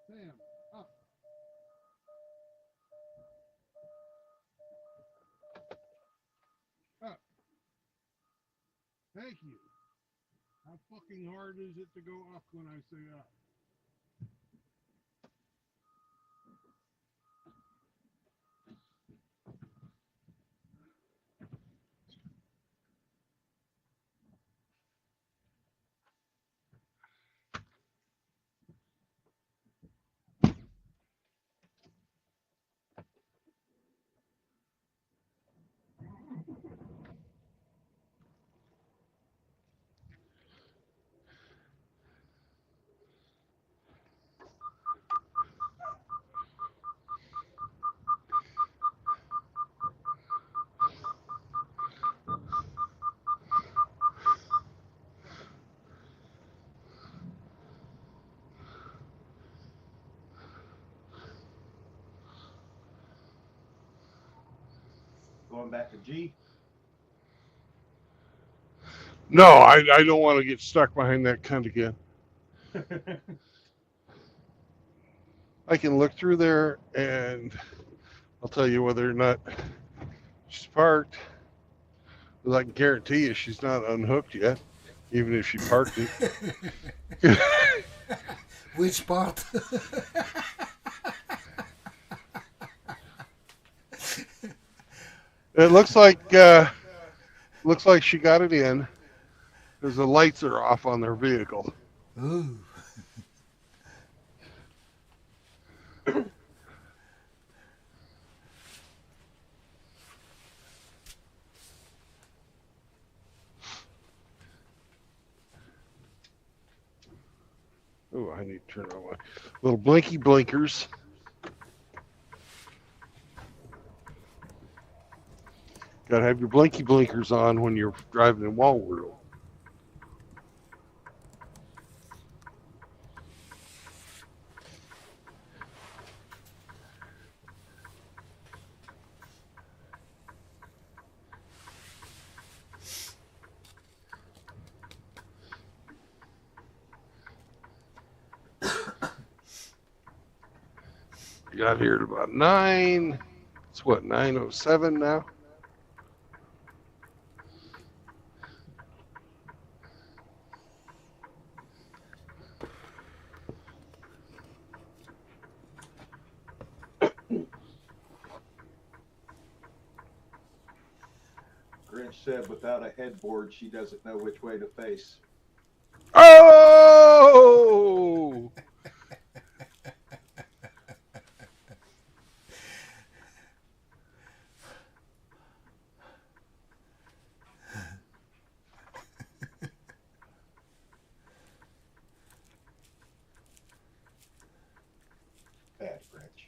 Sam, up. Up. Thank you. How fucking hard is it to go up when I say up? Going back to G. No, I don't want to get stuck behind that cunt again. I can look through there and I'll tell you whether or not she's parked. Because I can guarantee you she's not unhooked yet, even if she parked it. Which part? It looks like she got it in because the lights are off on their vehicle. Ooh. Oh, I need to turn on my little blinky blinkers. Got to have your blinky blinkers on when you're driving in Wall World. Got here at about 9. It's what, 9:07 now? Grinch said without a headboard, she doesn't know which way to face. Oh! Bad Grinch.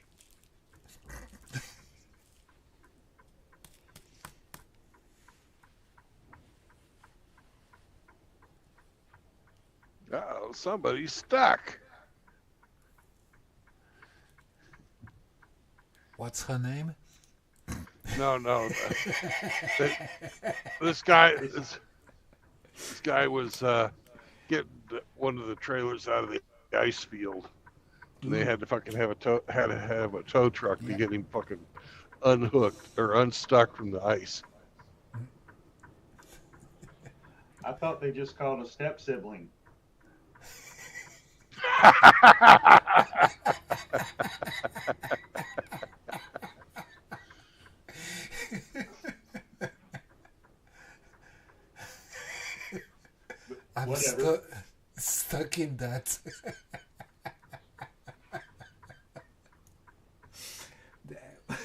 Uh-oh, somebody's stuck. What's her name? No. This guy was getting one of the trailers out of the ice field. And they had to fucking have a tow truck to get him fucking unhooked or unstuck from the ice. I thought they just called a step sibling. I'm Whatever. stuck in that. Damn.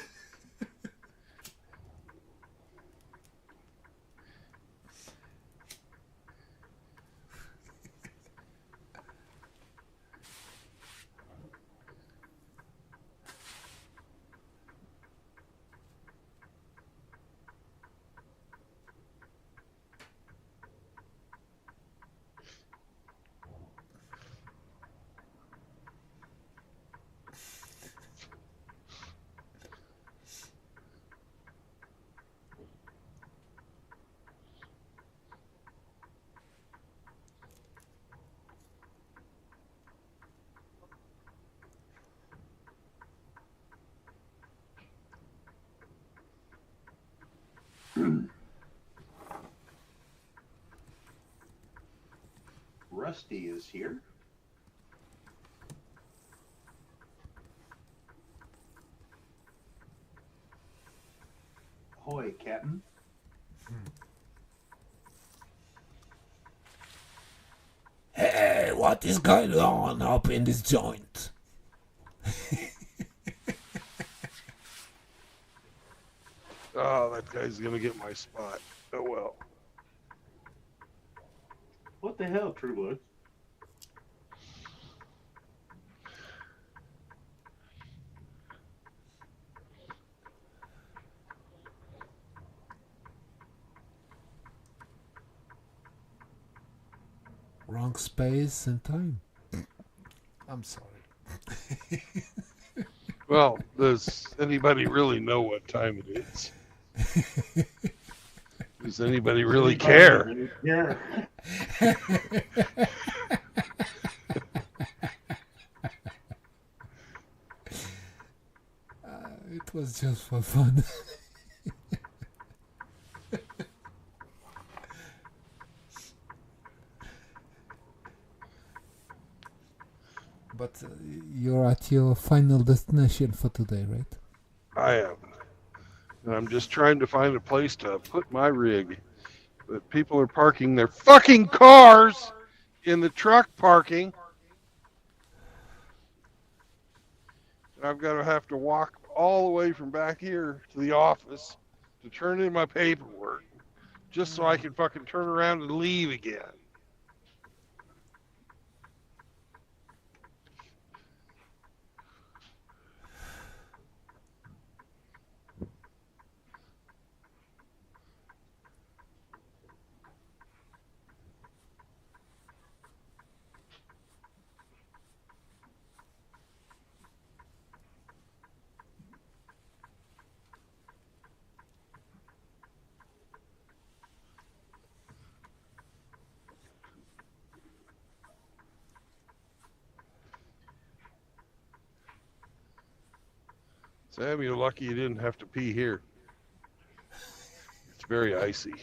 Rusty is here. Ahoy, Captain. Hey, what is going on up in this joint? Oh, that guy's gonna get my spot. Oh well. What the hell, True Blood? Wrong space and time. I'm sorry. Well, does anybody really know what time it is? Does anybody really care? Yeah. It was just for fun. But you're at your final destination for today, right? I am. And I'm just trying to find a place to put my rig. But people are parking their fucking cars in the truck parking. And I've got to have to walk all the way from back here to the office to turn in my paperwork just so I can fucking turn around and leave again. Sam, you're lucky you didn't have to pee here. It's very icy.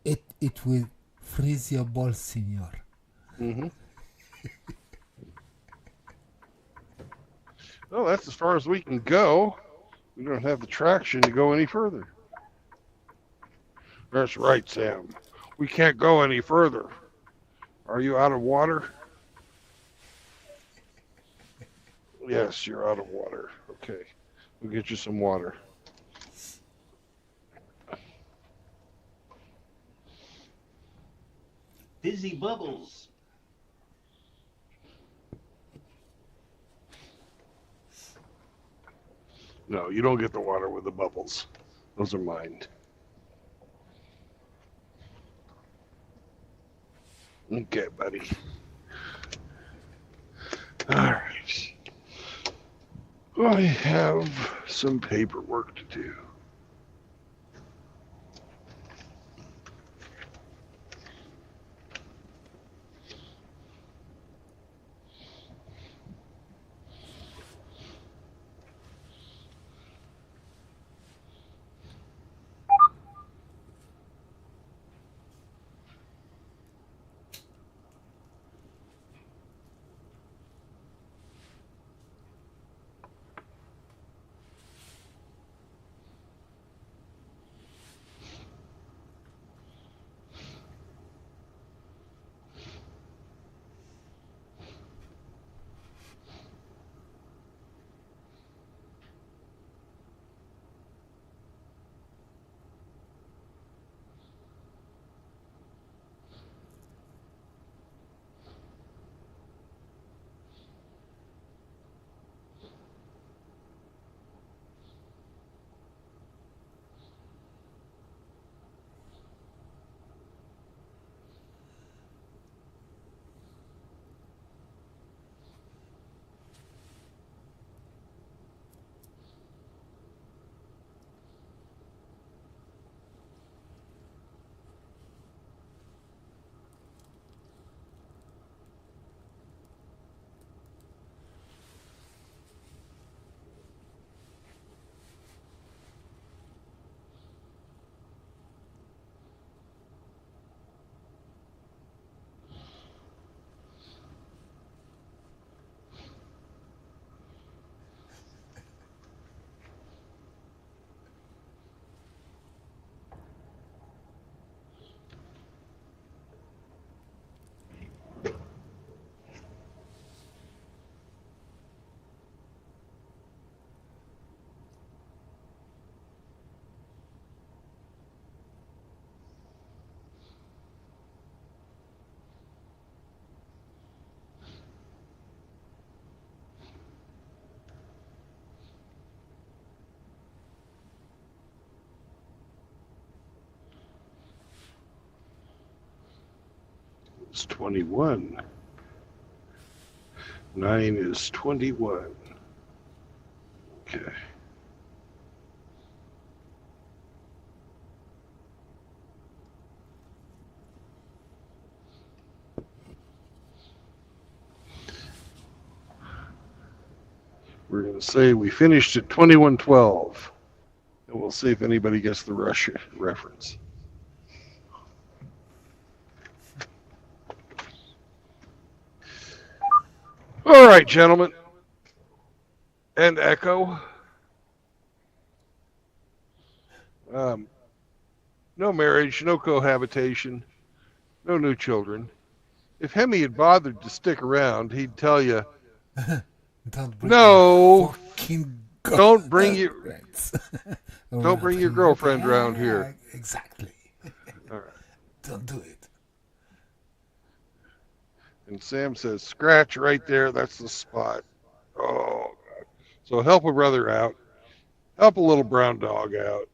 It will freeze your balls, senor. Mm-hmm. Well, that's as far as we can go. We don't have the traction to go any further. That's right, Sam. We can't go any further. Are you out of water? Yes, you're out of water. Okay. We'll get you some water. Fizzy bubbles. No, you don't get the water with the bubbles. Those are mine. Okay, buddy. All right. I have some paperwork to do. is 21. 9 is 21. Okay. We're going to say we finished at 2112. And we'll see if anybody gets the Russia reference. All right, gentlemen. And Echo. No marriage, no cohabitation, no new children. If Hemi had bothered to stick around, he'd tell you, no, don't bring your don't bring your girlfriend around here. Exactly. All right. Don't do it. And Sam says, scratch right there. That's the spot. Oh, God. So help a brother out. Help a little brown dog out.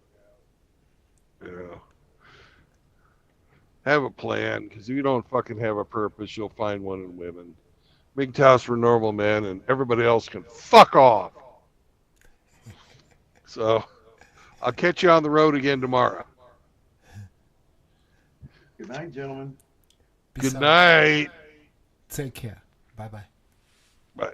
You know. Have a plan, because if you don't fucking have a purpose, you'll find one in women. MGTOW's for normal men, and everybody else can fuck off. So, I'll catch you on the road again tomorrow. Good night, gentlemen. Good night. Take care. Bye-bye. Bye.